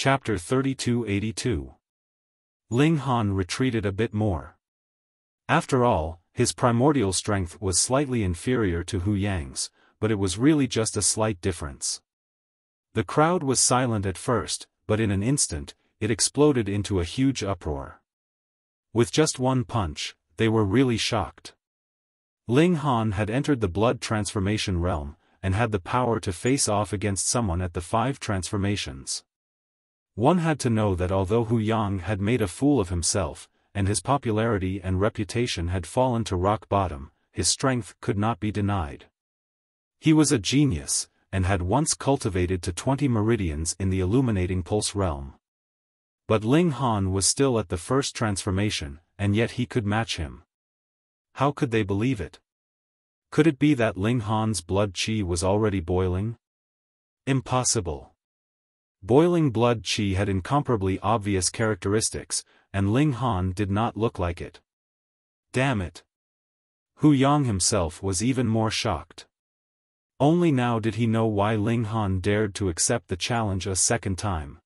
Chapter 3282. Ling Han retreated a bit more. After all, his primordial strength was slightly inferior to Hu Yang's, but it was really just a slight difference. The crowd was silent at first, but in an instant, it exploded into a huge uproar. With just one punch, they were really shocked. Ling Han had entered the blood transformation realm, and had the power to face off against someone at the 5 transformations. One had to know that although Hu Yang had made a fool of himself, and his popularity and reputation had fallen to rock bottom, his strength could not be denied. He was a genius, and had once cultivated to 20 meridians in the illuminating pulse realm. But Ling Han was still at the first transformation, and yet he could match him. How could they believe it? Could it be that Ling Han's blood qi was already boiling? Impossible. Boiling blood qi had incomparably obvious characteristics, and Ling Han did not look like it. Damn it! Hu Yang himself was even more shocked. Only now did he know why Ling Han dared to accept the challenge a second time.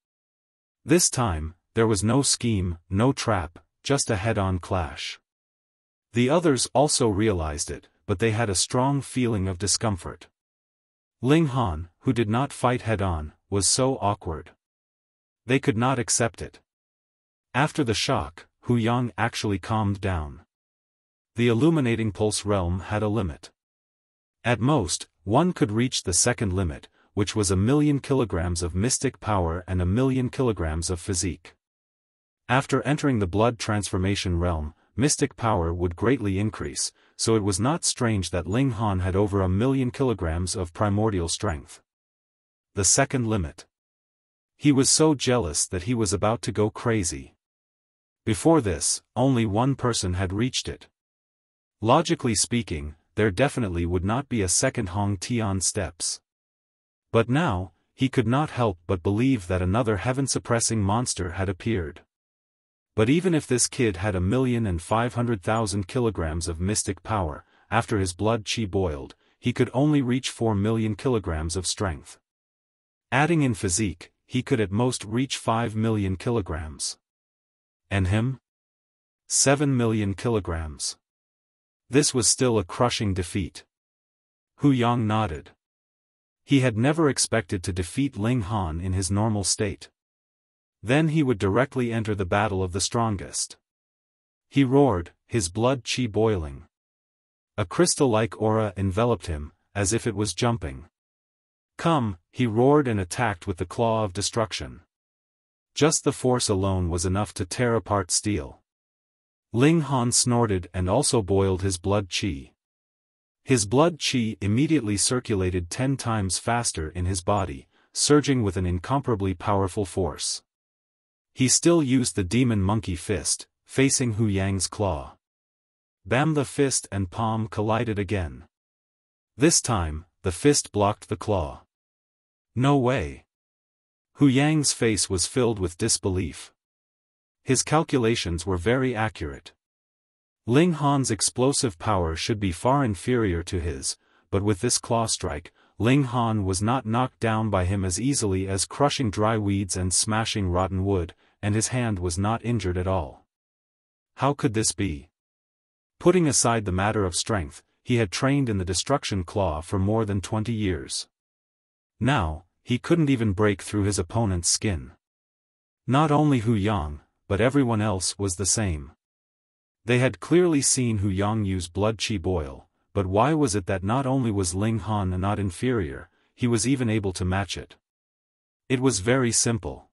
This time, there was no scheme, no trap, just a head-on clash. The others also realized it, but they had a strong feeling of discomfort. Ling Han, who did not fight head-on, was so awkward. They could not accept it. After the shock, Hu Yang actually calmed down. The illuminating pulse realm had a limit. At most, one could reach the second limit, which was 1,000,000 kilograms of mystic power and 1,000,000 kilograms of physique. After entering the blood transformation realm, mystic power would greatly increase, so it was not strange that Ling Han had over 1,000,000 kilograms of primordial strength. The second limit. He was so jealous that he was about to go crazy. Before this, only one person had reached it. Logically speaking, there definitely would not be a second Hong Tian steps. But now, he could not help but believe that another heaven-suppressing monster had appeared. But even if this kid had 1,500,000 kilograms of mystic power, after his blood qi boiled, he could only reach 4,000,000 kilograms of strength. Adding in physique, he could at most reach 5,000,000 kilograms. And him? 7,000,000 kilograms. This was still a crushing defeat. Hu Yang nodded. He had never expected to defeat Ling Han in his normal state. Then he would directly enter the battle of the strongest. He roared, his blood qi boiling. A crystal-like aura enveloped him, as if it was jumping. Come, he roared and attacked with the claw of destruction. Just the force alone was enough to tear apart steel. Ling Han snorted and also boiled his blood qi. His blood qi immediately circulated 10 times faster in his body, surging with an incomparably powerful force. He still used the demon monkey fist, facing Hu Yang's claw. Bam! The fist and palm collided again. This time, the fist blocked the claw. No way! Hu Yang's face was filled with disbelief. His calculations were very accurate. Ling Han's explosive power should be far inferior to his, but with this claw strike, Ling Han was not knocked down by him as easily as crushing dry weeds and smashing rotten wood, and his hand was not injured at all. How could this be? Putting aside the matter of strength, he had trained in the destruction claw for more than 20 years. Now, he couldn't even break through his opponent's skin. Not only Hu Yang, but everyone else was the same. They had clearly seen Hu Yang use blood qi boil, but why was it that not only was Ling Han not inferior, he was even able to match it? It was very simple.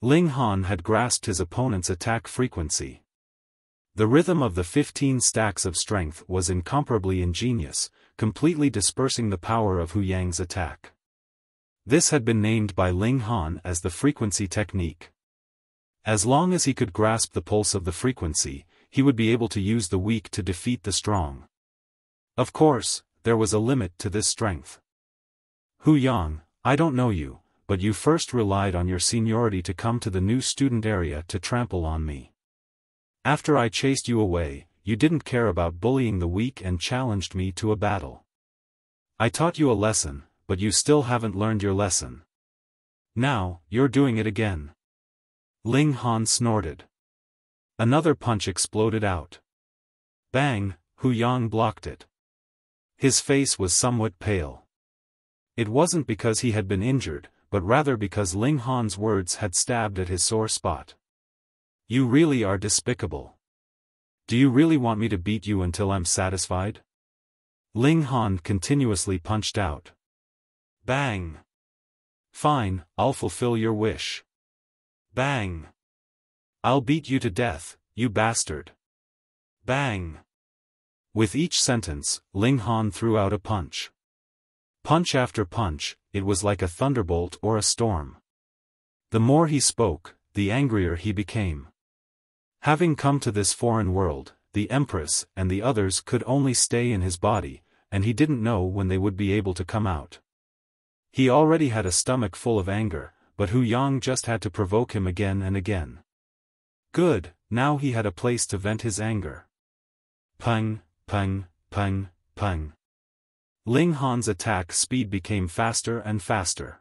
Ling Han had grasped his opponent's attack frequency. The rhythm of the 15 stacks of strength was incomparably ingenious, completely dispersing the power of Hu Yang's attack. This had been named by Ling Han as the frequency technique. As long as he could grasp the pulse of the frequency, he would be able to use the weak to defeat the strong. Of course, there was a limit to this strength. Hu Yang, I don't know you, but you first relied on your seniority to come to the new student area to trample on me. After I chased you away, you didn't care about bullying the weak and challenged me to a battle. I taught you a lesson, but you still haven't learned your lesson. Now, you're doing it again. Ling Han snorted. Another punch exploded out. Bang, Hu Yang blocked it. His face was somewhat pale. It wasn't because he had been injured, but rather because Ling Han's words had stabbed at his sore spot. You really are despicable. Do you really want me to beat you until I'm satisfied? Ling Han continuously punched out. Bang! Fine, I'll fulfill your wish. Bang! I'll beat you to death, you bastard. Bang! With each sentence, Ling Han threw out a punch. Punch after punch, it was like a thunderbolt or a storm. The more he spoke, the angrier he became. Having come to this foreign world, the Empress and the others could only stay in his body, and he didn't know when they would be able to come out. He already had a stomach full of anger, but Hu Yang just had to provoke him again and again. Good, now he had a place to vent his anger. Pung, pung, pung, pung. Ling Han's attack speed became faster and faster.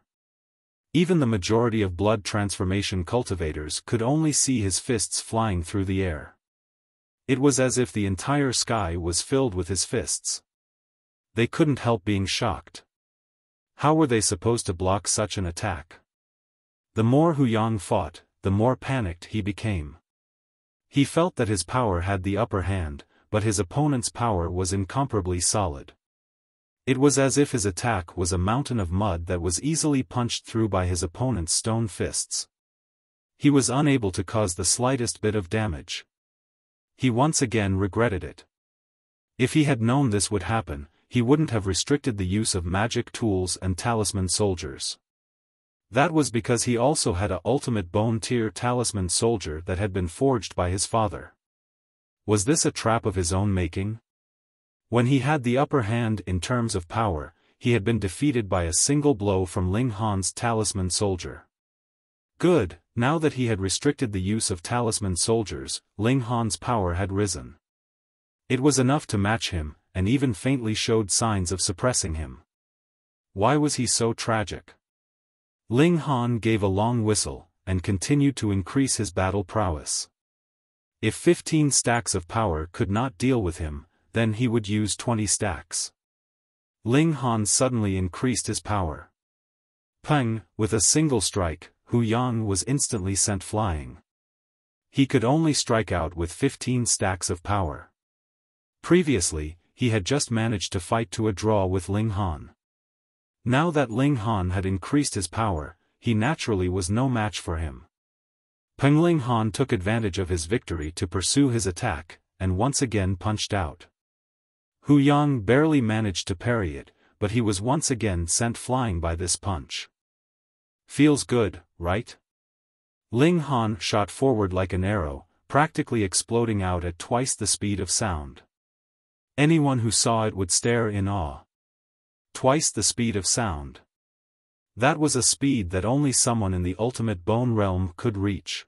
Even the majority of blood transformation cultivators could only see his fists flying through the air. It was as if the entire sky was filled with his fists. They couldn't help being shocked. How were they supposed to block such an attack? The more Hu Yang fought, the more panicked he became. He felt that his power had the upper hand, but his opponent's power was incomparably solid. It was as if his attack was a mountain of mud that was easily punched through by his opponent's stone fists. He was unable to cause the slightest bit of damage. He once again regretted it. If he had known this would happen, he wouldn't have restricted the use of magic tools and talisman soldiers. That was because he also had a ultimate bone tier talisman soldier that had been forged by his father. Was this a trap of his own making? When he had the upper hand in terms of power, he had been defeated by a single blow from Ling Han's talisman soldier. Good, now that he had restricted the use of talisman soldiers, Ling Han's power had risen. It was enough to match him, and even faintly showed signs of suppressing him. Why was he so tragic? Ling Han gave a long whistle, and continued to increase his battle prowess. If 15 stacks of power could not deal with him, then he would use 20 stacks. Ling Han suddenly increased his power. Peng, with a single strike, Hu Yang was instantly sent flying. He could only strike out with 15 stacks of power. Previously, he had just managed to fight to a draw with Ling Han. Now that Ling Han had increased his power, he naturally was no match for him. Peng Ling Han took advantage of his victory to pursue his attack, and once again punched out. Hu Yang barely managed to parry it, but he was once again sent flying by this punch. Feels good, right? Ling Han shot forward like an arrow, practically exploding out at twice the speed of sound. Anyone who saw it would stare in awe. Twice the speed of sound. That was a speed that only someone in the ultimate bone realm could reach.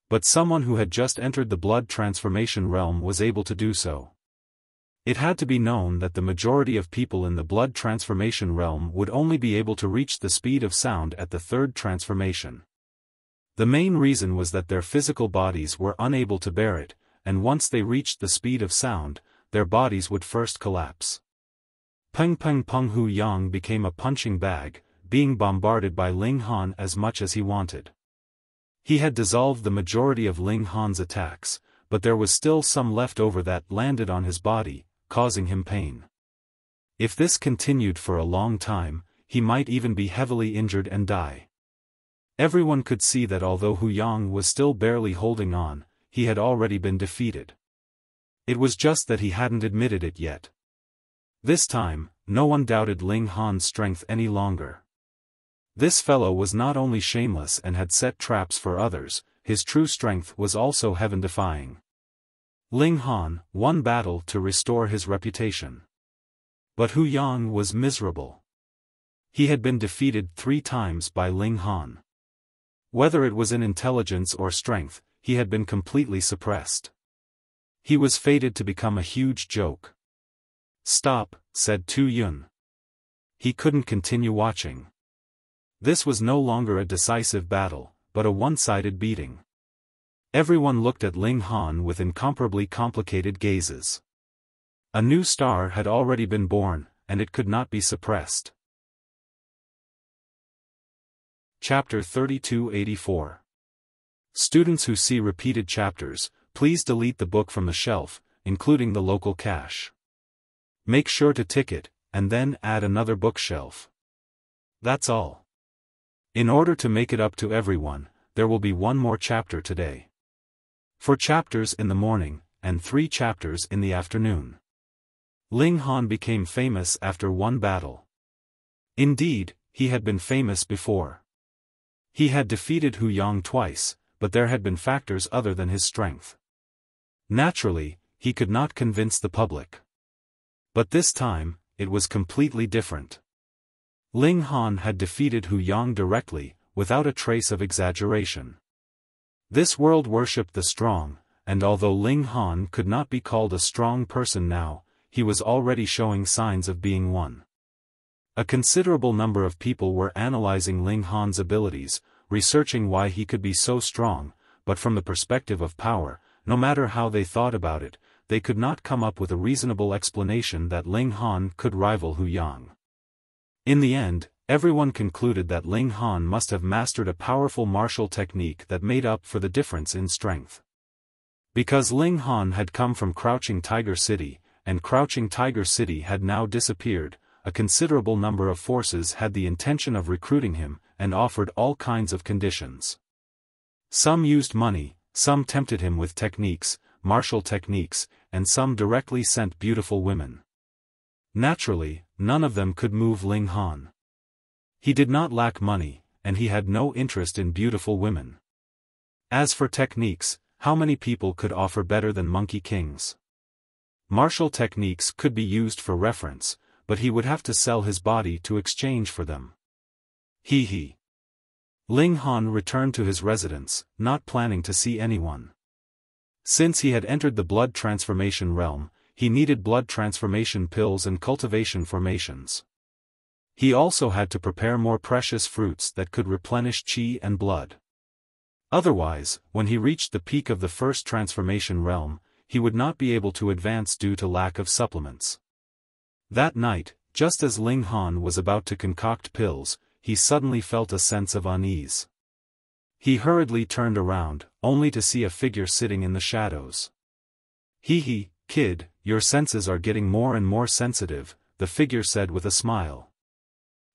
But someone who had just entered the blood transformation realm was able to do so. It had to be known that the majority of people in the blood transformation realm would only be able to reach the speed of sound at the third transformation. The main reason was that their physical bodies were unable to bear it, and once they reached the speed of sound, their bodies would first collapse. Peng Peng Peng Hu Yang became a punching bag, being bombarded by Ling Han as much as he wanted. He had dissolved the majority of Ling Han's attacks, but there was still some left over that landed on his body, causing him pain. If this continued for a long time, he might even be heavily injured and die. Everyone could see that although Hu Yang was still barely holding on, he had already been defeated. It was just that he hadn't admitted it yet. This time, no one doubted Ling Han's strength any longer. This fellow was not only shameless and had set traps for others, his true strength was also heaven-defying. Ling Han won battle to restore his reputation. But Hu Yang was miserable. He had been defeated 3 times by Ling Han. Whether it was in intelligence or strength, he had been completely suppressed. He was fated to become a huge joke. Stop, said Tu Yun. He couldn't continue watching. This was no longer a decisive battle, but a one-sided beating. Everyone looked at Ling Han with incomparably complicated gazes. A new star had already been born, and it could not be suppressed. Chapter 3284. Students who see repeated chapters, please delete the book from the shelf, including the local cache. Make sure to tick it, and then add another bookshelf. That's all. In order to make it up to everyone, there will be one more chapter today. 4 chapters in the morning, and 3 chapters in the afternoon. Ling Han became famous after one battle. Indeed, he had been famous before. He had defeated Hu Yang twice, but there had been factors other than his strength. Naturally, he could not convince the public. But this time, it was completely different. Ling Han had defeated Hu Yang directly, without a trace of exaggeration. This world worshipped the strong, and although Ling Han could not be called a strong person now, he was already showing signs of being one. A considerable number of people were analyzing Ling Han's abilities, researching why he could be so strong, but from the perspective of power, no matter how they thought about it, they could not come up with a reasonable explanation that Ling Han could rival Hu Yang. In the end, everyone concluded that Ling Han must have mastered a powerful martial technique that made up for the difference in strength. Because Ling Han had come from Crouching Tiger City, and Crouching Tiger City had now disappeared, a considerable number of forces had the intention of recruiting him, and offered all kinds of conditions. Some used money, some tempted him with techniques, martial techniques, and some directly sent beautiful women. Naturally, none of them could move Ling Han. He did not lack money, and he had no interest in beautiful women. As for techniques, how many people could offer better than Monkey King's? Martial techniques could be used for reference, but he would have to sell his body to exchange for them. He. Ling Han returned to his residence, not planning to see anyone. Since he had entered the blood transformation realm, he needed blood transformation pills and cultivation formations. He also had to prepare more precious fruits that could replenish qi and blood. Otherwise, when he reached the peak of the first transformation realm, he would not be able to advance due to lack of supplements. That night, just as Ling Han was about to concoct pills, he suddenly felt a sense of unease. He hurriedly turned around, only to see a figure sitting in the shadows. Kid, your senses are getting more and more sensitive, the figure said with a smile.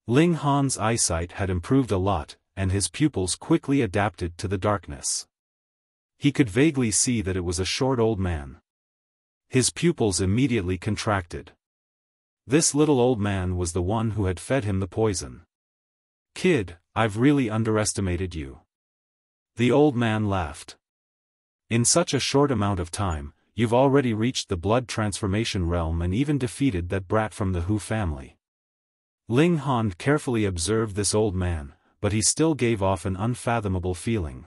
Ling Han's eyesight had improved a lot, and his pupils quickly adapted to the darkness. He could vaguely see that it was a short old man. His pupils immediately contracted. This little old man was the one who had fed him the poison. Kid, I've really underestimated you. The old man laughed. In such a short amount of time, you've already reached the blood transformation realm and even defeated that brat from the Hu family. Ling Han carefully observed this old man, but he still gave off an unfathomable feeling.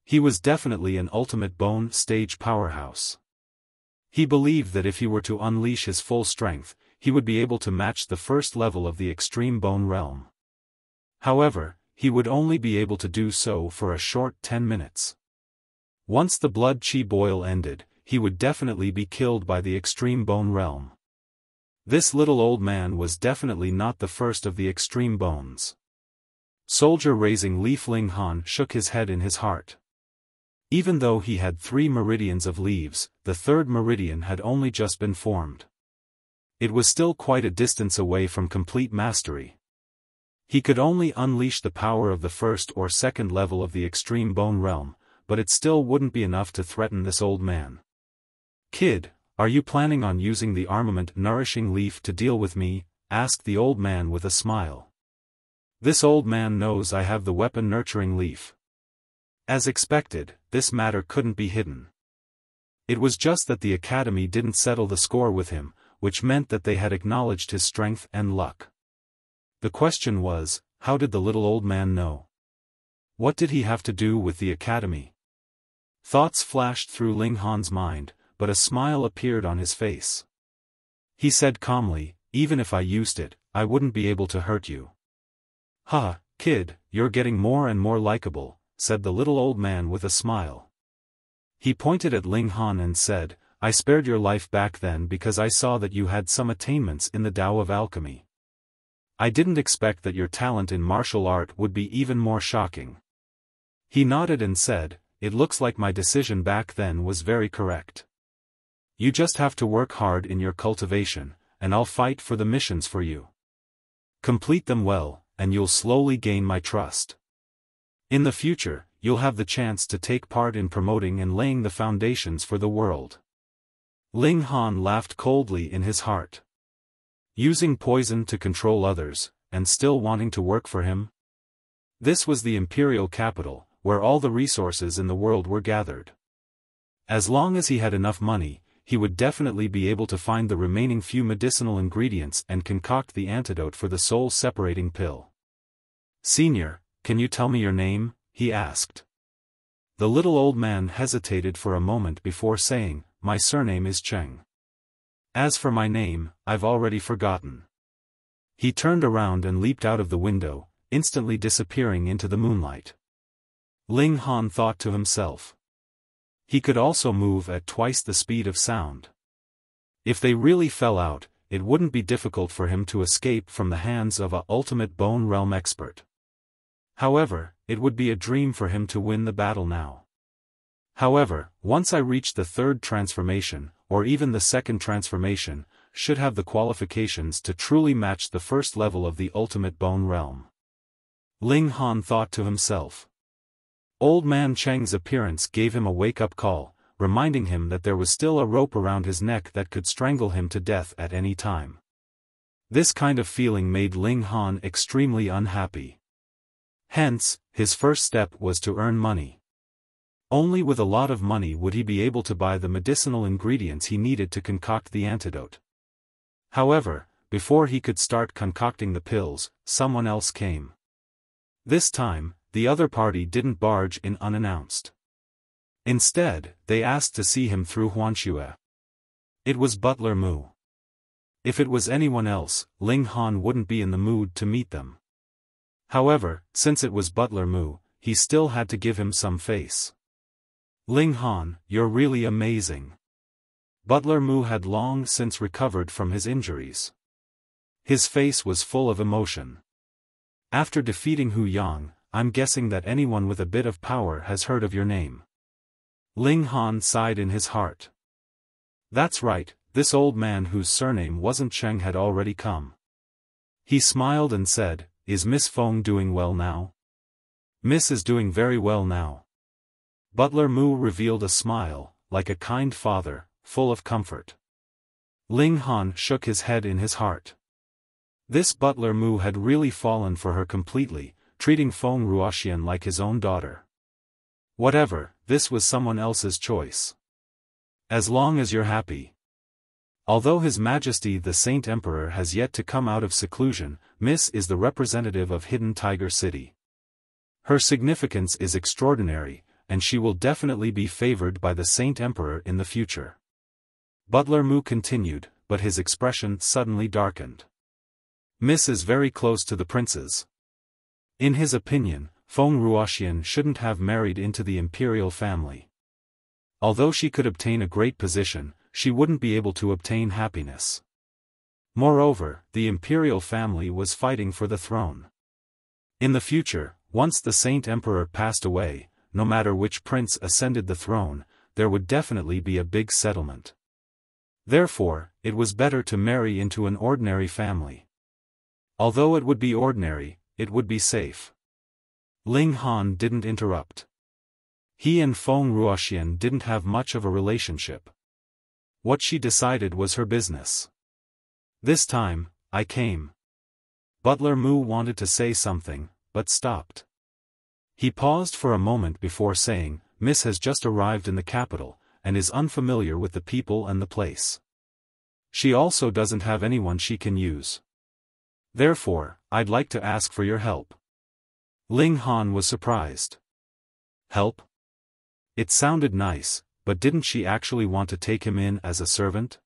He was definitely an ultimate bone stage powerhouse. He believed that if he were to unleash his full strength, he would be able to match the first level of the extreme bone realm. However, he would only be able to do so for a short 10 minutes. Once the blood chi boil ended, he would definitely be killed by the extreme bone realm. This little old man was definitely not the first of the extreme bones. Soldier raising leaf Ling Han shook his head in his heart. Even though he had 3 meridians of leaves, the 3rd meridian had only just been formed. It was still quite a distance away from complete mastery. He could only unleash the power of the 1st or 2nd level of the extreme bone realm, but it still wouldn't be enough to threaten this old man. Kid, are you planning on using the armament nourishing leaf to deal with me? Asked the old man with a smile. This old man knows I have the weapon nurturing leaf. As expected, this matter couldn't be hidden. It was just that the academy didn't settle the score with him, which meant that they had acknowledged his strength and luck. The question was, how did the little old man know? What did he have to do with the academy? Thoughts flashed through Ling Han's mind, but a smile appeared on his face. He said calmly, even if I used it, I wouldn't be able to hurt you. "Kid, you're getting more and more likable," said the little old man with a smile. He pointed at Ling Han and said, "I spared your life back then because I saw that you had some attainments in the Tao of alchemy. I didn't expect that your talent in martial art would be even more shocking." He nodded and said, "It looks like my decision back then was very correct. You just have to work hard in your cultivation, and I'll fight for the missions for you. Complete them well, and you'll slowly gain my trust. In the future, you'll have the chance to take part in promoting and laying the foundations for the world." Ling Han laughed coldly in his heart. Using poison to control others, and still wanting to work for him? This was the imperial capital, where all the resources in the world were gathered. As long as he had enough money, he would definitely be able to find the remaining few medicinal ingredients and concoct the antidote for the soul-separating pill. "Senior, can you tell me your name?" he asked. The little old man hesitated for a moment before saying, "My surname is Cheng. As for my name, I've already forgotten." He turned around and leaped out of the window, instantly disappearing into the moonlight. Ling Han thought to himself. He could also move at twice the speed of sound. If they really fell out, it wouldn't be difficult for him to escape from the hands of a ultimate bone realm expert. However, it would be a dream for him to win the battle now. However, once I reach the third transformation, or even the second transformation, should have the qualifications to truly match the first level of the ultimate bone realm. Ling Han thought to himself. Old man Cheng's appearance gave him a wake-up call, reminding him that there was still a rope around his neck that could strangle him to death at any time. This kind of feeling made Ling Han extremely unhappy. Hence, his first step was to earn money. Only with a lot of money would he be able to buy the medicinal ingredients he needed to concoct the antidote. However, before he could start concocting the pills, someone else came. This time, the other party didn't barge in unannounced. Instead, they asked to see him through Huanxue. It was Butler Mu. If it was anyone else, Ling Han wouldn't be in the mood to meet them. However, since it was Butler Mu, he still had to give him some face. "Ling Han, you're really amazing." Butler Mu had long since recovered from his injuries. His face was full of emotion. "After defeating Hu Yang, I'm guessing that anyone with a bit of power has heard of your name." Ling Han sighed in his heart. That's right, this old man whose surname wasn't Cheng had already come. He smiled and said, "Is Miss Feng doing well now?" "Miss is doing very well now." Butler Mu revealed a smile, like a kind father, full of comfort. Ling Han shook his head in his heart. This Butler Mu had really fallen for her completely, treating Feng Ruoxian like his own daughter. Whatever, this was someone else's choice. As long as you're happy. Although His Majesty the Saint Emperor has yet to come out of seclusion, Miss is the representative of Hidden Tiger City. Her significance is extraordinary, and she will definitely be favored by the Saint Emperor in the future. Butler Mu continued, but his expression suddenly darkened. Miss is very close to the princes. In his opinion, Feng Ruoxian shouldn't have married into the imperial family. Although she could obtain a great position, she wouldn't be able to obtain happiness. Moreover, the imperial family was fighting for the throne. In the future, once the Saint Emperor passed away, no matter which prince ascended the throne, there would definitely be a big settlement. Therefore, it was better to marry into an ordinary family. Although it would be ordinary, it would be safe. Ling Han didn't interrupt. He and Feng Ruoxian didn't have much of a relationship. What she decided was her business. This time, I came. Butler Mu wanted to say something, but stopped. He paused for a moment before saying, Miss has just arrived in the capital, and is unfamiliar with the people and the place. She also doesn't have anyone she can use. Therefore, I'd like to ask for your help. Ling Han was surprised. Help? It sounded nice, but didn't she actually want to take him in as a servant?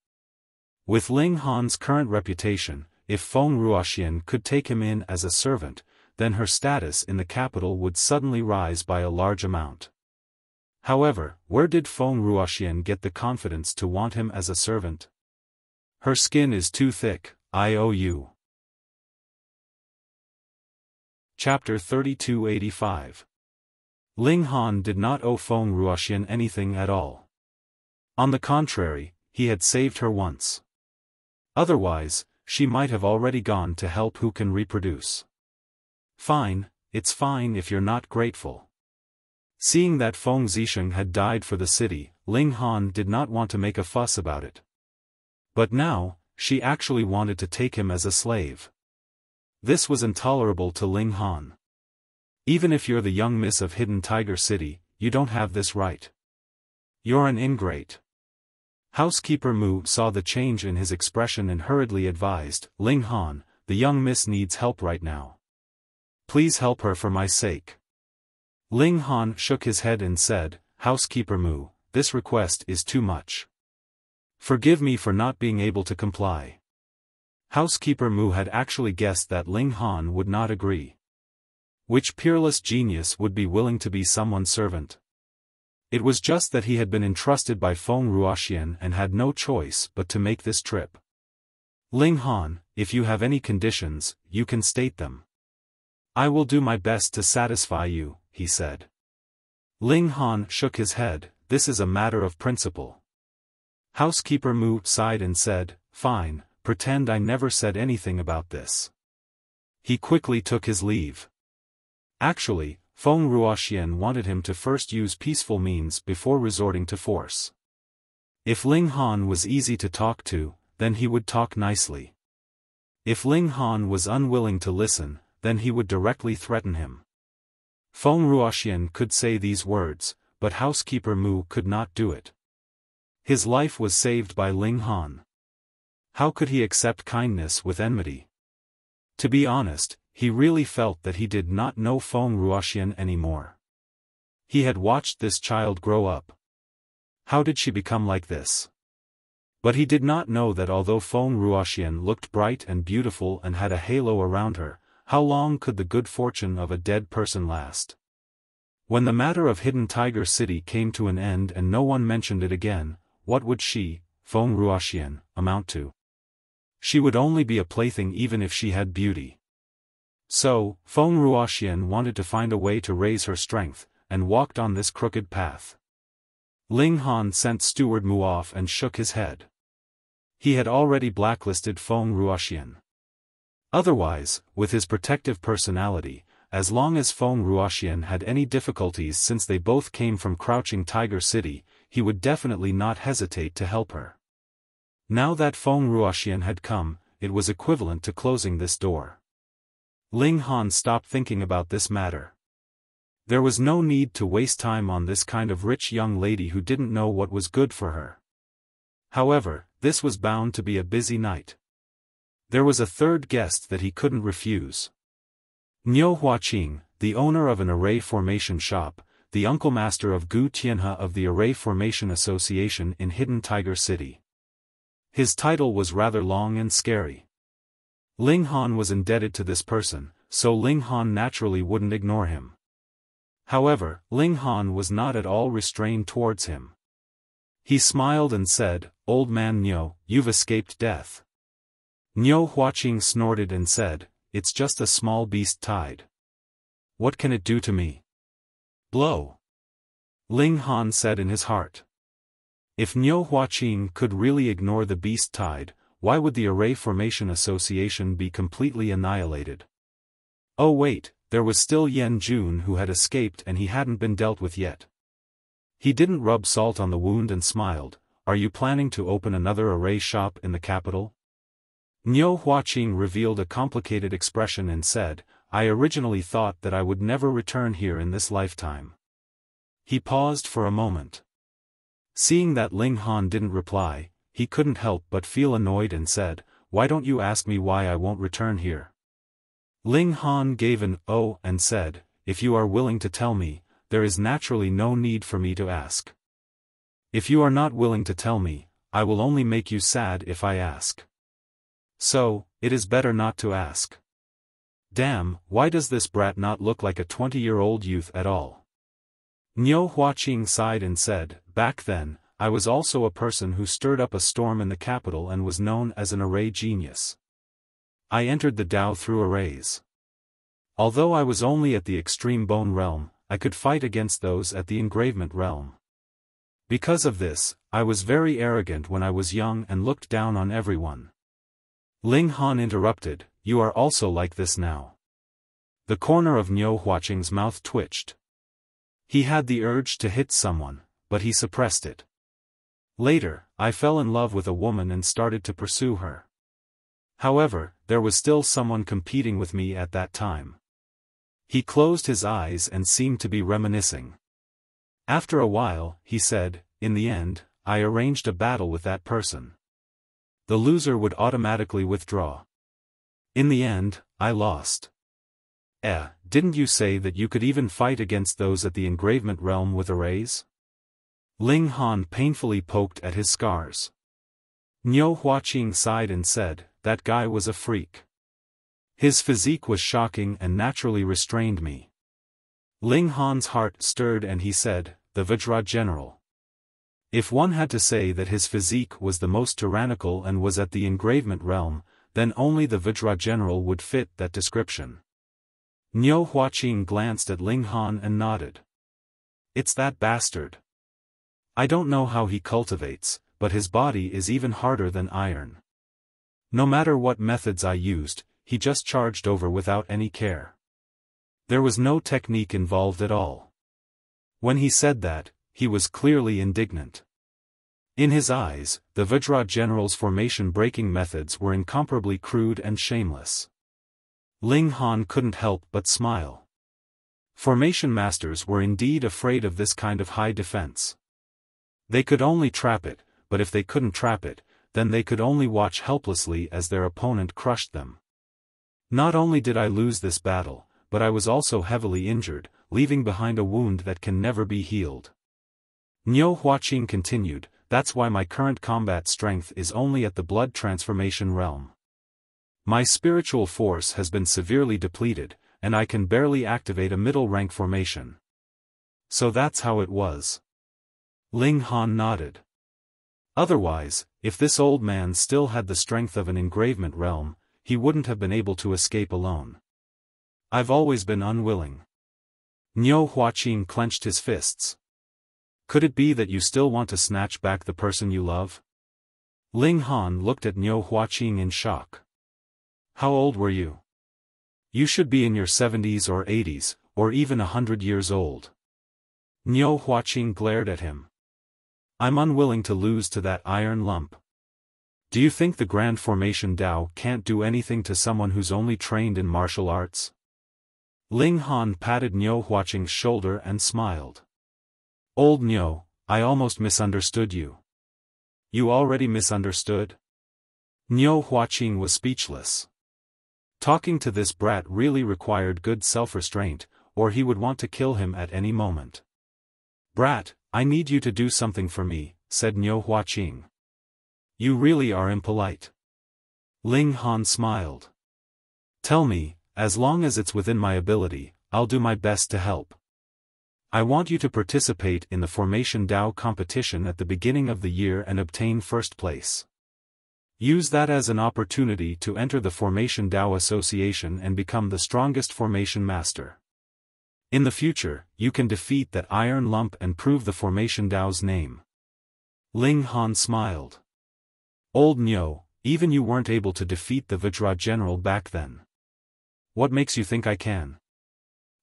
With Ling Han's current reputation, if Feng Ruoxian could take him in as a servant, then her status in the capital would suddenly rise by a large amount. However, where did Feng Ruoxian get the confidence to want him as a servant? Her skin is too thick, IOU. Chapter 3285. Ling Han did not owe Feng Ruoxian anything at all. On the contrary, he had saved her once. Otherwise, she might have already gone to help who can reproduce. Fine, it's fine if you're not grateful. Seeing that Feng Zisheng had died for the city, Ling Han did not want to make a fuss about it. But now, she actually wanted to take him as a slave. This was intolerable to Ling Han. Even if you're the young miss of Hidden Tiger City, you don't have this right. You're an ingrate. Housekeeper Mu saw the change in his expression and hurriedly advised, Ling Han, the young miss needs help right now. Please help her for my sake. Ling Han shook his head and said, Housekeeper Mu, this request is too much. Forgive me for not being able to comply. Housekeeper Mu had actually guessed that Ling Han would not agree. Which peerless genius would be willing to be someone's servant? It was just that he had been entrusted by Feng Ruoxian and had no choice but to make this trip. Ling Han, if you have any conditions, you can state them. I will do my best to satisfy you, he said. Ling Han shook his head, this is a matter of principle. Housekeeper Mu sighed and said, fine, pretend I never said anything about this. He quickly took his leave. Actually, Feng Ruoxian wanted him to first use peaceful means before resorting to force. If Ling Han was easy to talk to, then he would talk nicely. If Ling Han was unwilling to listen, then he would directly threaten him. Feng Ruoxian could say these words, but Housekeeper Mu could not do it. His life was saved by Ling Han. How could he accept kindness with enmity? To be honest, he really felt that he did not know Feng Ruoxian anymore. He had watched this child grow up. How did she become like this? But he did not know that although Feng Ruoxian looked bright and beautiful and had a halo around her, how long could the good fortune of a dead person last? When the matter of Hidden Tiger City came to an end and no one mentioned it again, what would she, Feng Ruoxian, amount to? She would only be a plaything even if she had beauty. So, Feng Ruoxian wanted to find a way to raise her strength, and walked on this crooked path. Ling Han sent Steward Mu off and shook his head. He had already blacklisted Feng Ruoxian. Otherwise, with his protective personality, as long as Feng Ruoxian had any difficulties since they both came from Crouching Tiger City, he would definitely not hesitate to help her. Now that Feng Ruoxian had come, it was equivalent to closing this door. Ling Han stopped thinking about this matter. There was no need to waste time on this kind of rich young lady who didn't know what was good for her. However, this was bound to be a busy night. There was a third guest that he couldn't refuse. Niu Huaqing, the owner of an array formation shop, the uncle master of Gu Tianhe of the Array Formation Association in Hidden Tiger City. His title was rather long and scary. Ling Han was indebted to this person, so Ling Han naturally wouldn't ignore him. However, Ling Han was not at all restrained towards him. He smiled and said, Old man Niu, you've escaped death. Niu Huaqing snorted and said, It's just a small beast tide. What can it do to me? Blow. Ling Han said in his heart. If Niu Huaqing could really ignore the beast tide, why would the Array Formation Association be completely annihilated? Oh wait, there was still Yan Jun who had escaped and he hadn't been dealt with yet. He didn't rub salt on the wound and smiled, Are you planning to open another array shop in the capital? Niu Huaqing revealed a complicated expression and said, I originally thought that I would never return here in this lifetime. He paused for a moment. Seeing that Ling Han didn't reply, he couldn't help but feel annoyed and said, Why don't you ask me why I won't return here? Ling Han gave an "oh" and said, If you are willing to tell me, there is naturally no need for me to ask. If you are not willing to tell me, I will only make you sad if I ask. So, it is better not to ask. Damn, why does this brat not look like a 20-year-old youth at all? Niu Huaqing sighed and said, back then, I was also a person who stirred up a storm in the capital and was known as an array genius. I entered the Tao through arrays. Although I was only at the extreme bone realm, I could fight against those at the engravement realm. Because of this, I was very arrogant when I was young and looked down on everyone. Ling Han interrupted, you are also like this now. The corner of Niu Huaqing's mouth twitched. He had the urge to hit someone, but he suppressed it. Later, I fell in love with a woman and started to pursue her. However, there was still someone competing with me at that time. He closed his eyes and seemed to be reminiscing. After a while, he said, in the end, I arranged a battle with that person. The loser would automatically withdraw. In the end, I lost. Didn't you say that you could even fight against those at the engravement realm with arrays? Ling Han painfully poked at his scars. Niu Huaqing sighed and said, that guy was a freak. His physique was shocking and naturally restrained me. Ling Han's heart stirred and he said, the Vajra general. If one had to say that his physique was the most tyrannical and was at the engravement realm, then only the Vajra general would fit that description. Niu Huaqing glanced at Ling Han and nodded. It's that bastard. I don't know how he cultivates, but his body is even harder than iron. No matter what methods I used, he just charged over without any care. There was no technique involved at all. When he said that, he was clearly indignant. In his eyes, the Vajra general's formation-breaking methods were incomparably crude and shameless. Ling Han couldn't help but smile. Formation masters were indeed afraid of this kind of high defense. They could only trap it, but if they couldn't trap it, then they could only watch helplessly as their opponent crushed them. Not only did I lose this battle, but I was also heavily injured, leaving behind a wound that can never be healed. Niu Huaqing continued, that's why my current combat strength is only at the blood transformation realm. My spiritual force has been severely depleted, and I can barely activate a middle-rank formation. So that's how it was. Ling Han nodded. Otherwise, if this old man still had the strength of an engravement realm, he wouldn't have been able to escape alone. I've always been unwilling. Niu Huaqing clenched his fists. Could it be that you still want to snatch back the person you love? Ling Han looked at Niu Huaqing in shock. How old were you? You should be in your 70s or 80s, or even 100 years old. Niu Huaqing glared at him. I'm unwilling to lose to that iron lump. Do you think the Grand Formation Tao can't do anything to someone who's only trained in martial arts? Ling Han patted Niu Huaqing's shoulder and smiled. Old Niu, I almost misunderstood you. You already misunderstood? Niu Huaqing was speechless. Talking to this brat really required good self-restraint, or he would want to kill him at any moment. Brat, I need you to do something for me, said Niu Huaqing. You really are impolite. Ling Han smiled. Tell me, as long as it's within my ability, I'll do my best to help. I want you to participate in the Formation Tao competition at the beginning of the year and obtain first place. Use that as an opportunity to enter the Formation Tao Association and become the strongest formation master. In the future, you can defeat that iron lump and prove the Formation Tao's name. Ling Han smiled. Old Niu, even you weren't able to defeat the Vajra general back then. What makes you think I can?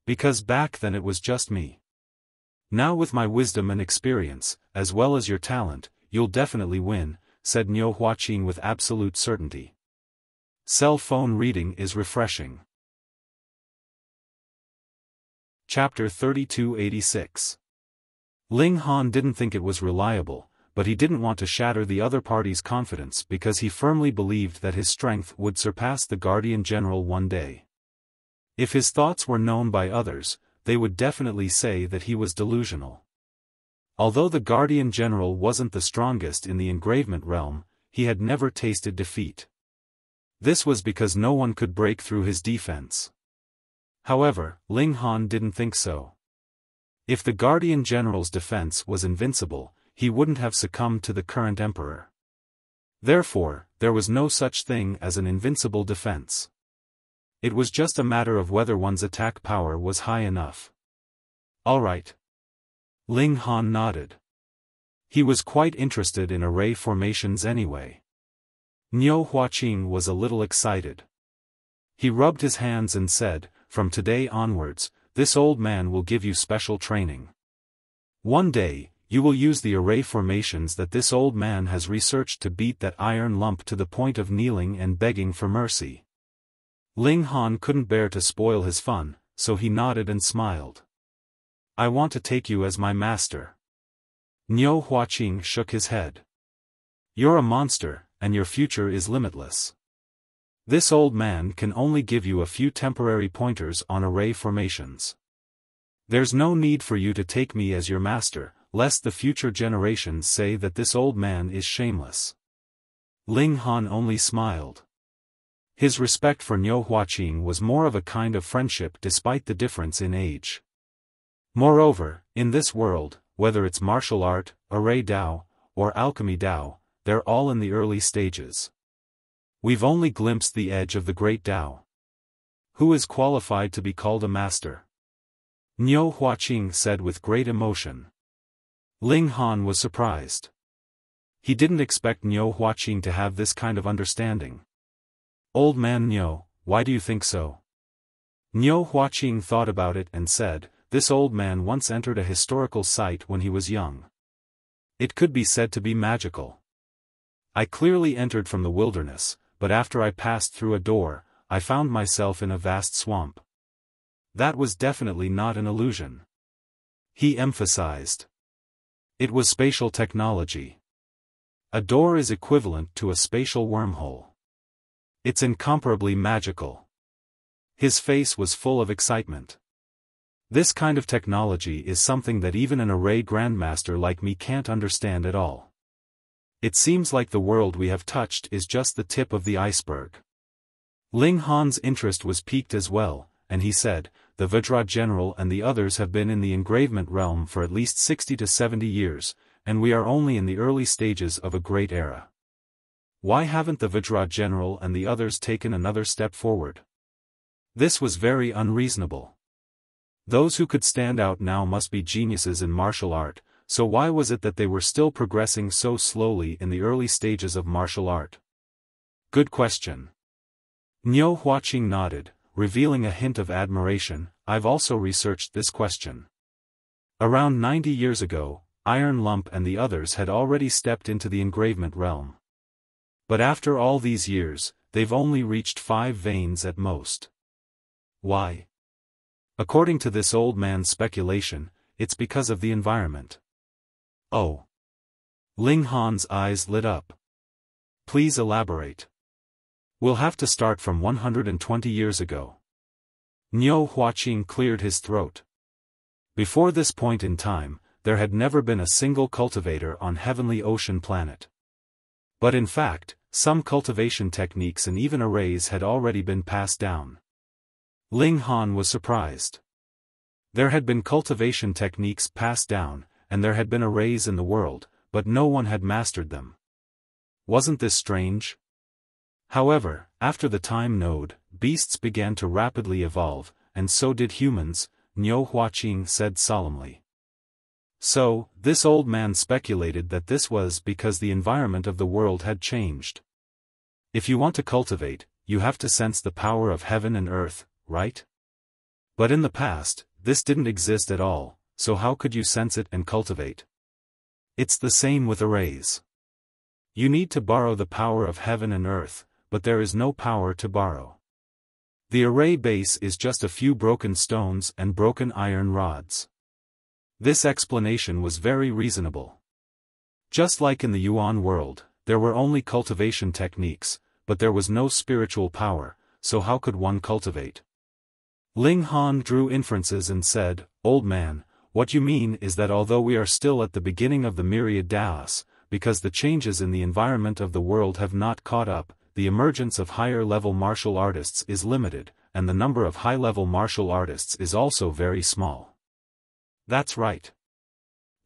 Because back then it was just me. Now with my wisdom and experience, as well as your talent, you'll definitely win, said Niu Huaqing with absolute certainty. Cell phone reading is refreshing. Chapter 3286. Ling Han didn't think it was reliable, but he didn't want to shatter the other party's confidence because he firmly believed that his strength would surpass the Guardian General one day. If his thoughts were known by others, they would definitely say that he was delusional. Although the Guardian General wasn't the strongest in the engravement realm, he had never tasted defeat. This was because no one could break through his defense. However, Ling Han didn't think so. If the Guardian General's defense was invincible, he wouldn't have succumbed to the current emperor. Therefore, there was no such thing as an invincible defense. It was just a matter of whether one's attack power was high enough. All right. Ling Han nodded. He was quite interested in array formations anyway. Niu Huaqing was a little excited. He rubbed his hands and said, "From today onwards, this old man will give you special training. One day, you will use the array formations that this old man has researched to beat that iron lump to the point of kneeling and begging for mercy." Ling Han couldn't bear to spoil his fun, so he nodded and smiled. "I want to take you as my master." Niu Huaqing shook his head. "You're a monster, and your future is limitless. This old man can only give you a few temporary pointers on array formations. There's no need for you to take me as your master, lest the future generations say that this old man is shameless." Ling Han only smiled. His respect for Niu Huaqing was more of a kind of friendship despite the difference in age. Moreover, in this world, whether it's martial art, array Dao, or alchemy Dao, they're all in the early stages. We've only glimpsed the edge of the great Dao. Who is qualified to be called a master? Niu Huaqing said with great emotion. Ling Han was surprised. He didn't expect Niu Huaqing to have this kind of understanding. "Old man Niu, why do you think so?" Niu Huaqing thought about it and said, "This old man once entered a historical site when he was young. It could be said to be magical. I clearly entered from the wilderness, but after I passed through a door, I found myself in a vast swamp. That was definitely not an illusion." He emphasized. It was spatial technology. A door is equivalent to a spatial wormhole. It's incomparably magical. His face was full of excitement. This kind of technology is something that even an array grandmaster like me can't understand at all. It seems like the world we have touched is just the tip of the iceberg. Ling Han's interest was piqued as well, and he said, "The Vajra General and the others have been in the engravement realm for at least 60 to 70 years, and we are only in the early stages of a great era. Why haven't the Vajra General and the others taken another step forward?" This was very unreasonable. Those who could stand out now must be geniuses in martial art, so why was it that they were still progressing so slowly in the early stages of martial art? Good question. Niu Huaqing nodded, revealing a hint of admiration. "I've also researched this question. Around 90 years ago, Iron Lump and the others had already stepped into the engravement realm. But after all these years, they've only reached 5 veins at most. Why? According to this old man's speculation, it's because of the environment." "Oh." Ling Han's eyes lit up. "Please elaborate." "We'll have to start from 120 years ago." Niu Huaqing cleared his throat. Before this point in time, there had never been a single cultivator on Heavenly Ocean Planet. But in fact, some cultivation techniques and even arrays had already been passed down. Ling Han was surprised. There had been cultivation techniques passed down, and there had been arrays in the world, but no one had mastered them. Wasn't this strange? However, after the time node, beasts began to rapidly evolve, and so did humans, Niu Huaqing said solemnly. So, this old man speculated that this was because the environment of the world had changed. If you want to cultivate, you have to sense the power of heaven and earth, right? But in the past, this didn't exist at all, so how could you sense it and cultivate? It's the same with arrays. You need to borrow the power of heaven and earth, but there is no power to borrow. The array base is just a few broken stones and broken iron rods. This explanation was very reasonable. Just like in the Yuan world, there were only cultivation techniques, but there was no spiritual power, so how could one cultivate? Ling Han drew inferences and said, "Old man, what you mean is that although we are still at the beginning of the myriad Daos, because the changes in the environment of the world have not caught up, the emergence of higher-level martial artists is limited, and the number of high-level martial artists is also very small. That's right.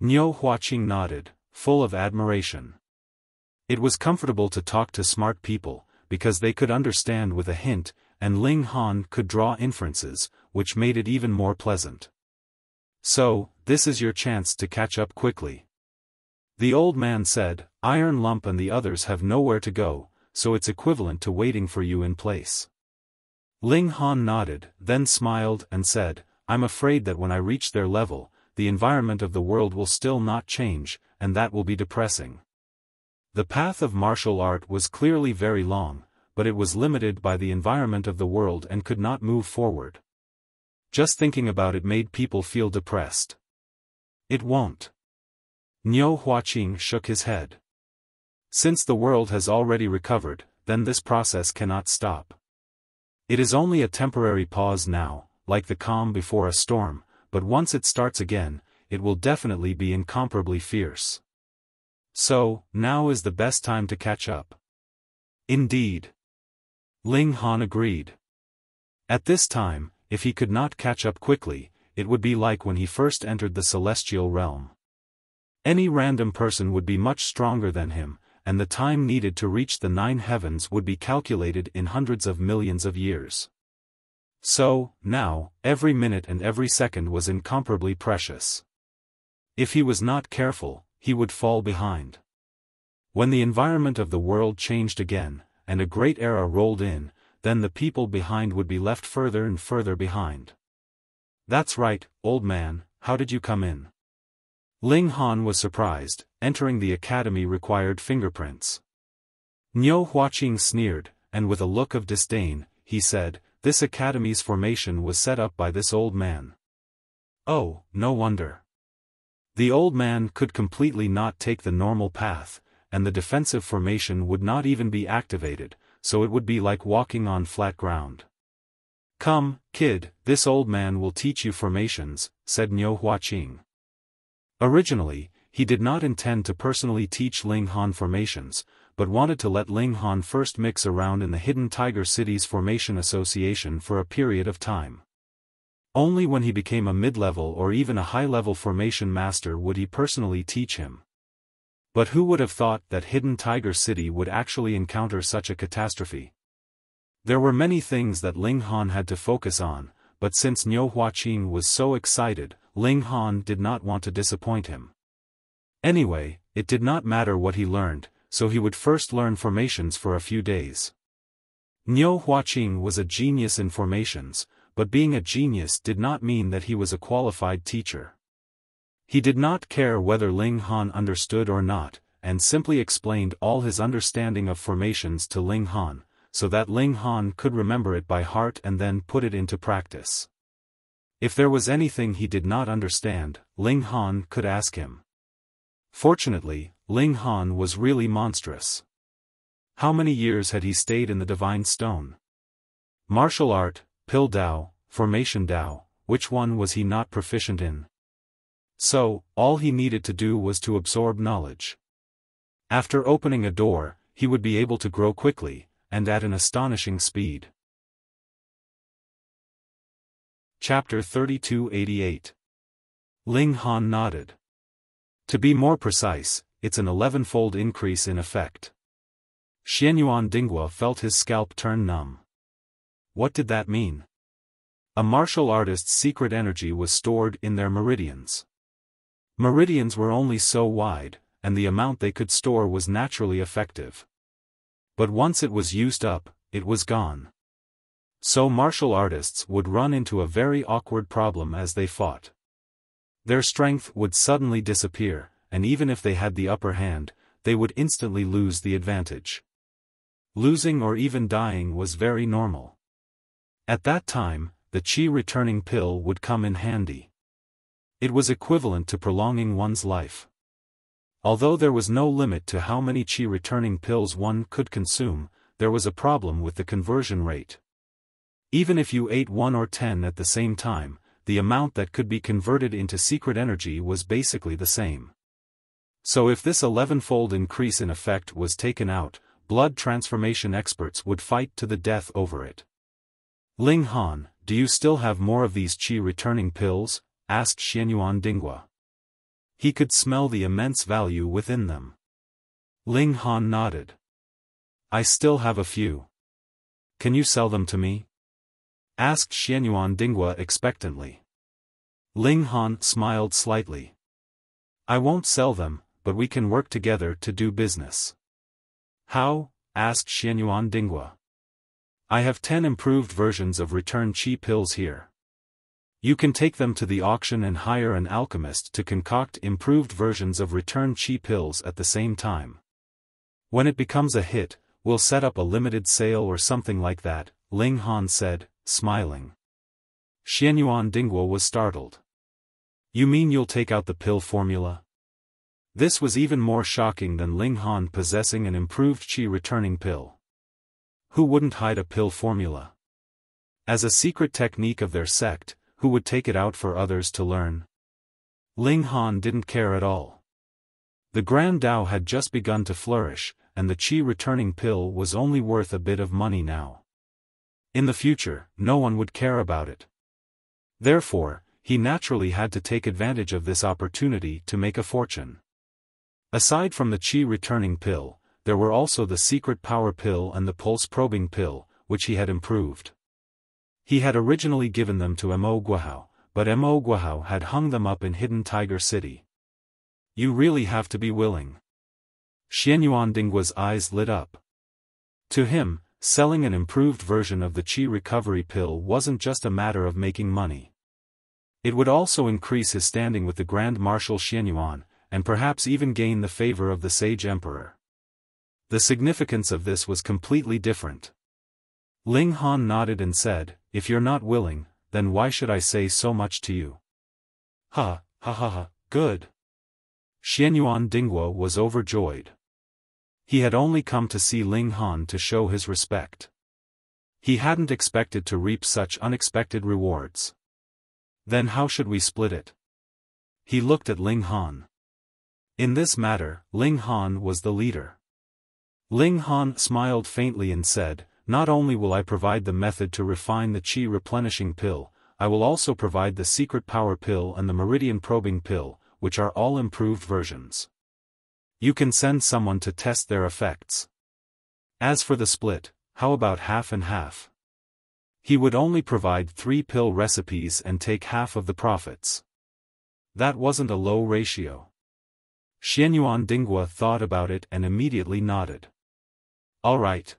Niu Huaqing nodded, full of admiration. It was comfortable to talk to smart people, because they could understand with a hint, and Ling Han could draw inferences, which made it even more pleasant. So, this is your chance to catch up quickly. The old man said, Iron Lump and the others have nowhere to go, so it's equivalent to waiting for you in place. Ling Han nodded, then smiled and said, I'm afraid that when I reach their level, the environment of the world will still not change, and that will be depressing. The path of martial art was clearly very long, but it was limited by the environment of the world and could not move forward. Just thinking about it made people feel depressed. It won't. Niu Huaqing shook his head. Since the world has already recovered, then this process cannot stop. It is only a temporary pause now, like the calm before a storm, but once it starts again, it will definitely be incomparably fierce. So, now is the best time to catch up. Indeed. Ling Han agreed. At this time, if he could not catch up quickly, it would be like when he first entered the celestial realm. Any random person would be much stronger than him, and the time needed to reach the 9 heavens would be calculated in hundreds of millions of years. So, now, every minute and every second was incomparably precious. If he was not careful, he would fall behind. When the environment of the world changed again, and a great era rolled in, then the people behind would be left further and further behind. That's right, old man, how did you come in? Ling Han was surprised. Entering the academy required fingerprints. Niu Huaqing sneered, and with a look of disdain, he said, this academy's formation was set up by this old man. Oh, no wonder. The old man could completely not take the normal path, and the defensive formation would not even be activated, so it would be like walking on flat ground. Come, kid, this old man will teach you formations, said Niu Huaqing. Originally, he did not intend to personally teach Ling Han formations, but wanted to let Ling Han first mix around in the Hidden Tiger City's Formation Association for a period of time. Only when he became a mid-level or even a high-level formation master would he personally teach him. But who would have thought that Hidden Tiger City would actually encounter such a catastrophe? There were many things that Ling Han had to focus on, but since Niu Huaqing was so excited, Ling Han did not want to disappoint him. Anyway, it did not matter what he learned, so he would first learn formations for a few days. Niu Huaqing was a genius in formations, but being a genius did not mean that he was a qualified teacher. He did not care whether Ling Han understood or not, and simply explained all his understanding of formations to Ling Han, so that Ling Han could remember it by heart and then put it into practice. If there was anything he did not understand, Ling Han could ask him. Fortunately, Ling Han was really monstrous. How many years had he stayed in the Divine Stone? Martial art, Pill Dao, Formation Dao, which one was he not proficient in? So, all he needed to do was to absorb knowledge. After opening a door, he would be able to grow quickly, and at an astonishing speed. Chapter 3288. Ling Han nodded. To be more precise, it's an 11-fold increase in effect. Xianyuan Dinghua felt his scalp turn numb. What did that mean? A martial artist's secret energy was stored in their meridians. Meridians were only so wide, and the amount they could store was naturally effective. But once it was used up, it was gone. So martial artists would run into a very awkward problem as they fought. Their strength would suddenly disappear, and even if they had the upper hand, they would instantly lose the advantage. Losing or even dying was very normal. At that time, the qi returning pill would come in handy. It was equivalent to prolonging one's life. Although there was no limit to how many qi returning pills one could consume, there was a problem with the conversion rate. Even if you ate 1 or 10 at the same time, the amount that could be converted into secret energy was basically the same. So if this 11-fold increase in effect was taken out, blood transformation experts would fight to the death over it. Ling Han, do you still have more of these qi returning pills? Asked Xianyuan Dingwa. He could smell the immense value within them. Ling Han nodded. I still have a few. Can you sell them to me? Asked Xianyuan Dingwa expectantly. Ling Han smiled slightly. I won't sell them, but we can work together to do business. How? Asked Xianyuan Dingwa. I have 10 improved versions of return qi pills here. You can take them to the auction and hire an alchemist to concoct improved versions of return qi pills at the same time. When it becomes a hit, we'll set up a limited sale or something like that, Ling Han said, smiling. Xianyuan Dingwa was startled. You mean you'll take out the pill formula? This was even more shocking than Ling Han possessing an improved qi returning pill. Who wouldn't hide a pill formula? As a secret technique of their sect, who would take it out for others to learn? Ling Han didn't care at all. The Grand Tao had just begun to flourish, and the qi returning pill was only worth a bit of money now. In the future, no one would care about it. Therefore, he naturally had to take advantage of this opportunity to make a fortune. Aside from the qi returning pill, there were also the secret power pill and the pulse probing pill, which he had improved. He had originally given them to Mo Guahao, but Mo Guahao had hung them up in Hidden Tiger City. You really have to be willing. Xianyuan Dingwa's eyes lit up. To him, selling an improved version of the qi recovery pill wasn't just a matter of making money. It would also increase his standing with the Grand Marshal Xianyuan, and perhaps even gain the favor of the Sage Emperor. The significance of this was completely different. Ling Han nodded and said, if you're not willing, then why should I say so much to you? Ha, ha ha ha, good. Xianyuan Dingwa was overjoyed. He had only come to see Ling Han to show his respect. He hadn't expected to reap such unexpected rewards. Then how should we split it? He looked at Ling Han. In this matter, Ling Han was the leader. Ling Han smiled faintly and said, not only will I provide the method to refine the qi replenishing pill, I will also provide the secret power pill and the meridian probing pill, which are all improved versions. You can send someone to test their effects. As for the split, how about half and half? He would only provide 3 pill recipes and take half of the profits. That wasn't a low ratio. Xianyuan Dingwa thought about it and immediately nodded. All right.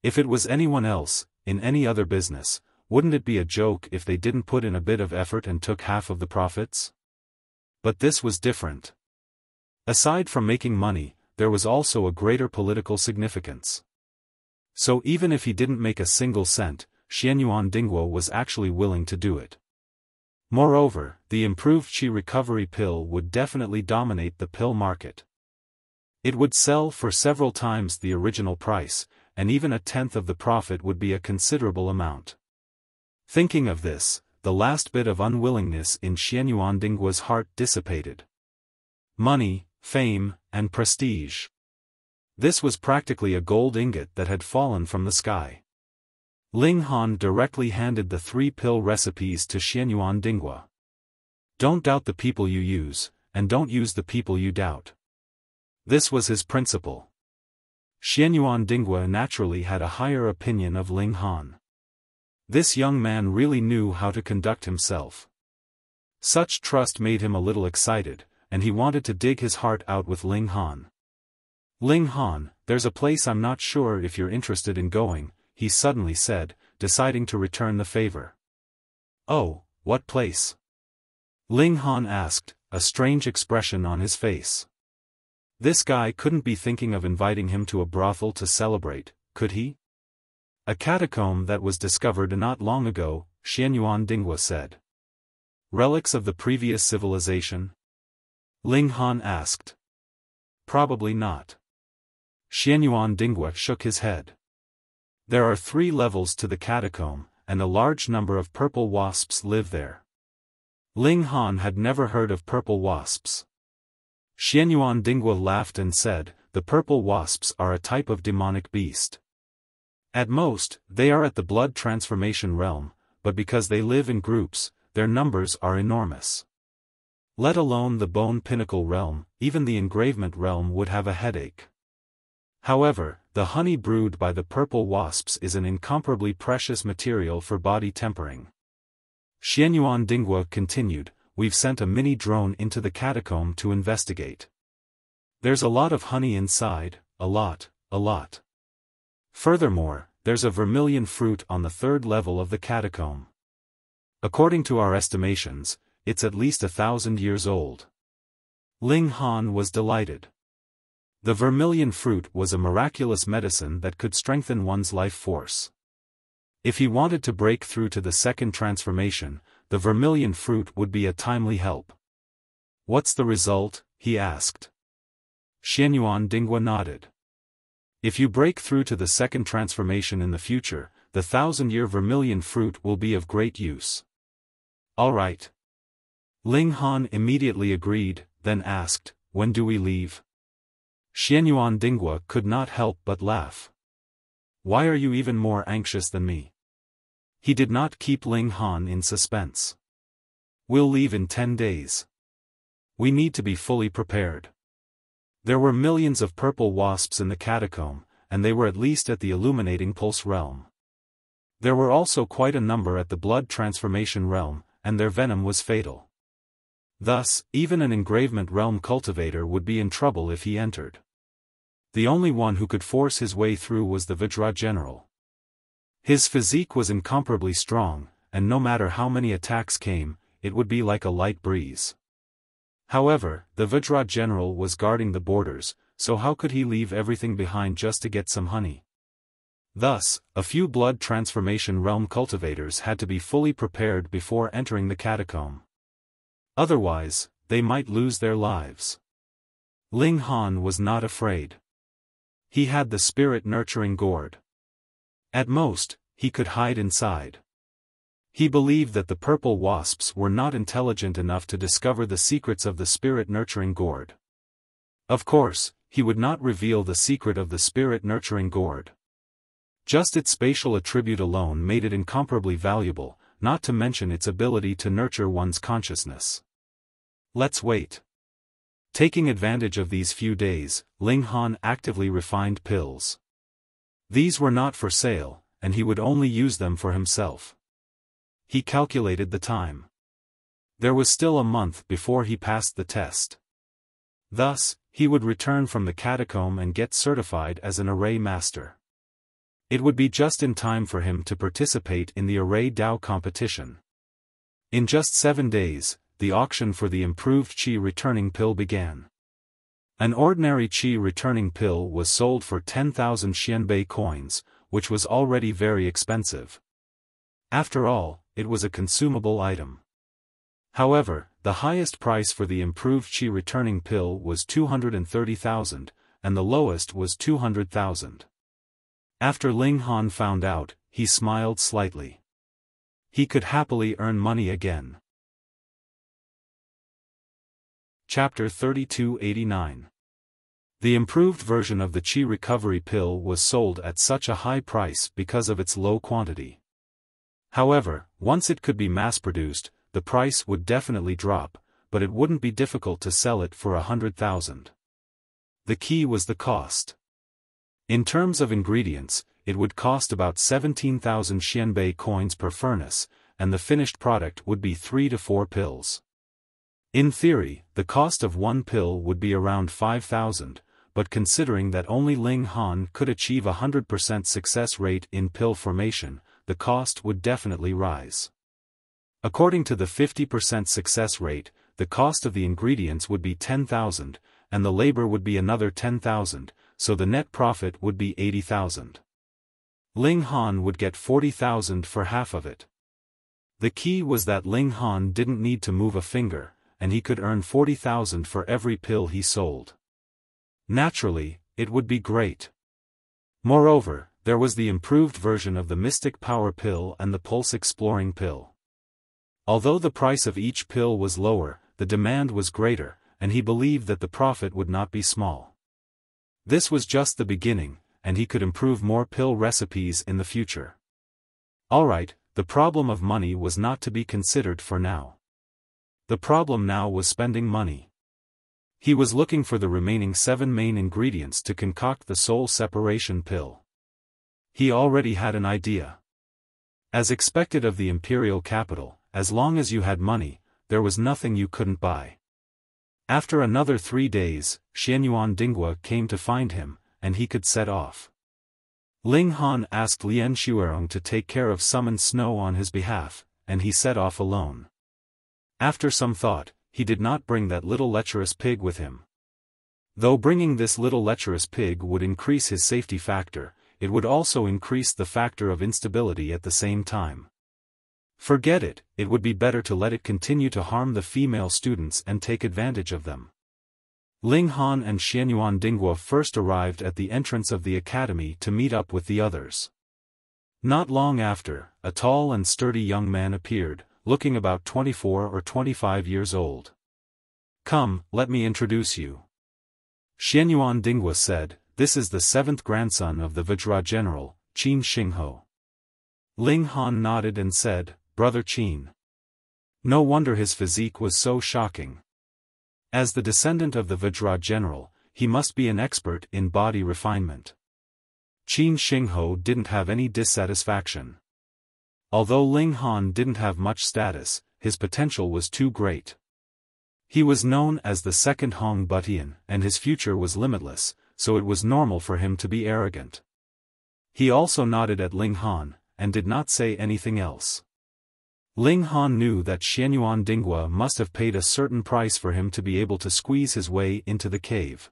If it was anyone else, in any other business, wouldn't it be a joke if they didn't put in a bit of effort and took half of the profits? But this was different. Aside from making money, there was also a greater political significance. So even if he didn't make a single cent, Xianyuan Dingwa was actually willing to do it. Moreover, the improved qi recovery pill would definitely dominate the pill market. It would sell for several times the original price, and even a tenth of the profit would be a considerable amount. Thinking of this, the last bit of unwillingness in Xianyuan Dingwa's heart dissipated. Money, fame, and prestige. This was practically a gold ingot that had fallen from the sky. Ling Han directly handed the 3 pill recipes to Xianyuan Dingwa. Don't doubt the people you use, and don't use the people you doubt. This was his principle. Xianyuan Dingwa naturally had a higher opinion of Ling Han. This young man really knew how to conduct himself. Such trust made him a little excited, and he wanted to dig his heart out with Ling Han. Ling Han, there's a place I'm not sure if you're interested in going, he suddenly said, deciding to return the favor. Oh, what place? Ling Han asked, a strange expression on his face. This guy couldn't be thinking of inviting him to a brothel to celebrate, could he? A catacomb that was discovered not long ago, Xianyuan Dingwa said. Relics of the previous civilization? Ling Han asked. Probably not. Xianyuan Dingwa shook his head. There are 3 levels to the catacomb, and a large number of purple wasps live there. Ling Han had never heard of purple wasps. Xianyuan Dingwa laughed and said, the purple wasps are a type of demonic beast. At most, they are at the blood transformation realm, but because they live in groups, their numbers are enormous. Let alone the bone pinnacle realm, even the engravement realm would have a headache. However, the honey brewed by the purple wasps is an incomparably precious material for body tempering. Xianyuan Dinghua continued, we've sent a mini drone into the catacomb to investigate. There's a lot of honey inside, a lot. Furthermore, there's a vermilion fruit on the 3rd level of the catacomb. According to our estimations, it's at least 1,000 years old. Ling Han was delighted. The vermilion fruit was a miraculous medicine that could strengthen one's life force. If he wanted to break through to the 2nd transformation, the vermilion fruit would be a timely help. What's the result? He asked. Xianyuan Dinghua nodded. If you break through to the 2nd transformation in the future, the 1,000-year vermilion fruit will be of great use. All right. Ling Han immediately agreed, then asked, when do we leave? Xianyuan Dinghua could not help but laugh. Why are you even more anxious than me? He did not keep Ling Han in suspense. We'll leave in 10 days. We need to be fully prepared. There were millions of purple wasps in the catacomb, and they were at least at the illuminating pulse realm. There were also quite a number at the blood transformation realm, and their venom was fatal. Thus, even an engravement realm cultivator would be in trouble if he entered. The only one who could force his way through was the Vajra general. His physique was incomparably strong, and no matter how many attacks came, it would be like a light breeze. However, the Vajra general was guarding the borders, so how could he leave everything behind just to get some honey? Thus, a few blood transformation realm cultivators had to be fully prepared before entering the catacomb. Otherwise, they might lose their lives. Ling Han was not afraid. He had the spirit-nurturing gourd. At most, he could hide inside. He believed that the purple wasps were not intelligent enough to discover the secrets of the spirit-nurturing gourd. Of course, he would not reveal the secret of the spirit-nurturing gourd. Just its spatial attribute alone made it incomparably valuable, not to mention its ability to nurture one's consciousness. Let's wait. Taking advantage of these few days, Ling Han actively refined pills. These were not for sale, and he would only use them for himself. He calculated the time. There was still a month before he passed the test. Thus, he would return from the catacomb and get certified as an array master. It would be just in time for him to participate in the array Dao competition. In just 7 days, the auction for the improved Qi returning pill began. An ordinary Qi returning pill was sold for 10,000 Xianbei coins, which was already very expensive. After all, it was a consumable item. However, the highest price for the improved Qi returning pill was 230,000, and the lowest was 200,000. After Ling Han found out, he smiled slightly. He could happily earn money again. Chapter 3289. The improved version of the Qi recovery pill was sold at such a high price because of its low quantity. However, once it could be mass-produced, the price would definitely drop, but it wouldn't be difficult to sell it for 100,000. The key was the cost. In terms of ingredients, it would cost about 17,000 Xianbei coins per furnace, and the finished product would be 3 to 4 pills. In theory, the cost of one pill would be around 5,000, but considering that only Ling Han could achieve a 100% success rate in pill formation, the cost would definitely rise. According to the 50% success rate, the cost of the ingredients would be 10,000, and the labor would be another 10,000, so the net profit would be 80,000. Ling Han would get 40,000 for half of it. The key was that Ling Han didn't need to move a finger, and he could earn 40,000 for every pill he sold. Naturally, it would be great. Moreover, there was the improved version of the Mystic Power Pill and the Pulse Exploring Pill. Although the price of each pill was lower, the demand was greater, and he believed that the profit would not be small. This was just the beginning, and he could improve more pill recipes in the future. Alright, the problem of money was not to be considered for now. The problem now was spending money. He was looking for the remaining 7 main ingredients to concoct the soul separation pill. He already had an idea. As expected of the imperial capital, as long as you had money, there was nothing you couldn't buy. After another 3 days, Xianyuan Dinghua came to find him, and he could set off. Ling Han asked Lian Shuerong to take care of summoned snow on his behalf, and he set off alone. After some thought, he did not bring that little lecherous pig with him. Though bringing this little lecherous pig would increase his safety factor, it would also increase the factor of instability at the same time. Forget it, it would be better to let it continue to harm the female students and take advantage of them. Ling Han and Xianyuan Dinghua first arrived at the entrance of the academy to meet up with the others. Not long after, a tall and sturdy young man appeared, looking about 24 or 25 years old. "Come, let me introduce you." Xianyuan Dinghua said, "This is the 7th grandson of the Vajra general, Qin Xingho." Ling Han nodded and said, "Brother Qin." No wonder his physique was so shocking. As the descendant of the Vajra general, he must be an expert in body refinement. Qin Xingho didn't have any dissatisfaction. Although Ling Han didn't have much status, his potential was too great. He was known as the second Hong Butian, and his future was limitless, so it was normal for him to be arrogant. He also nodded at Ling Han, and did not say anything else. Ling Han knew that Xianyuan Dinghua must have paid a certain price for him to be able to squeeze his way into the cave.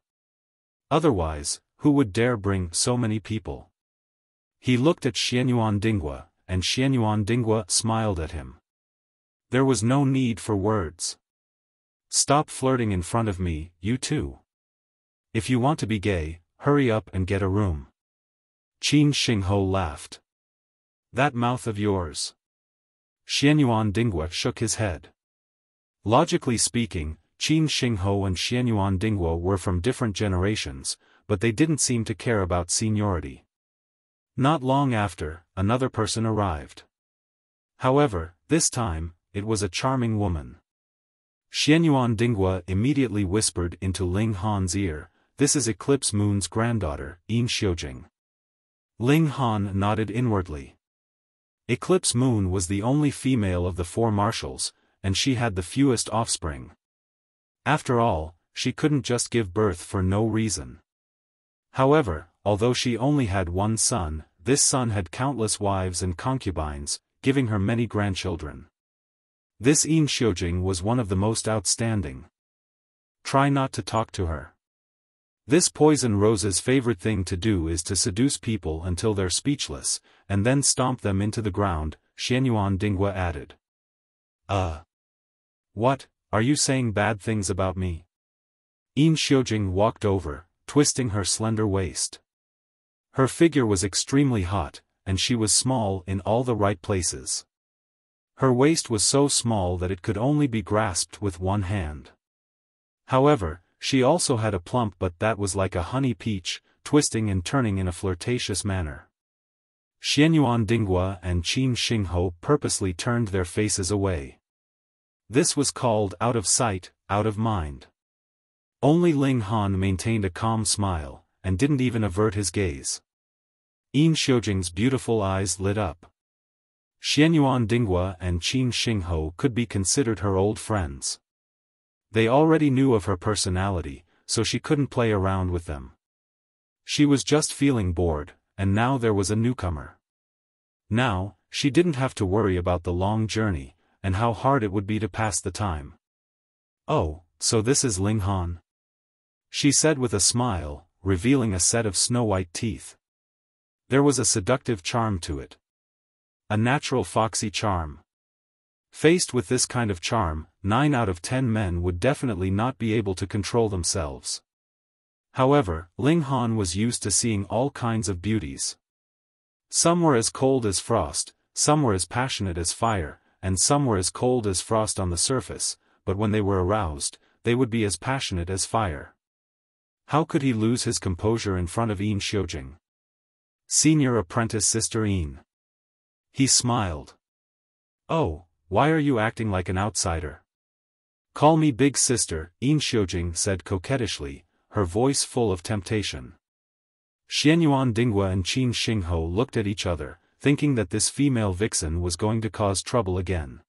Otherwise, who would dare bring so many people? He looked at Xianyuan Dinghua, and Xianyuan Dinghua smiled at him. There was no need for words. "Stop flirting in front of me, you two. If you want to be gay, hurry up and get a room." Qin Xingho laughed. "That mouth of yours." Xianyuan Dinghua shook his head. Logically speaking, Qin Xingho and Xianyuan Dinghua were from different generations, but they didn't seem to care about seniority. Not long after, another person arrived. However, this time, it was a charming woman. Xianyuan Dinghua immediately whispered into Ling Han's ear, "This is Eclipse Moon's granddaughter, Yin Xiujing." Ling Han nodded inwardly. Eclipse Moon was the only female of the 4 marshals, and she had the fewest offspring. After all, she couldn't just give birth for no reason. However, although she only had 1 son, this son had countless wives and concubines, giving her many grandchildren. This Yin Xiujing was one of the most outstanding. Try not to talk to her. This Poison Rose's favorite thing to do is to seduce people until they're speechless, and then stomp them into the ground, Xianyuan Dinghua added. What, are you saying bad things about me? Yin Xiujing walked over, twisting her slender waist. Her figure was extremely hot, and she was small in all the right places. Her waist was so small that it could only be grasped with one hand. However, she also had a plump butt that was like a honey peach, twisting and turning in a flirtatious manner. Xianyuan Dinghua and Qin Xingho purposely turned their faces away. This was called out of sight, out of mind. Only Ling Han maintained a calm smile, and didn't even avert his gaze. Yin Xiujing's beautiful eyes lit up. Xianyuan Dinghua and Qin Xingho could be considered her old friends. They already knew of her personality, so she couldn't play around with them. She was just feeling bored, and now there was a newcomer. Now, she didn't have to worry about the long journey, and how hard it would be to pass the time. "Oh, so this is Ling Han?" she said with a smile, revealing a set of snow-white teeth. There was a seductive charm to it. A natural foxy charm. Faced with this kind of charm, 9 out of 10 men would definitely not be able to control themselves. However, Ling Han was used to seeing all kinds of beauties. Some were as cold as frost, some were as passionate as fire, and some were as cold as frost on the surface, but when they were aroused, they would be as passionate as fire. How could he lose his composure in front of Yin Xiujing? Senior apprentice Sister Een. He smiled. Oh, why are you acting like an outsider? Call me big sister, Een Xiujing said coquettishly, her voice full of temptation. Xianyuan Dinghua and Qin Xingho looked at each other, thinking that this female vixen was going to cause trouble again.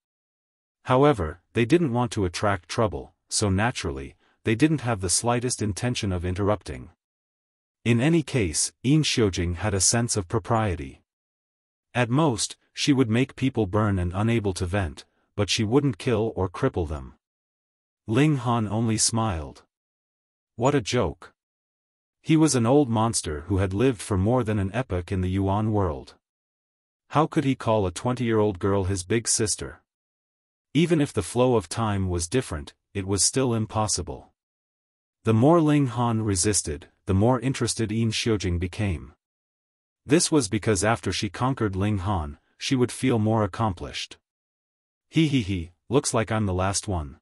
However, they didn't want to attract trouble, so naturally, they didn't have the slightest intention of interrupting. In any case, Een Xiujing had a sense of propriety. At most, she would make people burn and unable to vent, but she wouldn't kill or cripple them. Ling Han only smiled. What a joke. He was an old monster who had lived for more than an epoch in the Yuan world. How could he call a 20-year-old girl his big sister? Even if the flow of time was different, it was still impossible. The more Ling Han resisted, the more interested Een Xiujing became. This was because after she conquered Ling Han, she would feel more accomplished. He, looks like I'm the last one.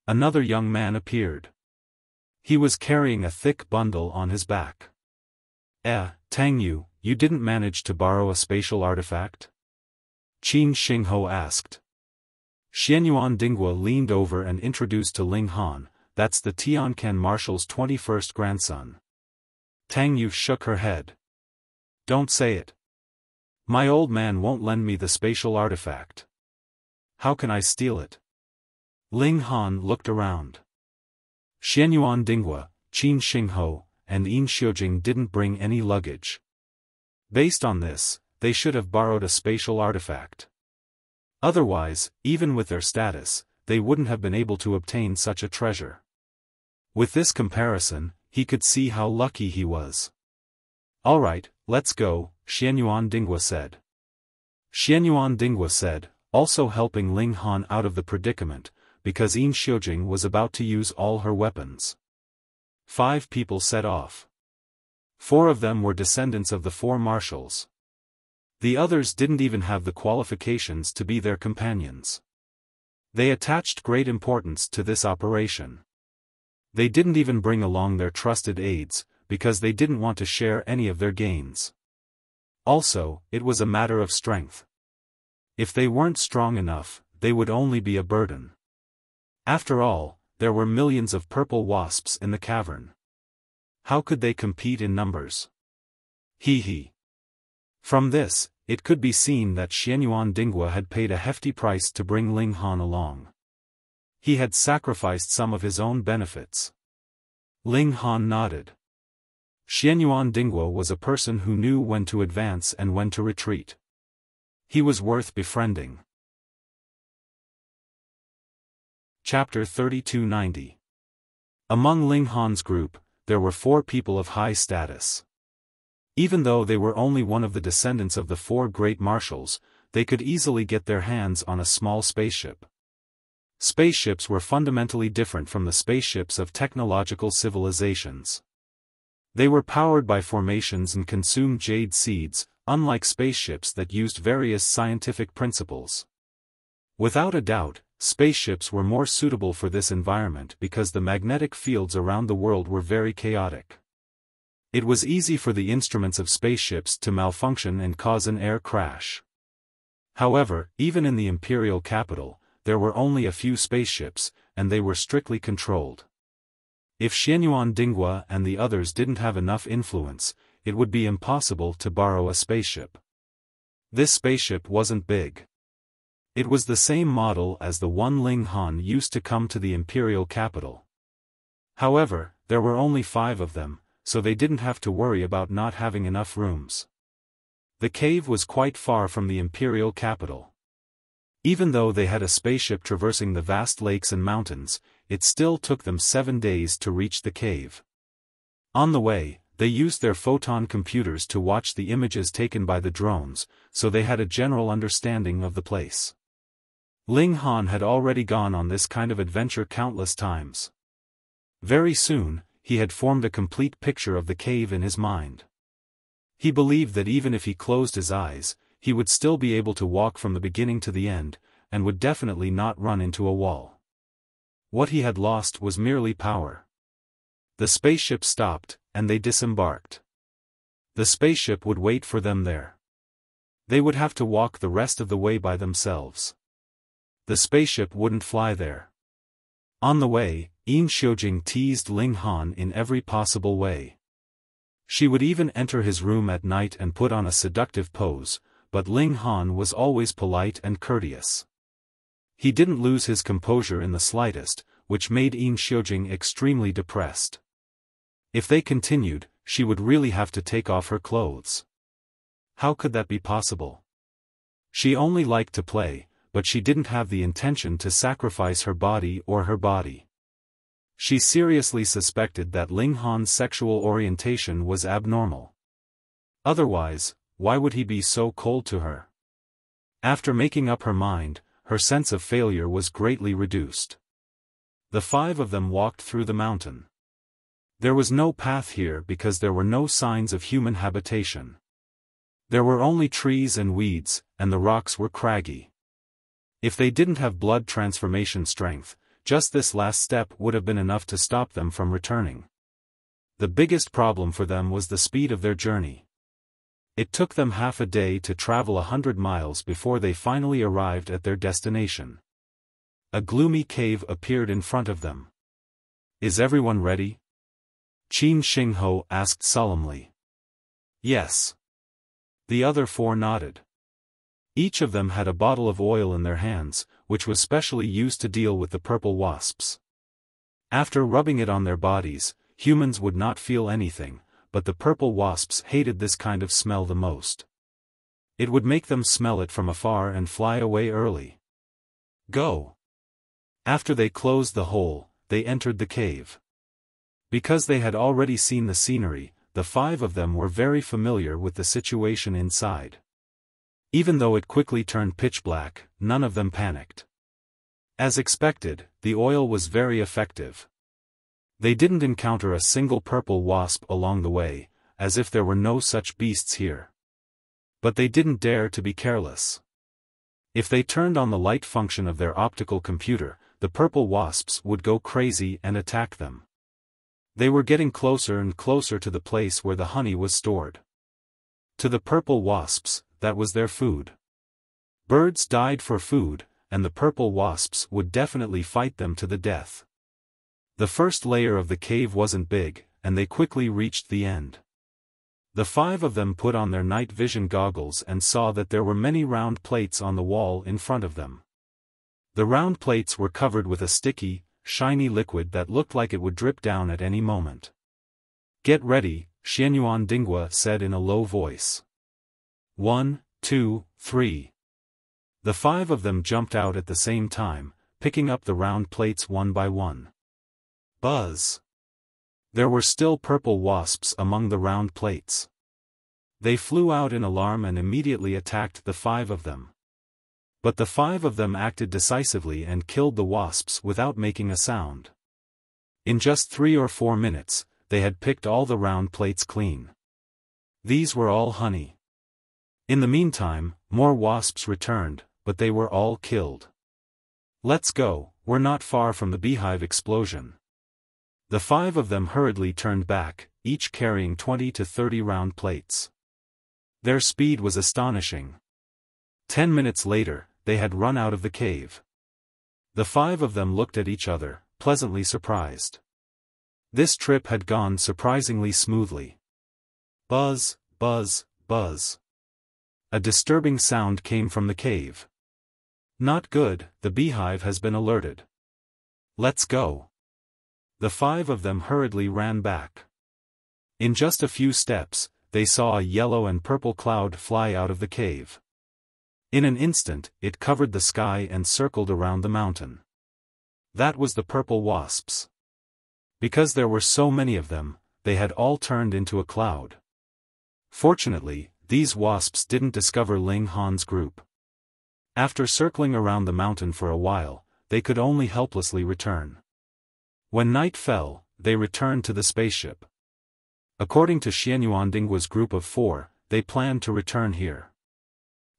Another young man appeared. He was carrying a thick bundle on his back. Tang Yu, you didn't manage to borrow a spatial artifact? Qin Xingho asked. Xianyuan Dinghua leaned over and introduced to Ling Han, that's the Tiancan Marshal's 21st grandson. Tang Yu shook her head. Don't say it. My old man won't lend me the spatial artifact. How can I steal it? Ling Han looked around. Xianyuan Dinghua, Qin Xingho, and Een Xiujing didn't bring any luggage. Based on this, they should have borrowed a spatial artifact. Otherwise, even with their status, they wouldn't have been able to obtain such a treasure. With this comparison, he could see how lucky he was. Alright, let's go, Xianyuan Dinghua said. Xianyuan Dinghua said, also helping Ling Han out of the predicament, because Een Xiujing was about to use all her weapons. 5 people set off. 4 of them were descendants of the 4 marshals. The others didn't even have the qualifications to be their companions. They attached great importance to this operation. They didn't even bring along their trusted aides, because they didn't want to share any of their gains. Also, it was a matter of strength. If they weren't strong enough, they would only be a burden. After all, there were millions of purple wasps in the cavern. How could they compete in numbers? From this, it could be seen that Xianyuan Dinghua had paid a hefty price to bring Ling Han along. He had sacrificed some of his own benefits. Ling Han nodded. Xianyuan Dinghua was a person who knew when to advance and when to retreat. He was worth befriending. Chapter 3290. Among Ling Han's group, there were 4 people of high status. Even though they were only one of the descendants of the 4 great marshals, they could easily get their hands on a small spaceship. Spaceships were fundamentally different from the spaceships of technological civilizations. They were powered by formations and consumed jade seeds, unlike spaceships that used various scientific principles. Without a doubt, spaceships were more suitable for this environment because the magnetic fields around the world were very chaotic. It was easy for the instruments of spaceships to malfunction and cause an air crash. However, even in the imperial capital, there were only a few spaceships, and they were strictly controlled. If Xianyuan Dinghua and the others didn't have enough influence, it would be impossible to borrow a spaceship. This spaceship wasn't big. It was the same model as the one Ling Han used to come to the imperial capital. However, there were only 5 of them, so they didn't have to worry about not having enough rooms. The cave was quite far from the imperial capital. Even though they had a spaceship traversing the vast lakes and mountains, it still took them 7 days to reach the cave. On the way, they used their photon computers to watch the images taken by the drones, so they had a general understanding of the place. Ling Han had already gone on this kind of adventure countless times. Very soon, he had formed a complete picture of the cave in his mind. He believed that even if he closed his eyes, he would still be able to walk from the beginning to the end, and would definitely not run into a wall. What he had lost was merely power. The spaceship stopped, and they disembarked. The spaceship would wait for them there. They would have to walk the rest of the way by themselves. The spaceship wouldn't fly there. On the way, Yin Xiujing teased Ling Han in every possible way. She would even enter his room at night and put on a seductive pose, but Ling Han was always polite and courteous. He didn't lose his composure in the slightest, which made Yin Xiujing extremely depressed. If they continued, she would really have to take off her clothes. How could that be possible? She only liked to play, but she didn't have the intention to sacrifice her body or her body. She seriously suspected that Ling Han's sexual orientation was abnormal. Otherwise, why would he be so cold to her? After making up her mind, her sense of failure was greatly reduced. The five of them walked through the mountain. There was no path here because there were no signs of human habitation. There were only trees and weeds, and the rocks were craggy. If they didn't have blood transformation strength, just this last step would have been enough to stop them from returning. The biggest problem for them was the speed of their journey. It took them half a day to travel 100 miles before they finally arrived at their destination. A gloomy cave appeared in front of them. "Is everyone ready?" Qin Xingho asked solemnly. "Yes." The other four nodded. Each of them had a bottle of oil in their hands, which was specially used to deal with the purple wasps. After rubbing it on their bodies, humans would not feel anything, but the purple wasps hated this kind of smell the most. It would make them smell it from afar and fly away early. Go! After they closed the hole, they entered the cave. Because they had already seen the scenery, the five of them were very familiar with the situation inside. Even though it quickly turned pitch black, none of them panicked. As expected, the oil was very effective. They didn't encounter a single purple wasp along the way, as if there were no such beasts here. But they didn't dare to be careless. If they turned on the light function of their optical computer, the purple wasps would go crazy and attack them. They were getting closer and closer to the place where the honey was stored. To the purple wasps, that was their food. Birds died for food, and the purple wasps would definitely fight them to the death. The first layer of the cave wasn't big, and they quickly reached the end. The five of them put on their night vision goggles and saw that there were many round plates on the wall in front of them. The round plates were covered with a sticky, shiny liquid that looked like it would drip down at any moment. "Get ready," Xianyuan Dinghua said in a low voice. 1, 2, 3. The five of them jumped out at the same time, picking up the round plates one by one. Buzz! There were still purple wasps among the round plates. They flew out in alarm and immediately attacked the five of them. But the five of them acted decisively and killed the wasps without making a sound. In just 3 or 4 minutes, they had picked all the round plates clean. These were all honey. In the meantime, more wasps returned, but they were all killed. "Let's go, we're not far from the beehive explosion." The five of them hurriedly turned back, each carrying 20 to 30 round plates. Their speed was astonishing. 10 minutes later, they had run out of the cave. The five of them looked at each other, pleasantly surprised. This trip had gone surprisingly smoothly. Buzz, buzz, buzz. A disturbing sound came from the cave. "Not good, the beehive has been alerted. Let's go." The five of them hurriedly ran back. In just a few steps, they saw a yellow and purple cloud fly out of the cave. In an instant, it covered the sky and circled around the mountain. That was the purple wasps. Because there were so many of them, they had all turned into a cloud. Fortunately, these wasps didn't discover Ling Han's group. After circling around the mountain for a while, they could only helplessly return. When night fell, they returned to the spaceship. According to Xianyuan Dinghua's group of 4, they planned to return here.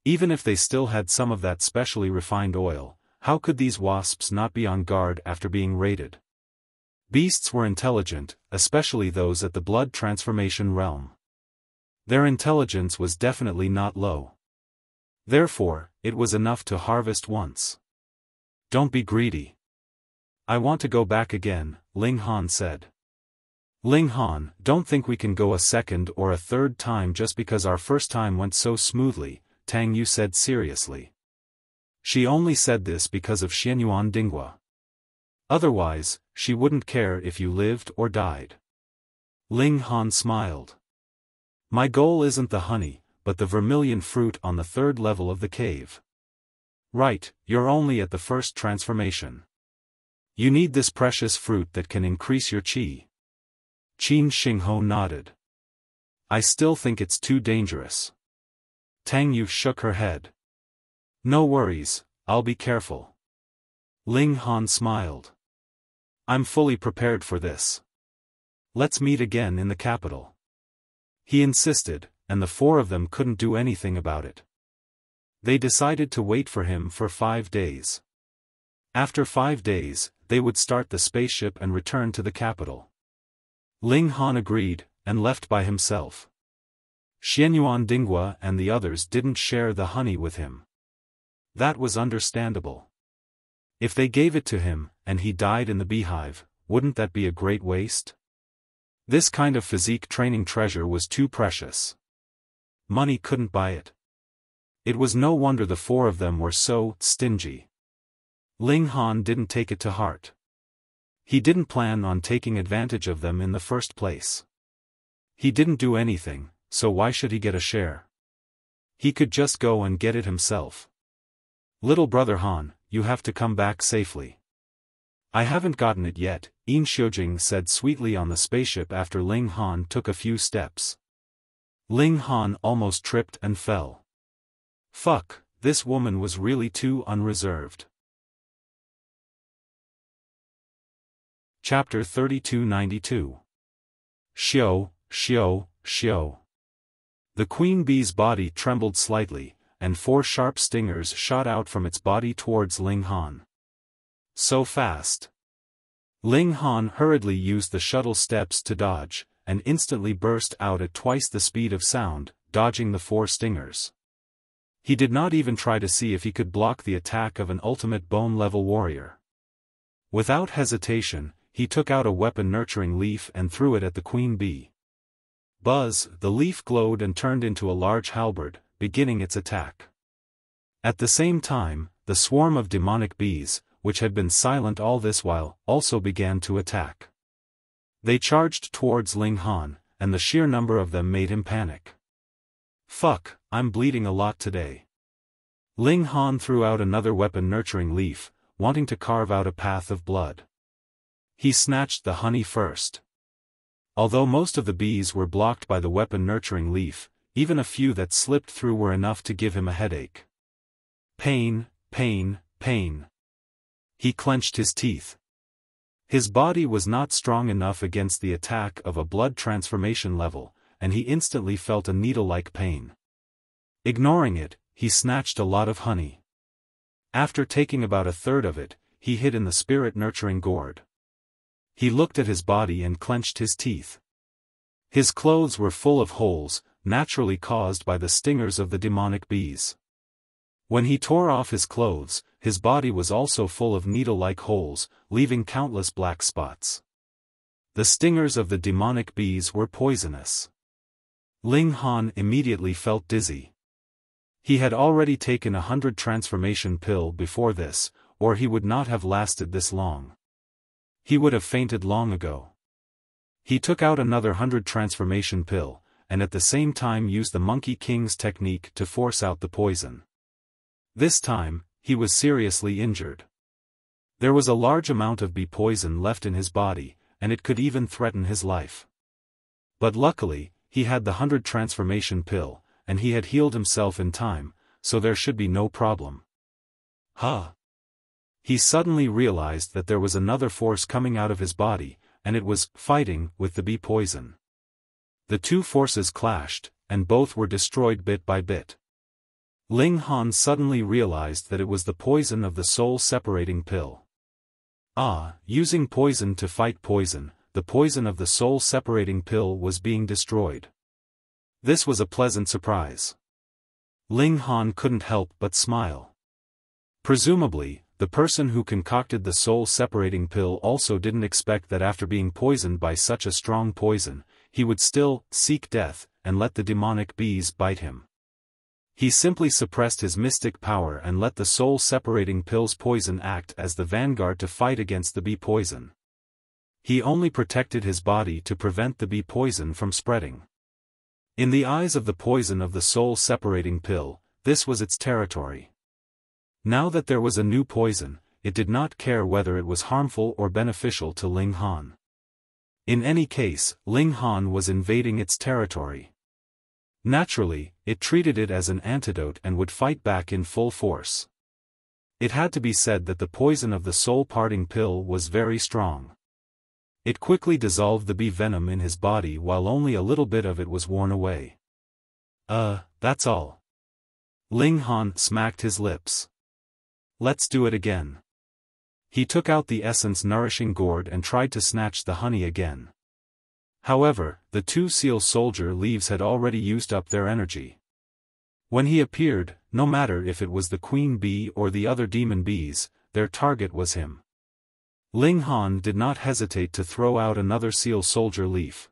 Even if they still had some of that specially refined oil, how could these wasps not be on guard after being raided? Beasts were intelligent, especially those at the blood transformation realm. Their intelligence was definitely not low. Therefore, it was enough to harvest once. Don't be greedy. I want to go back again, Ling Han said. Ling Han, don't think we can go a second or a third time just because our first time went so smoothly, Tang Yu said seriously. She only said this because of Xianyuan Dinghua. Otherwise, she wouldn't care if you lived or died. Ling Han smiled. My goal isn't the honey, but the vermilion fruit on the third level of the cave. Right, you're only at the first transformation. You need this precious fruit that can increase your qi. Qin Xingho nodded. I still think it's too dangerous. Tang Yu shook her head. No worries, I'll be careful. Ling Han smiled. I'm fully prepared for this. Let's meet again in the capital. He insisted, and the four of them couldn't do anything about it. They decided to wait for him for 5 days. After 5 days, they would start the spaceship and return to the capital. Ling Han agreed, and left by himself. Xianyuan Dinghua and the others didn't share the honey with him. That was understandable. If they gave it to him, and he died in the beehive, wouldn't that be a great waste? This kind of physique training treasure was too precious. Money couldn't buy it. It was no wonder the four of them were so stingy. Ling Han didn't take it to heart. He didn't plan on taking advantage of them in the first place. He didn't do anything, so why should he get a share? He could just go and get it himself. Little brother Han, you have to come back safely. I haven't gotten it yet, Yin Xiujing said sweetly on the spaceship after Ling Han took a few steps. Ling Han almost tripped and fell. Fuck, this woman was really too unreserved. Chapter 3292. Xiao, Xiao, Xiao. The queen bee's body trembled slightly, and 4 sharp stingers shot out from its body towards Ling Han. So fast. Ling Han hurriedly used the shuttle steps to dodge, and instantly burst out at twice the speed of sound, dodging the 4 stingers. He did not even try to see if he could block the attack of an ultimate bone-level warrior. Without hesitation, he took out a weapon-nurturing leaf and threw it at the queen bee. Buzz, the leaf glowed and turned into a large halberd, beginning its attack. At the same time, the swarm of demonic bees, which had been silent all this while, also began to attack. They charged towards Ling Han, and the sheer number of them made him panic. Fuck, I'm bleeding a lot today. Ling Han threw out another weapon-nurturing leaf, wanting to carve out a path of blood. He snatched the honey first. Although most of the bees were blocked by the weapon-nurturing leaf, even a few that slipped through were enough to give him a headache. Pain, pain, pain. He clenched his teeth. His body was not strong enough against the attack of a blood transformation level, and he instantly felt a needle-like pain. Ignoring it, he snatched a lot of honey. After taking about a third of it, he hid in the spirit-nurturing gourd. He looked at his body and clenched his teeth. His clothes were full of holes, naturally caused by the stingers of the demonic bees. When he tore off his clothes, his body was also full of needle-like holes, leaving countless black spots. The stingers of the demonic bees were poisonous. Ling Han immediately felt dizzy. He had already taken 100 transformation pill before this, or he would not have lasted this long. He would have fainted long ago. He took out another 100 transformation pill, and at the same time used the Monkey King's technique to force out the poison. This time, he was seriously injured. There was a large amount of bee poison left in his body, and it could even threaten his life. But luckily, he had the 100 transformation pill, and he had healed himself in time, so there should be no problem. Huh! He suddenly realized that there was another force coming out of his body, and it was fighting with the bee poison. The two forces clashed, and both were destroyed bit by bit. Ling Han suddenly realized that it was the poison of the soul-separating pill. Using poison to fight poison, the poison of the soul-separating pill was being destroyed. This was a pleasant surprise. Ling Han couldn't help but smile. Presumably, the person who concocted the soul-separating pill also didn't expect that after being poisoned by such a strong poison, he would still seek death and let the demonic bees bite him. He simply suppressed his mystic power and let the soul-separating pill's poison act as the vanguard to fight against the bee poison. He only protected his body to prevent the bee poison from spreading. In the eyes of the poison of the soul-separating pill, this was its territory. Now that there was a new poison, it did not care whether it was harmful or beneficial to Ling Han. In any case, Ling Han was invading its territory. Naturally, it treated it as an antidote and would fight back in full force. It had to be said that the poison of the soul-parting pill was very strong. It quickly dissolved the bee venom in his body while only a little bit of it was worn away. That's all. Ling Han smacked his lips. Let's do it again. He took out the essence-nourishing gourd and tried to snatch the honey again. However, the two seal soldier leaves had already used up their energy. When he appeared, no matter if it was the queen bee or the other demon bees, their target was him. Ling Han did not hesitate to throw out another seal soldier leaf.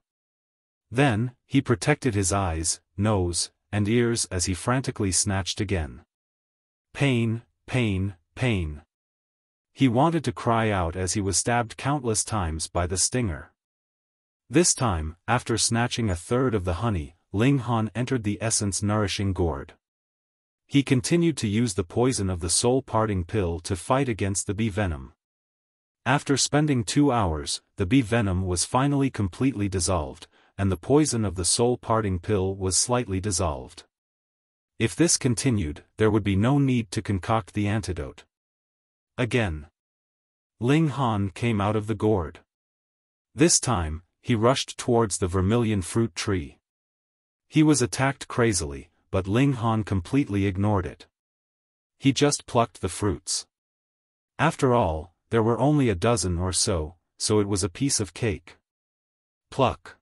Then, he protected his eyes, nose, and ears as he frantically snatched again. Pain, pain, pain. He wanted to cry out as he was stabbed countless times by the stinger. This time, after snatching a third of the honey, Ling Han entered the essence-nourishing gourd. He continued to use the poison of the soul-parting pill to fight against the bee venom. After spending 2 hours, the bee venom was finally completely dissolved, and the poison of the soul-parting pill was slightly dissolved. If this continued, there would be no need to concoct the antidote. Again. Ling Han came out of the gourd. This time, he rushed towards the vermilion fruit tree. He was attacked crazily, but Ling Han completely ignored it. He just plucked the fruits. After all, there were only a dozen or so it was a piece of cake. Pluck.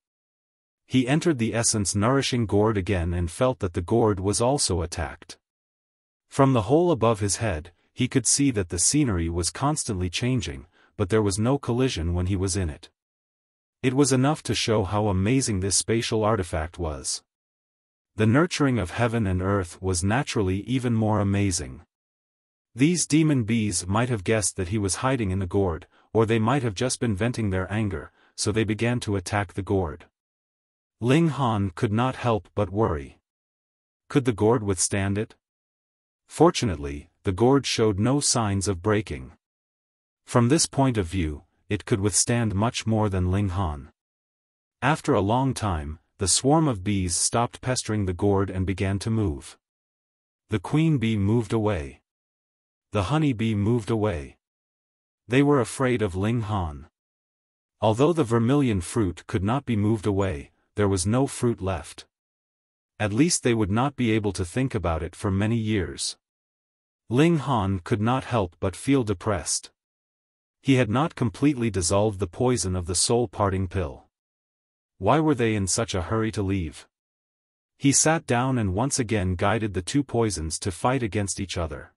He entered the essence-nourishing gourd again and felt that the gourd was also attacked. From the hole above his head, he could see that the scenery was constantly changing, but there was no collision when he was in it. It was enough to show how amazing this spatial artifact was. The nurturing of heaven and earth was naturally even more amazing. These demon bees might have guessed that he was hiding in the gourd, or they might have just been venting their anger, so they began to attack the gourd. Ling Han could not help but worry. Could the gourd withstand it? Fortunately, the gourd showed no signs of breaking. From this point of view, it could withstand much more than Ling Han. After a long time, the swarm of bees stopped pestering the gourd and began to move. The queen bee moved away. The honey bee moved away. They were afraid of Ling Han. Although the vermilion fruit could not be moved away, there was no fruit left. At least they would not be able to think about it for many years. Ling Han could not help but feel depressed. He had not completely dissolved the poison of the soul-parting pill. Why were they in such a hurry to leave? He sat down and once again guided the two poisons to fight against each other.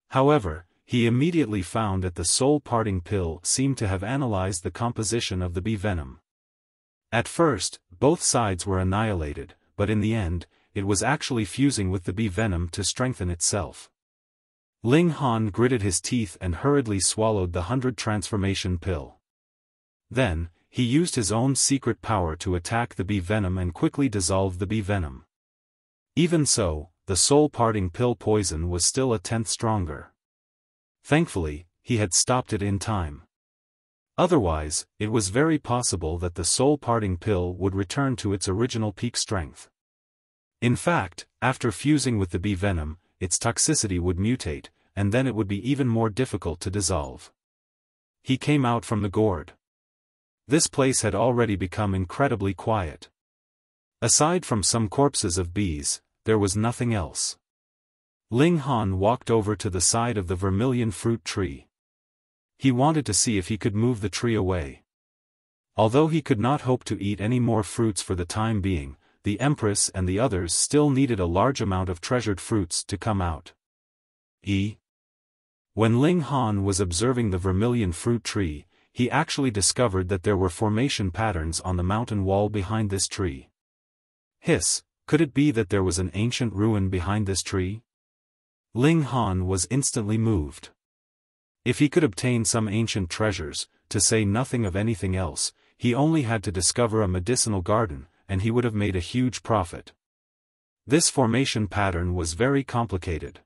However, he immediately found that the soul-parting pill seemed to have analyzed the composition of the bee venom. At first, both sides were annihilated, but in the end, it was actually fusing with the bee venom to strengthen itself. Ling Han gritted his teeth and hurriedly swallowed the 100 transformation pill. Then, he used his own secret power to attack the bee venom and quickly dissolve the bee venom. Even so, the soul-parting pill poison was still 1/10 stronger. Thankfully, he had stopped it in time. Otherwise, it was very possible that the soul-parting pill would return to its original peak strength. In fact, after fusing with the bee venom, its toxicity would mutate, and then it would be even more difficult to dissolve. He came out from the gourd. This place had already become incredibly quiet. Aside from some corpses of bees, there was nothing else. Ling Han walked over to the side of the vermilion fruit tree. He wanted to see if he could move the tree away. Although he could not hope to eat any more fruits for the time being, the Empress and the others still needed a large amount of treasured fruits to come out. When Ling Han was observing the vermilion fruit tree, he actually discovered that there were formation patterns on the mountain wall behind this tree. Hiss, could it be that there was an ancient ruin behind this tree? Ling Han was instantly moved. If he could obtain some ancient treasures, to say nothing of anything else, he only had to discover a medicinal garden, and he would have made a huge profit. This formation pattern was very complicated.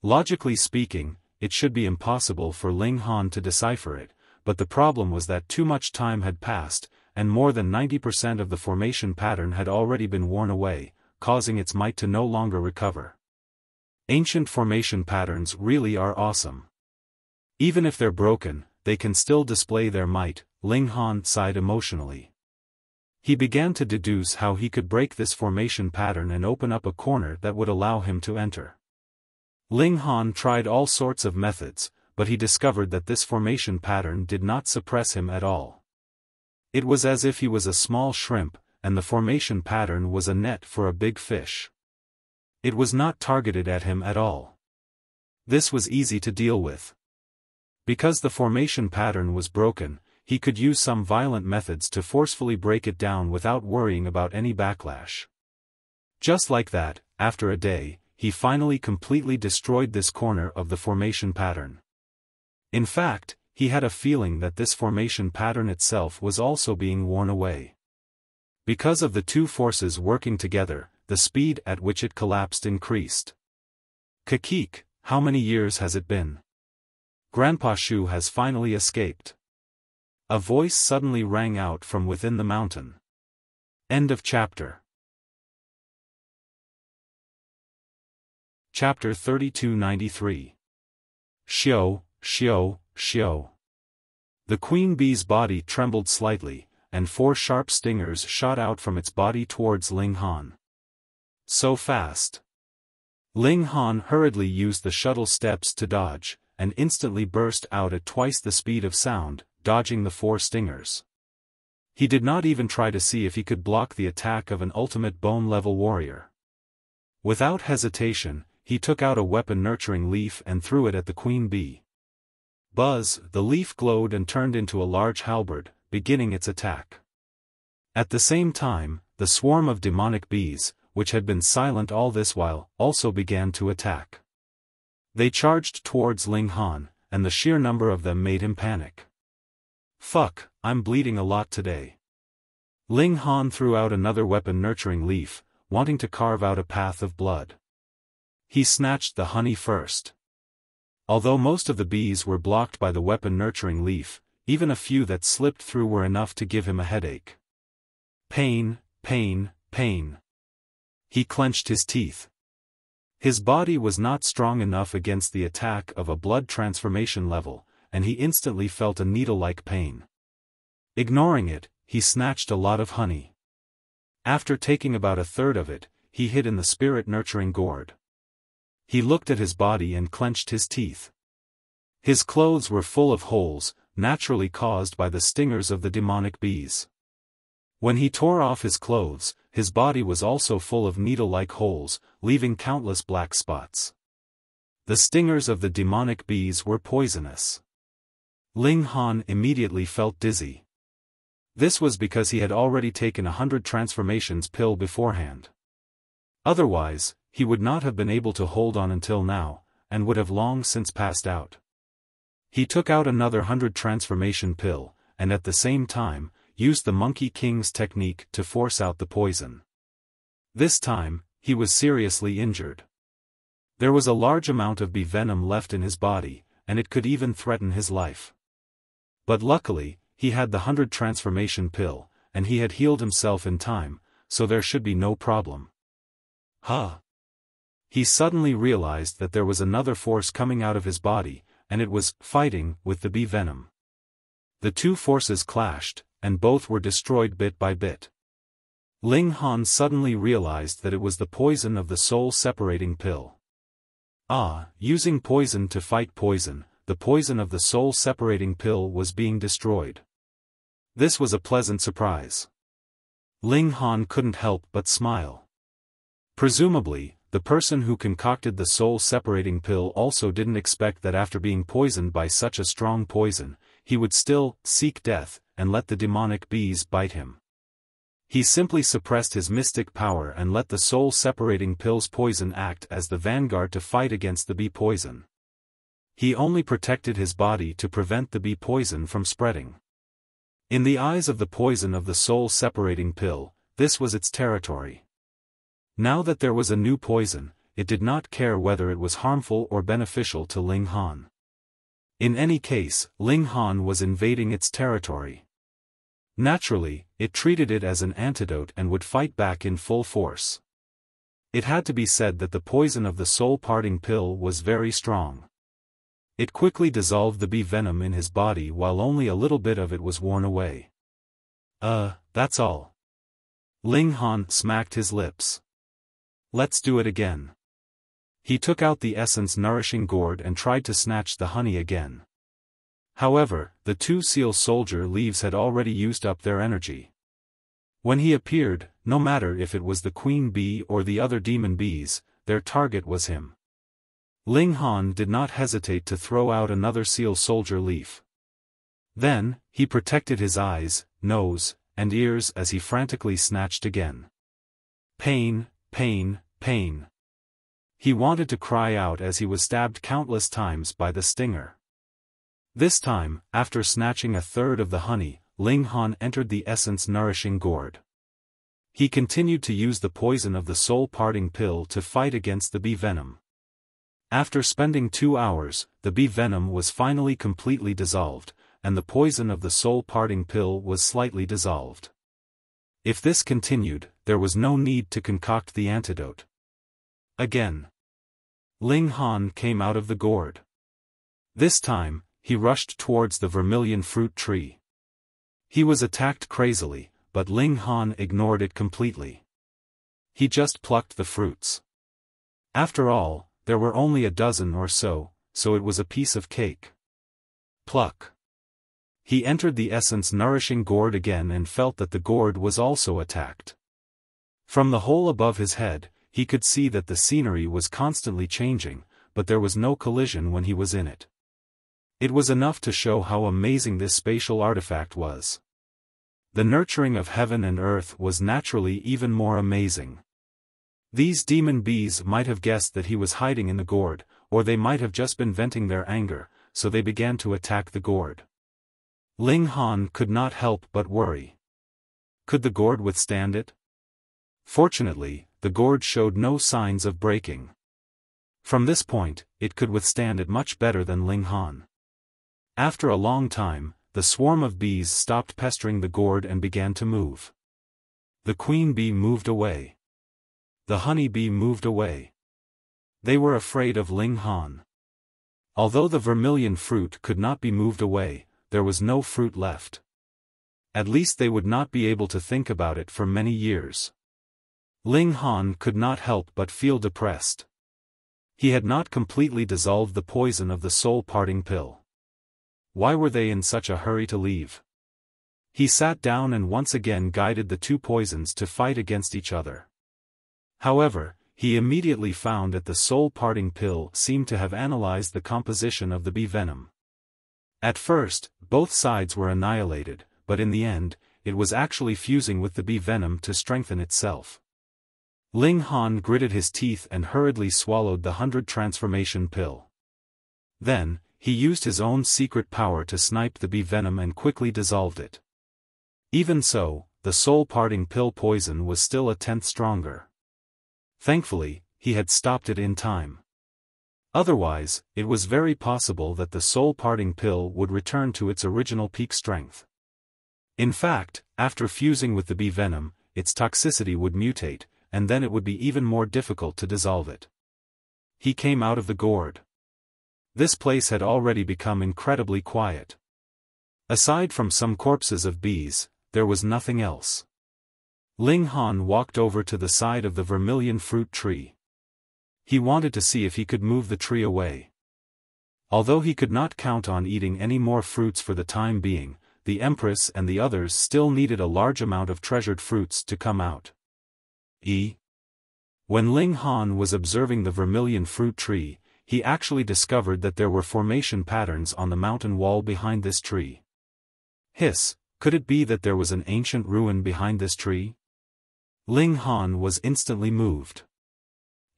Logically speaking, it should be impossible for Ling Han to decipher it, but the problem was that too much time had passed, and more than 90% of the formation pattern had already been worn away, causing its might to no longer recover. Ancient formation patterns really are awesome. Even if they're broken, they can still display their might, Ling Han sighed emotionally. He began to deduce how he could break this formation pattern and open up a corner that would allow him to enter. Ling Han tried all sorts of methods, but he discovered that this formation pattern did not suppress him at all. It was as if he was a small shrimp, and the formation pattern was a net for a big fish. It was not targeted at him at all. This was easy to deal with. Because the formation pattern was broken, he could use some violent methods to forcefully break it down without worrying about any backlash. Just like that, after a day, he finally completely destroyed this corner of the formation pattern. In fact, he had a feeling that this formation pattern itself was also being worn away. Because of the two forces working together, the speed at which it collapsed increased. Kakik, how many years has it been? Grandpa Shu has finally escaped. A voice suddenly rang out from within the mountain. End of chapter. Chapter 3293. Xiao, Xiao, Xiao. The queen bee's body trembled slightly, and 4 sharp stingers shot out from its body towards Ling Han. So fast. Ling Han hurriedly used the shuttle steps to dodge, and instantly burst out at twice the speed of sound, dodging the 4 stingers. He did not even try to see if he could block the attack of an ultimate bone-level warrior. Without hesitation, he took out a weapon-nurturing leaf and threw it at the queen bee. Buzz, the leaf glowed and turned into a large halberd, beginning its attack. At the same time, the swarm of demonic bees, which had been silent all this while, also began to attack. They charged towards Ling Han, and the sheer number of them made him panic. Fuck, I'm bleeding a lot today. Ling Han threw out another weapon-nurturing leaf, wanting to carve out a path of blood. He snatched the honey first. Although most of the bees were blocked by the weapon-nurturing leaf, even a few that slipped through were enough to give him a headache. Pain, pain, pain. He clenched his teeth. His body was not strong enough against the attack of a blood transformation level, and he instantly felt a needle-like pain. Ignoring it, he snatched a lot of honey. After taking about a third of it, he hid in the spirit-nurturing gourd. He looked at his body and clenched his teeth. His clothes were full of holes, naturally caused by the stingers of the demonic bees. When he tore off his clothes, his body was also full of needle-like holes, leaving countless black spots. The stingers of the demonic bees were poisonous. Ling Han immediately felt dizzy. This was because he had already taken 100 transformations pill beforehand. Otherwise, he would not have been able to hold on until now, and would have long since passed out. He took out another 100 transformation pill, and at the same time, used the Monkey King's technique to force out the poison. This time, he was seriously injured. There was a large amount of bee venom left in his body, and it could even threaten his life. But luckily, he had the 100 transformation pill, and he had healed himself in time, so there should be no problem. He suddenly realized that there was another force coming out of his body, and it was fighting with the bee venom. The two forces clashed, and both were destroyed bit by bit. Ling Han suddenly realized that it was the poison of the soul-separating pill. Using poison to fight poison, the poison of the soul-separating pill was being destroyed. This was a pleasant surprise. Ling Han couldn't help but smile. Presumably, the person who concocted the soul-separating pill also didn't expect that after being poisoned by such a strong poison, he would still seek death and let the demonic bees bite him. He simply suppressed his mystic power and let the soul-separating pill's poison act as the vanguard to fight against the bee poison. He only protected his body to prevent the bee poison from spreading. In the eyes of the poison of the soul-separating pill, this was its territory. Now that there was a new poison, it did not care whether it was harmful or beneficial to Ling Han. In any case, Ling Han was invading its territory. Naturally, it treated it as an antidote and would fight back in full force. It had to be said that the poison of the soul-parting pill was very strong. It quickly dissolved the bee venom in his body while only a little bit of it was worn away. That's all. Ling Han smacked his lips. Let's do it again. He took out the essence-nourishing gourd and tried to snatch the honey again. However, the two seal soldier leaves had already used up their energy. When he appeared, no matter if it was the queen bee or the other demon bees, their target was him. Ling Han did not hesitate to throw out another seal soldier leaf. Then, he protected his eyes, nose, and ears as he frantically snatched again. Pain, pain, pain. He wanted to cry out as he was stabbed countless times by the stinger. This time, after snatching a third of the honey, Ling Han entered the essence-nourishing gourd. He continued to use the poison of the soul-parting pill to fight against the bee venom. After spending 2 hours, the bee venom was finally completely dissolved, and the poison of the soul-parting pill was slightly dissolved. If this continued, there was no need to concoct the antidote. Again. Ling Han came out of the gourd. This time, he rushed towards the vermilion fruit tree. He was attacked crazily, but Ling Han ignored it completely. He just plucked the fruits. After all, there were only a dozen or so it was a piece of cake. Pluck. He entered the essence-nourishing gourd again and felt that the gourd was also attacked. From the hole above his head, he could see that the scenery was constantly changing, but there was no collision when he was in it. It was enough to show how amazing this spatial artifact was. The nurturing of heaven and earth was naturally even more amazing. These demon bees might have guessed that he was hiding in the gourd, or they might have just been venting their anger, so they began to attack the gourd. Ling Han could not help but worry. Could the gourd withstand it? Fortunately, the gourd showed no signs of breaking. From this point, it could withstand it much better than Ling Han. After a long time, the swarm of bees stopped pestering the gourd and began to move. The queen bee moved away. The honey bee moved away. They were afraid of Ling Han. Although the vermilion fruit could not be moved away, there was no fruit left. At least they would not be able to think about it for many years. Ling Han could not help but feel depressed. He had not completely dissolved the poison of the soul-parting pill. Why were they in such a hurry to leave? He sat down and once again guided the two poisons to fight against each other. However, he immediately found that the soul-parting pill seemed to have analyzed the composition of the bee venom. At first, both sides were annihilated, but in the end, it was actually fusing with the bee venom to strengthen itself. Ling Han gritted his teeth and hurriedly swallowed the 100 transformation pill. Then, he used his own secret power to snipe the bee venom and quickly dissolved it. Even so, the soul-parting pill poison was still a tenth stronger. Thankfully, he had stopped it in time. Otherwise, it was very possible that the soul-parting pill would return to its original peak strength. In fact, after fusing with the bee venom, its toxicity would mutate, and then it would be even more difficult to dissolve it. He came out of the gourd. This place had already become incredibly quiet. Aside from some corpses of bees, there was nothing else. Ling Han walked over to the side of the vermilion fruit tree. He wanted to see if he could move the tree away. Although he could not count on eating any more fruits for the time being, the Empress and the others still needed a large amount of treasured fruits to come out. When Ling Han was observing the vermilion fruit tree, he actually discovered that there were formation patterns on the mountain wall behind this tree. Hiss, could it be that there was an ancient ruin behind this tree? Ling Han was instantly moved.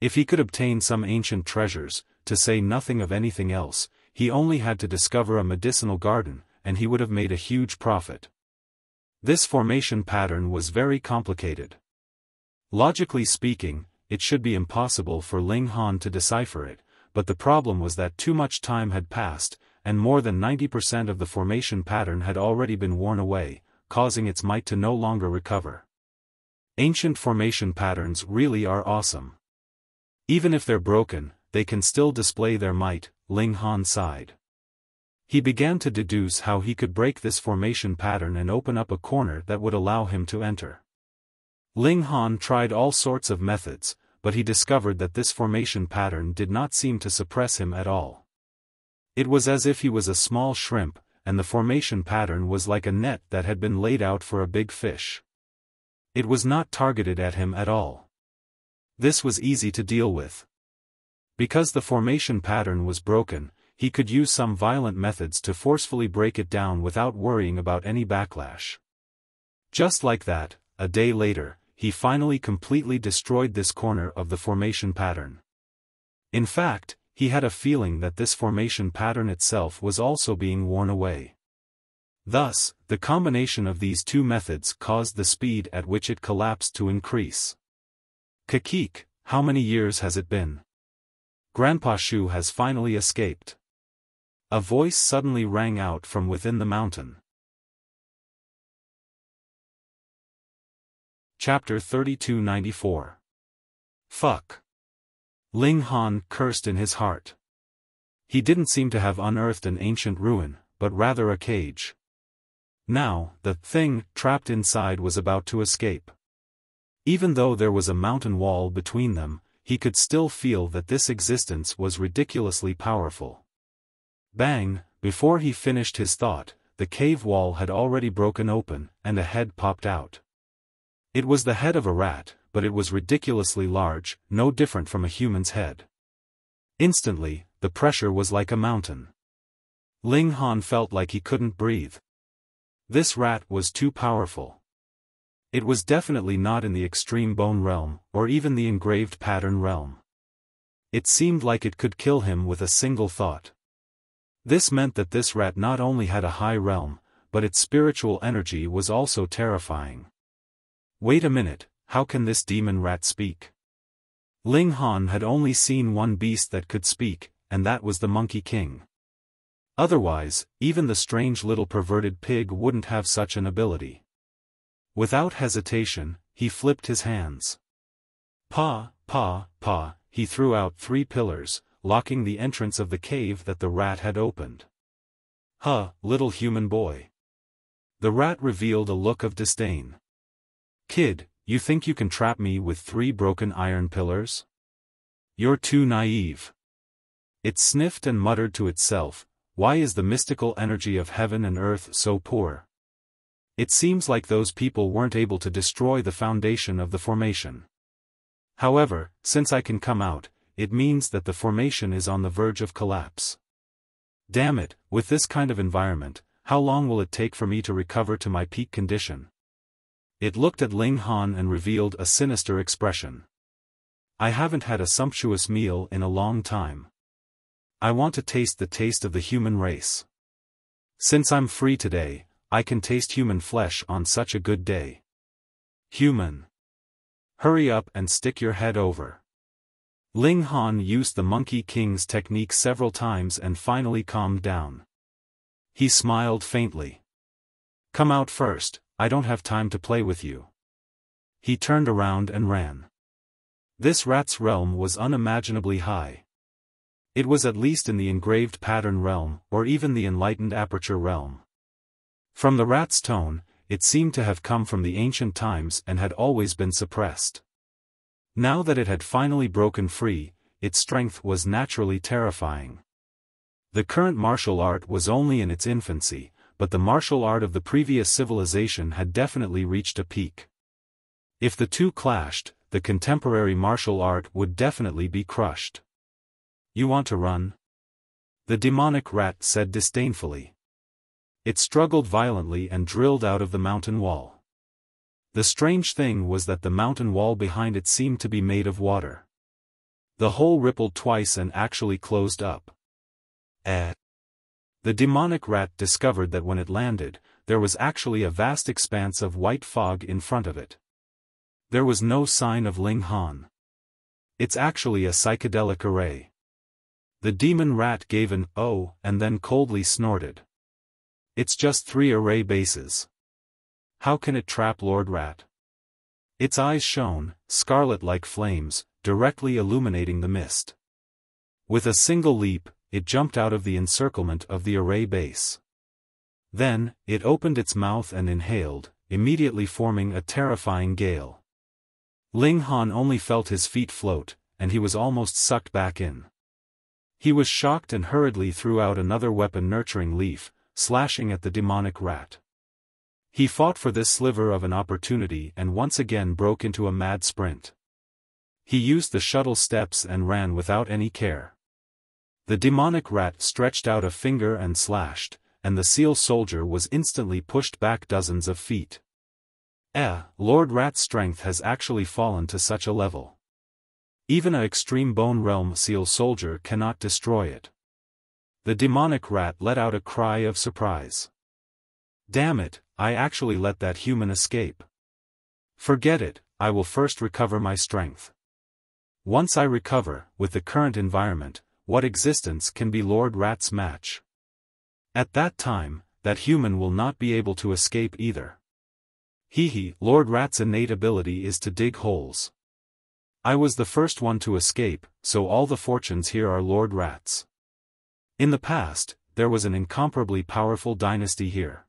If he could obtain some ancient treasures, to say nothing of anything else, he only had to discover a medicinal garden, and he would have made a huge profit. This formation pattern was very complicated. Logically speaking, it should be impossible for Ling Han to decipher it, but the problem was that too much time had passed, and more than 90% of the formation pattern had already been worn away, causing its might to no longer recover. Ancient formation patterns really are awesome. Even if they're broken, they can still display their might, Ling Han sighed. He began to deduce how he could break this formation pattern and open up a corner that would allow him to enter. Ling Han tried all sorts of methods, but he discovered that this formation pattern did not seem to suppress him at all. It was as if he was a small shrimp, and the formation pattern was like a net that had been laid out for a big fish. It was not targeted at him at all. This was easy to deal with. Because the formation pattern was broken, he could use some violent methods to forcefully break it down without worrying about any backlash. Just like that, a day later, he finally completely destroyed this corner of the formation pattern. In fact, he had a feeling that this formation pattern itself was also being worn away. Thus, the combination of these two methods caused the speed at which it collapsed to increase. Kakik, how many years has it been? Grandpa Shu has finally escaped. A voice suddenly rang out from within the mountain. Chapter 3294. Fuck. Ling Han cursed in his heart. He didn't seem to have unearthed an ancient ruin, but rather a cage. Now, the thing trapped inside was about to escape. Even though there was a mountain wall between them, he could still feel that this existence was ridiculously powerful. Bang! Before he finished his thought, the cave wall had already broken open, and a head popped out. It was the head of a rat, but it was ridiculously large, no different from a human's head. Instantly, the pressure was like a mountain. Ling Han felt like he couldn't breathe. This rat was too powerful. It was definitely not in the extreme bone realm, or even the engraved pattern realm. It seemed like it could kill him with a single thought. This meant that this rat not only had a high realm, but its spiritual energy was also terrifying. Wait a minute, how can this demon rat speak? Ling Han had only seen one beast that could speak, and that was the Monkey King. Otherwise, even the strange little perverted pig wouldn't have such an ability. Without hesitation, he flipped his hands. Pa, pa, pa, he threw out 3 pillars, locking the entrance of the cave that the rat had opened. Huh, little human boy. The rat revealed a look of disdain. Kid, you think you can trap me with 3 broken iron pillars? You're too naive. It sniffed and muttered to itself, why is the mystical energy of heaven and earth so poor? It seems like those people weren't able to destroy the foundation of the formation. However, since I can come out, it means that the formation is on the verge of collapse. Damn it, with this kind of environment, how long will it take for me to recover to my peak condition? It looked at Ling Han and revealed a sinister expression. I haven't had a sumptuous meal in a long time. I want to taste the taste of the human race. Since I'm free today, I can taste human flesh on such a good day. Human. Hurry up and stick your head over. Ling Han used the Monkey King's technique several times and finally calmed down. He smiled faintly. Come out first, I don't have time to play with you. He turned around and ran. This rat's realm was unimaginably high. It was at least in the engraved pattern realm, or even the enlightened aperture realm. From the rat's tone, it seemed to have come from the ancient times and had always been suppressed. Now that it had finally broken free, its strength was naturally terrifying. The current martial art was only in its infancy, but the martial art of the previous civilization had definitely reached a peak. If the two clashed, the contemporary martial art would definitely be crushed. You want to run? The demonic rat said disdainfully. It struggled violently and drilled out of the mountain wall. The strange thing was that the mountain wall behind it seemed to be made of water. The hole rippled twice and actually closed up. The demonic rat discovered that when it landed, there was actually a vast expanse of white fog in front of it. There was no sign of Ling Han. It's actually a psychedelic array. The demon rat gave an "oh" and then coldly snorted. It's just 3 array bases. How can it trap Lord Rat? Its eyes shone, scarlet like flames, directly illuminating the mist. With a single leap, it jumped out of the encirclement of the array base. Then, it opened its mouth and inhaled, immediately forming a terrifying gale. Ling Han only felt his feet float, and he was almost sucked back in. He was shocked and hurriedly threw out another weapon-nurturing leaf, slashing at the demonic rat. He fought for this sliver of an opportunity and once again broke into a mad sprint. He used the shuttle steps and ran without any care. The demonic rat stretched out a finger and slashed, and the seal soldier was instantly pushed back dozens of feet. Lord Rat's strength has actually fallen to such a level. Even an extreme bone realm seal soldier cannot destroy it. The demonic rat let out a cry of surprise. Damn it, I actually let that human escape. Forget it, I will first recover my strength. Once I recover, with the current environment, what existence can be Lord Rat's match? At that time, that human will not be able to escape either. Lord Rat's innate ability is to dig holes. I was the first one to escape, so all the fortunes here are Lord Rat's. In the past, there was an incomparably powerful dynasty here.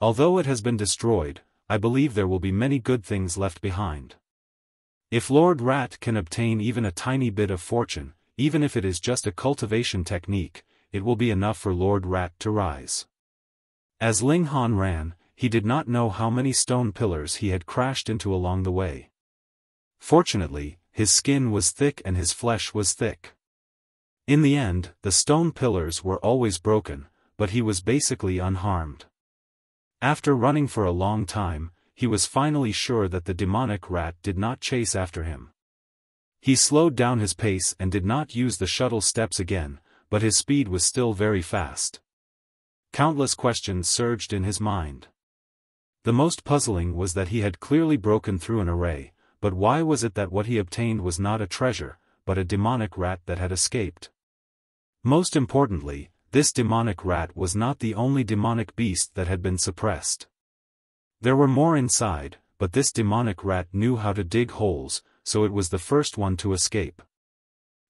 Although it has been destroyed, I believe there will be many good things left behind. If Lord Rat can obtain even a tiny bit of fortune, even if it is just a cultivation technique, it will be enough for Lord Rat to rise. As Ling Han ran, he did not know how many stone pillars he had crashed into along the way. Fortunately, his skin was thick and his flesh was thick. In the end, the stone pillars were always broken, but he was basically unharmed. After running for a long time, he was finally sure that the demonic rat did not chase after him. He slowed down his pace and did not use the shuttle steps again, but his speed was still very fast. Countless questions surged in his mind. The most puzzling was that he had clearly broken through an array, but why was it that what he obtained was not a treasure, but a demonic rat that had escaped? Most importantly, this demonic rat was not the only demonic beast that had been suppressed. There were more inside, but this demonic rat knew how to dig holes, so it was the first one to escape.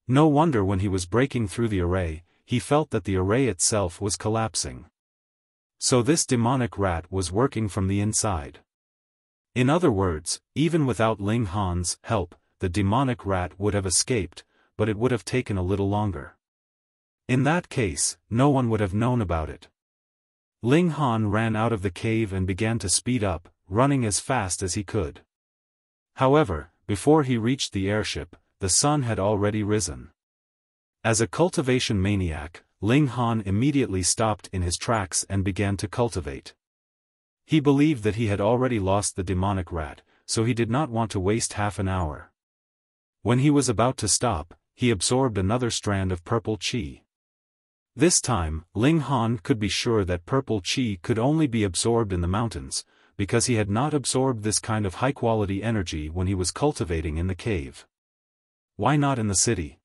No wonder when he was breaking through the array, he felt that the array itself was collapsing. So this demonic rat was working from the inside. In other words, even without Ling Han's help, the demonic rat would have escaped, but it would have taken a little longer. In that case, no one would have known about it. Ling Han ran out of the cave and began to speed up, running as fast as he could. However, before he reached the airship, the sun had already risen. As a cultivation maniac, Ling Han immediately stopped in his tracks and began to cultivate. He believed that he had already lost the demonic rat, so he did not want to waste half an hour. When he was about to stop, he absorbed another strand of purple qi. This time, Ling Han could be sure that purple qi could only be absorbed in the mountains, because he had not absorbed this kind of high-quality energy when he was cultivating in the cave. Why not in the city?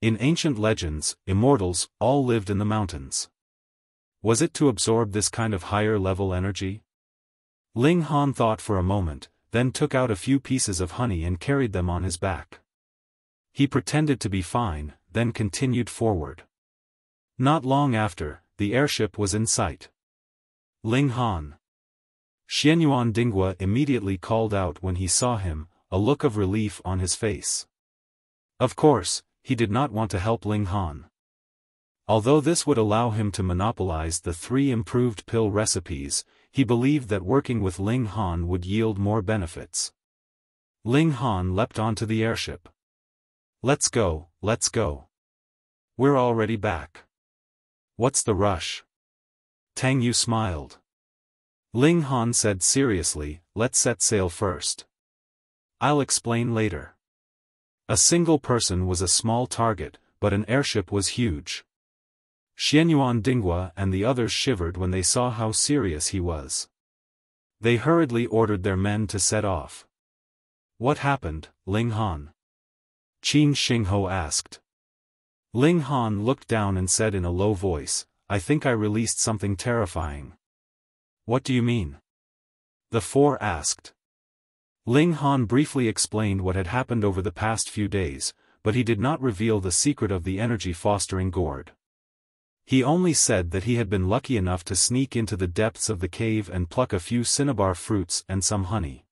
In ancient legends, immortals all lived in the mountains. Was it to absorb this kind of higher-level energy? Ling Han thought for a moment, then took out a few pieces of honey and carried them on his back. He pretended to be fine, then continued forward. Not long after, the airship was in sight. Ling Han. Xianyuan Dinghua immediately called out when he saw him, a look of relief on his face. Of course, he did not want to help Ling Han. Although this would allow him to monopolize the 3 improved pill recipes, he believed that working with Ling Han would yield more benefits. Ling Han leapt onto the airship. Let's go, let's go. We're already back. What's the rush? Tang Yu smiled. Ling Han said seriously, let's set sail first. I'll explain later. A single person was a small target, but an airship was huge. Xianyuan Dinghua and the others shivered when they saw how serious he was. They hurriedly ordered their men to set off. What happened, Ling Han? Qin Xingho asked. Ling Han looked down and said in a low voice, I think I released something terrifying. What do you mean? The 4 asked. Ling Han briefly explained what had happened over the past few days, but he did not reveal the secret of the energy-fostering gourd. He only said that he had been lucky enough to sneak into the depths of the cave and pluck a few cinnabar fruits and some honey.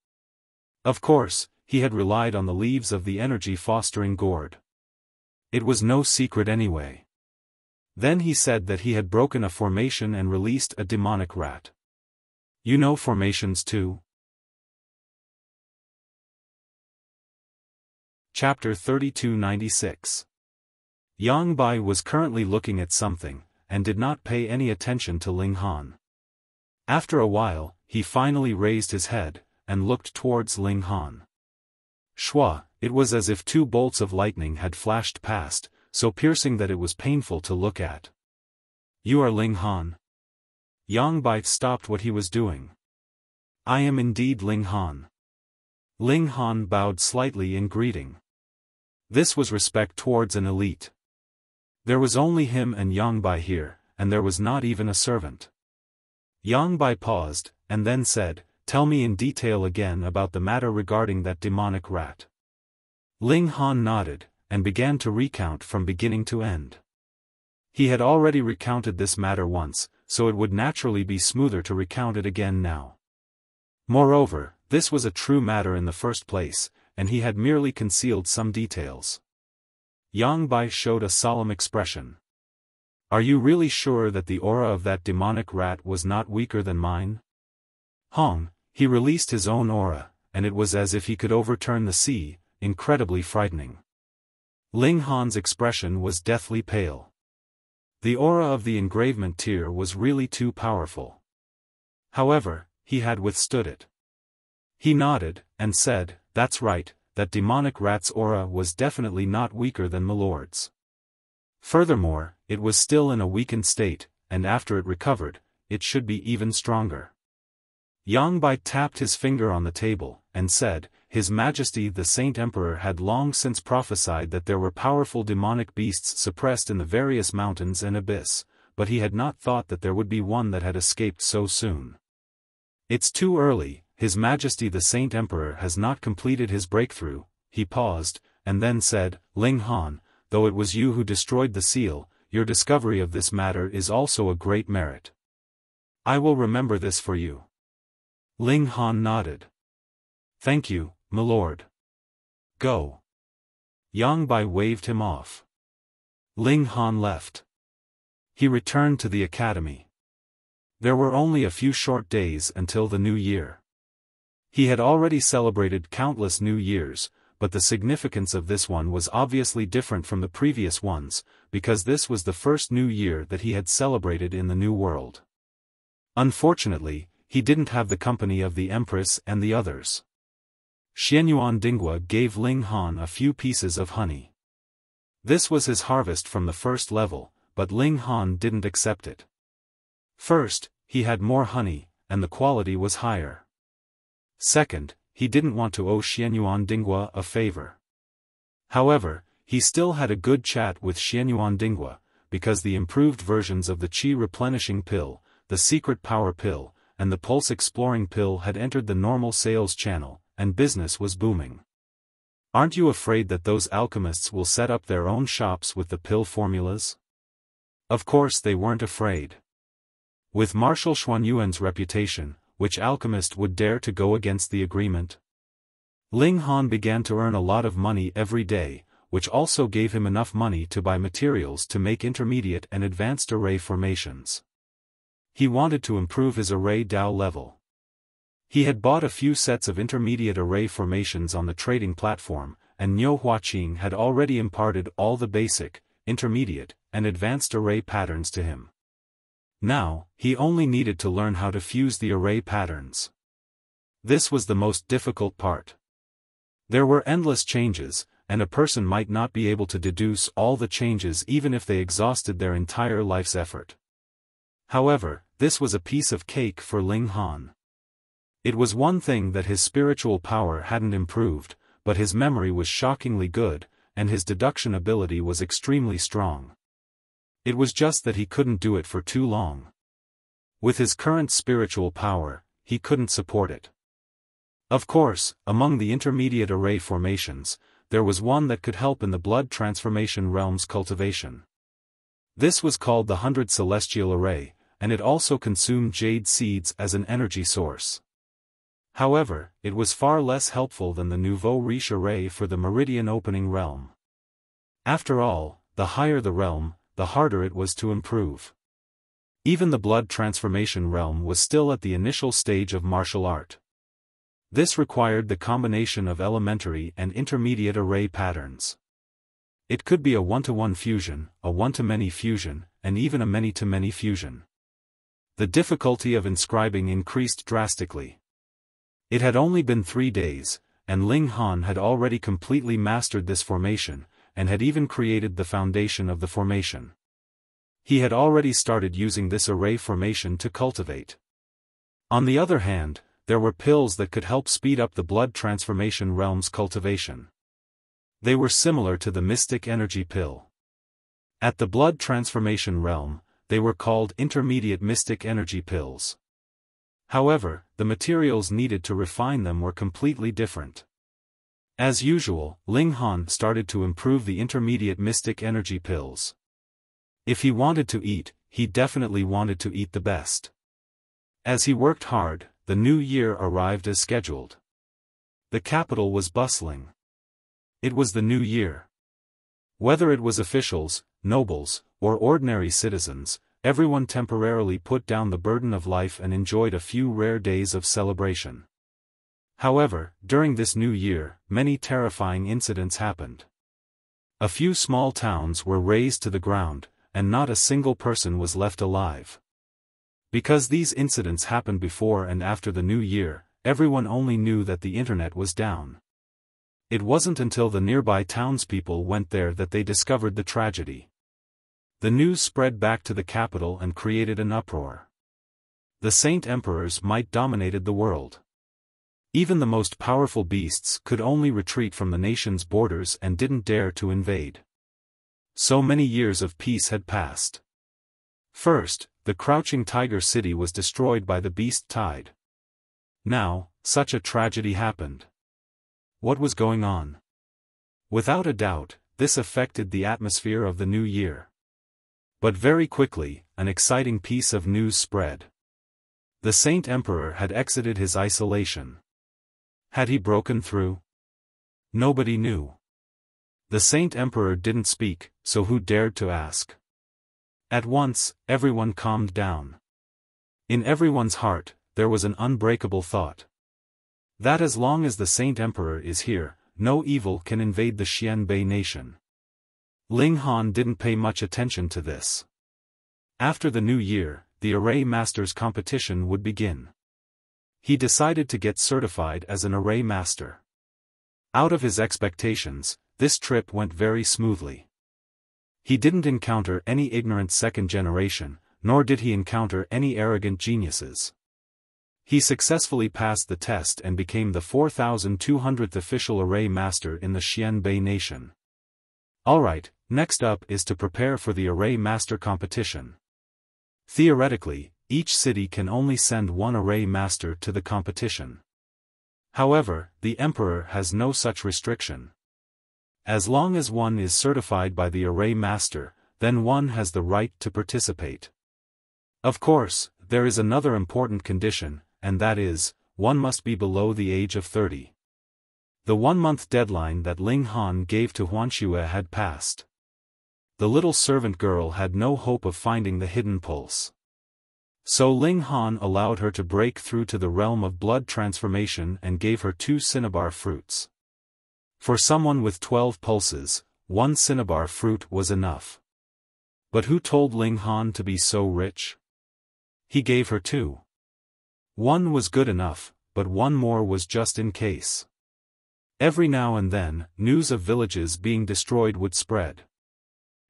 Of course, he had relied on the leaves of the energy-fostering gourd. It was no secret anyway. Then he said that he had broken a formation and released a demonic rat. You know formations too? Chapter 3296. Yang Bai was currently looking at something, and did not pay any attention to Ling Han. After a while, he finally raised his head, and looked towards Ling Han. Shua, it was as if 2 bolts of lightning had flashed past, so piercing that it was painful to look at. You are Ling Han? Yang Bai stopped what he was doing. I am indeed Ling Han. Ling Han bowed slightly in greeting. This was respect towards an elite. There was only him and Yang Bai here, and there was not even a servant. Yang Bai paused, and then said, tell me in detail again about the matter regarding that demonic rat. Ling Han nodded, and began to recount from beginning to end. He had already recounted this matter once, so it would naturally be smoother to recount it again now. Moreover, this was a true matter in the first place, and he had merely concealed some details. Yang Bai showed a solemn expression. Are you really sure that the aura of that demonic rat was not weaker than mine? Hong, he released his own aura, and it was as if he could overturn the sea, incredibly frightening. Ling Han's expression was deathly pale. The aura of the engravement tier was really too powerful. However, he had withstood it. He nodded, and said, that's right, that demonic rat's aura was definitely not weaker than Milord's. Furthermore, it was still in a weakened state, and after it recovered, it should be even stronger. Yang Bai tapped his finger on the table, and said, His Majesty the Saint Emperor had long since prophesied that there were powerful demonic beasts suppressed in the various mountains and abyss, but he had not thought that there would be one that had escaped so soon. It's too early. His Majesty the Saint Emperor has not completed his breakthrough. He paused, and then said, Ling Han, though it was you who destroyed the seal, your discovery of this matter is also a great merit. I will remember this for you. Ling Han nodded. Thank you, my lord. Go. Yang Bai waved him off. Ling Han left. He returned to the academy. There were only a few short days until the new year. He had already celebrated countless New Years, but the significance of this one was obviously different from the previous ones, because this was the first New Year that he had celebrated in the New World. Unfortunately, he didn't have the company of the Empress and the others. Xianyuan Dinghua gave Ling Han a few pieces of honey. This was his harvest from the first level, but Ling Han didn't accept it. First, he had more honey, and the quality was higher. Second, he didn't want to owe Xianyuan Dinghua a favor. However, he still had a good chat with Xianyuan Dinghua, because the improved versions of the Qi replenishing pill, the secret power pill, and the pulse exploring pill had entered the normal sales channel, and business was booming. Aren't you afraid that those alchemists will set up their own shops with the pill formulas? Of course they weren't afraid. With Marshal Xuanyuan's reputation, which alchemist would dare to go against the agreement? Ling Han began to earn a lot of money every day, which also gave him enough money to buy materials to make intermediate and advanced array formations. He wanted to improve his array Dao level. He had bought a few sets of intermediate array formations on the trading platform, and Niu Huaqing had already imparted all the basic, intermediate, and advanced array patterns to him. Now, he only needed to learn how to fuse the array patterns. This was the most difficult part. There were endless changes, and a person might not be able to deduce all the changes even if they exhausted their entire life's effort. However, this was a piece of cake for Ling Han. It was one thing that his spiritual power hadn't improved, but his memory was shockingly good, and his deduction ability was extremely strong. It was just that he couldn't do it for too long. With his current spiritual power, he couldn't support it. Of course, among the intermediate array formations, there was one that could help in the blood transformation realm's cultivation. This was called the 100 Celestial Array, and it also consumed jade seeds as an energy source. However, it was far less helpful than the Nouveau Riche Array for the Meridian Opening realm. After all, the higher the realm, the harder it was to improve. Even the blood transformation realm was still at the initial stage of martial art. This required the combination of elementary and intermediate array patterns. It could be a one-to-one fusion, a one-to-many fusion, and even a many-to-many fusion. The difficulty of inscribing increased drastically. It had only been 3 days, and Ling Han had already completely mastered this formation, and had even created the foundation of the formation. He had already started using this array formation to cultivate. On the other hand, there were pills that could help speed up the blood transformation realm's cultivation. They were similar to the mystic energy pill. At the blood transformation realm, they were called intermediate mystic energy pills. However, the materials needed to refine them were completely different. As usual, Ling Han started to improve the intermediate mystic energy pills. If he wanted to eat, he definitely wanted to eat the best. As he worked hard, the new year arrived as scheduled. The capital was bustling. It was the new year. Whether it was officials, nobles, or ordinary citizens, everyone temporarily put down the burden of life and enjoyed a few rare days of celebration. However, during this new year, many terrifying incidents happened. A few small towns were razed to the ground, and not a single person was left alive. Because these incidents happened before and after the new year, everyone only knew that the internet was down. It wasn't until the nearby townspeople went there that they discovered the tragedy. The news spread back to the capital and created an uproar. The Saint Emperor's might dominated the world. Even the most powerful beasts could only retreat from the nation's borders and didn't dare to invade. So many years of peace had passed. First, the crouching tiger city was destroyed by the beast tide. Now, such a tragedy happened. What was going on? Without a doubt, this affected the atmosphere of the new year. But very quickly, an exciting piece of news spread. The Saint Emperor had exited his isolation. Had he broken through? Nobody knew. The Saint Emperor didn't speak, so who dared to ask? At once, everyone calmed down. In everyone's heart, there was an unbreakable thought. That as long as the Saint Emperor is here, no evil can invade the Xianbei nation. Ling Han didn't pay much attention to this. After the new year, the Array Masters competition would begin. He decided to get certified as an Array Master. Out of his expectations, this trip went very smoothly. He didn't encounter any ignorant second generation, nor did he encounter any arrogant geniuses. He successfully passed the test and became the 4,200th official Array Master in the Xianbei nation. Alright, next up is to prepare for the Array Master competition. Theoretically, each city can only send one Array Master to the competition. However, the Emperor has no such restriction. As long as one is certified by the Array Master, then one has the right to participate. Of course, there is another important condition, and that is, one must be below the age of 30. The 1-month deadline that Ling Han gave to Wuxia had passed. The little servant girl had no hope of finding the hidden pulse. So Ling Han allowed her to break through to the realm of blood transformation and gave her 2 cinnabar fruits. For someone with 12 pulses, 1 cinnabar fruit was enough. But who told Ling Han to be so rich? He gave her 2. 1 was good enough, but 1 more was just in case. Every now and then, news of villages being destroyed would spread.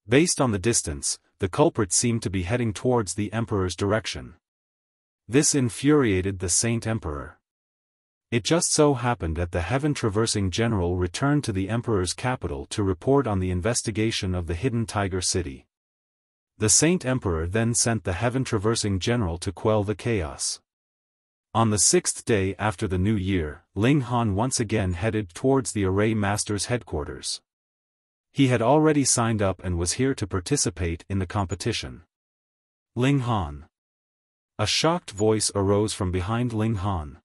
Based on the distance, the culprit seemed to be heading towards the emperor's direction. This infuriated the Saint Emperor. It just so happened that the heaven-traversing general returned to the emperor's capital to report on the investigation of the hidden tiger city. The Saint Emperor then sent the heaven-traversing general to quell the chaos. On the 6th day after the new year, Ling Han once again headed towards the array master's headquarters. He had already signed up and was here to participate in the competition. Ling Han. A shocked voice arose from behind Ling Han.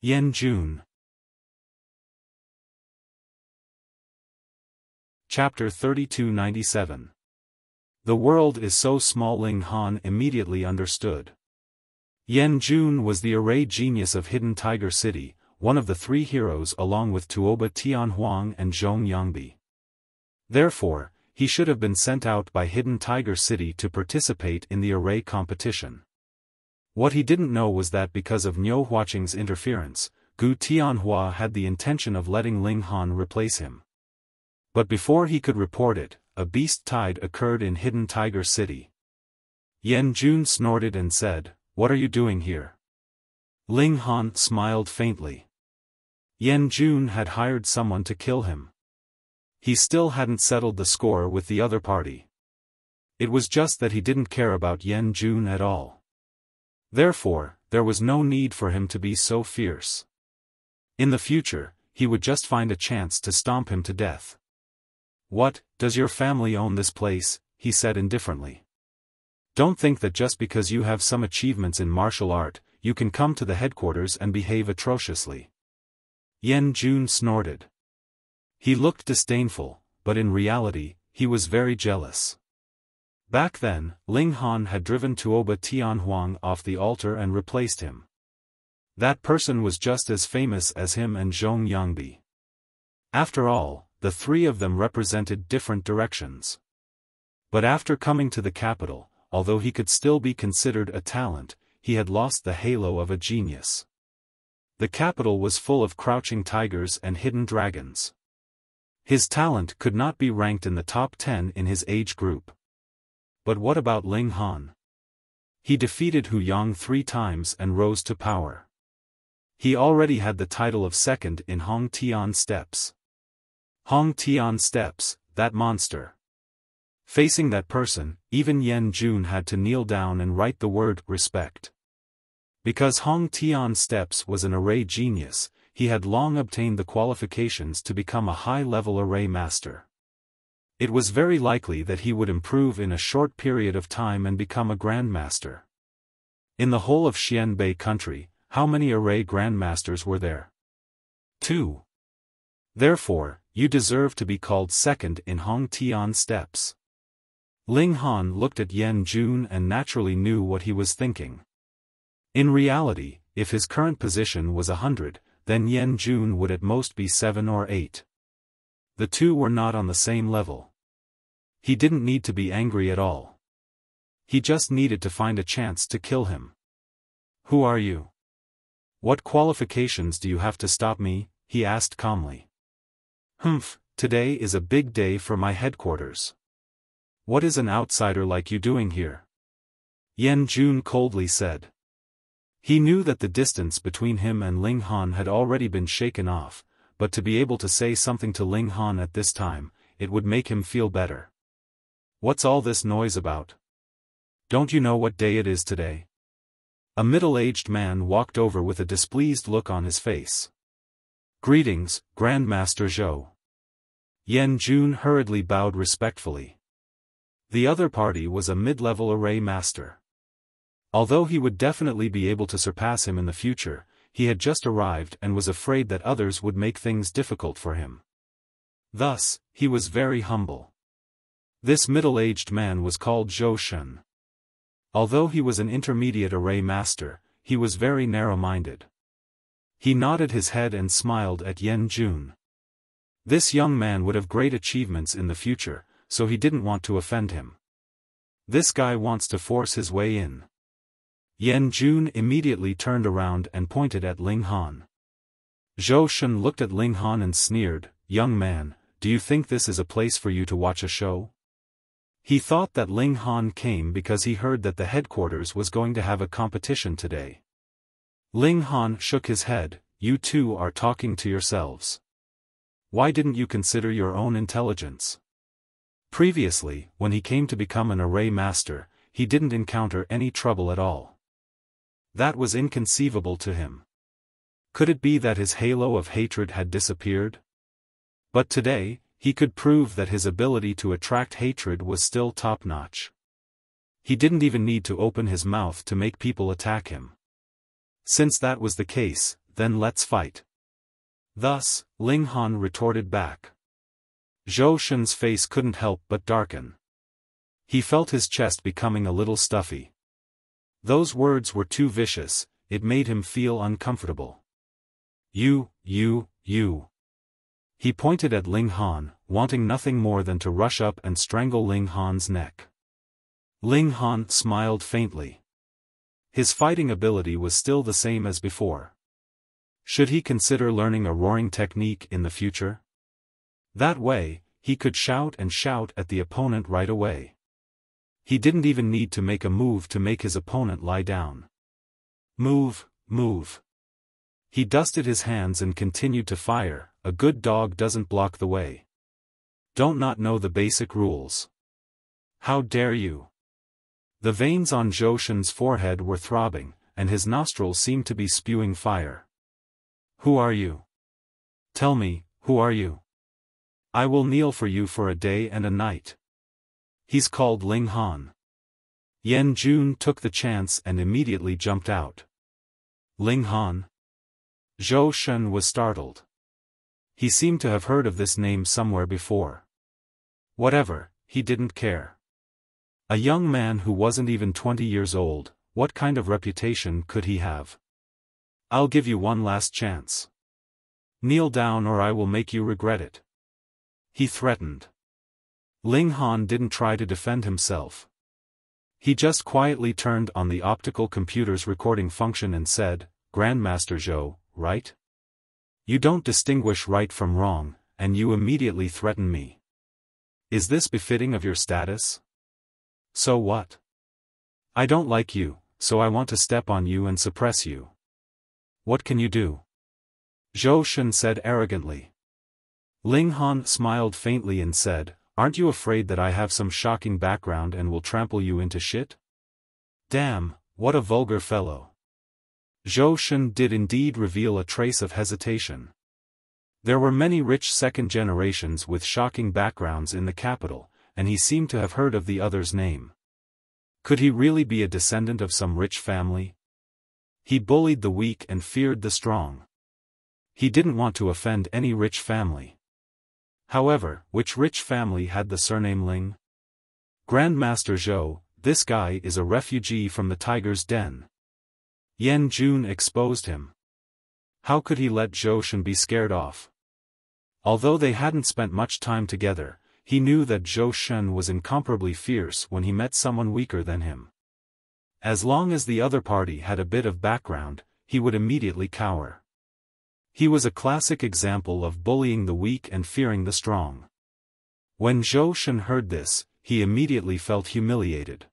Yan Jun. Chapter 3297. The world is so small. Ling Han immediately understood. Yan Jun was the array genius of Hidden Tiger City, one of the 3 heroes along with Tuoba Tianhuang and Zhong Yangbi. Therefore, he should have been sent out by Hidden Tiger City to participate in the array competition. What he didn't know was that because of Niu Huaqing's interference, Gu Tianhua had the intention of letting Ling Han replace him. But before he could report it, a beast tide occurred in Hidden Tiger City. Yan Jun snorted and said, "What are you doing here?" Ling Han smiled faintly. Yan Jun had hired someone to kill him. He still hadn't settled the score with the other party. It was just that he didn't care about Yan Jun at all. Therefore, there was no need for him to be so fierce. In the future, he would just find a chance to stomp him to death. "What, does your family own this place?" he said indifferently. "Don't think that just because you have some achievements in martial art, you can come to the headquarters and behave atrociously." Yan Jun snorted. He looked disdainful, but in reality, he was very jealous. Back then, Ling Han had driven Tuoba Tianhuang off the altar and replaced him. That person was just as famous as him and Zhong Yangbi. After all, the 3 of them represented different directions. But after coming to the capital, although he could still be considered a talent, he had lost the halo of a genius. The capital was full of crouching tigers and hidden dragons. His talent could not be ranked in the top 10 in his age group. But what about Ling Han? He defeated Hu Yang 3 times and rose to power. He already had the title of 2nd in Hong Tian Steps. Hong Tian Steps, that monster. Facing that person, even Yan Jun had to kneel down and write the word respect. Because Hong Tian Steps was an array genius, he had long obtained the qualifications to become a high-level array master. It was very likely that he would improve in a short period of time and become a grandmaster. In the whole of Xianbei country, how many array grandmasters were there? 2. Therefore, you deserve to be called 2nd in Hong Tian Steps. Ling Han looked at Yan Jun and naturally knew what he was thinking. In reality, if his current position was 100, then Yan Jun would at most be 7 or 8. The 2 were not on the same level. He didn't need to be angry at all. He just needed to find a chance to kill him. "Who are you? What qualifications do you have to stop me?" he asked calmly. "Humph, today is a big day for my headquarters. What is an outsider like you doing here?" Yan Jun coldly said. He knew that the distance between him and Ling Han had already been shaken off, but to be able to say something to Ling Han at this time, it would make him feel better. "What's all this noise about? Don't you know what day it is today?" A middle-aged man walked over with a displeased look on his face. "Greetings, Grandmaster Zhou." Yan Jun hurriedly bowed respectfully. The other party was a mid-level array master. Although he would definitely be able to surpass him in the future, he had just arrived and was afraid that others would make things difficult for him. Thus, he was very humble. This middle-aged man was called Xiaofan. Although he was an intermediate array master, he was very narrow-minded. He nodded his head and smiled at Yan Jun. This young man would have great achievements in the future, so he didn't want to offend him. This guy wants to force his way in. Yan Jun immediately turned around and pointed at Ling Han. Xiaofan looked at Ling Han and sneered, "Young man, do you think this is a place for you to watch a show?" He thought that Ling Han came because he heard that the headquarters was going to have a competition today. Ling Han shook his head, "You two are talking to yourselves. Why didn't you consider your own intelligence?" Previously, when he came to become an array master, he didn't encounter any trouble at all. That was inconceivable to him. Could it be that his halo of hatred had disappeared? But today, he could prove that his ability to attract hatred was still top-notch. He didn't even need to open his mouth to make people attack him. Since that was the case, then let's fight. Thus, Ling Han retorted back. Xiaofan's face couldn't help but darken. He felt his chest becoming a little stuffy. Those words were too vicious, it made him feel uncomfortable. You. He pointed at Ling Han, wanting nothing more than to rush up and strangle Ling Han's neck. Ling Han smiled faintly. His fighting ability was still the same as before. Should he consider learning a roaring technique in the future? That way, he could shout and shout at the opponent right away. He didn't even need to make a move to make his opponent lie down. Move. He dusted his hands and continued to fire. A good dog doesn't block the way. Don't not know the basic rules. How dare you? The veins on Xiaofan's forehead were throbbing, and his nostrils seemed to be spewing fire. Who are you? Tell me, who are you? I will kneel for you for a day and a night. He's called Ling Han. Yan Jun took the chance and immediately jumped out. Ling Han? Xiaofan was startled. He seemed to have heard of this name somewhere before. Whatever, he didn't care. A young man who wasn't even 20 years old, what kind of reputation could he have? I'll give you one last chance. Kneel down or I will make you regret it. He threatened. Ling Han didn't try to defend himself. He just quietly turned on the optical computer's recording function and said, "Grandmaster Zhou, right? You don't distinguish right from wrong, and you immediately threaten me. Is this befitting of your status? So what? I don't like you, so I want to step on you and suppress you. What can you do?" Xiaofan said arrogantly. Ling Han smiled faintly and said, "Aren't you afraid that I have some shocking background and will trample you into shit?" Damn, what a vulgar fellow. Xiaofan did indeed reveal a trace of hesitation. There were many rich second generations with shocking backgrounds in the capital, and he seemed to have heard of the other's name. Could he really be a descendant of some rich family? He bullied the weak and feared the strong. He didn't want to offend any rich family. However, which rich family had the surname Ling? Grandmaster Zhou, this guy is a refugee from the tiger's den. Yan Jun exposed him. How could he let Xiaofan be scared off? Although they hadn't spent much time together, he knew that Xiaofan was incomparably fierce when he met someone weaker than him. As long as the other party had a bit of background, he would immediately cower. He was a classic example of bullying the weak and fearing the strong. When Xiaofan heard this, he immediately felt humiliated.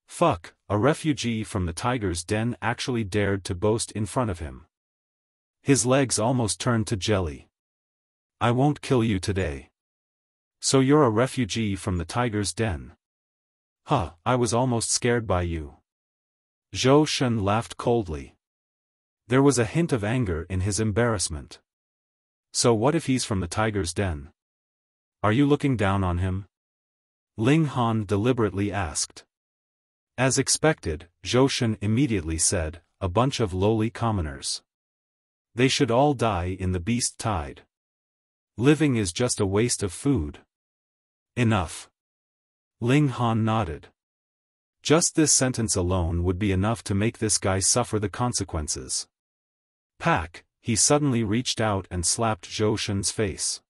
Fuck, a refugee from the tiger's den actually dared to boast in front of him. His legs almost turned to jelly. I won't kill you today. So you're a refugee from the tiger's den? Huh, I was almost scared by you. Xiaofan laughed coldly. There was a hint of anger in his embarrassment. So what if he's from the tiger's den? Are you looking down on him? Ling Han deliberately asked. As expected, Xiaofan immediately said, a bunch of lowly commoners. They should all die in the beast tide. Living is just a waste of food. Enough. Ling Han nodded. Just this sentence alone would be enough to make this guy suffer the consequences. Pack, he suddenly reached out and slapped Zhou Shun's face.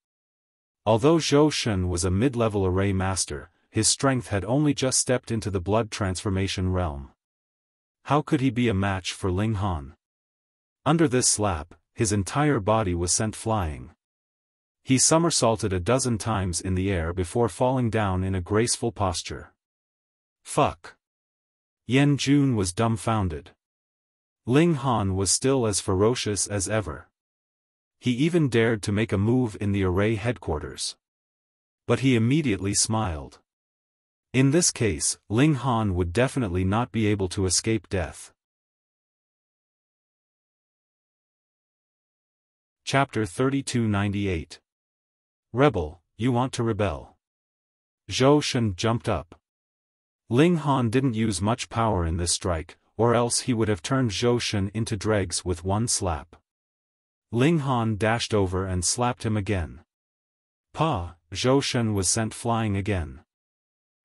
Although Zhou Shun was a mid-level array master, his strength had only just stepped into the blood transformation realm. How could he be a match for Ling Han? Under this slap, his entire body was sent flying. He somersaulted a dozen times in the air before falling down in a graceful posture. Fuck. Yan Jun was dumbfounded. Ling Han was still as ferocious as ever. He even dared to make a move in the array headquarters. But he immediately smiled. In this case, Ling Han would definitely not be able to escape death. Chapter 3298. Rebel, you want to rebel. Zhou Shun jumped up. Ling Han didn't use much power in this strike, or else he would have turned Zhou Shun into dregs with one slap. Ling Han dashed over and slapped him again. Pa, Zhou Shun was sent flying again.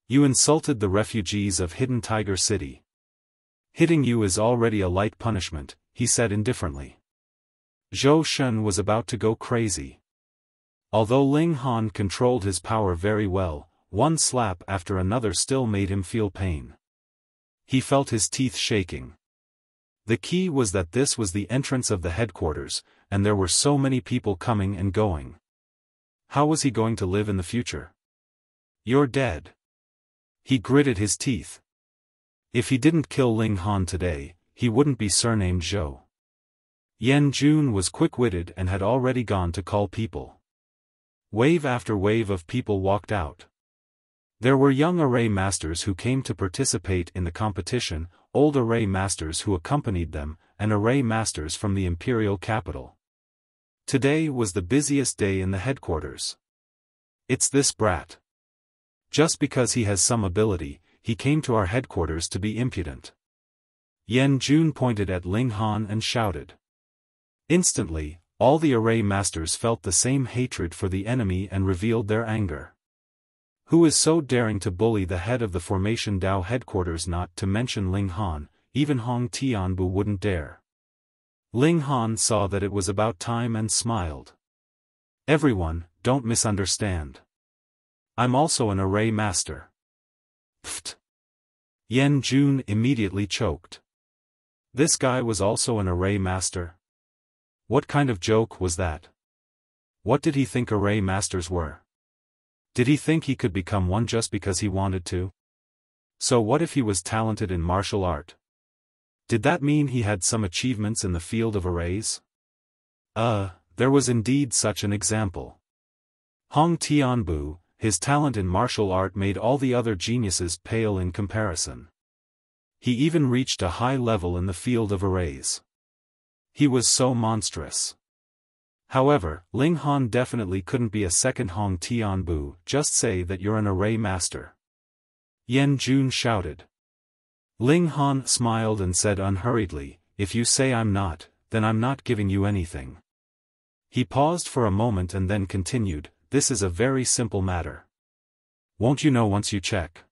You insulted the refugees of Hidden Tiger City. Hitting you is already a light punishment, he said indifferently. Zhou Shun was about to go crazy. Although Ling Han controlled his power very well, one slap after another still made him feel pain. He felt his teeth shaking. The key was that this was the entrance of the headquarters, and there were so many people coming and going. How was he going to live in the future? You're dead. He gritted his teeth. If he didn't kill Ling Han today, he wouldn't be surnamed Zhou. Yan Jun was quick-witted and had already gone to call people. Wave after wave of people walked out. There were young array masters who came to participate in the competition, old array masters who accompanied them, and array masters from the imperial capital. Today was the busiest day in the headquarters. It's this brat. Just because he has some ability, he came to our headquarters to be impudent. Yan Jun pointed at Ling Han and shouted. Instantly, all the array masters felt the same hatred for the enemy and revealed their anger. Who is so daring to bully the head of the Formation Dao headquarters? Not to mention Ling Han, even Hong Tianbu wouldn't dare. Ling Han saw that it was about time and smiled. Everyone, don't misunderstand. I'm also an array master. Pfft. Yan Jun immediately choked. This guy was also an array master? What kind of joke was that? What did he think array masters were? Did he think he could become one just because he wanted to? So what if he was talented in martial art? Did that mean he had some achievements in the field of arrays? There was indeed such an example. Hong Tianbu, his talent in martial art made all the other geniuses pale in comparison. He even reached a high level in the field of arrays. He was so monstrous. However, Ling Han definitely couldn't be a second Hong Tianbu. Just say that you're an array master. Yan Jun shouted. Ling Han smiled and said unhurriedly, if you say I'm not, then I'm not giving you anything. He paused for a moment and then continued, this is a very simple matter. Won't you know once you check?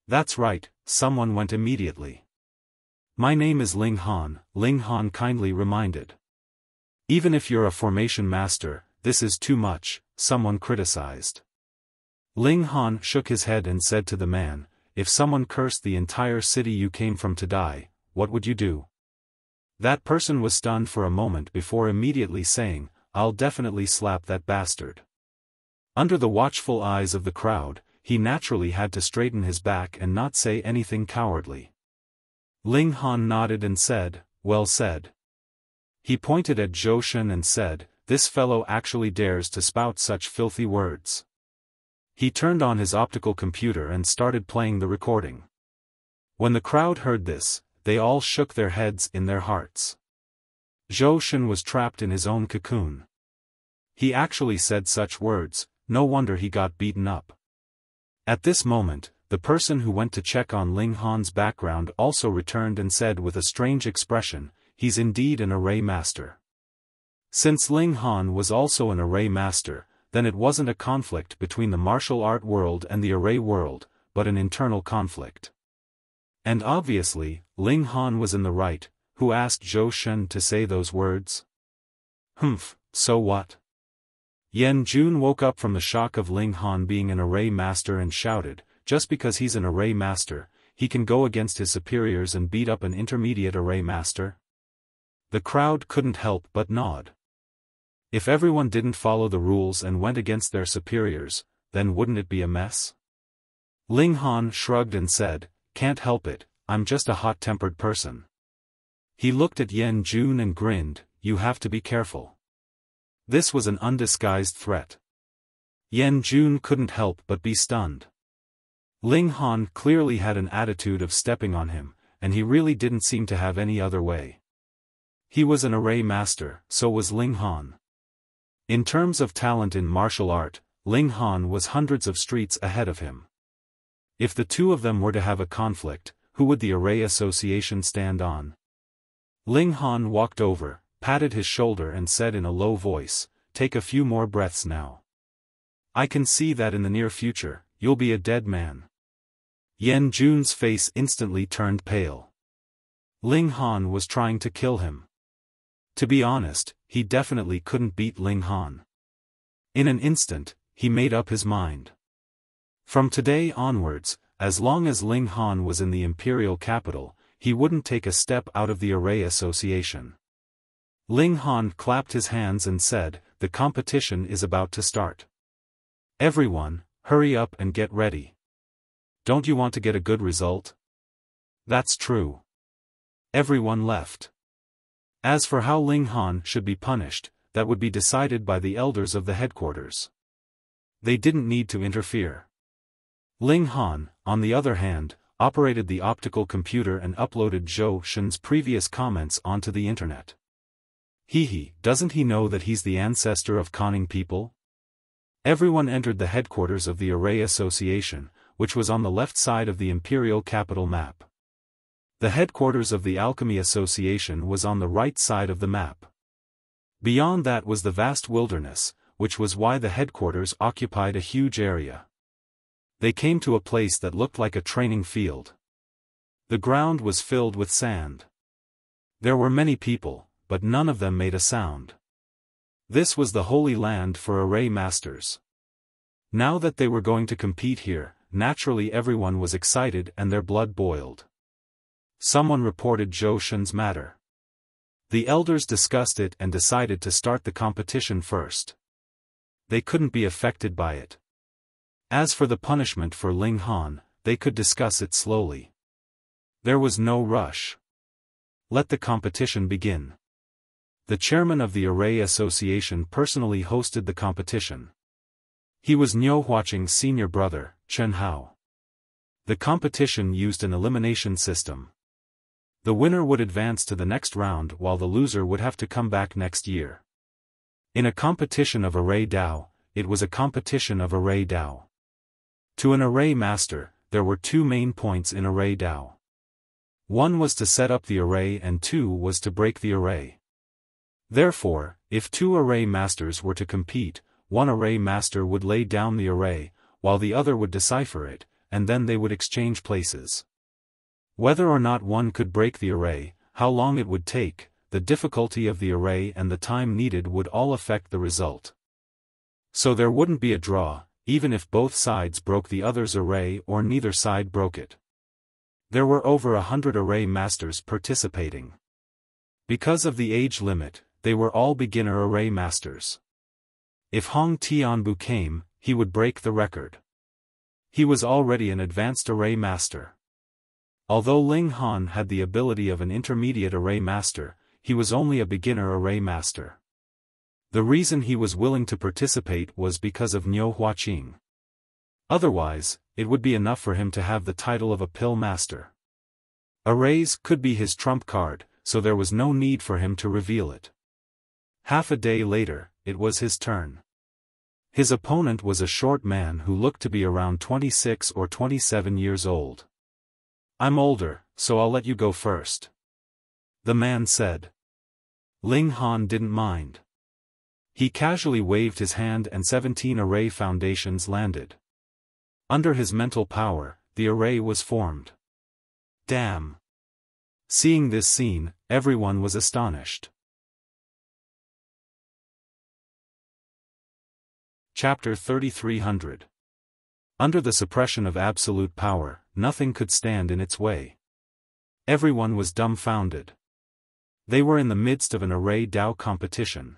That's right, someone went immediately. My name is Ling Han kindly reminded. Even if you're a formation master, this is too much, someone criticized. Ling Han shook his head and said to the man, if someone cursed the entire city you came from to die, what would you do? That person was stunned for a moment before immediately saying, I'll definitely slap that bastard. Under the watchful eyes of the crowd, he naturally had to straighten his back and not say anything cowardly. Ling Han nodded and said, well said. He pointed at Zhou Shun and said, this fellow actually dares to spout such filthy words. He turned on his optical computer and started playing the recording. When the crowd heard this, they all shook their heads in their hearts. Zhou Shun was trapped in his own cocoon. He actually said such words, no wonder he got beaten up. At this moment, the person who went to check on Ling Han's background also returned and said with a strange expression, he's indeed an array master. Since Ling Han was also an array master, then it wasn't a conflict between the martial art world and the array world, but an internal conflict. And obviously, Ling Han was in the right. Who asked Zhou Shen to say those words? Humph, so what? Yan Jun woke up from the shock of Ling Han being an array master and shouted, just because he's an array master, he can go against his superiors and beat up an intermediate array master? The crowd couldn't help but nod. If everyone didn't follow the rules and went against their superiors, then wouldn't it be a mess? Ling Han shrugged and said, "Can't help it, I'm just a hot-tempered person." He looked at Yan Jun and grinned, "You have to be careful." This was an undisguised threat. Yan Jun couldn't help but be stunned. Ling Han clearly had an attitude of stepping on him, and he really didn't seem to have any other way. He was an array master, so was Ling Han. In terms of talent in martial art, Ling Han was hundreds of streets ahead of him. If the two of them were to have a conflict, who would the Array Association stand on? Ling Han walked over, patted his shoulder and said in a low voice, "Take a few more breaths now. I can see that in the near future, you'll be a dead man." Yan Jun's face instantly turned pale. Ling Han was trying to kill him. To be honest, he definitely couldn't beat Ling Han. In an instant, he made up his mind. From today onwards, as long as Ling Han was in the imperial capital, he wouldn't take a step out of the Array Association. Ling Han clapped his hands and said, "The competition is about to start. Everyone, hurry up and get ready. Don't you want to get a good result?" That's true. Everyone left. As for how Ling Han should be punished, that would be decided by the elders of the headquarters. They didn't need to interfere. Ling Han, on the other hand, operated the optical computer and uploaded Zhou Shen's previous comments onto the internet. Doesn't he know that he's the ancestor of conning people? Everyone entered the headquarters of the Array Association, which was on the left side of the imperial capital map. The headquarters of the Alchemy Association was on the right side of the map. Beyond that was the vast wilderness, which was why the headquarters occupied a huge area. They came to a place that looked like a training field. The ground was filled with sand. There were many people, but none of them made a sound. This was the holy land for array masters. Now that they were going to compete here, naturally everyone was excited and their blood boiled. Someone reported Zhou Shen's matter. The elders discussed it and decided to start the competition first. They couldn't be affected by it. As for the punishment for Ling Han, they could discuss it slowly. There was no rush. Let the competition begin. The chairman of the Array Association personally hosted the competition. He was Niu Huaqing's senior brother, Chen Hao. The competition used an elimination system. The winner would advance to the next round while the loser would have to come back next year. In a competition of Array Dao, it was a competition of Array Dao. To an array master, there were two main points in Array Dao. One was to set up the array and two was to break the array. Therefore, if two array masters were to compete, one array master would lay down the array, while the other would decipher it, and then they would exchange places. Whether or not one could break the array, how long it would take, the difficulty of the array and the time needed would all affect the result. So there wouldn't be a draw, even if both sides broke the other's array or neither side broke it. There were over 100 array masters participating. Because of the age limit, they were all beginner array masters. If Hong Tianbu came, he would break the record. He was already an advanced array master. Although Ling Han had the ability of an intermediate array master, he was only a beginner array master. The reason he was willing to participate was because of Niu Huaqing. Otherwise, it would be enough for him to have the title of a pill master. Arrays could be his trump card, so there was no need for him to reveal it. Half a day later, it was his turn. His opponent was a short man who looked to be around 26 or 27 years old. "I'm older, so I'll let you go first," the man said. Ling Han didn't mind. He casually waved his hand and 17 array foundations landed. Under his mental power, the array was formed. Damn! Seeing this scene, everyone was astonished. Chapter 3300. Under the suppression of absolute power, nothing could stand in its way. Everyone was dumbfounded. They were in the midst of an array Dao competition.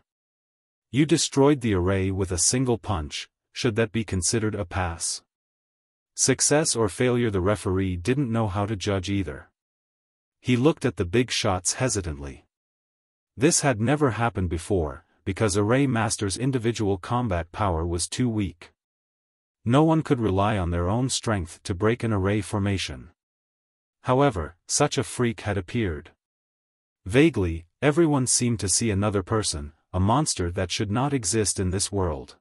You destroyed the array with a single punch, should that be considered a pass? Success or failure? The referee didn't know how to judge either. He looked at the big shots hesitantly. This had never happened before, because array master's individual combat power was too weak. No one could rely on their own strength to break an array formation. However, such a freak had appeared. Vaguely, everyone seemed to see another person, a monster that should not exist in this world.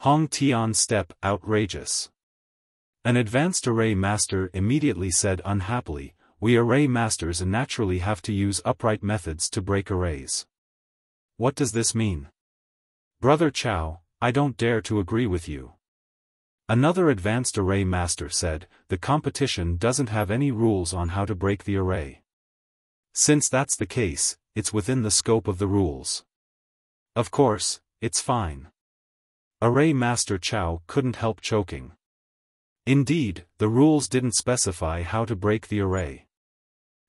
Hong Tian's step, outrageous. An advanced array master immediately said unhappily, "We array masters naturally have to use upright methods to break arrays." What does this mean? Brother Chow, I don't dare to agree with you. Another advanced array master said, the competition doesn't have any rules on how to break the array. Since that's the case, it's within the scope of the rules. Of course, it's fine. Array Master Chow couldn't help choking. Indeed, the rules didn't specify how to break the array.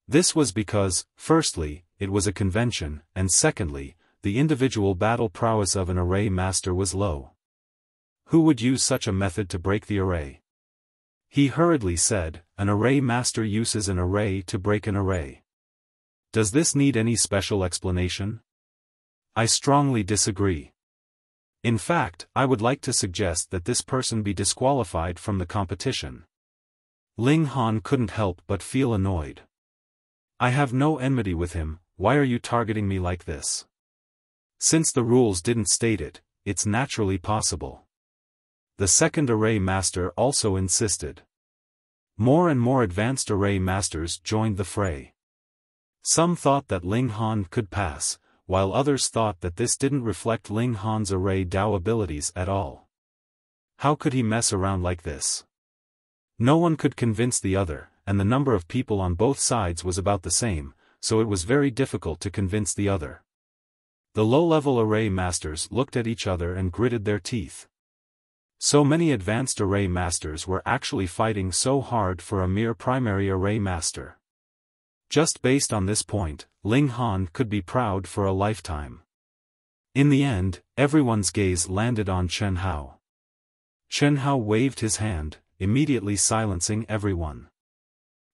This was because, firstly, it was a convention, and secondly, the individual battle prowess of an array master was low. Who would use such a method to break the array? He hurriedly said, an array master uses an array to break an array. Does this need any special explanation? I strongly disagree. In fact, I would like to suggest that this person be disqualified from the competition. Ling Han couldn't help but feel annoyed. I have no enmity with him, why are you targeting me like this? Since the rules didn't state it, it's naturally possible. The second array master also insisted. More and more advanced array masters joined the fray. Some thought that Ling Han could pass, while others thought that this didn't reflect Ling Han's array Dao abilities at all. How could he mess around like this? No one could convince the other, and the number of people on both sides was about the same, so it was very difficult to convince the other. The low-level array masters looked at each other and gritted their teeth. So many advanced array masters were actually fighting so hard for a mere primary array master. Just based on this point, Ling Han could be proud for a lifetime. In the end, everyone's gaze landed on Chen Hao. Chen Hao waved his hand, immediately silencing everyone.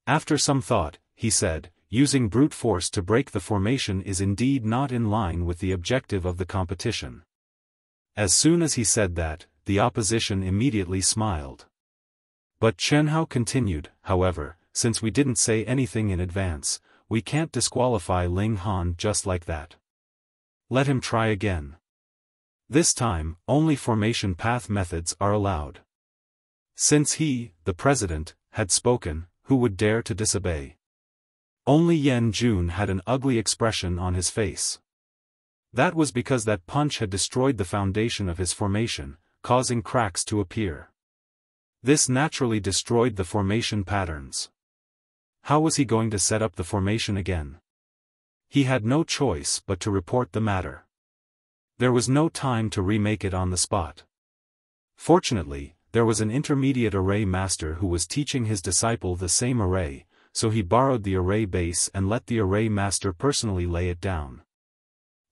After some thought, he said, using brute force to break the formation is indeed not in line with the objective of the competition. As soon as he said that, the opposition immediately smiled. But Chen Hao continued, however, since we didn't say anything in advance, we can't disqualify Ling Han just like that. Let him try again. This time, only formation path methods are allowed. Since he, the president, had spoken, who would dare to disobey? Only Yan Jun had an ugly expression on his face. That was because that punch had destroyed the foundation of his formation, causing cracks to appear. This naturally destroyed the formation patterns. How was he going to set up the formation again? He had no choice but to report the matter. There was no time to remake it on the spot. Fortunately, there was an intermediate array master who was teaching his disciple the same array, so he borrowed the array base and let the array master personally lay it down.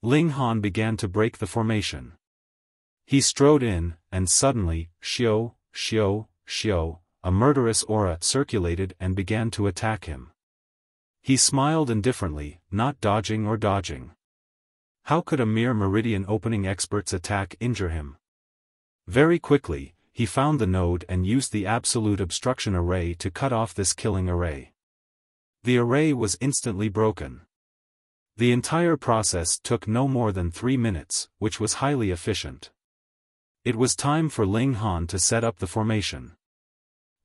Ling Han began to break the formation. He strode in, and suddenly, Xiao, Xiao, Xiao, a murderous aura circulated and began to attack him. He smiled indifferently, not dodging or dodging. How could a mere meridian opening expert's attack injure him? Very quickly, he found the node and used the absolute obstruction array to cut off this killing array. The array was instantly broken. The entire process took no more than 3 minutes, which was highly efficient. It was time for Ling Han to set up the formation.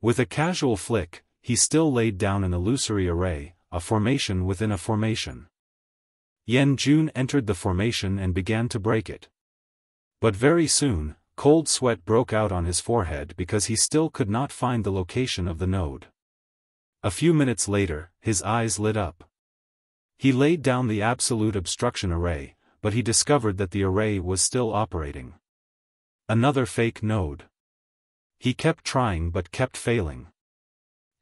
With a casual flick, he still laid down an illusory array, a formation within a formation. Yan Jun entered the formation and began to break it. But very soon, cold sweat broke out on his forehead because he still could not find the location of the node. A few minutes later, his eyes lit up. He laid down the absolute obstruction array, but he discovered that the array was still operating. Another fake node. He kept trying but kept failing.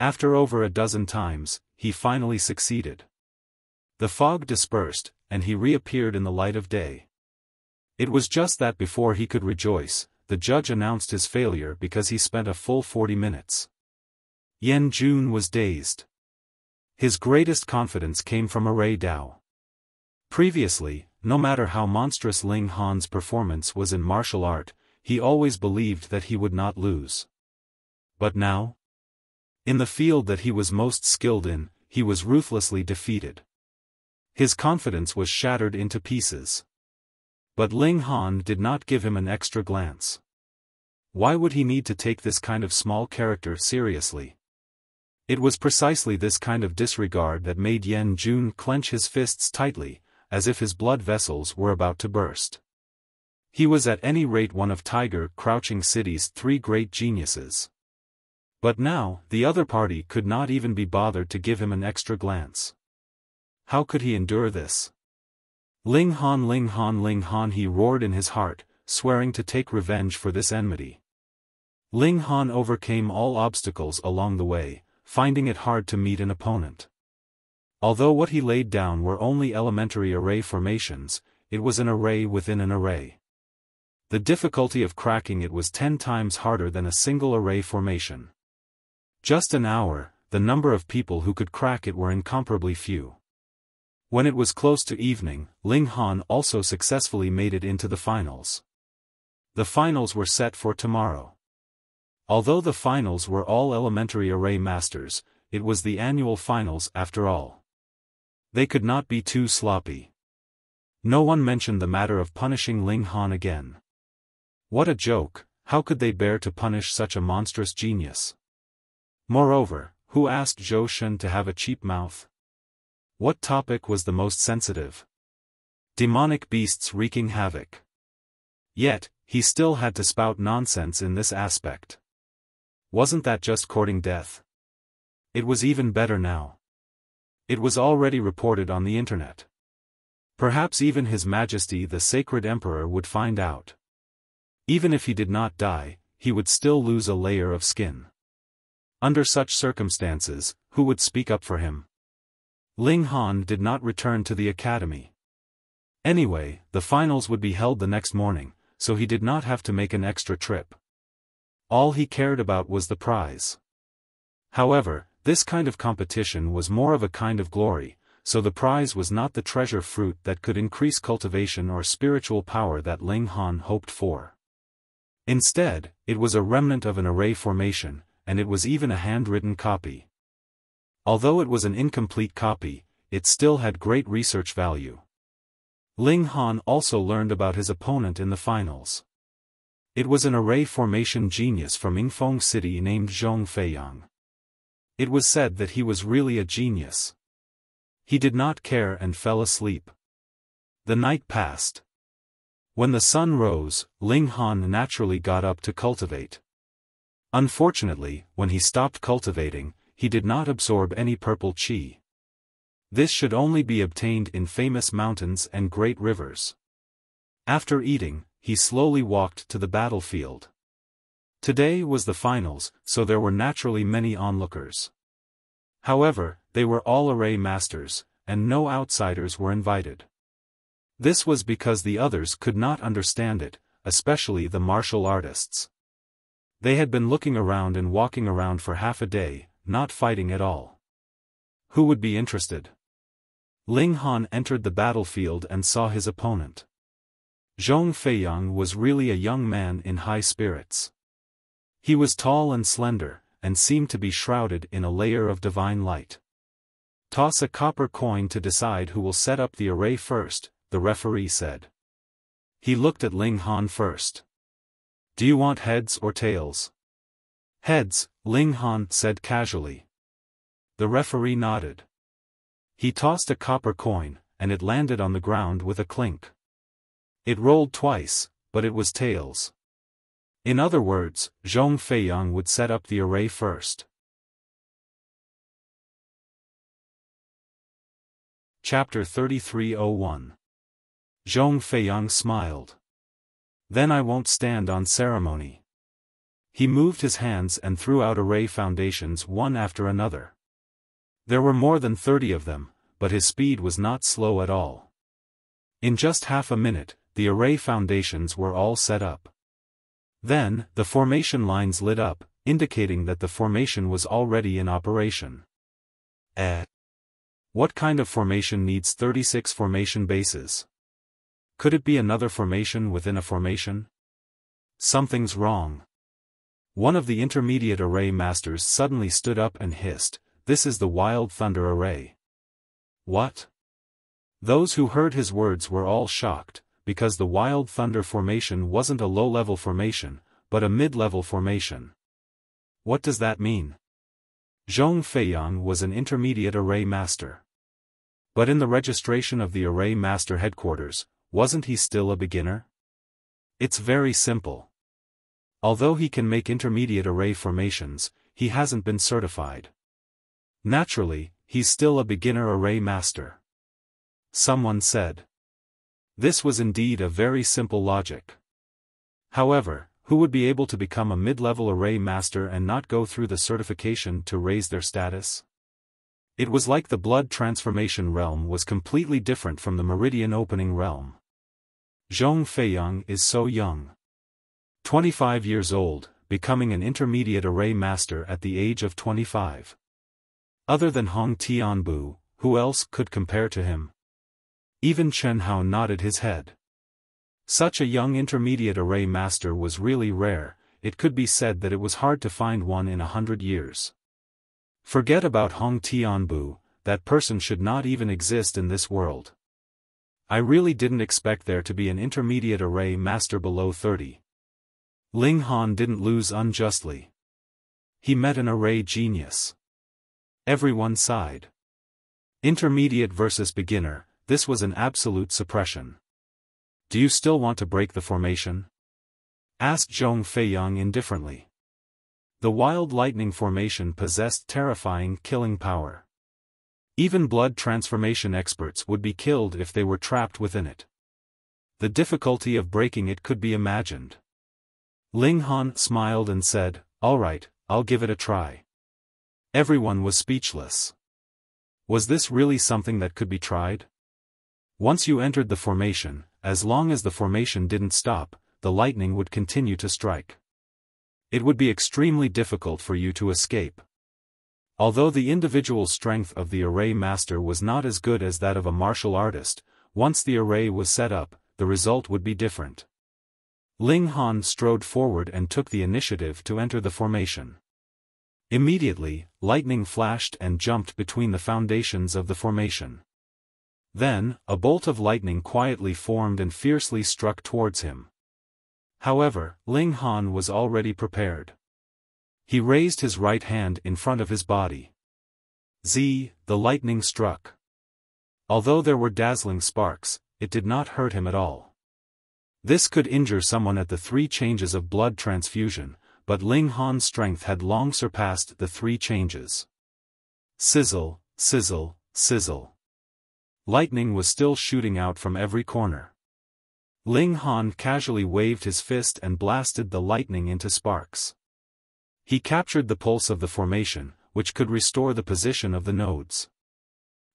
After over a dozen times, he finally succeeded. The fog dispersed, and he reappeared in the light of day. It was just that before he could rejoice, the judge announced his failure because he spent a full 40 minutes. Yan Jun was dazed. His greatest confidence came from Array Dao. Previously, no matter how monstrous Ling Han's performance was in martial art, he always believed that he would not lose. But now? In the field that he was most skilled in, he was ruthlessly defeated. His confidence was shattered into pieces. But Ling Han did not give him an extra glance. Why would he need to take this kind of small character seriously? It was precisely this kind of disregard that made Yan Jun clench his fists tightly, as if his blood vessels were about to burst. He was at any rate one of Tiger Crouching City's 3 great geniuses. But now, the other party could not even be bothered to give him an extra glance. How could he endure this? Ling Han, Ling Han, Ling Han, he roared in his heart, swearing to take revenge for this enmity. Ling Han overcame all obstacles along the way, finding it hard to meet an opponent. Although what he laid down were only elementary array formations, it was an array within an array. The difficulty of cracking it was 10 times harder than a single array formation. Just an hour, the number of people who could crack it were incomparably few. When it was close to evening, Ling Han also successfully made it into the finals. The finals were set for tomorrow. Although the finals were all elementary array masters, it was the annual finals after all. They could not be too sloppy. No one mentioned the matter of punishing Ling Han again. What a joke, how could they bear to punish such a monstrous genius? Moreover, who asked Zhou Shen to have a cheap mouth? What topic was the most sensitive? Demonic beasts wreaking havoc. Yet, he still had to spout nonsense in this aspect. Wasn't that just courting death? It was even better now. It was already reported on the internet. Perhaps even His Majesty the Sacred Emperor would find out. Even if he did not die, he would still lose a layer of skin. Under such circumstances, who would speak up for him? Ling Han did not return to the academy. Anyway, the finals would be held the next morning, so he did not have to make an extra trip. All he cared about was the prize. However, this kind of competition was more of a kind of glory, so the prize was not the treasure fruit that could increase cultivation or spiritual power that Ling Han hoped for. Instead, it was a remnant of an array formation, and it was even a handwritten copy. Although it was an incomplete copy, it still had great research value. Ling Han also learned about his opponent in the finals. It was an array formation genius from Yingfeng City named Zhong Feiyang. It was said that he was really a genius. He did not care and fell asleep. The night passed. When the sun rose, Ling Han naturally got up to cultivate. Unfortunately, when he stopped cultivating, he did not absorb any purple qi. This should only be obtained in famous mountains and great rivers. After eating, he slowly walked to the battlefield. Today was the finals, so there were naturally many onlookers. However, they were all array masters, and no outsiders were invited. This was because the others could not understand it, especially the martial artists. They had been looking around and walking around for half a day, not fighting at all. Who would be interested? Ling Han entered the battlefield and saw his opponent. Zhong Feiyang was really a young man in high spirits. He was tall and slender, and seemed to be shrouded in a layer of divine light. Toss a copper coin to decide who will set up the array first, the referee said. He looked at Ling Han first. Do you want heads or tails? Heads, Ling Han said casually. The referee nodded. He tossed a copper coin, and it landed on the ground with a clink. It rolled twice, but it was tails. In other words, Zhong Feiyang would set up the array first. Chapter 3301. Zhong Feiyang smiled. Then I won't stand on ceremony. He moved his hands and threw out array foundations one after another. There were more than 30 of them, but his speed was not slow at all. In just half a minute, the array foundations were all set up. Then, the formation lines lit up, indicating that the formation was already in operation. What kind of formation needs 36 formation bases? Could it be another formation within a formation? Something's wrong. One of the intermediate array masters suddenly stood up and hissed, "This is the Wild Thunder Array." What? Those who heard his words were all shocked, because the Wild Thunder formation wasn't a low-level formation, but a mid-level formation. What does that mean? Zhong Feiyang was an intermediate array master. But in the registration of the array master headquarters, wasn't he still a beginner? It's very simple. Although he can make intermediate array formations, he hasn't been certified. Naturally, he's still a beginner array master. Someone said. This was indeed a very simple logic. However, who would be able to become a mid-level array master and not go through the certification to raise their status? It was like the blood transformation realm was completely different from the meridian opening realm. Zhong Feiyang is so young. 25 years old, becoming an intermediate array master at the age of 25. Other than Hong Tianbu, who else could compare to him? Even Chen Hao nodded his head. Such a young intermediate array master was really rare. It could be said that it was hard to find one in 100 years. Forget about Hong Tianbu, that person should not even exist in this world. I really didn't expect there to be an intermediate array master below 30. Ling Han didn't lose unjustly. He met an array genius. Everyone sighed. Intermediate versus beginner, this was an absolute suppression. Do you still want to break the formation? Asked Zhong Feiyang indifferently. The Wild Lightning formation possessed terrifying killing power. Even blood transformation experts would be killed if they were trapped within it. The difficulty of breaking it could be imagined. Ling Han smiled and said, "All right, I'll give it a try." Everyone was speechless. Was this really something that could be tried? Once you entered the formation, as long as the formation didn't stop, the lightning would continue to strike. It would be extremely difficult for you to escape. Although the individual strength of the array master was not as good as that of a martial artist, once the array was set up, the result would be different. Ling Han strode forward and took the initiative to enter the formation. Immediately, lightning flashed and jumped between the foundations of the formation. Then, a bolt of lightning quietly formed and fiercely struck towards him. However, Ling Han was already prepared. He raised his right hand in front of his body. The lightning struck. Although there were dazzling sparks, it did not hurt him at all. This could injure someone at the 3 changes of blood transfusion, but Ling Han's strength had long surpassed the 3 changes. Sizzle, sizzle, sizzle. Lightning was still shooting out from every corner. Ling Han casually waved his fist and blasted the lightning into sparks. He captured the pulse of the formation, which could restore the position of the nodes.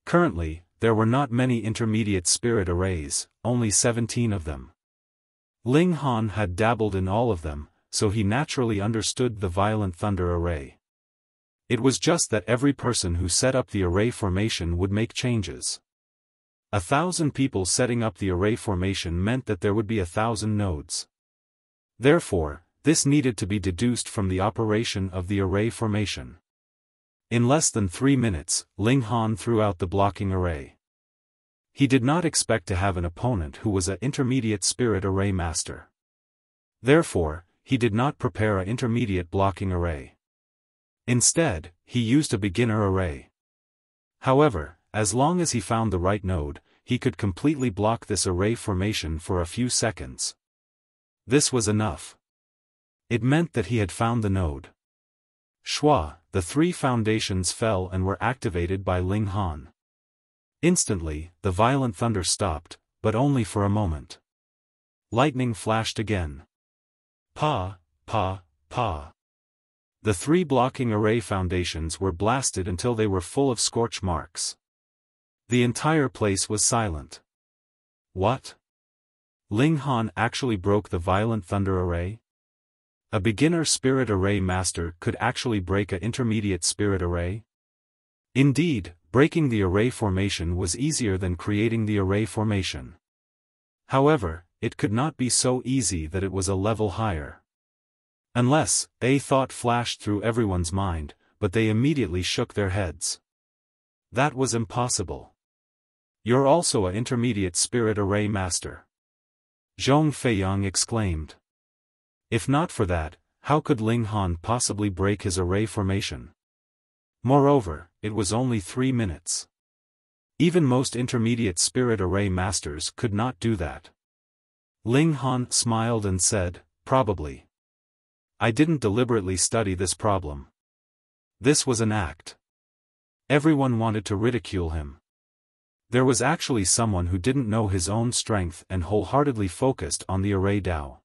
Currently, there were not many intermediate spirit arrays, only 17 of them. Ling Han had dabbled in all of them, so he naturally understood the Violent Thunder array. It was just that every person who set up the array formation would make changes. 1,000 people setting up the array formation meant that there would be 1,000 nodes. Therefore, this needed to be deduced from the operation of the array formation. In less than 3 minutes, Ling Han threw out the blocking array. He did not expect to have an opponent who was an intermediate spirit array master. Therefore, he did not prepare an intermediate blocking array. Instead, he used a beginner array. However, as long as he found the right node, he could completely block this array formation for a few seconds. This was enough. It meant that he had found the node. Shua, the 3 foundations fell and were activated by Ling Han. Instantly, the violent thunder stopped, but only for a moment. Lightning flashed again. Pa, pa, pa. The 3 blocking array foundations were blasted until they were full of scorch marks. The entire place was silent. What? Ling Han actually broke the violent thunder array? A beginner spirit array master could actually break an intermediate spirit array? Indeed, breaking the array formation was easier than creating the array formation. However, it could not be so easy that it was a level higher. Unless, a thought flashed through everyone's mind, but they immediately shook their heads. That was impossible. You're also an intermediate spirit array master. Zhong Feiyang exclaimed. If not for that, how could Ling Han possibly break his array formation? Moreover, it was only 3 minutes. Even most intermediate spirit array masters could not do that. Ling Han smiled and said, probably. I didn't deliberately study this problem. This was an act. Everyone wanted to ridicule him. There was actually someone who didn't know his own strength and wholeheartedly focused on the array Dao.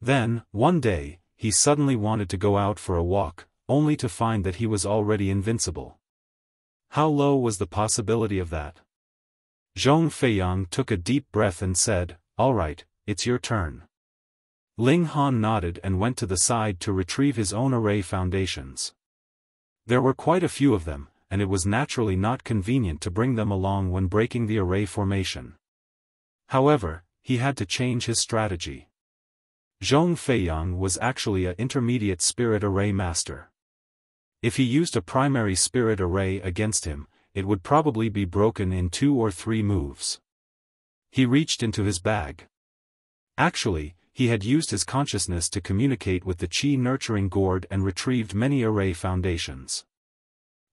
Then, one day, he suddenly wanted to go out for a walk, only to find that he was already invincible. How low was the possibility of that? Zhong Feiyang took a deep breath and said, all right, it's your turn. Ling Han nodded and went to the side to retrieve his own array foundations. There were quite a few of them, and it was naturally not convenient to bring them along when breaking the array formation. However, he had to change his strategy. Zhong Feiyang was actually an intermediate spirit array master. If he used a primary spirit array against him, it would probably be broken in 2 or 3 moves. He reached into his bag. Actually, he had used his consciousness to communicate with the Qi-nurturing gourd and retrieved many array foundations.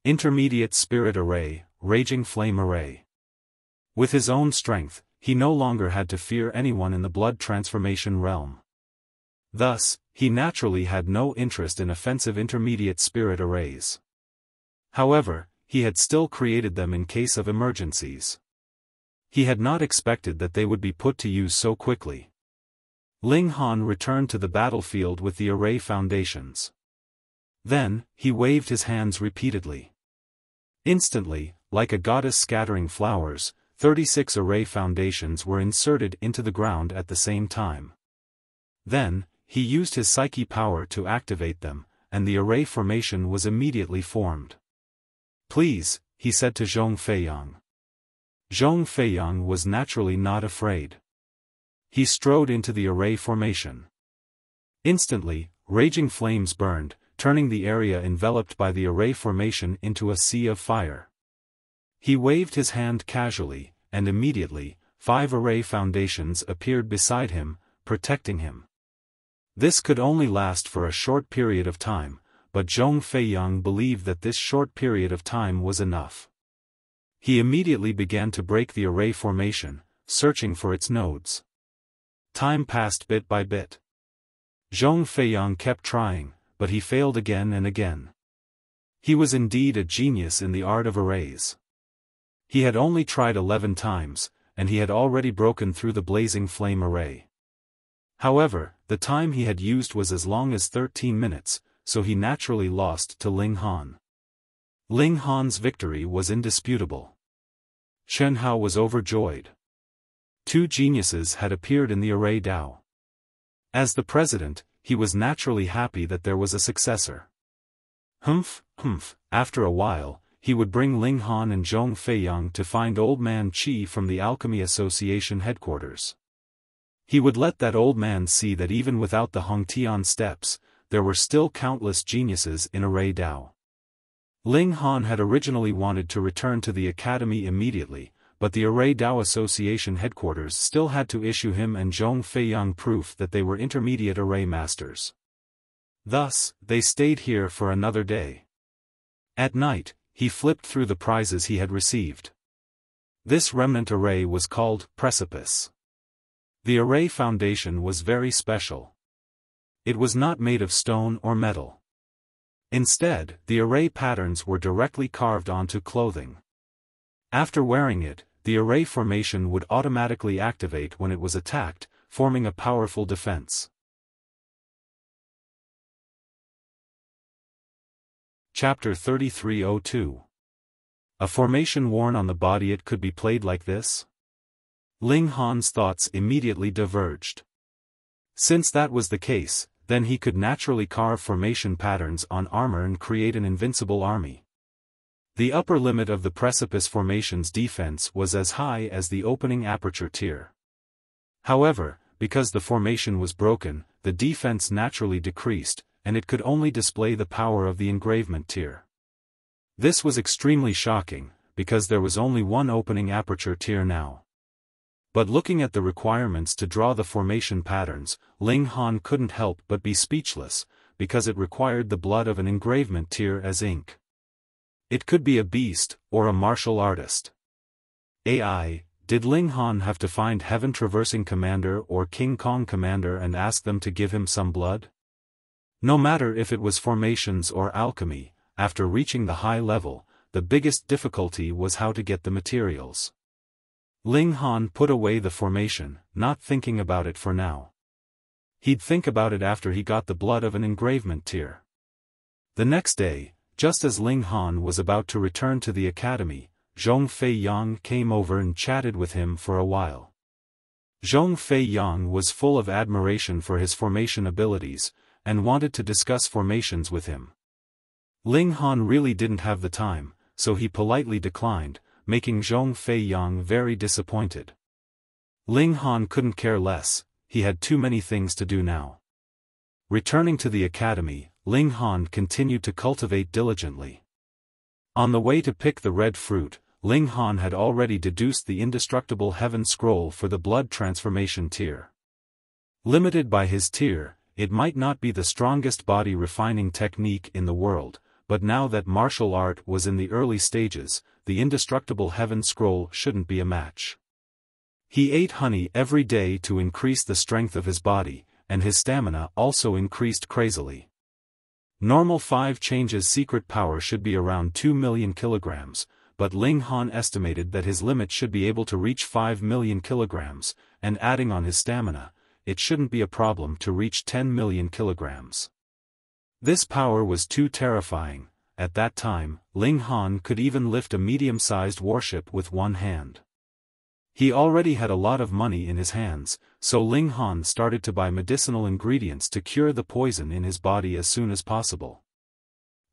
Intermediate spirit array, raging flame array. With his own strength, he no longer had to fear anyone in the blood transformation realm. Thus, he naturally had no interest in offensive intermediate spirit arrays. However, he had still created them in case of emergencies. He had not expected that they would be put to use so quickly. Ling Han returned to the battlefield with the array foundations. Then, he waved his hands repeatedly. Instantly, like a goddess scattering flowers, 36 array foundations were inserted into the ground at the same time. Then, he used his psyche power to activate them, and the array formation was immediately formed. Please, he said to Zhong Feiyang. Zhong Feiyang was naturally not afraid. He strode into the array formation. Instantly, raging flames burned, turning the area enveloped by the array formation into a sea of fire. He waved his hand casually, and immediately, 5 array foundations appeared beside him, protecting him. This could only last for a short period of time, but Zhong Feiyang believed that this short period of time was enough. He immediately began to break the array formation, searching for its nodes. Time passed bit by bit. Zhong Feiyang kept trying, but he failed again and again. He was indeed a genius in the art of arrays. He had only tried 11 times, and he had already broken through the blazing flame array. However, the time he had used was as long as 13 minutes, so he naturally lost to Ling Han. Ling Han's victory was indisputable. Chen Hao was overjoyed. 2 geniuses had appeared in the array Dao. As the president, he was naturally happy that there was a successor. After a while, he would bring Ling Han and Zhong Feiyang to find Old Man Qi from the Alchemy Association headquarters. He would let that old man see that even without the Hongtian steps, there were still countless geniuses in array Dao. Ling Han had originally wanted to return to the academy immediately, but the Array Dao Association headquarters still had to issue him and Zhong Feiyang proof that they were intermediate array masters. Thus, they stayed here for another day. At night, he flipped through the prizes he had received. This remnant array was called Precipice. The array foundation was very special. It was not made of stone or metal. Instead, the array patterns were directly carved onto clothing. After wearing it, the array formation would automatically activate when it was attacked, forming a powerful defense. Chapter 3302. A formation worn on the body. It could be played like this? Ling Han's thoughts immediately diverged. Since that was the case, then he could naturally carve formation patterns on armor and create an invincible army. The upper limit of the precipice formation's defense was as high as the opening aperture tier. However, because the formation was broken, the defense naturally decreased, and it could only display the power of the engravement tier. This was extremely shocking, because there was only one opening aperture tier now. But looking at the requirements to draw the formation patterns, Ling Han couldn't help but be speechless, because it required the blood of an engravement tier as ink. It could be a beast, or a martial artist. AI, did Ling Han have to find Heaven Traversing Commander or King Kong Commander and ask them to give him some blood? No matter if it was formations or alchemy, after reaching the high level, the biggest difficulty was how to get the materials. Ling Han put away the formation, not thinking about it for now. He'd think about it after he got the blood of an engravement tier. The next day, just as Ling Han was about to return to the academy, Zhong Fei Yang came over and chatted with him for a while. Zhong Fei Yang was full of admiration for his formation abilities, and wanted to discuss formations with him. Ling Han really didn't have the time, so he politely declined, making Zhong Fei Yang very disappointed. Ling Han couldn't care less, he had too many things to do now. Returning to the academy, Ling Han continued to cultivate diligently. On the way to pick the red fruit, Ling Han had already deduced the indestructible heaven scroll for the blood transformation tier. Limited by his tier, it might not be the strongest body refining technique in the world, but now that martial art was in the early stages, the indestructible heaven scroll shouldn't be a match. He ate honey every day to increase the strength of his body, and his stamina also increased crazily. Normal 5 changes secret power should be around 2 million kilograms, but Ling Han estimated that his limit should be able to reach 5 million kilograms, and adding on his stamina, it shouldn't be a problem to reach 10 million kilograms. This power was too terrifying. At that time, Ling Han could even lift a medium-sized warship with one hand. He already had a lot of money in his hands, so Ling Han started to buy medicinal ingredients to cure the poison in his body as soon as possible.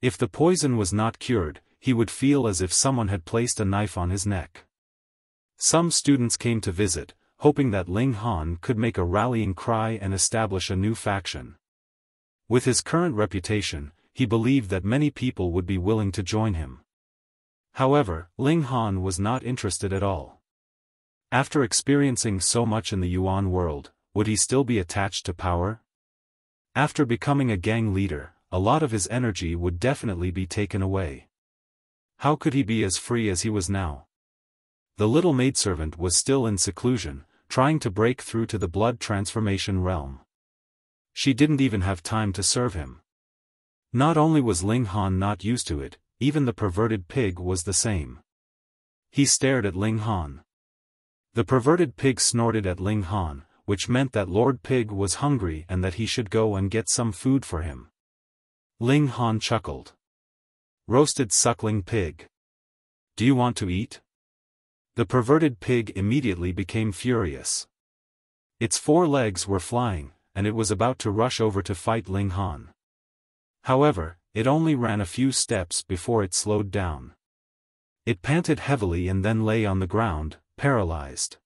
If the poison was not cured, he would feel as if someone had placed a knife on his neck. Some students came to visit, hoping that Ling Han could make a rallying cry and establish a new faction. With his current reputation, he believed that many people would be willing to join him. However, Ling Han was not interested at all. After experiencing so much in the Yuan world, would he still be attached to power? After becoming a gang leader, a lot of his energy would definitely be taken away. How could he be as free as he was now? The little maidservant was still in seclusion, trying to break through to the blood transformation realm. She didn't even have time to serve him. Not only was Ling Han not used to it, even the perverted pig was the same. He stared at Ling Han. The perverted pig snorted at Ling Han, which meant that Lord Pig was hungry and that he should go and get some food for him. Ling Han chuckled. Roasted suckling pig. Do you want to eat? The perverted pig immediately became furious. Its 4 legs were flying, and it was about to rush over to fight Ling Han. However, it only ran a few steps before it slowed down. It panted heavily and then lay on the ground, paralyzed.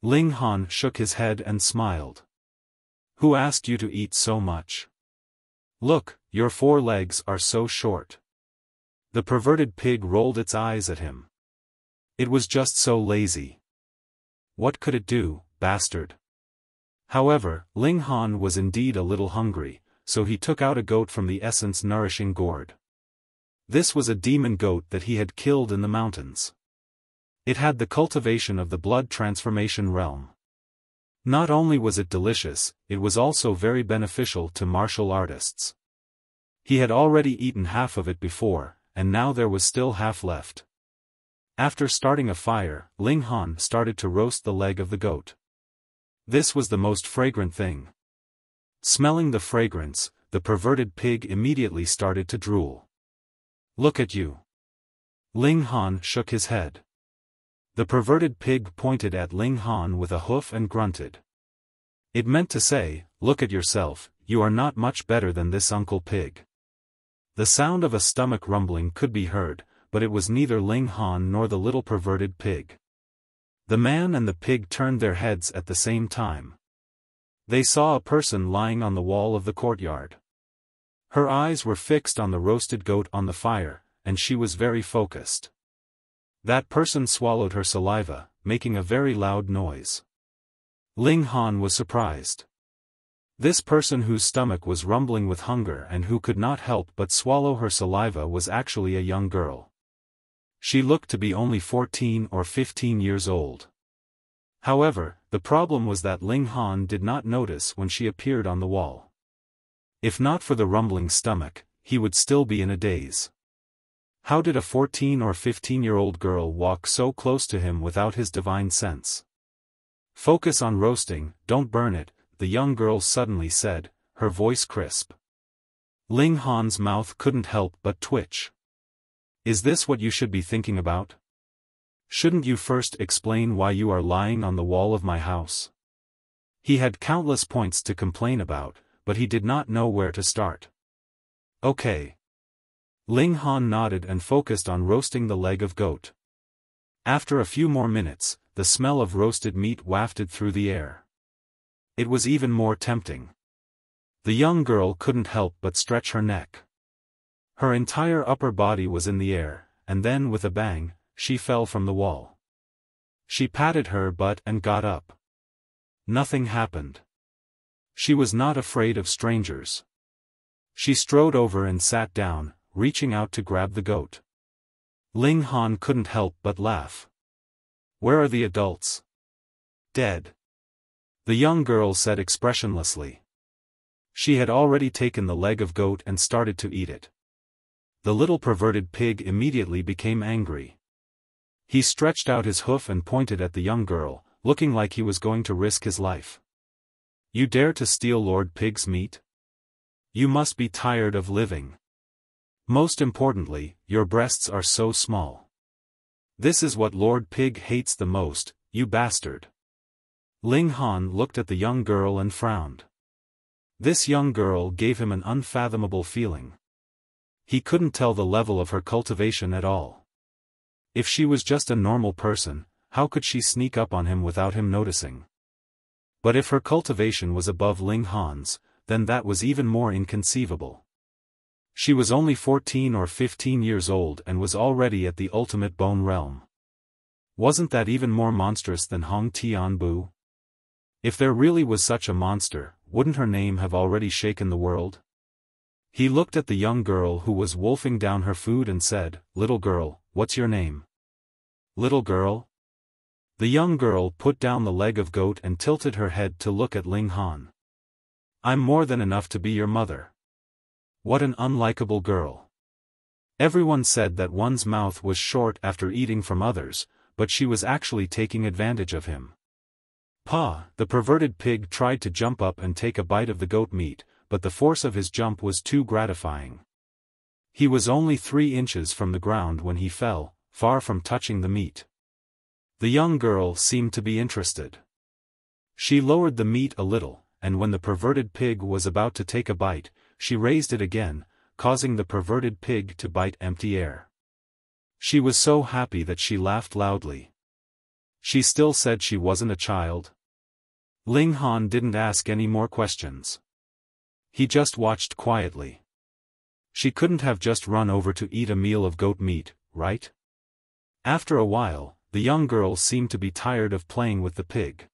Ling Han shook his head and smiled. Who asked you to eat so much? Look, your 4 legs are so short. The perverted pig rolled its eyes at him. It was just so lazy. What could it do, bastard? However, Ling Han was indeed a little hungry, so he took out a goat from the essence-nourishing gourd. This was a demon goat that he had killed in the mountains. It had the cultivation of the blood transformation realm. Not only was it delicious, it was also very beneficial to martial artists. He had already eaten half of it before, and now there was still half left. After starting a fire, Ling Han started to roast the leg of the goat. This was the most fragrant thing. Smelling the fragrance, the perverted pig immediately started to drool. "Look at you." Ling Han shook his head. The perverted pig pointed at Ling Han with a hoof and grunted. It meant to say, "Look at yourself, you are not much better than this Uncle Pig." The sound of a stomach rumbling could be heard, but it was neither Ling Han nor the little perverted pig. The man and the pig turned their heads at the same time. They saw a person lying on the wall of the courtyard. Her eyes were fixed on the roasted goat on the fire, and she was very focused. That person swallowed her saliva, making a very loud noise. Ling Han was surprised. This person whose stomach was rumbling with hunger and who could not help but swallow her saliva was actually a young girl. She looked to be only 14 or 15 years old. However, the problem was that Ling Han did not notice when she appeared on the wall. If not for the rumbling stomach, he would still be in a daze. How did a 14 or 15-year-old girl walk so close to him without his divine sense? "Focus on roasting, don't burn it," the young girl suddenly said, her voice crisp. Ling Han's mouth couldn't help but twitch. "Is this what you should be thinking about? Shouldn't you first explain why you are lying on the wall of my house?" He had countless points to complain about, but he did not know where to start. "Okay." Ling Han nodded and focused on roasting the leg of goat. After a few more minutes, the smell of roasted meat wafted through the air. It was even more tempting. The young girl couldn't help but stretch her neck. Her entire upper body was in the air, and then with a bang, she fell from the wall. She patted her butt and got up. Nothing happened. She was not afraid of strangers. She strode over and sat down, reaching out to grab the goat. Ling Han couldn't help but laugh. "Where are the adults?" "Dead," the young girl said expressionlessly. She had already taken the leg of goat and started to eat it. The little perverted pig immediately became angry. He stretched out his hoof and pointed at the young girl, looking like he was going to risk his life. "You dare to steal Lord Pig's meat? You must be tired of living. Most importantly, your breasts are so small. This is what Lord Pig hates the most, you bastard." Ling Han looked at the young girl and frowned. This young girl gave him an unfathomable feeling. He couldn't tell the level of her cultivation at all. If she was just a normal person, how could she sneak up on him without him noticing? But if her cultivation was above Ling Han's, then that was even more inconceivable. She was only 14 or 15 years old and was already at the ultimate bone realm. Wasn't that even more monstrous than Hong Tianbu? If there really was such a monster, wouldn't her name have already shaken the world? He looked at the young girl who was wolfing down her food and said, "Little girl, what's your name?" "Little girl?" The young girl put down the leg of goat and tilted her head to look at Ling Han. "I'm more than enough to be your mother." What an unlikable girl. Everyone said that one's mouth was short after eating from others, but she was actually taking advantage of him. "Pa!" The perverted pig tried to jump up and take a bite of the goat meat, but the force of his jump was too gratifying. He was only 3 inches from the ground when he fell, far from touching the meat. The young girl seemed to be interested. She lowered the meat a little, and when the perverted pig was about to take a bite, she raised it again, causing the perverted pig to bite empty air. She was so happy that she laughed loudly. She still said she wasn't a child. Ling Han didn't ask any more questions. He just watched quietly. She couldn't have just run over to eat a meal of goat meat, right? After a while, the young girl seemed to be tired of playing with the pig.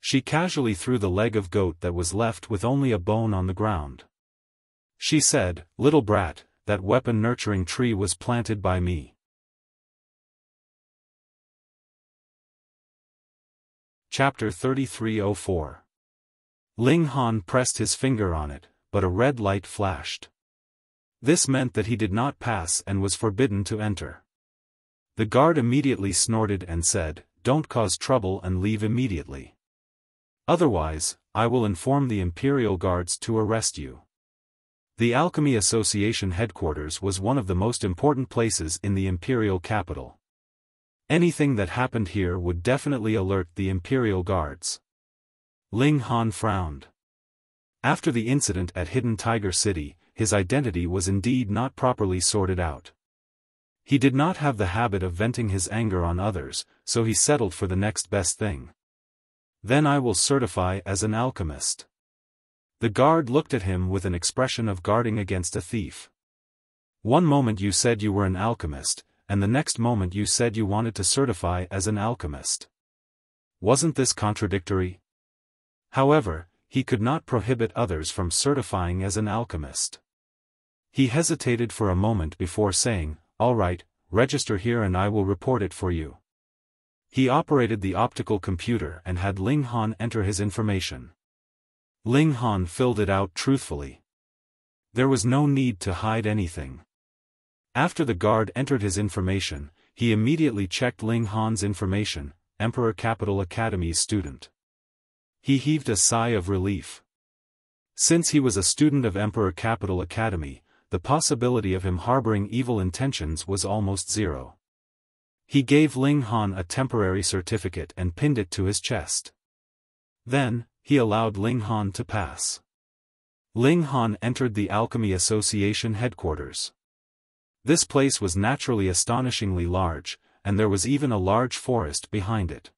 She casually threw the leg of goat that was left with only a bone on the ground. She said, "Little brat, that weapon-nurturing tree was planted by me." Chapter 3304. Ling Han pressed his finger on it, but a red light flashed. This meant that he did not pass and was forbidden to enter. The guard immediately snorted and said, "Don't cause trouble and leave immediately. Otherwise, I will inform the Imperial Guards to arrest you." The Alchemy Association headquarters was one of the most important places in the Imperial capital. Anything that happened here would definitely alert the Imperial Guards. Ling Han frowned. After the incident at Hidden Tiger City, his identity was indeed not properly sorted out. He did not have the habit of venting his anger on others, so he settled for the next best thing. "Then I will certify as an alchemist." The guard looked at him with an expression of guarding against a thief. One moment you said you were an alchemist, and the next moment you said you wanted to certify as an alchemist. Wasn't this contradictory? However, he could not prohibit others from certifying as an alchemist. He hesitated for a moment before saying, "All right, register here and I will report it for you." He operated the optical computer and had Ling Han enter his information. Ling Han filled it out truthfully. There was no need to hide anything. After the guard entered his information, he immediately checked Ling Han's information, Emperor Capital Academy's student. He heaved a sigh of relief. Since he was a student of Emperor Capital Academy, the possibility of him harboring evil intentions was almost zero. He gave Ling Han a temporary certificate and pinned it to his chest. Then, he allowed Ling Han to pass. Ling Han entered the Alchemy Association headquarters. This place was naturally astonishingly large, and there was even a large forest behind it.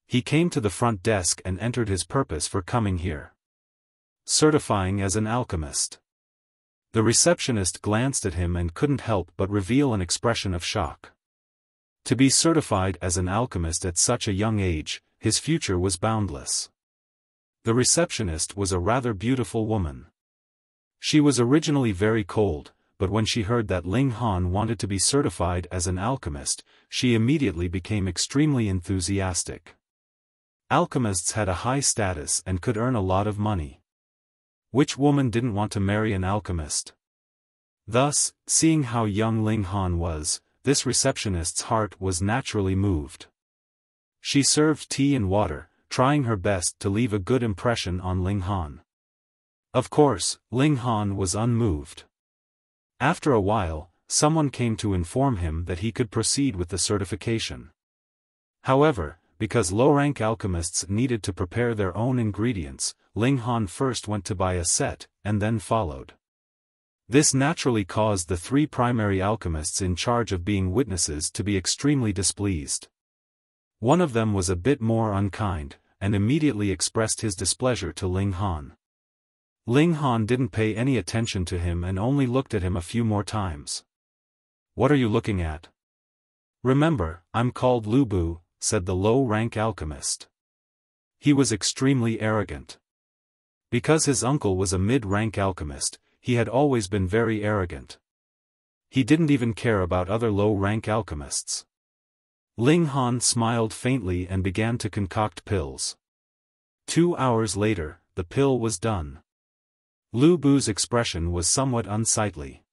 He came to the front desk and entered his purpose for coming here. Certifying as an alchemist. The receptionist glanced at him and couldn't help but reveal an expression of shock. To be certified as an alchemist at such a young age, his future was boundless. The receptionist was a rather beautiful woman. She was originally very cold, but when she heard that Ling Han wanted to be certified as an alchemist, she immediately became extremely enthusiastic. Alchemists had a high status and could earn a lot of money. Which woman didn't want to marry an alchemist? Thus, seeing how young Ling Han was, this receptionist's heart was naturally moved. She served tea and water, trying her best to leave a good impression on Ling Han. Of course, Ling Han was unmoved. After a while, someone came to inform him that he could proceed with the certification. However, because low-rank alchemists needed to prepare their own ingredients, Ling Han first went to buy a set, and then followed. This naturally caused the three primary alchemists in charge of being witnesses to be extremely displeased. One of them was a bit more unkind, and immediately expressed his displeasure to Ling Han. Ling Han didn't pay any attention to him and only looked at him a few more times. "What are you looking at?" "Remember, I'm called Lu Bu," said the low-rank alchemist. He was extremely arrogant. Because his uncle was a mid-rank alchemist, he had always been very arrogant. He didn't even care about other low-rank alchemists. Ling Han smiled faintly and began to concoct pills. 2 hours later, the pill was done. Lu Bu's expression was somewhat unsightly.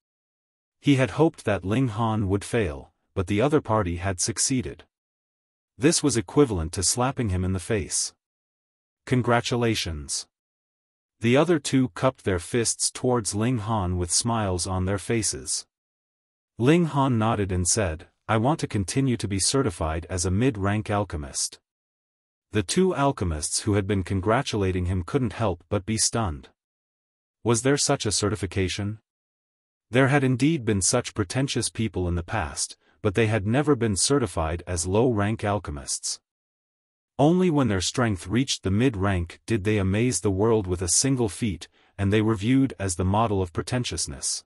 He had hoped that Ling Han would fail, but the other party had succeeded. This was equivalent to slapping him in the face. "Congratulations." The other two cupped their fists towards Ling Han with smiles on their faces. Ling Han nodded and said, "I want to continue to be certified as a mid-rank alchemist." The two alchemists who had been congratulating him couldn't help but be stunned. Was there such a certification? There had indeed been such pretentious people in the past, but they had never been certified as low-rank alchemists. Only when their strength reached the mid-rank did they amaze the world with a single feat, and they were viewed as the model of pretentiousness.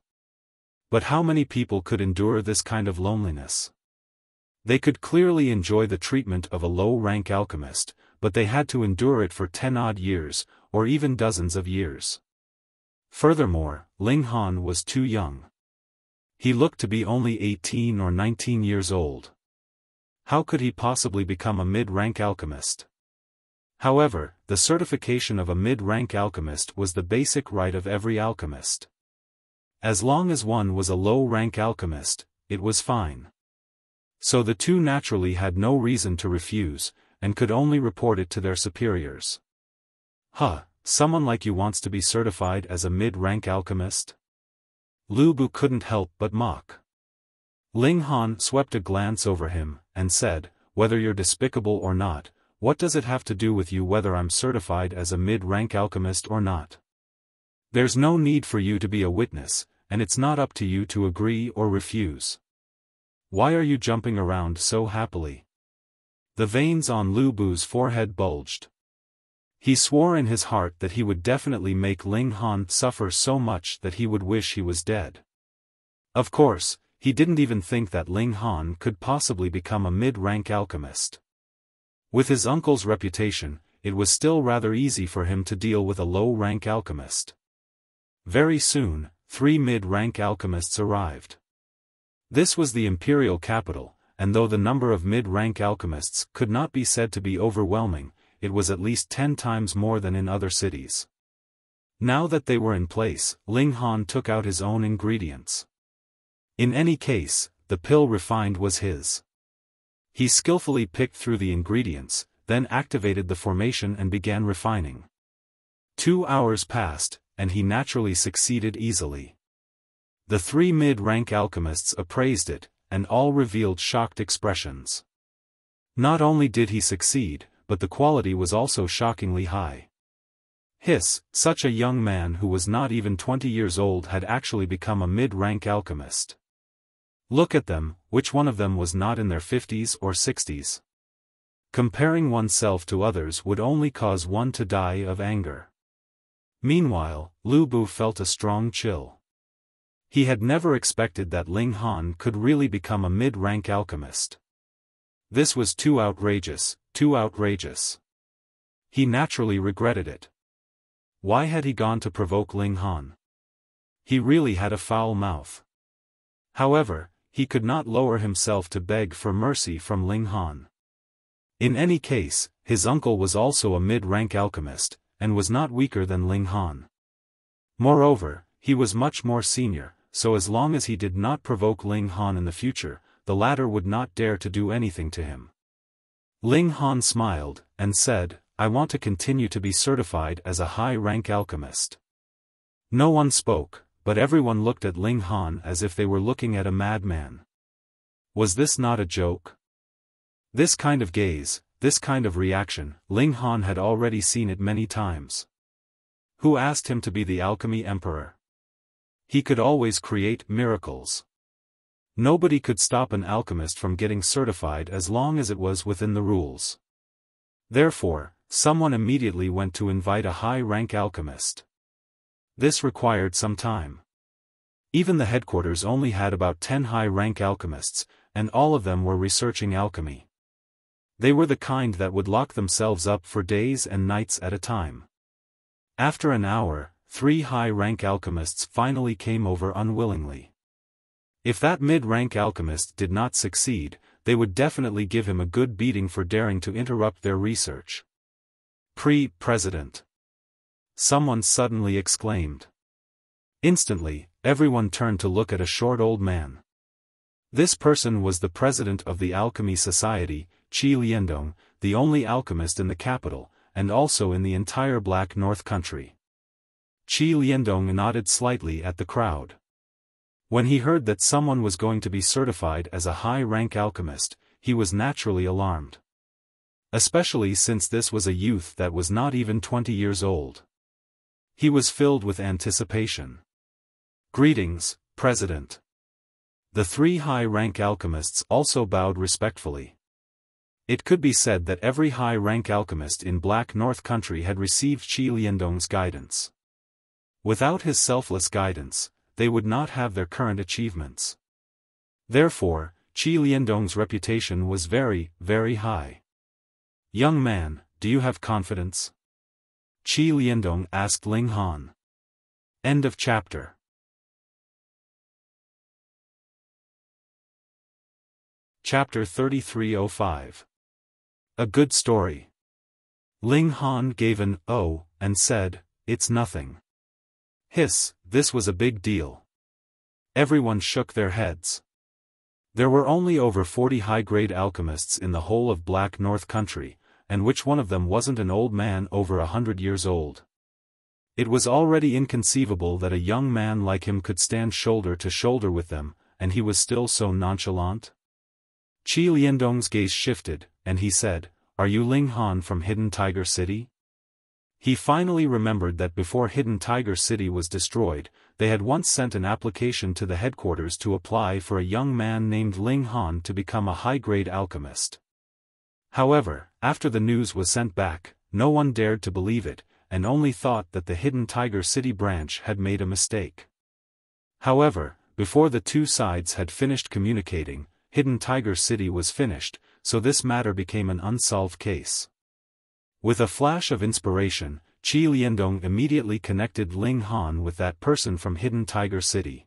But how many people could endure this kind of loneliness? They could clearly enjoy the treatment of a low-rank alchemist, but they had to endure it for 10-odd years, or even dozens of years. Furthermore, Ling Han was too young. He looked to be only 18 or 19 years old. How could he possibly become a mid-rank alchemist? However, the certification of a mid-rank alchemist was the basic right of every alchemist. As long as one was a low-rank alchemist, it was fine. So the two naturally had no reason to refuse, and could only report it to their superiors. Someone like you wants to be certified as a mid-rank alchemist? Lu Bu couldn't help but mock. Ling Han swept a glance over him, and said, "Whether you're despicable or not, what does it have to do with you whether I'm certified as a mid-rank alchemist or not? There's no need for you to be a witness, and it's not up to you to agree or refuse. Why are you jumping around so happily?" The veins on Lu Bu's forehead bulged. He swore in his heart that he would definitely make Ling Han suffer so much that he would wish he was dead. Of course, he didn't even think that Ling Han could possibly become a mid-rank alchemist. With his uncle's reputation, it was still rather easy for him to deal with a low-rank alchemist. Very soon, 3 mid-rank alchemists arrived. This was the imperial capital, and though the number of mid-rank alchemists could not be said to be overwhelming, it was at least 10 times more than in other cities. Now that they were in place, Ling Han took out his own ingredients. In any case, the pill refined was his. He skillfully picked through the ingredients, then activated the formation and began refining. 2 hours passed, and he naturally succeeded easily. The 3 mid-rank alchemists appraised it, and all revealed shocked expressions. Not only did he succeed, but the quality was also shockingly high. Such a young man who was not even 20 years old had actually become a mid-rank alchemist. Look at them, which one of them was not in their 50s or 60s? Comparing oneself to others would only cause one to die of anger. Meanwhile, Lu Bu felt a strong chill. He had never expected that Ling Han could really become a mid-rank alchemist. This was too outrageous, too outrageous. He naturally regretted it. Why had he gone to provoke Ling Han? He really had a foul mouth. However, he could not lower himself to beg for mercy from Ling Han. In any case, his uncle was also a mid-rank alchemist, and was not weaker than Ling Han. Moreover, he was much more senior, so as long as he did not provoke Ling Han in the future, the latter would not dare to do anything to him. Ling Han smiled, and said, "I want to continue to be certified as a high-rank alchemist." No one spoke, but everyone looked at Ling Han as if they were looking at a madman. Was this not a joke? This kind of gaze, this kind of reaction, Ling Han had already seen it many times. Who asked him to be the alchemy emperor? He could always create miracles. Nobody could stop an alchemist from getting certified as long as it was within the rules. Therefore, someone immediately went to invite a high-rank alchemist. This required some time. Even the headquarters only had about 10 high-rank alchemists, and all of them were researching alchemy. They were the kind that would lock themselves up for days and nights at a time. After an hour, 3 high-rank alchemists finally came over unwillingly. If that mid-rank alchemist did not succeed, they would definitely give him a good beating for daring to interrupt their research. President. Someone suddenly exclaimed. Instantly, everyone turned to look at a short old man. This person was the president of the Alchemy Society, Qi Liandong, the only alchemist in the capital, and also in the entire Black North country. Qi Liandong nodded slightly at the crowd. When he heard that someone was going to be certified as a high-rank alchemist, he was naturally alarmed. Especially since this was a youth that was not even 20 years old. He was filled with anticipation. "Greetings, President." The 3 high-rank alchemists also bowed respectfully. It could be said that every high-rank alchemist in Black North country had received Qi Liandong's guidance. Without his selfless guidance, they would not have their current achievements. Therefore, Qi Liandong's reputation was very, very high. "Young man, do you have confidence?" Qi Liandong asked Ling Han. End of chapter. Chapter 3305. A good story. Ling Han gave an "oh" and said, "It's nothing." Hiss, this was a big deal. Everyone shook their heads. There were only over 40 high-grade alchemists in the whole of Black North Country, and which one of them wasn't an old man over 100 years old? It was already inconceivable that a young man like him could stand shoulder to shoulder with them, and he was still so nonchalant. Qi Liandong's gaze shifted, and he said, "Are you Ling Han from Hidden Tiger City?" He finally remembered that before Hidden Tiger City was destroyed, they had once sent an application to the headquarters to apply for a young man named Ling Han to become a high-grade alchemist. However, after the news was sent back, no one dared to believe it, and only thought that the Hidden Tiger City branch had made a mistake. However, before the two sides had finished communicating, Hidden Tiger City was finished, so this matter became an unsolved case. With a flash of inspiration, Qi Liandong immediately connected Ling Han with that person from Hidden Tiger City.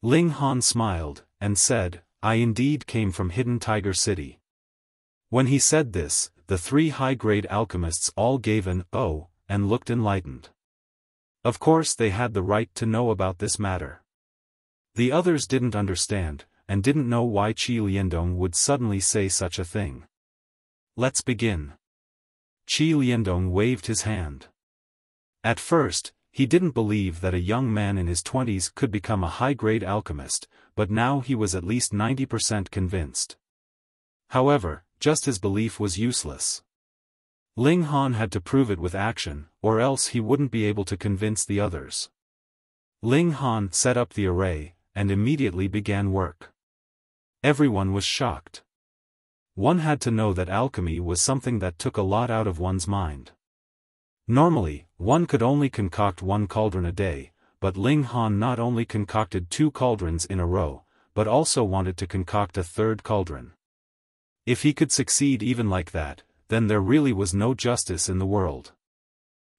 Ling Han smiled, and said, "I indeed came from Hidden Tiger City." When he said this, the three high-grade alchemists all gave an "oh" and looked enlightened. Of course they had the right to know about this matter. The others didn't understand, and didn't know why Qi Liandong would suddenly say such a thing. "Let's begin." Qi Liandong waved his hand. At first, he didn't believe that a young man in his 20s could become a high-grade alchemist, but now he was at least 90% convinced. However, just his belief was useless. Ling Han had to prove it with action, or else he wouldn't be able to convince the others. Ling Han set up the array, and immediately began work. Everyone was shocked. One had to know that alchemy was something that took a lot out of one's mind. Normally, one could only concoct one cauldron a day, but Ling Han not only concocted 2 cauldrons in a row, but also wanted to concoct a 3rd cauldron. If he could succeed even like that, then there really was no justice in the world.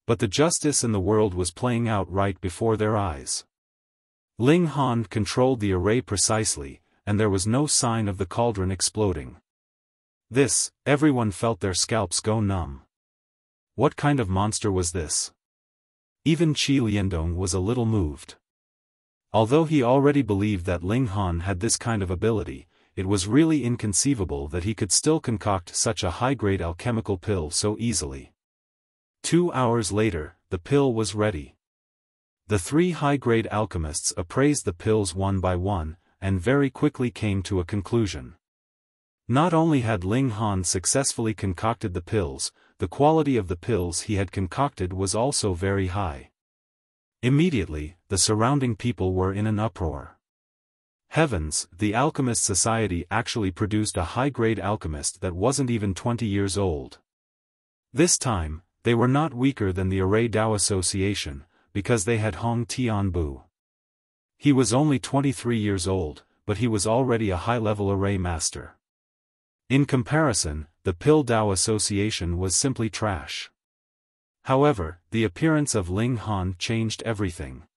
But the justice in the world was playing out right before their eyes. Ling Han controlled the array precisely, and there was no sign of the cauldron exploding. This, everyone felt their scalps go numb. What kind of monster was this? Even Qi Liandong was a little moved. Although he already believed that Ling Han had this kind of ability, it was really inconceivable that he could still concoct such a high-grade alchemical pill so easily. 2 hours later, the pill was ready. The 3 high-grade alchemists appraised the pills one by one, and very quickly came to a conclusion. Not only had Ling Han successfully concocted the pills, the quality of the pills he had concocted was also very high. Immediately, the surrounding people were in an uproar. Heavens, the Alchemist Society actually produced a high-grade alchemist that wasn't even 20 years old. This time, they were not weaker than the Array Dao Association, because they had Hong Tianbu. He was only 23 years old, but he was already a high-level array master. In comparison, the Pill Dao Association was simply trash. However, the appearance of Ling Han changed everything.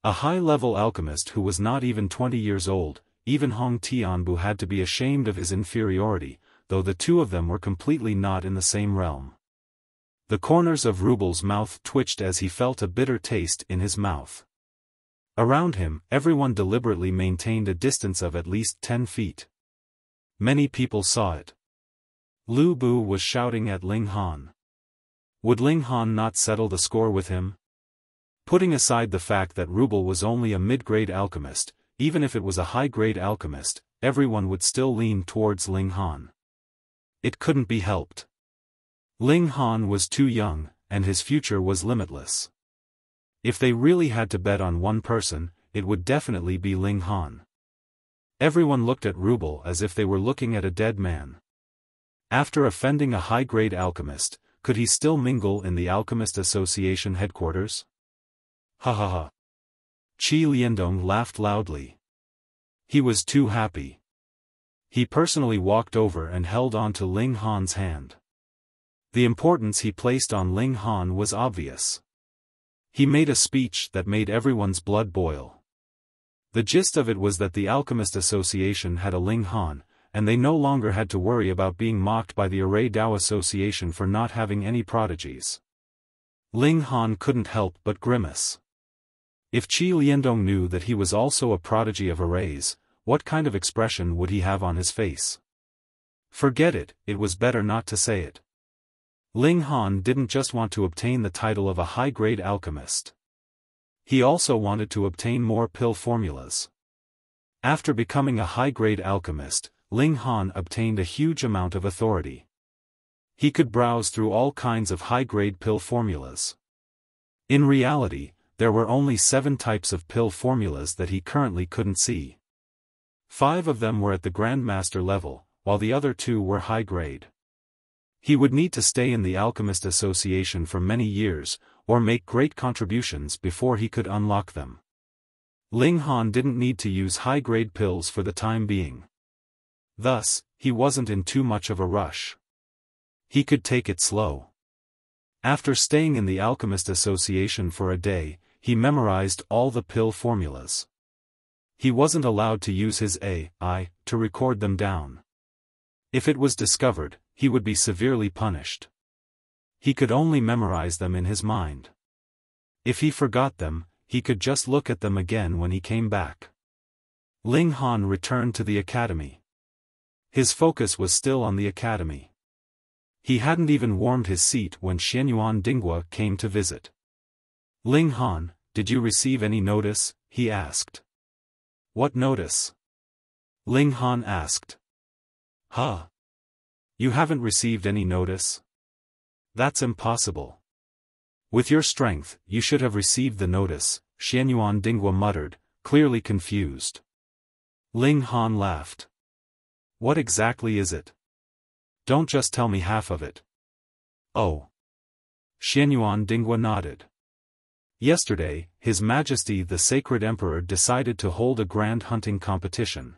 A high-level alchemist who was not even 20 years old, even Hong Tianbu had to be ashamed of his inferiority, though the two of them were completely not in the same realm. The corners of Rubel's mouth twitched as he felt a bitter taste in his mouth. Around him, everyone deliberately maintained a distance of at least 10 feet. Many people saw it. Lu Bu was shouting at Ling Han. Would Ling Han not settle the score with him? Putting aside the fact that Rubel was only a mid-grade alchemist, even if it was a high-grade alchemist, everyone would still lean towards Ling Han. It couldn't be helped. Ling Han was too young, and his future was limitless. If they really had to bet on one person, it would definitely be Ling Han. Everyone looked at Rubel as if they were looking at a dead man. After offending a high-grade alchemist, could he still mingle in the Alchemist Association headquarters? Ha ha ha. Qi Liandong laughed loudly. He was too happy. He personally walked over and held on to Ling Han's hand. The importance he placed on Ling Han was obvious. He made a speech that made everyone's blood boil. The gist of it was that the Alchemist Association had a Ling Han, and they no longer had to worry about being mocked by the Array Dao Association for not having any prodigies. Ling Han couldn't help but grimace. If Qi Liandong knew that he was also a prodigy of arrays, what kind of expression would he have on his face? Forget it, it was better not to say it. Ling Han didn't just want to obtain the title of a high-grade alchemist. He also wanted to obtain more pill formulas. After becoming a high-grade alchemist, Ling Han obtained a huge amount of authority. He could browse through all kinds of high-grade pill formulas. In reality, there were only 7 types of pill formulas that he currently couldn't see. 5 of them were at the Grandmaster level, while the other 2 were high-grade. He would need to stay in the Alchemist Association for many years, or make great contributions before he could unlock them. Ling Han didn't need to use high-grade pills for the time being. Thus, he wasn't in too much of a rush. He could take it slow. After staying in the Alchemist Association for a day, he memorized all the pill formulas. He wasn't allowed to use his AI to record them down. If it was discovered, he would be severely punished. He could only memorize them in his mind. If he forgot them, he could just look at them again when he came back. Ling Han returned to the academy. His focus was still on the academy. He hadn't even warmed his seat when Xianyuan Dinghua came to visit. Ling Han, did you receive any notice? He asked. What notice? Ling Han asked. Huh? You haven't received any notice? That's impossible. With your strength, you should have received the notice, Xianyuan Dinghua muttered, clearly confused. Ling Han laughed. What exactly is it? Don't just tell me half of it. Oh. Xianyuan Dinghua nodded. Yesterday, His Majesty the Sacred Emperor decided to hold a grand hunting competition.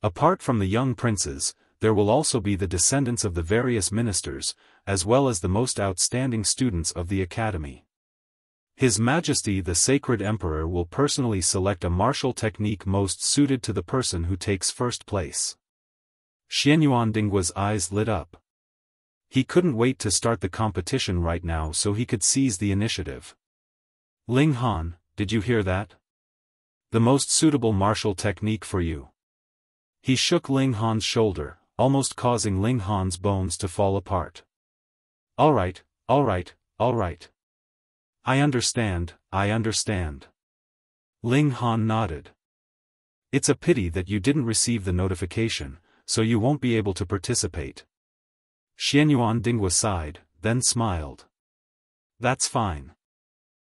Apart from the young princes, there will also be the descendants of the various ministers, as well as the most outstanding students of the academy. His Majesty the Sacred Emperor will personally select a martial technique most suited to the person who takes first place. Xianyuan Dinghua's eyes lit up. He couldn't wait to start the competition right now so he could seize the initiative. Ling Han, did you hear that? The most suitable martial technique for you. He shook Ling Han's shoulder, almost causing Ling Han's bones to fall apart. All right, all right, all right. I understand, I understand. Ling Han nodded. It's a pity that you didn't receive the notification, so you won't be able to participate. Xianyuan Dinghua sighed, then smiled. That's fine.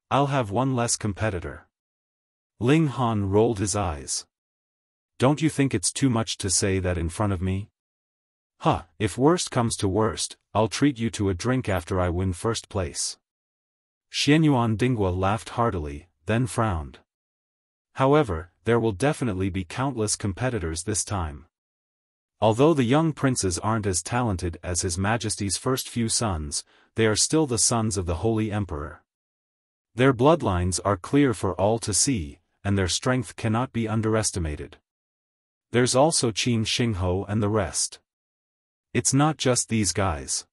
I'll have one less competitor. Ling Han rolled his eyes. Don't you think it's too much to say that in front of me? Huh, if worst comes to worst, I'll treat you to a drink after I win first place. Xianyuan Dinghua laughed heartily, then frowned. However, there will definitely be countless competitors this time. Although the young princes aren't as talented as His Majesty's first few sons, they are still the sons of the Holy Emperor. Their bloodlines are clear for all to see, and their strength cannot be underestimated. There's also Qin Xingho and the rest. It's not just these guys.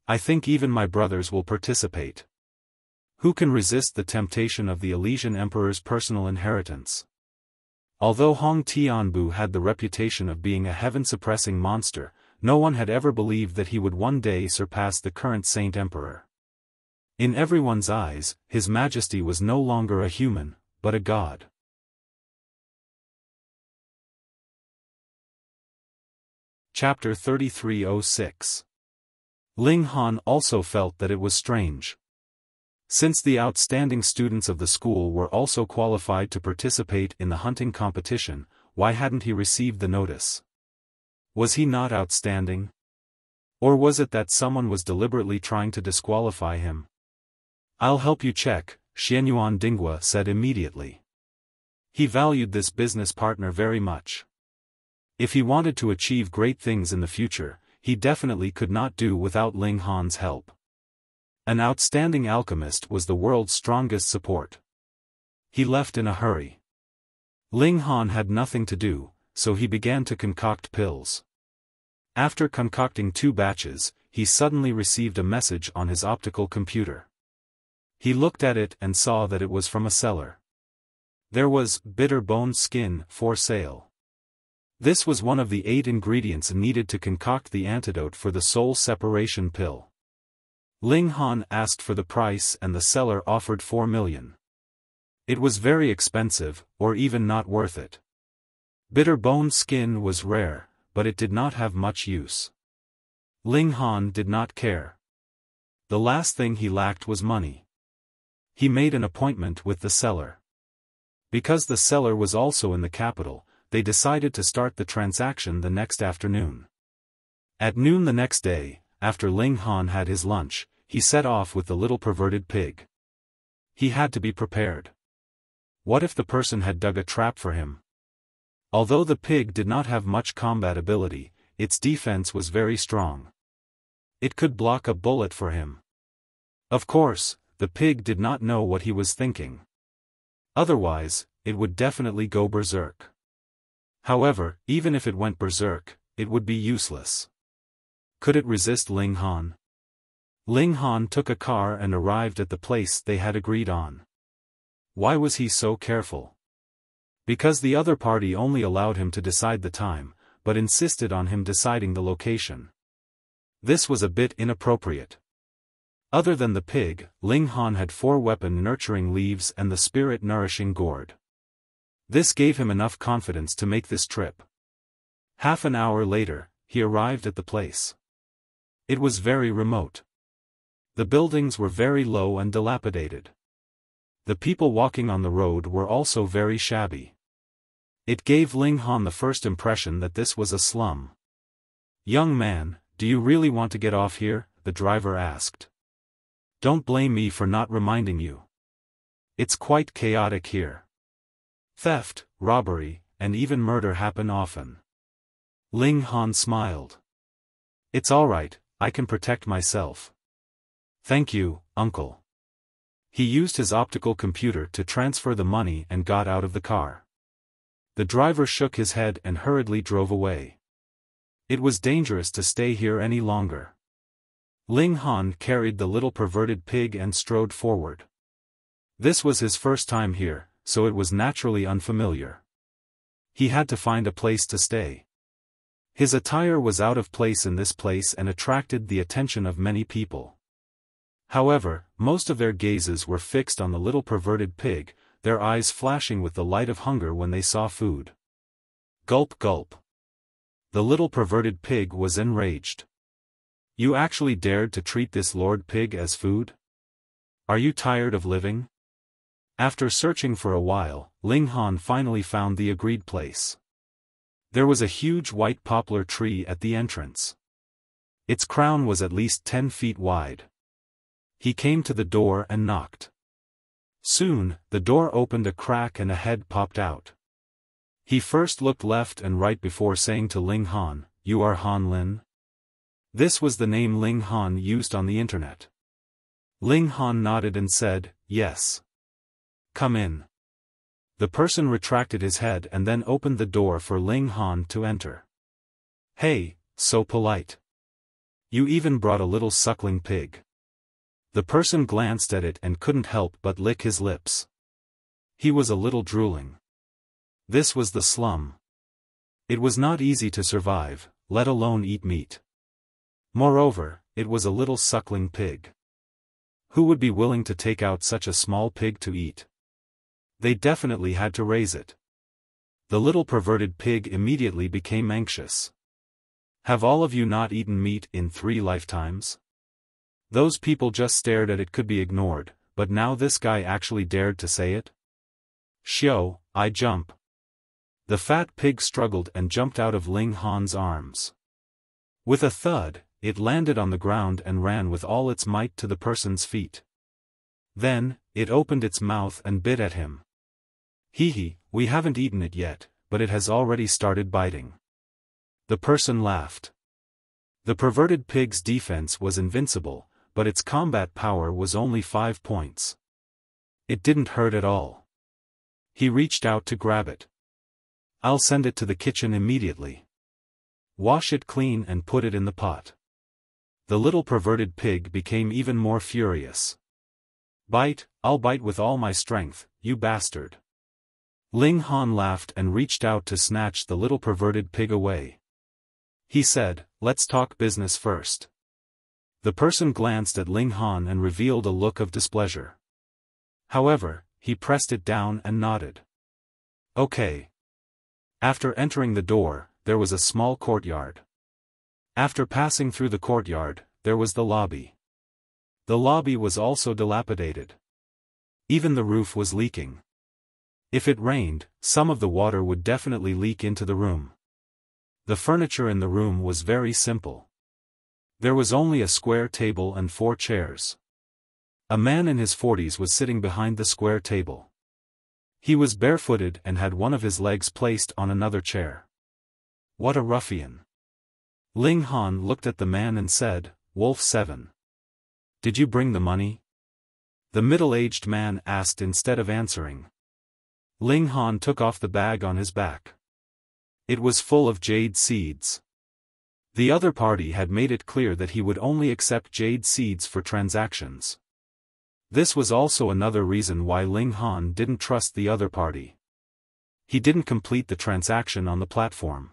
I think even my brothers will participate. Who can resist the temptation of the Elysian Emperor's personal inheritance? Although Hong Tianbu had the reputation of being a heaven-suppressing monster, no one had ever believed that he would one day surpass the current Saint Emperor. In everyone's eyes, His Majesty was no longer a human, but a god. Chapter 3306. Ling Han also felt that it was strange. Since the outstanding students of the school were also qualified to participate in the hunting competition, why hadn't he received the notice? Was he not outstanding? Or was it that someone was deliberately trying to disqualify him? I'll help you check, Xianyuan Dinghua said immediately. He valued this business partner very much. If he wanted to achieve great things in the future, he definitely could not do without Ling Han's help. An outstanding alchemist was the world's strongest support. He left in a hurry. Ling Han had nothing to do, so he began to concoct pills. After concocting 2 batches, he suddenly received a message on his optical computer. He looked at it and saw that it was from a seller. There was bitter bone skin for sale. This was one of the 8 ingredients needed to concoct the antidote for the soul separation pill. Ling Han asked for the price and the seller offered 4 million. It was very expensive, or even not worth it. Bitter bone skin was rare, but it did not have much use. Ling Han did not care. The last thing he lacked was money. He made an appointment with the seller. Because the seller was also in the capital, they decided to start the transaction the next afternoon. At noon the next day, after Ling Han had his lunch, he set off with the little perverted pig. He had to be prepared. What if the person had dug a trap for him? Although the pig did not have much combat ability, its defense was very strong. It could block a bullet for him. Of course, the pig did not know what he was thinking. Otherwise, it would definitely go berserk. However, even if it went berserk, it would be useless. Could it resist Ling Han? Ling Han took a car and arrived at the place they had agreed on. Why was he so careful? Because the other party only allowed him to decide the time, but insisted on him deciding the location. This was a bit inappropriate. Other than the pig, Ling Han had 4 weapon-nurturing leaves and the spirit-nourishing gourd. This gave him enough confidence to make this trip. Half an hour later, he arrived at the place. It was very remote. The buildings were very low and dilapidated. The people walking on the road were also very shabby. It gave Ling Han the first impression that this was a slum. "Young man, do you really want to get off here?" the driver asked. "Don't blame me for not reminding you. It's quite chaotic here. Theft, robbery, and even murder happen often." Ling Han smiled. "It's alright, I can protect myself." "Thank you, uncle." He used his optical computer to transfer the money and got out of the car. The driver shook his head and hurriedly drove away. It was dangerous to stay here any longer. Ling Han carried the little perverted pig and strode forward. This was his first time here, so it was naturally unfamiliar. He had to find a place to stay. His attire was out of place in this place and attracted the attention of many people. However, most of their gazes were fixed on the little perverted pig, their eyes flashing with the light of hunger when they saw food. Gulp gulp. The little perverted pig was enraged. "You actually dared to treat this Lord Pig as food? Are you tired of living?" After searching for a while, Ling Han finally found the agreed place. There was a huge white poplar tree at the entrance. Its crown was at least 10 feet wide. He came to the door and knocked. Soon, the door opened a crack and a head popped out. He first looked left and right before saying to Ling Han, "You are Han Lin?" This was the name Ling Han used on the internet. Ling Han nodded and said, "Yes. Come in." The person retracted his head and then opened the door for Ling Han to enter. "Hey, so polite. You even brought a little suckling pig." The person glanced at it and couldn't help but lick his lips. He was a little drooling. This was the slum. It was not easy to survive, let alone eat meat. Moreover, it was a little suckling pig. Who would be willing to take out such a small pig to eat? They definitely had to raise it. The little perverted pig immediately became anxious. "Have all of you not eaten meat in 3 lifetimes? Those people just stared at it, could be ignored, but now this guy actually dared to say it? Xiao, I jump." The fat pig struggled and jumped out of Ling Han's arms. With a thud, it landed on the ground and ran with all its might to the person's feet. Then, it opened its mouth and bit at him. "Hee, we haven't eaten it yet, but it has already started biting." The person laughed. The perverted pig's defense was invincible, but its combat power was only 5 points. It didn't hurt at all. He reached out to grab it. I'll send it to the kitchen immediately. Wash it clean and put it in the pot. The little perverted pig became even more furious. Bite, I'll bite with all my strength, you bastard. Ling Han laughed and reached out to snatch the little perverted pig away. He said, let's talk business first. The person glanced at Ling Han and revealed a look of displeasure. However, he pressed it down and nodded. Okay. After entering the door, there was a small courtyard. After passing through the courtyard, there was the lobby. The lobby was also dilapidated. Even the roof was leaking. If it rained, some of the water would definitely leak into the room. The furniture in the room was very simple. There was only a square table and 4 chairs. A man in his 40s was sitting behind the square table. He was barefooted and had one of his legs placed on another chair. What a ruffian. Ling Han looked at the man and said, Wolf 7. Did you bring the money? The middle-aged man asked instead of answering. Ling Han took off the bag on his back. It was full of jade seeds. The other party had made it clear that he would only accept jade seeds for transactions. This was also another reason why Ling Han didn't trust the other party. He didn't complete the transaction on the platform.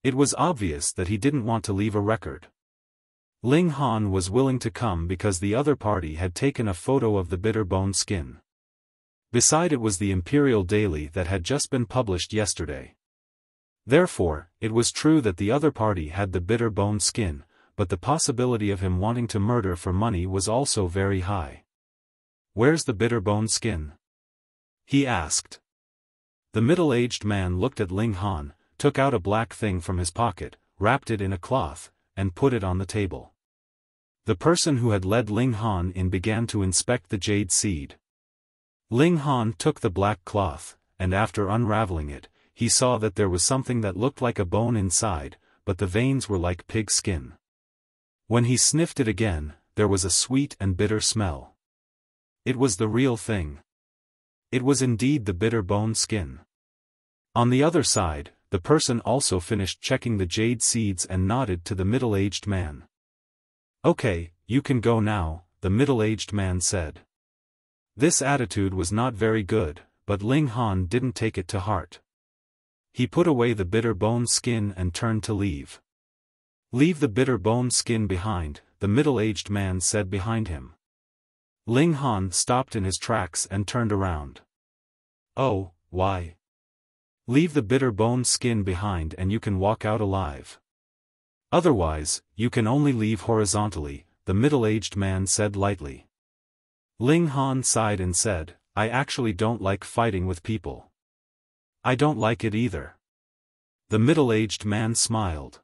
It was obvious that he didn't want to leave a record. Ling Han was willing to come because the other party had taken a photo of the bitter bone skin. Besides, it was the Imperial Daily that had just been published yesterday. Therefore, it was true that the other party had the bitter bone skin, but the possibility of him wanting to murder for money was also very high. Where's the bitter bone skin? He asked. The middle-aged man looked at Ling Han, took out a black thing from his pocket, wrapped it in a cloth, and put it on the table. The person who had led Ling Han in began to inspect the jade seed. Ling Han took the black cloth, and after unraveling it, he saw that there was something that looked like a bone inside, but the veins were like pig skin. When he sniffed it again, there was a sweet and bitter smell. It was the real thing. It was indeed the bitter bone skin. On the other side, the person also finished checking the jade seeds and nodded to the middle-aged man. Okay, you can go now, the middle-aged man said. This attitude was not very good, but Ling Han didn't take it to heart. He put away the bitter bone skin and turned to leave. Leave the bitter bone skin behind, the middle-aged man said behind him. Ling Han stopped in his tracks and turned around. Oh, why? Leave the bitter bone skin behind and you can walk out alive. Otherwise, you can only leave horizontally, the middle-aged man said lightly. Ling Han sighed and said, I actually don't like fighting with people. I don't like it either. The middle-aged man smiled.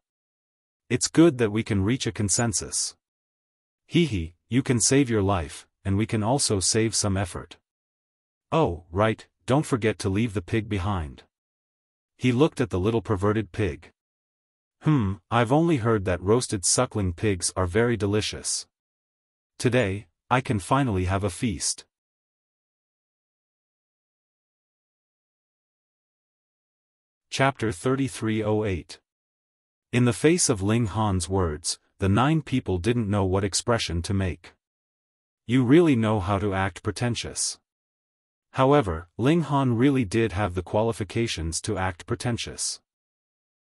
It's good that we can reach a consensus. Hee, you can save your life, and we can also save some effort. Oh, right, don't forget to leave the pig behind. He looked at the little perverted pig. I've only heard that roasted suckling pigs are very delicious. Today, I can finally have a feast. Chapter 3308. In the face of Ling Han's words, the 9 people didn't know what expression to make. You really know how to act pretentious. However, Ling Han really did have the qualifications to act pretentious.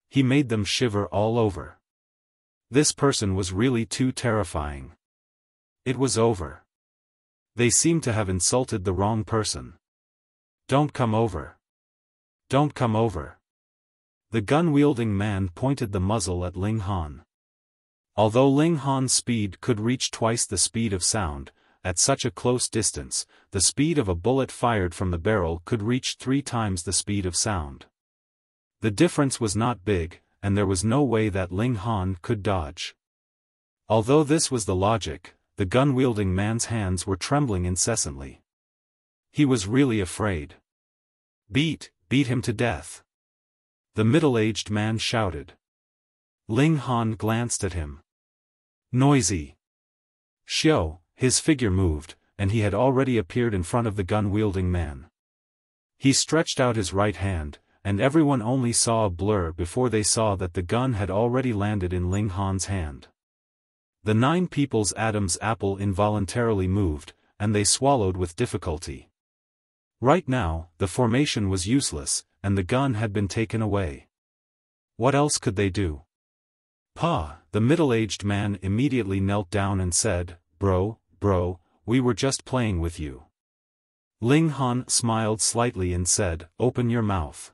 He made them shiver all over. This person was really too terrifying. It was over. They seemed to have insulted the wrong person. Don't come over. Don't come over. The gun-wielding man pointed the muzzle at Ling Han. Although Ling Han's speed could reach twice the speed of sound, at such a close distance, the speed of a bullet fired from the barrel could reach 3 times the speed of sound. The difference was not big, and there was no way that Ling Han could dodge. Although this was the logic, the gun-wielding man's hands were trembling incessantly. He was really afraid. Beat him to death. The middle-aged man shouted. Ling Han glanced at him. Noisy. Xiao, his figure moved, and he had already appeared in front of the gun-wielding man. He stretched out his right hand, and everyone only saw a blur before they saw that the gun had already landed in Ling Han's hand. The 9 people's Adam's apple involuntarily moved, and they swallowed with difficulty. Right now, the formation was useless, and the gun had been taken away. What else could they do? Pa, the middle-aged man immediately knelt down and said, Bro, we were just playing with you. Ling Han smiled slightly and said, Open your mouth.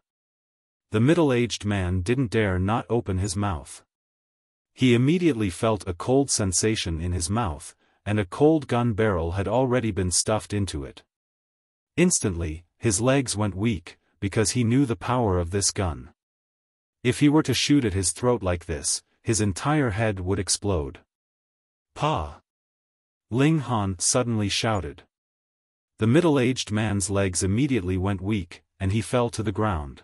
The middle-aged man didn't dare not open his mouth. He immediately felt a cold sensation in his mouth, and a cold gun barrel had already been stuffed into it. Instantly, his legs went weak, because he knew the power of this gun. If he were to shoot at his throat like this, his entire head would explode. Pa! Ling Han suddenly shouted. The middle-aged man's legs immediately went weak, and he fell to the ground.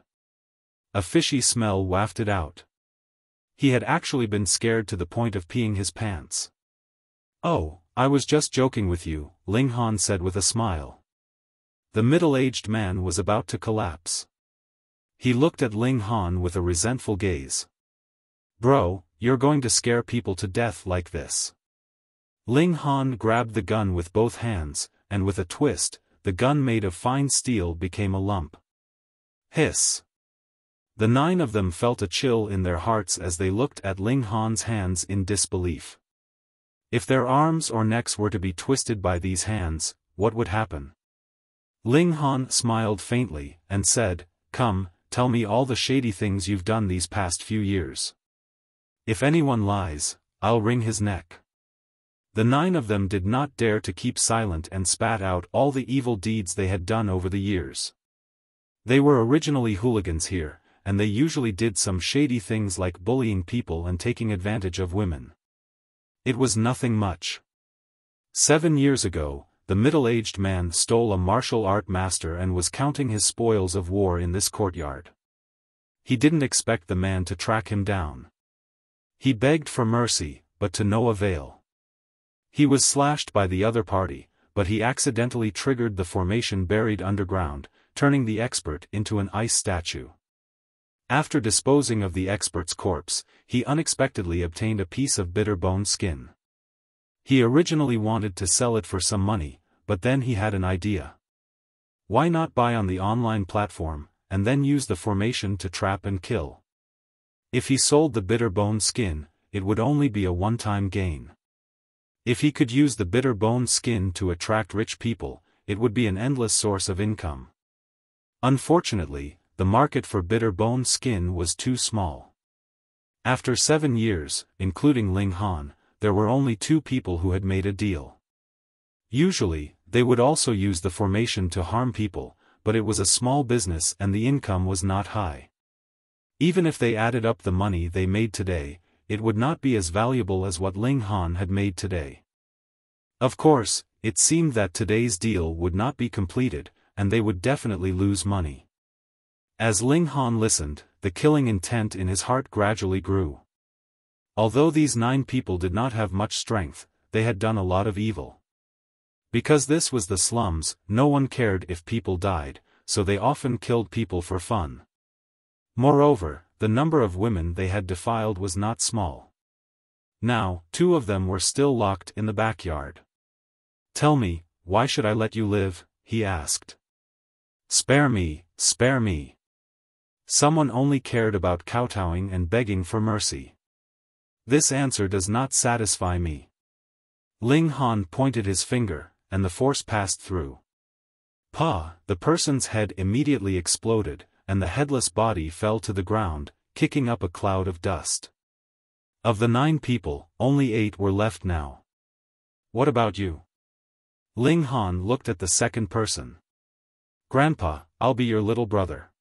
A fishy smell wafted out. He had actually been scared to the point of peeing his pants. Oh, I was just joking with you, Ling Han said with a smile. The middle-aged man was about to collapse. He looked at Ling Han with a resentful gaze. Bro, you're going to scare people to death like this. Ling Han grabbed the gun with both hands, and with a twist, the gun made of fine steel became a lump. Hiss! The 9 of them felt a chill in their hearts as they looked at Ling Han's hands in disbelief. If their arms or necks were to be twisted by these hands, what would happen? Ling Han smiled faintly, and said, Come, tell me all the shady things you've done these past few years. If anyone lies, I'll wring his neck. The 9 of them did not dare to keep silent and spat out all the evil deeds they had done over the years. They were originally hooligans here, and they usually did some shady things like bullying people and taking advantage of women. It was nothing much. 7 years ago, the middle-aged man stole a martial art master and was counting his spoils of war in this courtyard. He didn't expect the man to track him down. He begged for mercy, but to no avail. He was slashed by the other party, but he accidentally triggered the formation buried underground, turning the expert into an ice statue. After disposing of the expert's corpse, he unexpectedly obtained a piece of bitter bone skin. He originally wanted to sell it for some money, but then he had an idea. Why not buy on the online platform, and then use the formation to trap and kill? If he sold the bitter bone skin, it would only be a one-time gain. If he could use the bitter bone skin to attract rich people, it would be an endless source of income. Unfortunately, the market for bitter bone skin was too small. After 7 years, including Ling Han, there were only 2 people who had made a deal. Usually, they would also use the formation to harm people, but it was a small business and the income was not high. Even if they added up the money they made today, it would not be as valuable as what Ling Han had made today. Of course, it seemed that today's deal would not be completed, and they would definitely lose money. As Ling Han listened, the killing intent in his heart gradually grew. Although these 9 people did not have much strength, they had done a lot of evil. Because this was the slums, no one cared if people died, so they often killed people for fun. Moreover, the number of women they had defiled was not small. Now, 2 of them were still locked in the backyard. Tell me, why should I let you live? He asked. Spare me, spare me. Someone only cared about kowtowing and begging for mercy. This answer does not satisfy me. Ling Han pointed his finger, and the force passed through. Pa! The person's head immediately exploded, and the headless body fell to the ground, kicking up a cloud of dust. Of the 9 people, only 8 were left now. What about you? Ling Han looked at the second person. Grandpa, I'll be your little brother.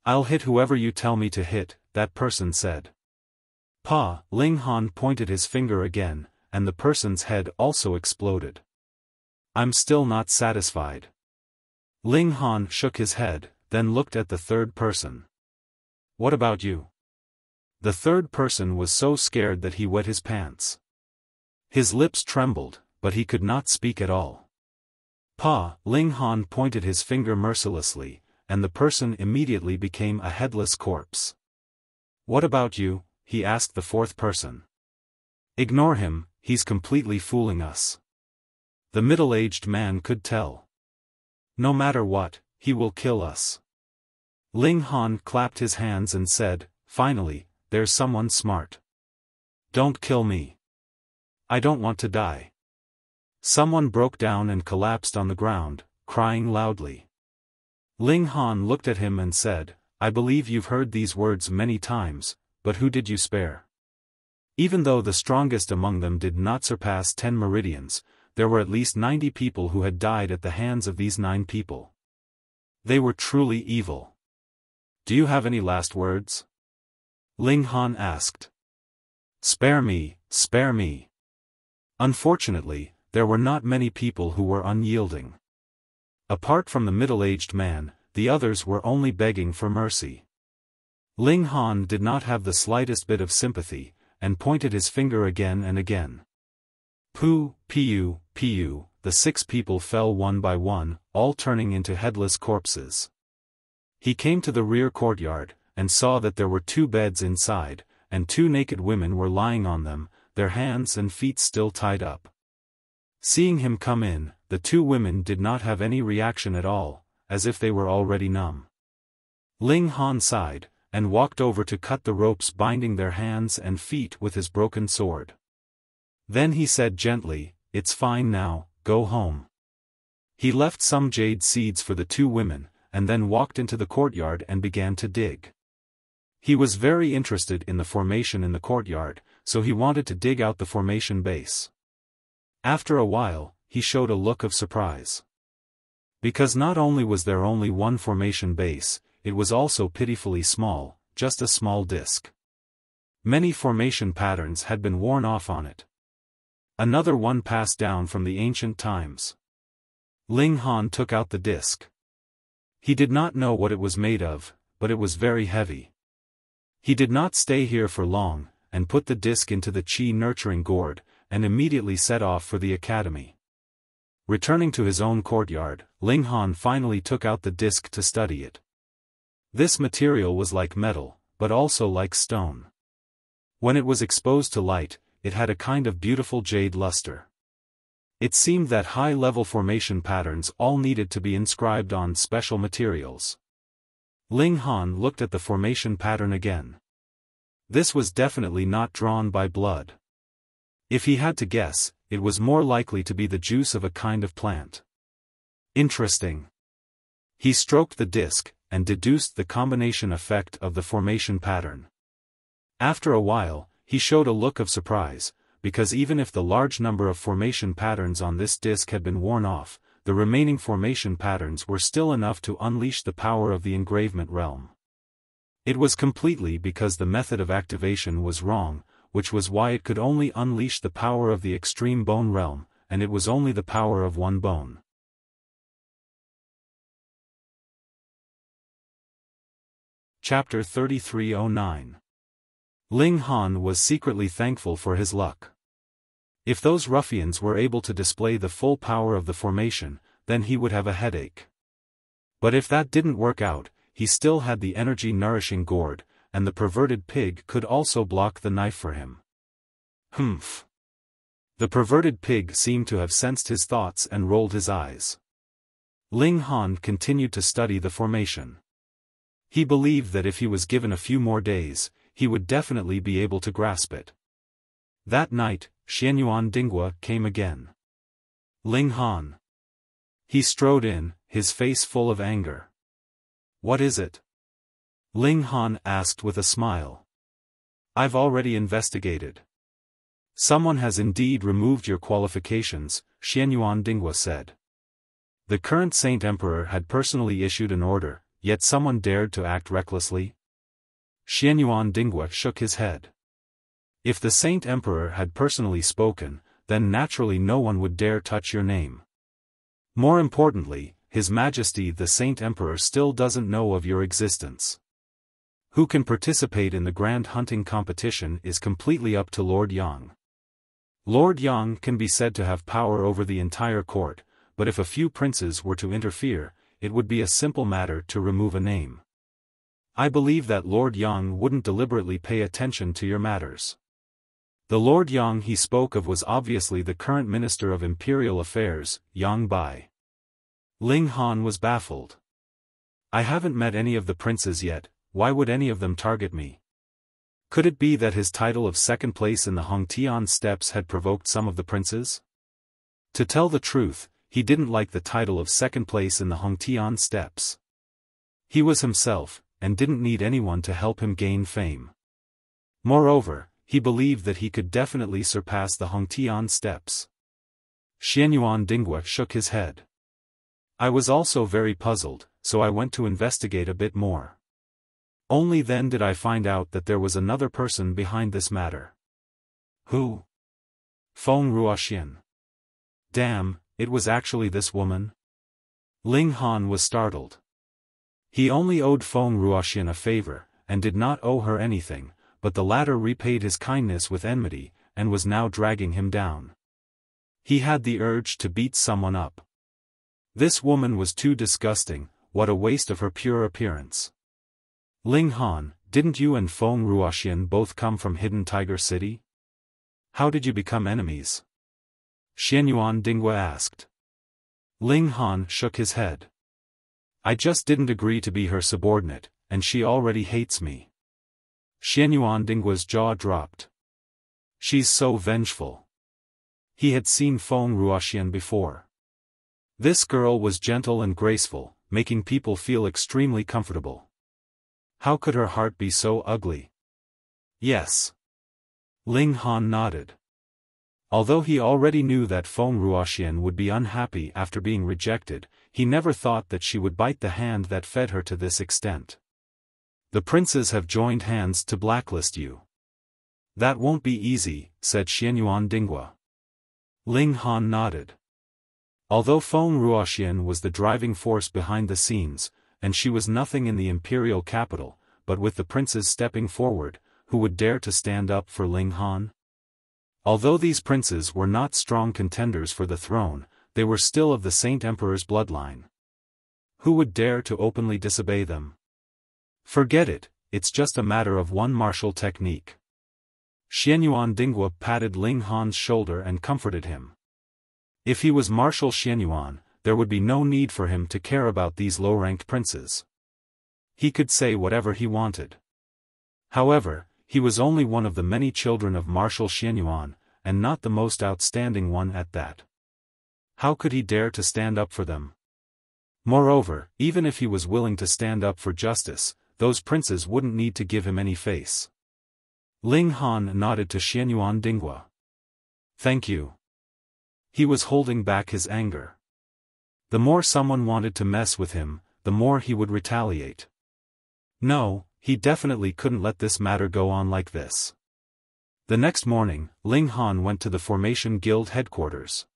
I'll hit whoever you tell me to hit, that person said. Pa! Ling Han pointed his finger again, and the person's head also exploded. I'm still not satisfied. Ling Han shook his head, then looked at the third person. What about you? The third person was so scared that he wet his pants. His lips trembled, but he could not speak at all. Pa! Ling Han pointed his finger mercilessly, and the person immediately became a headless corpse. "What about you?" he asked the fourth person. "Ignore him, he's completely fooling us." The middle-aged man could tell. "No matter what, he will kill us." Ling Han clapped his hands and said, "Finally, there's someone smart. Don't kill me. I don't want to die." Someone broke down and collapsed on the ground, crying loudly. Ling Han looked at him and said, "I believe you've heard these words many times, but who did you spare?" Even though the strongest among them did not surpass 10 meridians, there were at least 90 people who had died at the hands of these 9 people. They were truly evil. "Do you have any last words?" Ling Han asked. "Spare me, spare me." Unfortunately, there were not many people who were unyielding. Apart from the middle-aged man, the others were only begging for mercy. Ling Han did not have the slightest bit of sympathy, and pointed his finger again and again. Pu, Piu, Piu, the 6 people fell one by one, all turning into headless corpses. He came to the rear courtyard, and saw that there were 2 beds inside, and 2 naked women were lying on them, their hands and feet still tied up. Seeing him come in, the 2 women did not have any reaction at all, as if they were already numb. Ling Han sighed, and walked over to cut the ropes binding their hands and feet with his broken sword. Then he said gently, "It's fine now, go home." He left some jade seeds for the 2 women, and then walked into the courtyard and began to dig. He was very interested in the formation in the courtyard, so he wanted to dig out the formation base. After a while, he showed a look of surprise. Because not only was there only one formation base, it was also pitifully small, just a small disc. Many formation patterns had been worn off on it. Another one passed down from the ancient times. Ling Han took out the disc. He did not know what it was made of, but it was very heavy. He did not stay here for long, and put the disc into the chi-nurturing gourd, and immediately set off for the academy. Returning to his own courtyard, Ling Han finally took out the disc to study it. This material was like metal, but also like stone. When it was exposed to light, it had a kind of beautiful jade luster. It seemed that high-level formation patterns all needed to be inscribed on special materials. Ling Han looked at the formation pattern again. This was definitely not drawn by blood. If he had to guess, it was more likely to be the juice of a kind of plant. Interesting. He stroked the disc, and deduced the combination effect of the formation pattern. After a while, he showed a look of surprise, because even if the large number of formation patterns on this disc had been worn off, the remaining formation patterns were still enough to unleash the power of the engravement realm. It was completely because the method of activation was wrong, which was why it could only unleash the power of the extreme bone realm, and it was only the power of one bone. Chapter 3309. Ling Han was secretly thankful for his luck. If those ruffians were able to display the full power of the formation, then he would have a headache. But if that didn't work out, he still had the energy-nourishing gourd, and the perverted pig could also block the knife for him. Humph. The perverted pig seemed to have sensed his thoughts and rolled his eyes. Ling Han continued to study the formation. He believed that if he was given a few more days, he would definitely be able to grasp it. That night, Xianyuan Dinghua came again. Ling Han. He strode in, his face full of anger. "What is it?" Ling Han asked with a smile. "I've already investigated. Someone has indeed removed your qualifications," Xianyuan Dinghua said. The current Saint Emperor had personally issued an order, yet someone dared to act recklessly? Xianyuan Dinghua shook his head. If the Saint Emperor had personally spoken, then naturally no one would dare touch your name. More importantly, His Majesty the Saint Emperor still doesn't know of your existence. Who can participate in the grand hunting competition is completely up to Lord Yang. Lord Yang can be said to have power over the entire court, but if a few princes were to interfere, it would be a simple matter to remove a name. I believe that Lord Yang wouldn't deliberately pay attention to your matters. The Lord Yang he spoke of was obviously the current Minister of Imperial Affairs, Yang Bai. Ling Han was baffled. I haven't met any of the princes yet, why would any of them target me? Could it be that his title of second place in the Hongtian steppes had provoked some of the princes? To tell the truth, he didn't like the title of second place in the Hongtian steppes. He was himself, and didn't need anyone to help him gain fame. Moreover, he believed that he could definitely surpass the Hongtian steppes. Xianyuan Dinghua shook his head. I was also very puzzled, so I went to investigate a bit more. Only then did I find out that there was another person behind this matter. Who? Feng Ruoxian. Damn, it was actually this woman? Ling Han was startled. He only owed Feng Ruoxian a favor, and did not owe her anything, but the latter repaid his kindness with enmity, and was now dragging him down. He had the urge to beat someone up. This woman was too disgusting, what a waste of her pure appearance. Ling Han, didn't you and Feng Ruoxian both come from Hidden Tiger City? How did you become enemies? Xianyuan Dinghua asked. Ling Han shook his head. I just didn't agree to be her subordinate, and she already hates me. Xianyuan Dinghua's jaw dropped. She's so vengeful. He had seen Feng Ruoxian before. This girl was gentle and graceful, making people feel extremely comfortable. How could her heart be so ugly? Yes. Ling Han nodded. Although he already knew that Feng Ruoxian would be unhappy after being rejected, he never thought that she would bite the hand that fed her to this extent. The princes have joined hands to blacklist you. That won't be easy, said Xianyuan Dinghua. Ling Han nodded. Although Feng Ruoxian was the driving force behind the scenes, and she was nothing in the imperial capital, but with the princes stepping forward, who would dare to stand up for Ling Han? Although these princes were not strong contenders for the throne, they were still of the Saint Emperor's bloodline. Who would dare to openly disobey them? Forget it, it's just a matter of one martial technique. Xianyuan Dinghua patted Ling Han's shoulder and comforted him. If he was Marshal Xianyuan, there would be no need for him to care about these low-ranked princes. He could say whatever he wanted. However, he was only one of the many children of Marshal Xianyuan, and not the most outstanding one at that. How could he dare to stand up for them? Moreover, even if he was willing to stand up for justice, those princes wouldn't need to give him any face. Ling Han nodded to Xianyuan Dinghua. Thank you. He was holding back his anger. The more someone wanted to mess with him, the more he would retaliate. No, he definitely couldn't let this matter go on like this. The next morning, Ling Han went to the Formation Guild headquarters.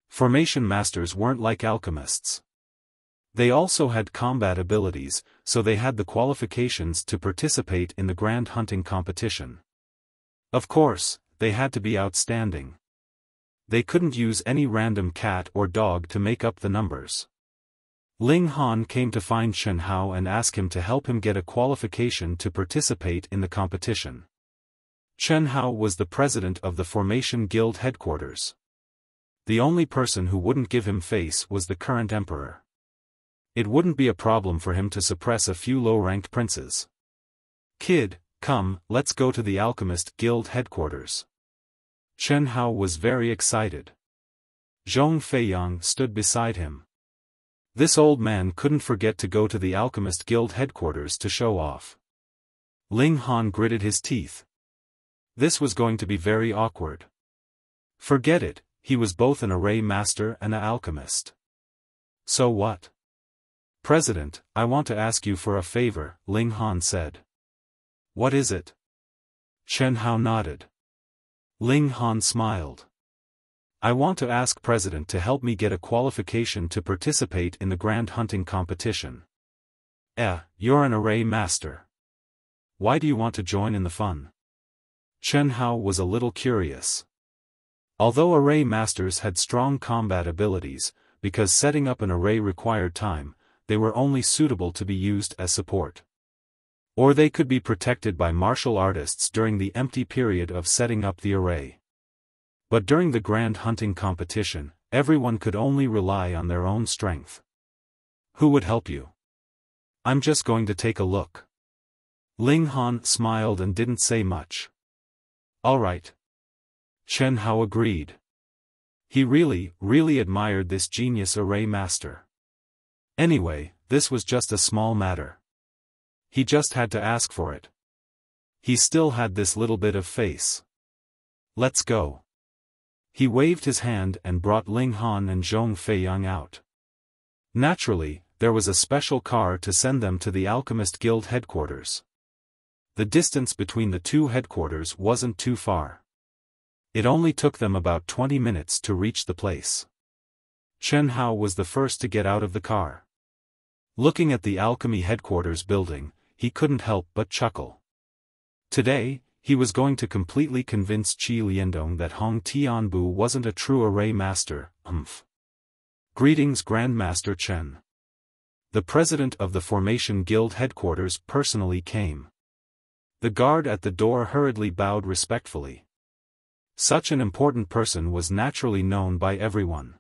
Formation masters weren't like alchemists. They also had combat abilities, so they had the qualifications to participate in the grand hunting competition. Of course, they had to be outstanding. They couldn't use any random cat or dog to make up the numbers. Ling Han came to find Chen Hao and ask him to help him get a qualification to participate in the competition. Chen Hao was the president of the Formation Guild headquarters. The only person who wouldn't give him face was the current emperor. It wouldn't be a problem for him to suppress a few low-ranked princes. Kid, come, let's go to the Alchemist Guild headquarters. Chen Hao was very excited. Zhong Feiyang stood beside him. This old man couldn't forget to go to the Alchemist Guild headquarters to show off. Ling Han gritted his teeth. This was going to be very awkward. Forget it, he was both an array master and an alchemist. So what? President, I want to ask you for a favor, Ling Han said. What is it? Chen Hao nodded. Ling Han smiled. I want to ask President to help me get a qualification to participate in the grand hunting competition. You're an array master. Why do you want to join in the fun? Chen Hao was a little curious. Although array masters had strong combat abilities, because setting up an array required time, they were only suitable to be used as support. Or they could be protected by martial artists during the empty period of setting up the array. But during the grand hunting competition, everyone could only rely on their own strength. Who would help you? I'm just going to take a look. Ling Han smiled and didn't say much. All right. Chen Hao agreed. He really admired this genius array master. Anyway, this was just a small matter. He just had to ask for it. He still had this little bit of face. Let's go. He waved his hand and brought Ling Han and Zhong Feiyang out. Naturally, there was a special car to send them to the Alchemist Guild headquarters. The distance between the two headquarters wasn't too far. It only took them about 20 minutes to reach the place. Chen Hao was the first to get out of the car. Looking at the Alchemy headquarters building, he couldn't help but chuckle. Today, he was going to completely convince Qi Liandong that Hong Tianbu wasn't a true array master. Greetings, Grandmaster Chen. The president of the Formation Guild headquarters personally came. The guard at the door hurriedly bowed respectfully. Such an important person was naturally known by everyone.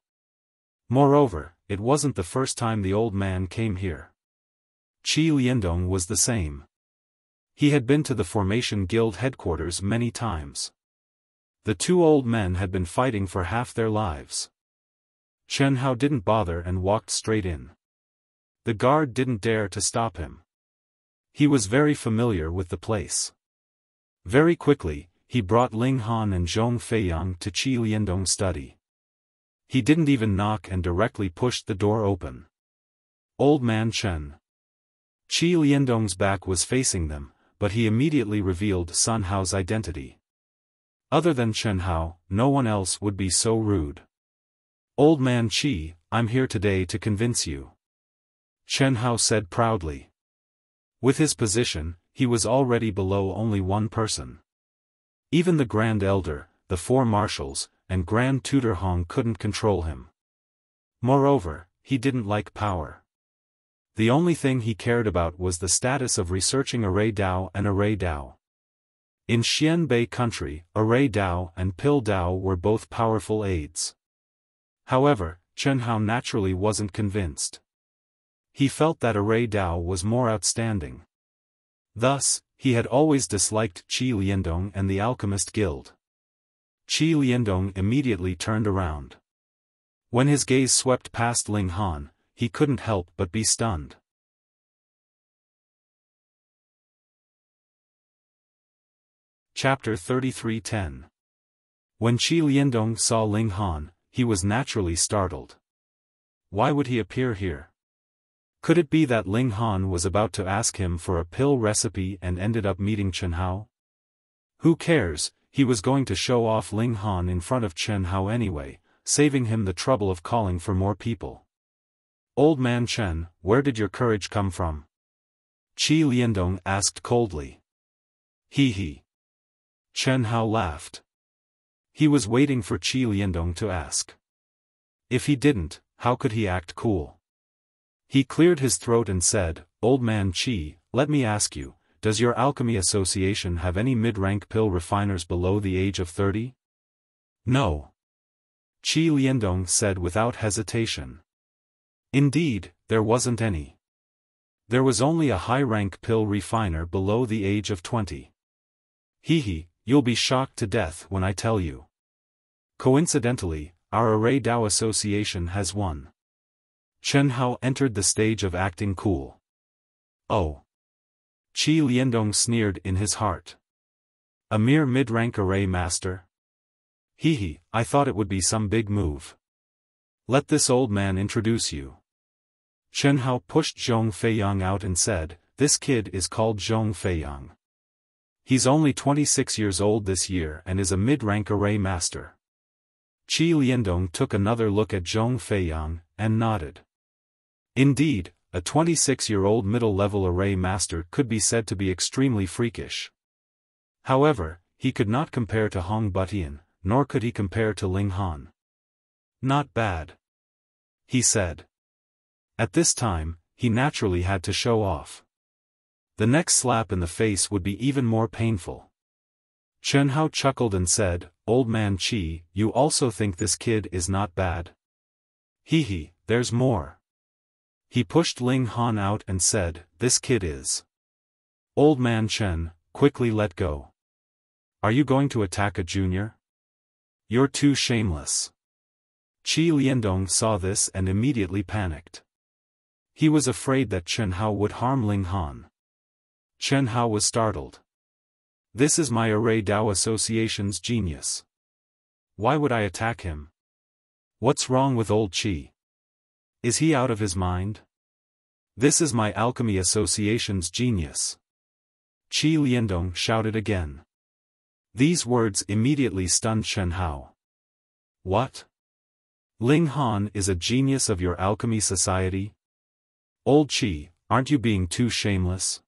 Moreover, it wasn't the first time the old man came here. Qi Liandong was the same. He had been to the Formation Guild headquarters many times. The two old men had been fighting for half their lives. Chen Hao didn't bother and walked straight in. The guard didn't dare to stop him. He was very familiar with the place. Very quickly, he brought Ling Han and Zhong Feiyang to Qi Liandong's study. He didn't even knock and directly pushed the door open. Old man Chen. Qi Liandong's back was facing them, but he immediately revealed Sun Hao's identity. Other than Chen Hao, no one else would be so rude. Old man Qi, I'm here today to convince you. Chen Hao said proudly. With his position, he was already below only one person. Even the Grand Elder, the four marshals, and Grand Tutor Hong couldn't control him. Moreover, he didn't like power. The only thing he cared about was the status of researching Array Dao and Array Dao. In Xianbei country, Array Dao and Pill Dao were both powerful aids. However, Chen Hao naturally wasn't convinced. He felt that Array Dao was more outstanding. Thus, he had always disliked Qi Liandong and the Alchemist Guild. Qi Liandong immediately turned around. When his gaze swept past Ling Han, he couldn't help but be stunned. Chapter 33:10. When Qi Liandong saw Ling Han, he was naturally startled. Why would he appear here? Could it be that Ling Han was about to ask him for a pill recipe and ended up meeting Chen Hao? Who cares, he was going to show off Ling Han in front of Chen Hao anyway, saving him the trouble of calling for more people. Old man Chen, where did your courage come from? Qi Liandong asked coldly. He. Chen Hao laughed. He was waiting for Qi Liandong to ask. If he didn't, how could he act cool? He cleared his throat and said, Old man Qi, let me ask you, does your alchemy association have any mid-rank pill refiners below the age of 30? No. Qi Liandong said without hesitation. Indeed, there wasn't any. There was only a high-rank pill refiner below the age of 20. You'll be shocked to death when I tell you. Coincidentally, our Array Dao association has one. Chen Hao entered the stage of acting cool. Oh. Qi Liandong sneered in his heart. A mere mid-rank array master? I thought it would be some big move. Let this old man introduce you. Chen Hao pushed Zhong Feiyang out and said, This kid is called Zhong Feiyang. He's only 26 years old this year and is a mid-rank array master. Qi Liandong took another look at Zhong Feiyang, and nodded. Indeed, a 26-year-old middle-level array master could be said to be extremely freakish. However, he could not compare to Hong Butian, nor could he compare to Ling Han. Not bad. He said. At this time, he naturally had to show off. The next slap in the face would be even more painful. Chen Hao chuckled and said, "Old man Qi, you also think this kid is not bad? Hee, there's more." He pushed Ling Han out and said, "This kid is." Old man Chen, quickly let go. Are you going to attack a junior? You're too shameless. Qi Liandong saw this and immediately panicked. He was afraid that Chen Hao would harm Ling Han. Chen Hao was startled. This is my Array Dao Association's genius. Why would I attack him? What's wrong with old Qi? Is he out of his mind? This is my Alchemy Association's genius. Qi Liandong shouted again. These words immediately stunned Chen Hao. What? Ling Han is a genius of your alchemy society? Old Qi, aren't you being too shameless?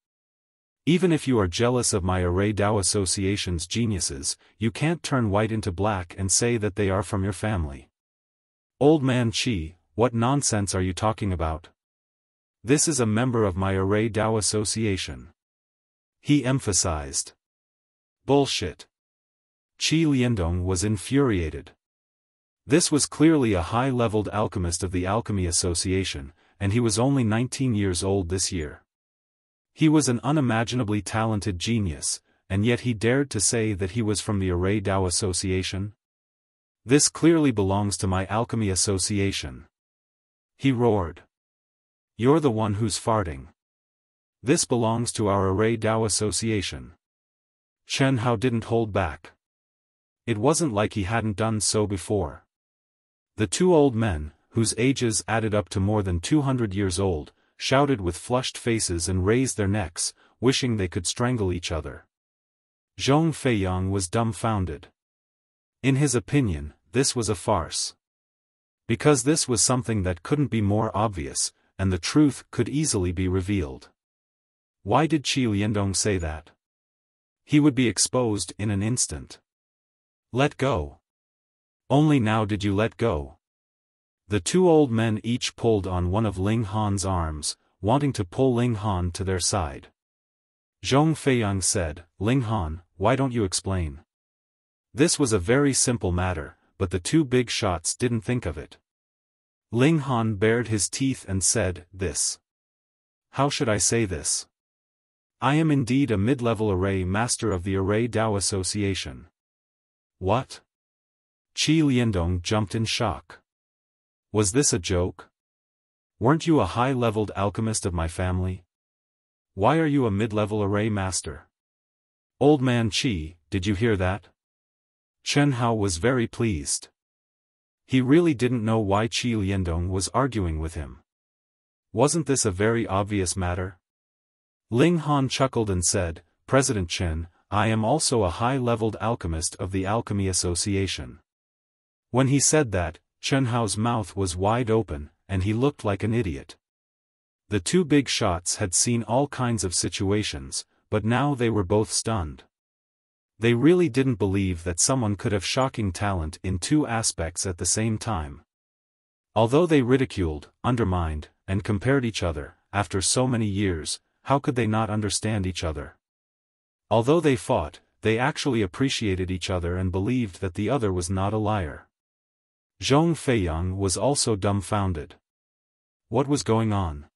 Even if you are jealous of my Array Dao Association's geniuses, you can't turn white into black and say that they are from your family. Old man Qi, what nonsense are you talking about? This is a member of my Array Dao Association. He emphasized. Bullshit. Qi Liandong was infuriated. This was clearly a high-leveled alchemist of the Alchemy Association, and he was only 19 years old this year. He was an unimaginably talented genius, and yet he dared to say that he was from the Array Dao Association? This clearly belongs to my Alchemy Association. He roared. You're the one who's farting. This belongs to our Array Dao Association. Chen Hao didn't hold back. It wasn't like he hadn't done so before. The two old men, whose ages added up to more than 200 years old, shouted with flushed faces and raised their necks, wishing they could strangle each other. Zhong Feiyang was dumbfounded. In his opinion, this was a farce. Because this was something that couldn't be more obvious, and the truth could easily be revealed. Why did Qi Liandong say that? He would be exposed in an instant. Let go. Only now did you let go. The two old men each pulled on one of Ling Han's arms, wanting to pull Ling Han to their side. Zhong Feiyang said, Ling Han, why don't you explain? This was a very simple matter, but the two big shots didn't think of it. Ling Han bared his teeth and said, this. How should I say this? I am indeed a mid-level array master of the Array Dao Association. What? Qi Liandong jumped in shock. Was this a joke? Weren't you a high-leveled alchemist of my family? Why are you a mid-level array master? Old man Qi, did you hear that? Chen Hao was very pleased. He really didn't know why Qi Liandong was arguing with him. Wasn't this a very obvious matter? Ling Han chuckled and said, President Chen, I am also a high-leveled alchemist of the Alchemy Association. When he said that, Chen Hao's mouth was wide open, and he looked like an idiot. The two big shots had seen all kinds of situations, but now they were both stunned. They really didn't believe that someone could have shocking talent in two aspects at the same time. Although they ridiculed, undermined, and compared each other, after so many years, how could they not understand each other? Although they fought, they actually appreciated each other and believed that the other was not a liar. Zhong Feiyang was also dumbfounded. What was going on?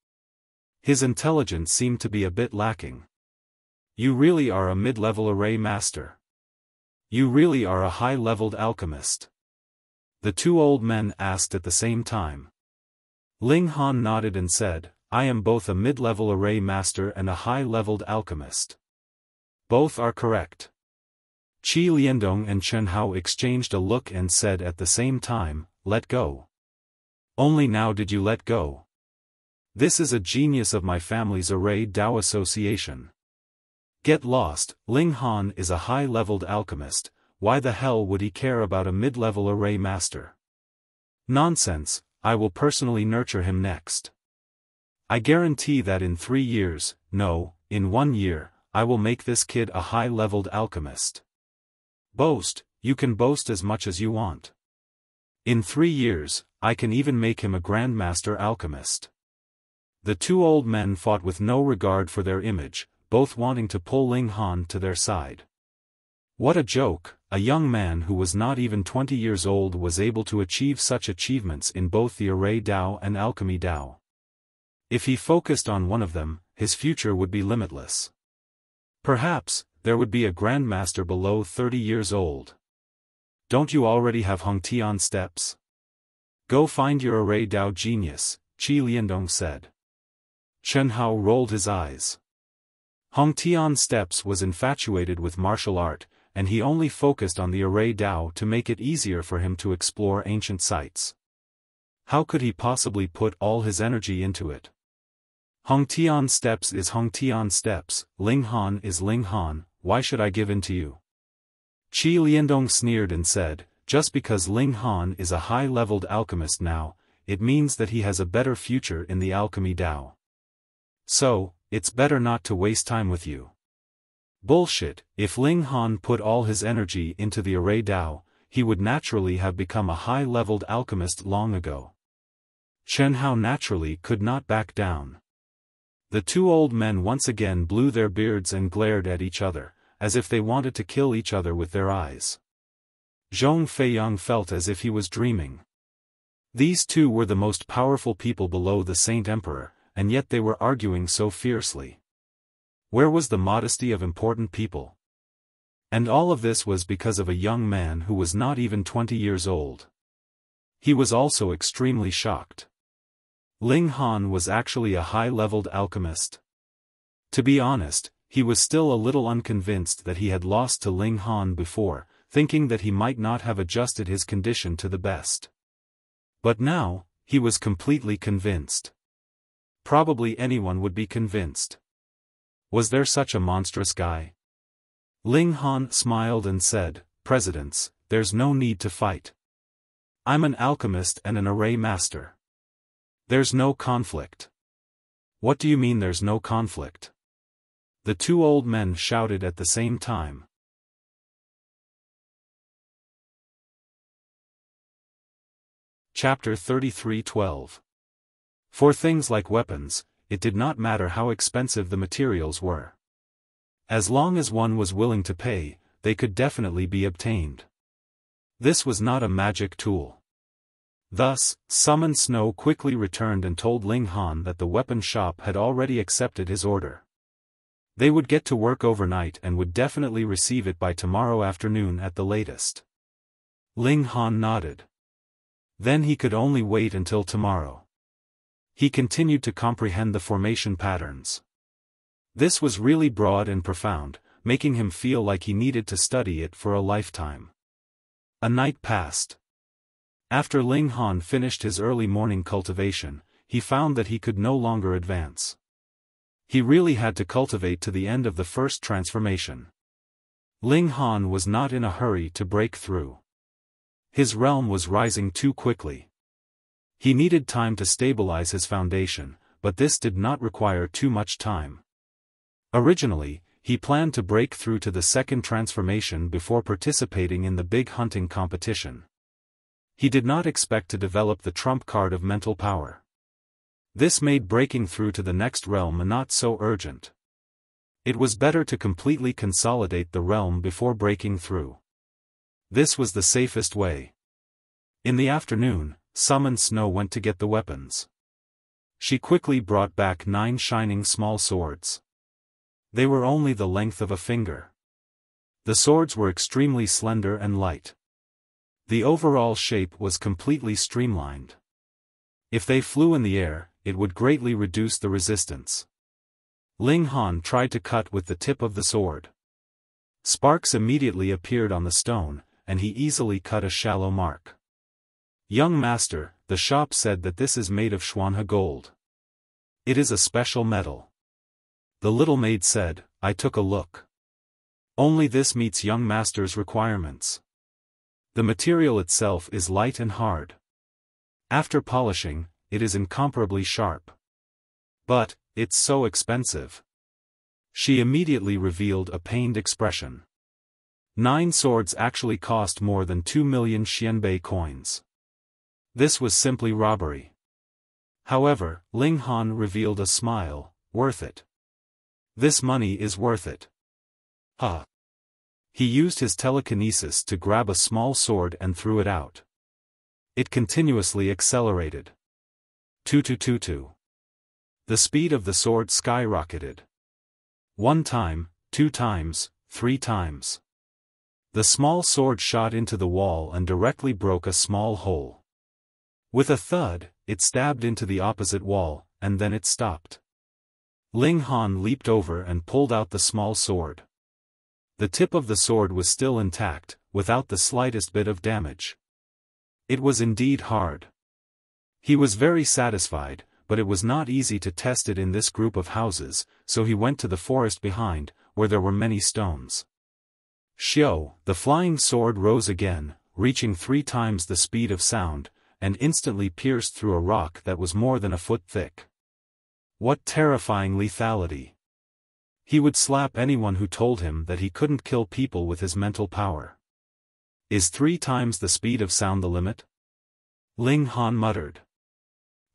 His intelligence seemed to be a bit lacking. You really are a mid-level array master. You really are a high-leveled alchemist. The two old men asked at the same time. Ling Han nodded and said, I am both a mid-level array master and a high-leveled alchemist. Both are correct. Qi Liandong and Chen Hao exchanged a look and said at the same time, let go. Only now did you let go. This is a genius of my family's Array Dao Association. Get lost, Ling Han is a high-leveled alchemist, why the hell would he care about a mid-level array master? Nonsense, I will personally nurture him next. I guarantee that in 3 years, no, in 1 year, I will make this kid a high-leveled alchemist. Boast, you can boast as much as you want. In 3 years, I can even make him a grandmaster alchemist. The two old men fought with no regard for their image, both wanting to pull Ling Han to their side. What a joke, a young man who was not even 20 years old was able to achieve such achievements in both the Array Dao and Alchemy Dao. If he focused on one of them, his future would be limitless. Perhaps, there would be a grandmaster below 30 years old. Don't you already have Hongtian steps? Go find your Array Dao genius, Qi Liandong said. Chen Hao rolled his eyes. Hongtian steps was infatuated with martial art, and he only focused on the Array Dao to make it easier for him to explore ancient sites. How could he possibly put all his energy into it? Hongtian steps is Hongtian steps, Ling Han is Ling Han, why should I give in to you? Qi Liandong sneered and said, just because Ling Han is a high-leveled alchemist now, it means that he has a better future in the Alchemy Dao. So, it's better not to waste time with you. Bullshit, if Ling Han put all his energy into the Array Dao, he would naturally have become a high-leveled alchemist long ago. Chen Hao naturally could not back down. The two old men once again blew their beards and glared at each other, as if they wanted to kill each other with their eyes. Zhong Feiyang felt as if he was dreaming. These two were the most powerful people below the Saint Emperor, and yet they were arguing so fiercely. Where was the modesty of important people? And all of this was because of a young man who was not even 20 years old. He was also extremely shocked. Ling Han was actually a high-leveled alchemist. To be honest, he was still a little unconvinced that he had lost to Ling Han before, thinking that he might not have adjusted his condition to the best. But now, he was completely convinced. Probably anyone would be convinced. Was there such a monstrous guy? Ling Han smiled and said, Presidents, there's no need to fight. I'm an alchemist and an array master. There's no conflict. What do you mean there's no conflict? The two old men shouted at the same time. Chapter 33:12. For things like weapons, it did not matter how expensive the materials were. As long as one was willing to pay, they could definitely be obtained. This was not a magic tool. Thus, Summon Snow quickly returned and told Ling Han that the weapon shop had already accepted his order. They would get to work overnight and would definitely receive it by tomorrow afternoon at the latest. Ling Han nodded. Then he could only wait until tomorrow. He continued to comprehend the formation patterns. This was really broad and profound, making him feel like he needed to study it for a lifetime. A night passed. After Ling Han finished his early morning cultivation, he found that he could no longer advance. He really had to cultivate to the end of the first transformation. Ling Han was not in a hurry to break through. His realm was rising too quickly. He needed time to stabilize his foundation, but this did not require too much time. Originally, he planned to break through to the second transformation before participating in the big hunting competition. He did not expect to develop the trump card of mental power. This made breaking through to the next realm not so urgent. It was better to completely consolidate the realm before breaking through. This was the safest way. In the afternoon, Summon Snow went to get the weapons. She quickly brought back 9 shining small swords. They were only the length of a finger. The swords were extremely slender and light. The overall shape was completely streamlined. If they flew in the air, it would greatly reduce the resistance. Ling Han tried to cut with the tip of the sword. Sparks immediately appeared on the stone, and he easily cut a shallow mark. Young master, the shop said that this is made of Xuanhe gold. It is a special metal. The little maid said, I took a look. Only this meets young master's requirements. The material itself is light and hard. After polishing, it is incomparably sharp. But, it's so expensive. She immediately revealed a pained expression. 9 swords actually cost more than 2 million Xianbei coins. This was simply robbery. However, Ling Han revealed a smile. Worth it. This money is worth it. Ha. He used his telekinesis to grab a small sword and threw it out. It continuously accelerated. Tutu. The speed of the sword skyrocketed. 1 time, 2 times, 3 times. The small sword shot into the wall and directly broke a small hole. With a thud, it stabbed into the opposite wall, and then it stopped. Ling Han leaped over and pulled out the small sword. The tip of the sword was still intact, without the slightest bit of damage. It was indeed hard. He was very satisfied, but it was not easy to test it in this group of houses, so he went to the forest behind, where there were many stones. Xiao, the flying sword rose again, reaching 3 times the speed of sound, and instantly pierced through a rock that was more than a foot thick. What terrifying lethality! He would slap anyone who told him that he couldn't kill people with his mental power. Is 3 times the speed of sound the limit? Ling Han muttered.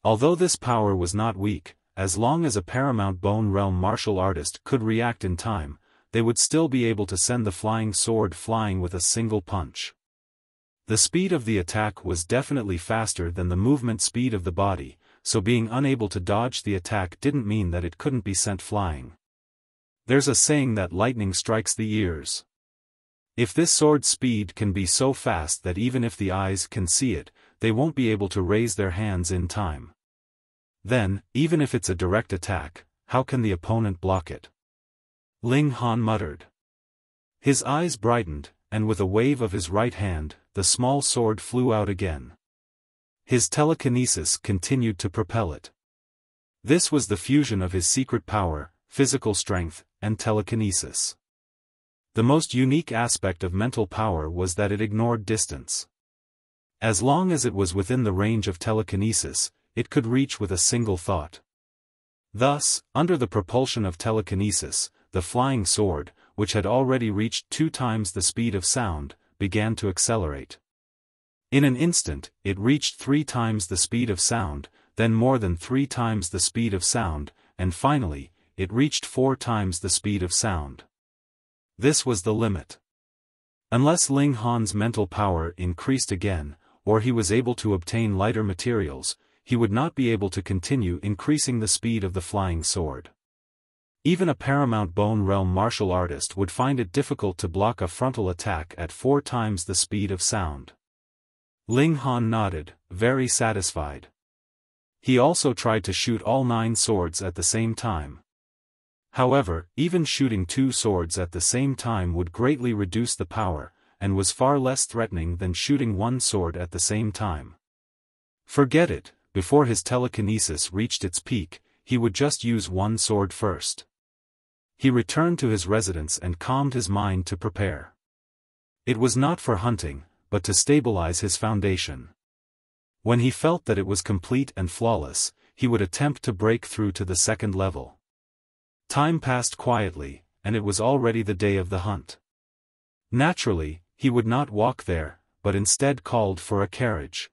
Although this power was not weak, as long as a Paramount Bone Realm martial artist could react in time, they would still be able to send the flying sword flying with a single punch. The speed of the attack was definitely faster than the movement speed of the body, so being unable to dodge the attack didn't mean that it couldn't be sent flying. There's a saying that lightning strikes the ears. If this sword's speed can be so fast that even if the eyes can see it, they won't be able to raise their hands in time. Then, even if it's a direct attack, how can the opponent block it? Ling Han muttered. His eyes brightened, and with a wave of his right hand, the small sword flew out again. His telekinesis continued to propel it. This was the fusion of his secret power, physical strength, and telekinesis. The most unique aspect of mental power was that it ignored distance. As long as it was within the range of telekinesis, it could reach with a single thought. Thus, under the propulsion of telekinesis, the flying sword, which had already reached 2 times the speed of sound, began to accelerate. In an instant, it reached 3 times the speed of sound, then more than 3 times the speed of sound, and finally, it reached 4 times the speed of sound. This was the limit. Unless Ling Han's mental power increased again, or he was able to obtain lighter materials, he would not be able to continue increasing the speed of the flying sword. Even a Paramount Bone Realm martial artist would find it difficult to block a frontal attack at 4 times the speed of sound. Ling Han nodded, very satisfied. He also tried to shoot all 9 swords at the same time. However, even shooting 2 swords at the same time would greatly reduce the power, and was far less threatening than shooting 1 sword at the same time. Forget it, before his telekinesis reached its peak, he would just use 1 sword first. He returned to his residence and calmed his mind to prepare. It was not for hunting, but to stabilize his foundation. When he felt that it was complete and flawless, he would attempt to break through to the 2nd level. Time passed quietly, and it was already the day of the hunt. Naturally, he would not walk there, but instead called for a carriage.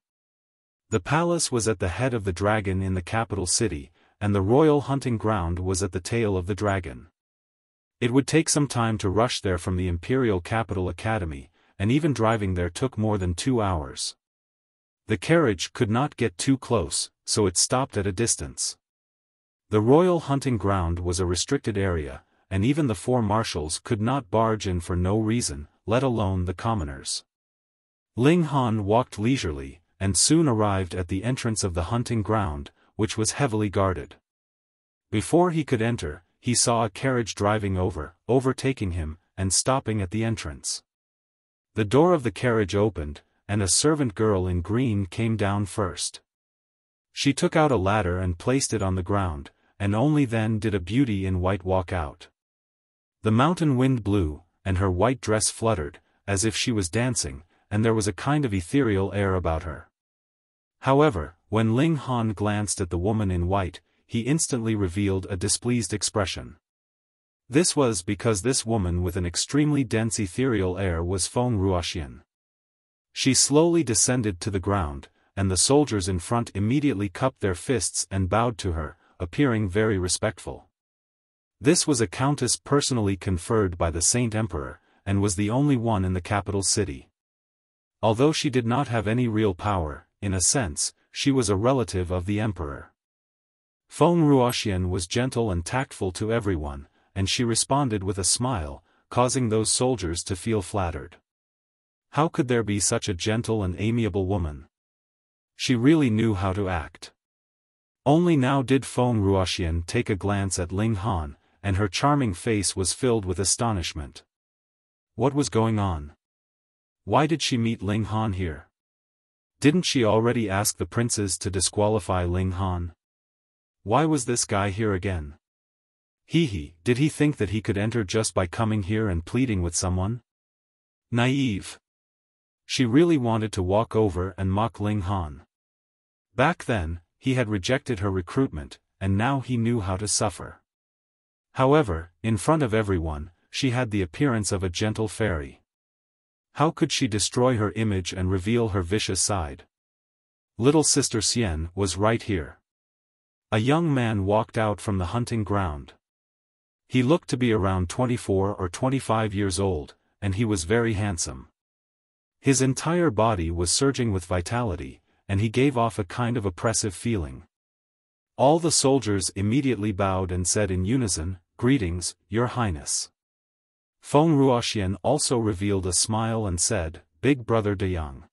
The palace was at the head of the dragon in the capital city, and the royal hunting ground was at the tail of the dragon. It would take some time to rush there from the Imperial Capital Academy, and even driving there took more than 2 hours. The carriage could not get too close, so it stopped at a distance. The royal hunting ground was a restricted area, and even the 4 marshals could not barge in for no reason, let alone the commoners. Ling Han walked leisurely, and soon arrived at the entrance of the hunting ground, which was heavily guarded. Before he could enter, he saw a carriage driving overtaking him, and stopping at the entrance. The door of the carriage opened, and a servant girl in green came down first. She took out a ladder and placed it on the ground, and only then did a beauty in white walk out. The mountain wind blew, and her white dress fluttered, as if she was dancing, and there was a kind of ethereal air about her. However, when Ling Han glanced at the woman in white, he instantly revealed a displeased expression. This was because this woman with an extremely dense ethereal air was Feng Ruoxian. She slowly descended to the ground, and the soldiers in front immediately cupped their fists and bowed to her, appearing very respectful. This was a countess personally conferred by the Saint Emperor, and was the only one in the capital city. Although she did not have any real power, in a sense, she was a relative of the emperor. Feng Ruoxian was gentle and tactful to everyone, and she responded with a smile, causing those soldiers to feel flattered. How could there be such a gentle and amiable woman? She really knew how to act. Only now did Feng Ruoxian take a glance at Ling Han, and her charming face was filled with astonishment. What was going on? Why did she meet Ling Han here? Didn't she already ask the princes to disqualify Ling Han? Why was this guy here again? Did he think that he could enter just by coming here and pleading with someone? Naive. She really wanted to walk over and mock Ling Han. Back then, he had rejected her recruitment, and now he knew how to suffer. However, in front of everyone, she had the appearance of a gentle fairy. How could she destroy her image and reveal her vicious side? Little Sister Xian was right here. A young man walked out from the hunting ground. He looked to be around 24 or 25 years old, and he was very handsome. His entire body was surging with vitality, and he gave off a kind of oppressive feeling. All the soldiers immediately bowed and said in unison, "Greetings, Your Highness." Feng Ruoxian also revealed a smile and said, "Big Brother De Yang."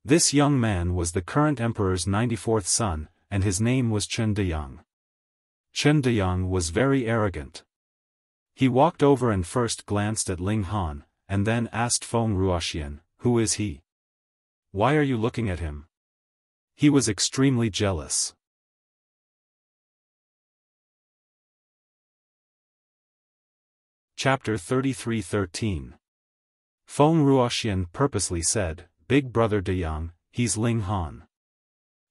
This young man was the current emperor's 94th son, and his name was Chen De Yang. Chen De Yang was very arrogant. He walked over and first glanced at Ling Han, and then asked Feng Ruoxian, "Who is he? Why are you looking at him?" He was extremely jealous. Chapter 33:13. Feng Ruoxian purposely said, "Big Brother De Yang, he's Ling Han."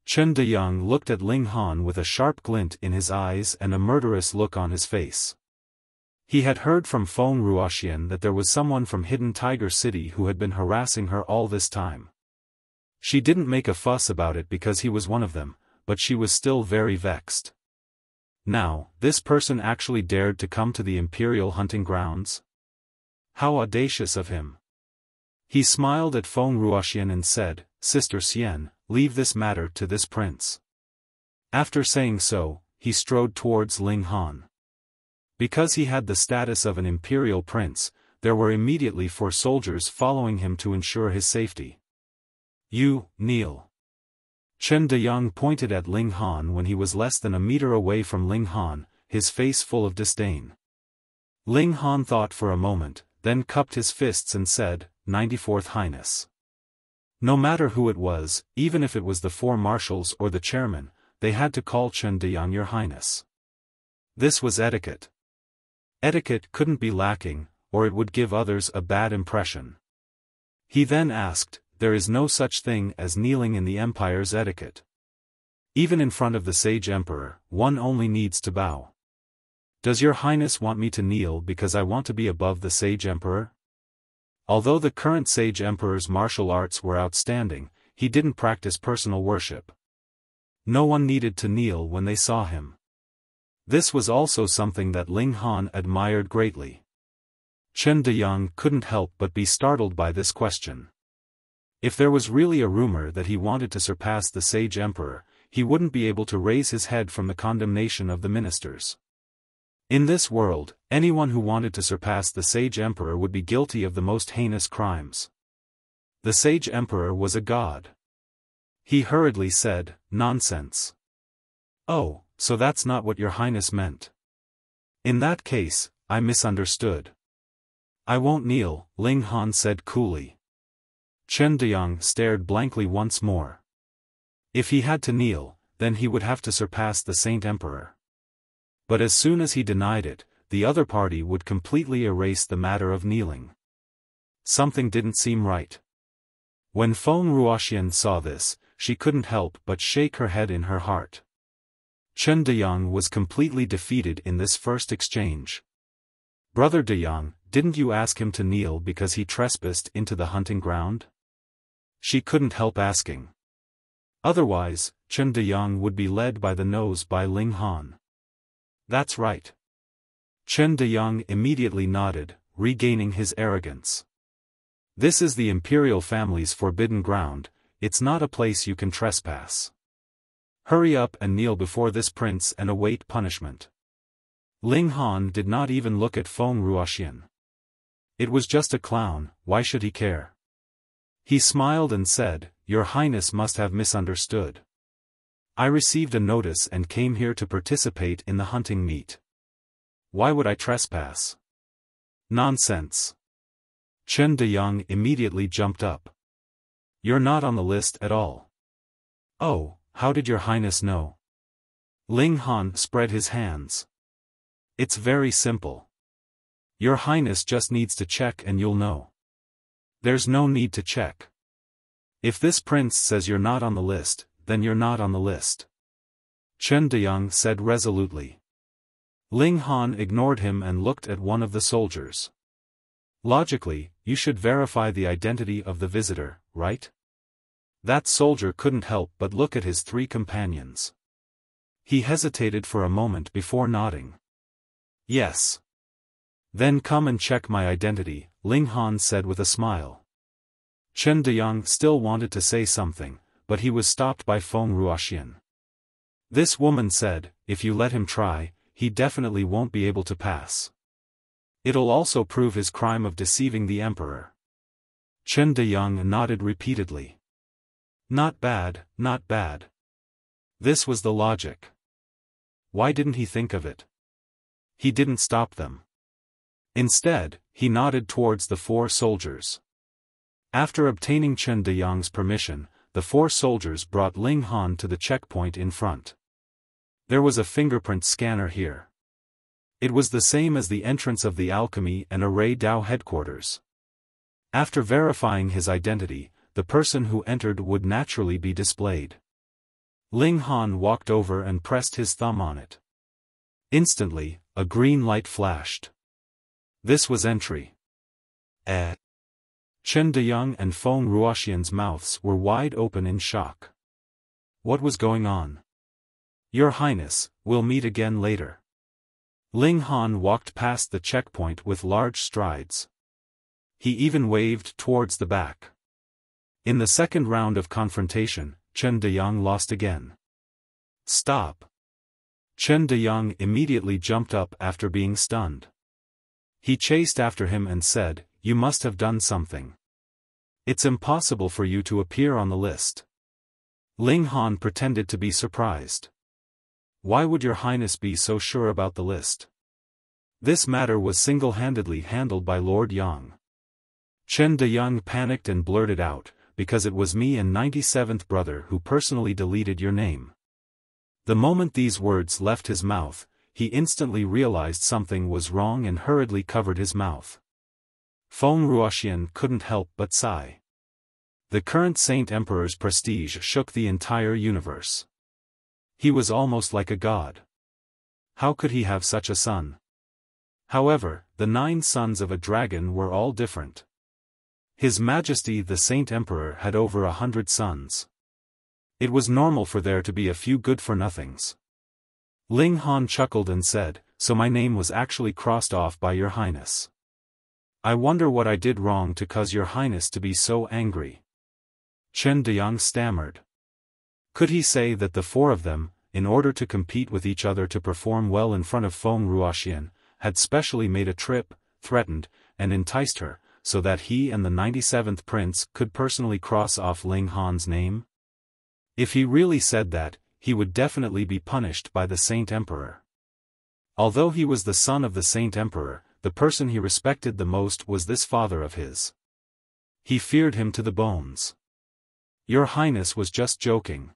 Chen De Yang looked at Ling Han with a sharp glint in his eyes and a murderous look on his face. He had heard from Feng Ruoxian that there was someone from Hidden Tiger City who had been harassing her all this time. She didn't make a fuss about it because he was one of them, but she was still very vexed. Now, this person actually dared to come to the imperial hunting grounds? How audacious of him! He smiled at Feng Ruoxian and said, "Sister Xian, leave this matter to this prince." After saying so, he strode towards Ling Han. Because he had the status of an imperial prince, there were immediately 4 soldiers following him to ensure his safety. "You, kneel." Chen De Yang pointed at Ling Han when he was less than a meter away from Ling Han, his face full of disdain. Ling Han thought for a moment, then cupped his fists and said, "94th Highness." No matter who it was, even if it was the 4 marshals or the chairman, they had to call Chen De Yang Your Highness. This was etiquette. Etiquette couldn't be lacking, or it would give others a bad impression. He then asked, "There is no such thing as kneeling in the empire's etiquette. Even in front of the sage emperor, one only needs to bow. Does your highness want me to kneel because I want to be above the sage emperor?" Although the current sage emperor's martial arts were outstanding, he didn't practice personal worship. No one needed to kneel when they saw him. This was also something that Ling Han admired greatly. Chen De Yang couldn't help but be startled by this question. If there was really a rumor that he wanted to surpass the sage emperor, he wouldn't be able to raise his head from the condemnation of the ministers. In this world, anyone who wanted to surpass the sage emperor would be guilty of the most heinous crimes. The sage emperor was a god. He hurriedly said, "Nonsense. Oh, so that's not what your highness meant. In that case, I misunderstood." "I won't kneel," Ling Han said coolly. Chen De Yang stared blankly once more. If he had to kneel, then he would have to surpass the Saint Emperor. But as soon as he denied it, the other party would completely erase the matter of kneeling. Something didn't seem right. When Feng Ruoxian saw this, she couldn't help but shake her head in her heart. Chen De Yang was completely defeated in this first exchange. "Brother De Yang, didn't you ask him to kneel because he trespassed into the hunting ground?" She couldn't help asking. Otherwise, Chen Deyang would be led by the nose by Ling Han. That's right. Chen Deyang immediately nodded, regaining his arrogance. This is the imperial family's forbidden ground, it's not a place you can trespass. Hurry up and kneel before this prince and await punishment. Ling Han did not even look at Feng Ruoxian. It was just a clown, why should he care? He smiled and said, Your Highness must have misunderstood. I received a notice and came here to participate in the hunting meet. Why would I trespass? Nonsense. Chen Deyang immediately jumped up. You're not on the list at all. Oh, how did your Highness know? Ling Han spread his hands. It's very simple. Your Highness just needs to check and you'll know. There's no need to check. If this prince says you're not on the list, then you're not on the list. Chen Deyang said resolutely. Ling Han ignored him and looked at one of the soldiers. Logically, you should verify the identity of the visitor, right? That soldier couldn't help but look at his three companions. He hesitated for a moment before nodding. Yes. Then come and check my identity, Ling Han said with a smile. Chen Deyang still wanted to say something, but he was stopped by Feng Ruoxian. This woman said, if you let him try, he definitely won't be able to pass. It'll also prove his crime of deceiving the emperor. Chen Deyang nodded repeatedly. Not bad, not bad. This was the logic. Why didn't he think of it? He didn't stop them. Instead, he nodded towards the four soldiers. After obtaining Chen Deyang's permission, the four soldiers brought Ling Han to the checkpoint in front. There was a fingerprint scanner here. It was the same as the entrance of the Alchemy and Array Dao headquarters. After verifying his identity, the person who entered would naturally be displayed. Ling Han walked over and pressed his thumb on it. Instantly, a green light flashed. This was entry. Chen Deyang and Feng Ruoxian's mouths were wide open in shock. What was going on? Your Highness, we'll meet again later. Ling Han walked past the checkpoint with large strides. He even waved towards the back. In the second round of confrontation, Chen Deyang lost again. Stop. Chen Deyang immediately jumped up after being stunned. He chased after him and said, You must have done something. It's impossible for you to appear on the list. Ling Han pretended to be surprised. Why would your Highness be so sure about the list? This matter was single-handedly handled by Lord Yang. Chen Deyang panicked and blurted out, because it was me and 97th brother who personally deleted your name. The moment these words left his mouth, he instantly realized something was wrong and hurriedly covered his mouth. Feng Ruoxian couldn't help but sigh. The current Saint Emperor's prestige shook the entire universe. He was almost like a god. How could he have such a son? However, the 9 sons of a dragon were all different. His Majesty the Saint Emperor had over 100 sons. It was normal for there to be a few good-for-nothings. Ling Han chuckled and said, So my name was actually crossed off by your Highness. I wonder what I did wrong to cause your Highness to be so angry. Chen Deyang stammered. Could he say that the 4 of them, in order to compete with each other to perform well in front of Feng Ruoxian, had specially made a trip, threatened, and enticed her, so that he and the 97th prince could personally cross off Ling Han's name? If he really said that, he would definitely be punished by the Saint Emperor. Although he was the son of the Saint Emperor, the person he respected the most was this father of his. He feared him to the bones. Your Highness was just joking.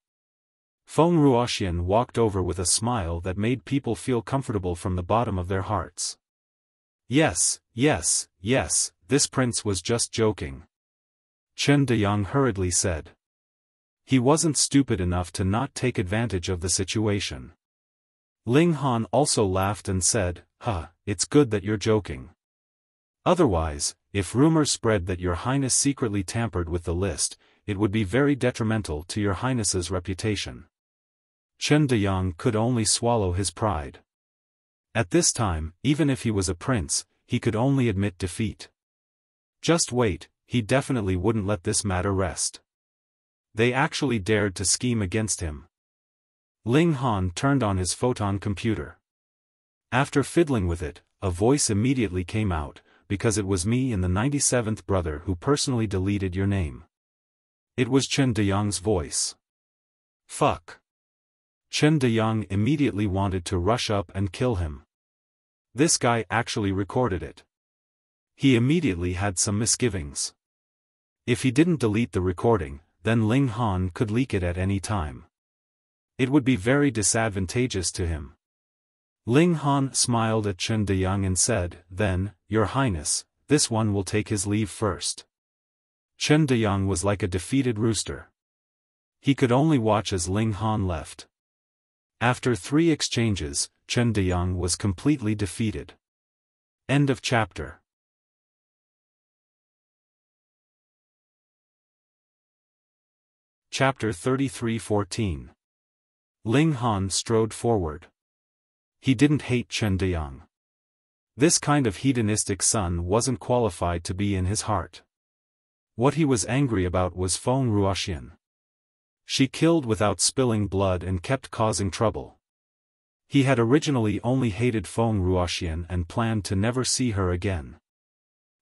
Feng Ruoxian walked over with a smile that made people feel comfortable from the bottom of their hearts. Yes, yes, yes, this prince was just joking. Chen Deyang hurriedly said. He wasn't stupid enough to not take advantage of the situation. Ling Han also laughed and said, it's good that you're joking. Otherwise, if rumors spread that your Highness secretly tampered with the list, it would be very detrimental to your highness's reputation. Chen Deyang could only swallow his pride. At this time, even if he was a prince, he could only admit defeat. Just wait, he definitely wouldn't let this matter rest. They actually dared to scheme against him. Ling Han turned on his photon computer. After fiddling with it, a voice immediately came out, because it was me and the 97th brother who personally deleted your name. It was Chen Deyang's voice. Fuck. Chen Deyang immediately wanted to rush up and kill him. This guy actually recorded it. He immediately had some misgivings. If he didn't delete the recording, then Ling Han could leak it at any time. It would be very disadvantageous to him. Ling Han smiled at Chen Deyang and said, "Then, Your Highness, this one will take his leave first." Chen Deyang was like a defeated rooster. He could only watch as Ling Han left. After 3 exchanges, Chen Deyang was completely defeated. End of chapter. Chapter 33:14. Ling Han strode forward. He didn't hate Chen Deyang. This kind of hedonistic son wasn't qualified to be in his heart. What he was angry about was Feng Ruoxian. She killed without spilling blood and kept causing trouble. He had originally only hated Feng Ruoxian and planned to never see her again.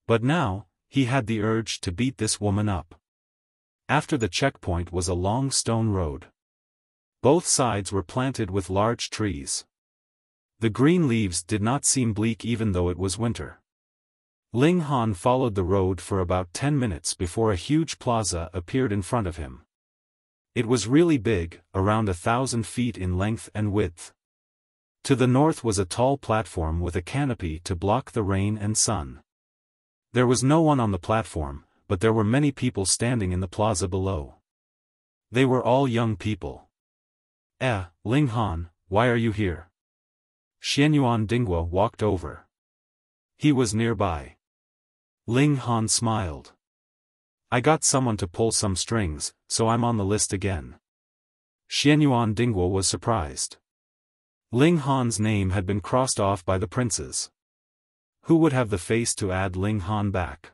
But now, he had the urge to beat this woman up. After the checkpoint was a long stone road. Both sides were planted with large trees. The green leaves did not seem bleak even though it was winter. Ling Han followed the road for about 10 minutes before a huge plaza appeared in front of him. It was really big, around 1,000 feet in length and width. To the north was a tall platform with a canopy to block the rain and sun. There was no one on the platform, but there were many people standing in the plaza below. They were all young people. Ling Han, why are you here? Xianyuan Dinghua walked over. He was nearby. Ling Han smiled. I got someone to pull some strings, so I'm on the list again. Xianyuan Dinghua was surprised. Ling Han's name had been crossed off by the princes. Who would have the face to add Ling Han back?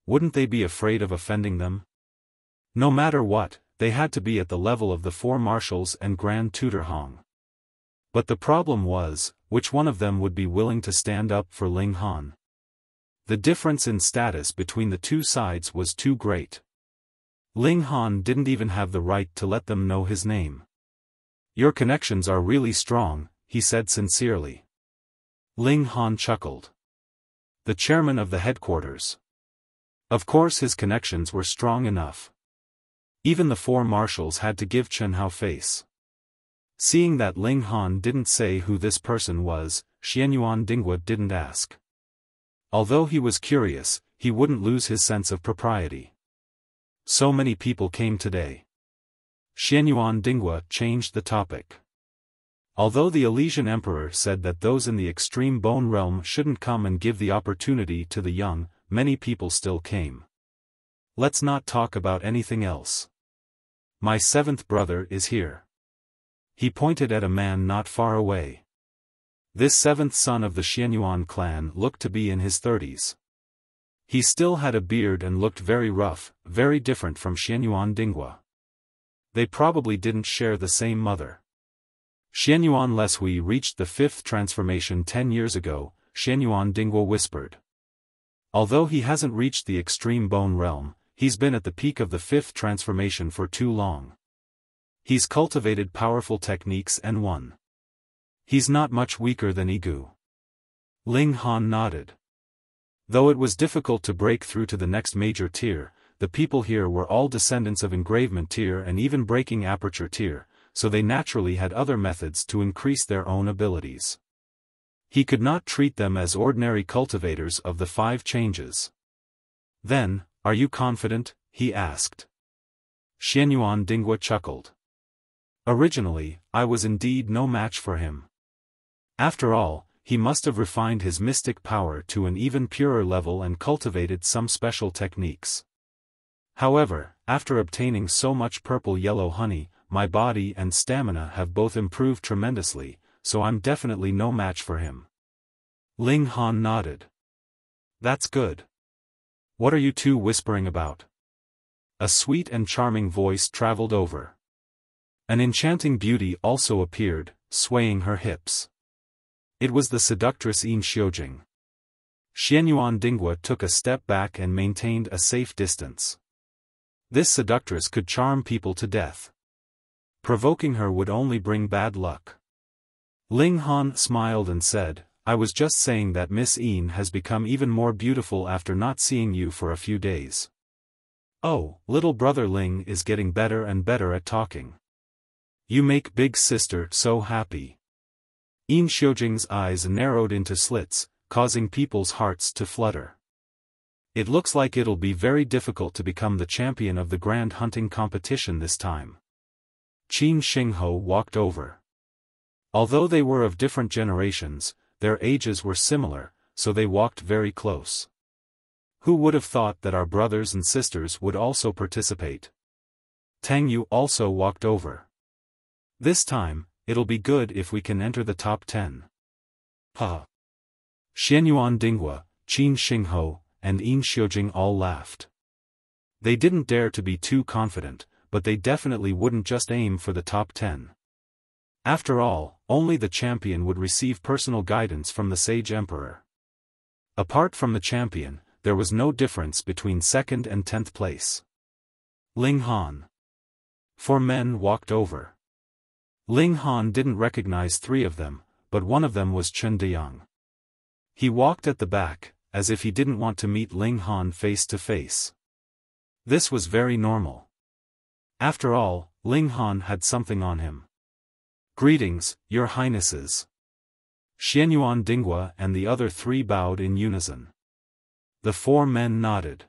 Wouldn't they be afraid of offending them? No matter what, they had to be at the level of the 4 marshals and Grand Tutor Hong. But the problem was, which one of them would be willing to stand up for Ling Han? The difference in status between the two sides was too great. Ling Han didn't even have the right to let them know his name. Your connections are really strong, he said sincerely. Ling Han chuckled. The chairman of the headquarters. Of course his connections were strong enough. Even the 4 marshals had to give Chen Hao face. Seeing that Ling Han didn't say who this person was, Xianyuan Dinghua didn't ask. Although he was curious, he wouldn't lose his sense of propriety. So many people came today. Xianyuan Dinghua changed the topic. Although the Elysian Emperor said that those in the extreme bone realm shouldn't come and give the opportunity to the young, many people still came. Let's not talk about anything else. My 7th brother is here. He pointed at a man not far away. This 7th son of the Xianyuan clan looked to be in his 30s. He still had a beard and looked very rough, very different from Xianyuan Dinghua. They probably didn't share the same mother. Xianyuan Leshui reached the 5th transformation 10 years ago, Xianyuan Dinghua whispered. Although he hasn't reached the extreme bone realm, he's been at the peak of the 5th transformation for too long. He's cultivated powerful techniques and won. He's not much weaker than Igu. Ling Han nodded. Though it was difficult to break through to the next major tier, the people here were all descendants of engravement tier and even breaking aperture tier, so they naturally had other methods to increase their own abilities. He could not treat them as ordinary cultivators of the 5 changes. Then, are you confident? He asked. Xianyuan Dinghua chuckled. Originally, I was indeed no match for him. After all, he must have refined his mystic power to an even purer level and cultivated some special techniques. However, after obtaining so much purple-yellow honey, my body and stamina have both improved tremendously, so I'm definitely no match for him. Ling Han nodded. That's good. What are you two whispering about? A sweet and charming voice traveled over. An enchanting beauty also appeared, swaying her hips. It was the seductress Yin Xiujing. Xianyuan Dinghua took a step back and maintained a safe distance. This seductress could charm people to death. Provoking her would only bring bad luck. Ling Han smiled and said, I was just saying that Miss Yin has become even more beautiful after not seeing you for a few days. Oh, little brother Ling is getting better and better at talking. You make big sister so happy. Yin Xiujing's eyes narrowed into slits, causing people's hearts to flutter. It looks like it'll be very difficult to become the champion of the grand hunting competition this time. Qin Xingho walked over. Although they were of different generations, their ages were similar, so they walked very close. Who would have thought that our brothers and sisters would also participate? Tang Yu also walked over. This time, it'll be good if we can enter the top 10. Ha! Xianyuan Dinghua, Qin Xingho, and Yin Xiujing all laughed. They didn't dare to be too confident, but they definitely wouldn't just aim for the top 10. After all, only the champion would receive personal guidance from the Sage Emperor. Apart from the champion, there was no difference between 2nd and 10th place. Ling Han. 4 men walked over. Ling Han didn't recognize 3 of them, but one of them was Chen Deyang. He walked at the back, as if he didn't want to meet Ling Han face to face. This was very normal. After all, Ling Han had something on him. Greetings, your highnesses. Xianyuan Dinghua and the other 3 bowed in unison. The 4 men nodded.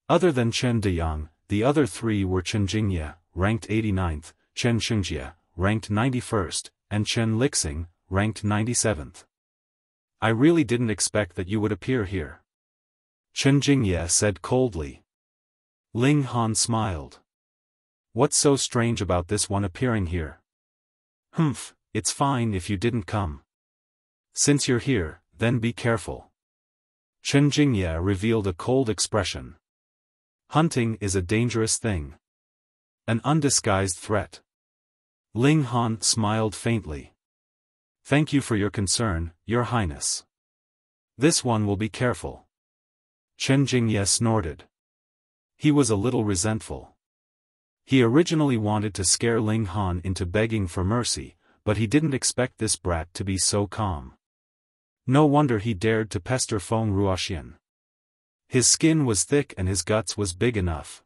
Other than Chen Deyang, the other 3 were Chen Jingye, ranked 89th, Chen Xingjie, ranked 91st, and Chen Lixing, ranked 97th. I really didn't expect that you would appear here. Chen Jingye said coldly. Ling Han smiled. What's so strange about this one appearing here? Humph, it's fine if you didn't come. Since you're here, then be careful. Chen Jingye revealed a cold expression. Hunting is a dangerous thing. An undisguised threat. Ling Han smiled faintly. Thank you for your concern, Your Highness. This one will be careful. Chen Jingye snorted. He was a little resentful. He originally wanted to scare Ling Han into begging for mercy, but he didn't expect this brat to be so calm. No wonder he dared to pester Feng Ruoxian. His skin was thick and his guts was big enough.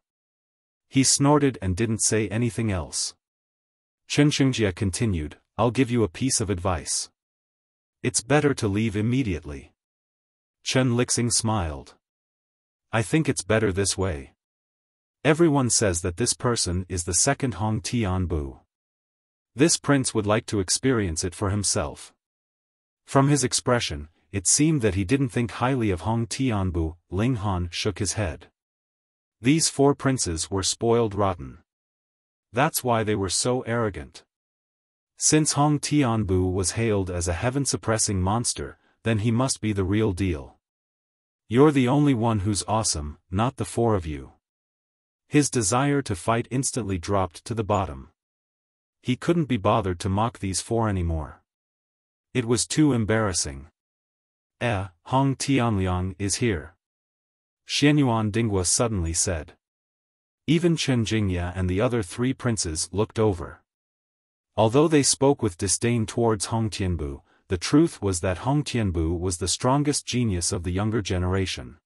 He snorted and didn't say anything else. Chen Xingjie continued, I'll give you a piece of advice. It's better to leave immediately. Chen Lixing smiled. I think it's better this way. Everyone says that this person is the 2nd Hong Tianbu. This prince would like to experience it for himself. From his expression, it seemed that he didn't think highly of Hong Tianbu. Ling Han shook his head. These 4 princes were spoiled rotten. That's why they were so arrogant. Since Hong Tianbu was hailed as a heaven-suppressing monster, then he must be the real deal. You're the only one who's awesome, not the 4 of you. His desire to fight instantly dropped to the bottom. He couldn't be bothered to mock these 4 anymore. It was too embarrassing. Hong Tianliang is here. Xianyuan Dinghua suddenly said. Even Chen Jingye and the other 3 princes looked over. Although they spoke with disdain towards Hong Tianbu, the truth was that Hong Tianbu was the strongest genius of the younger generation.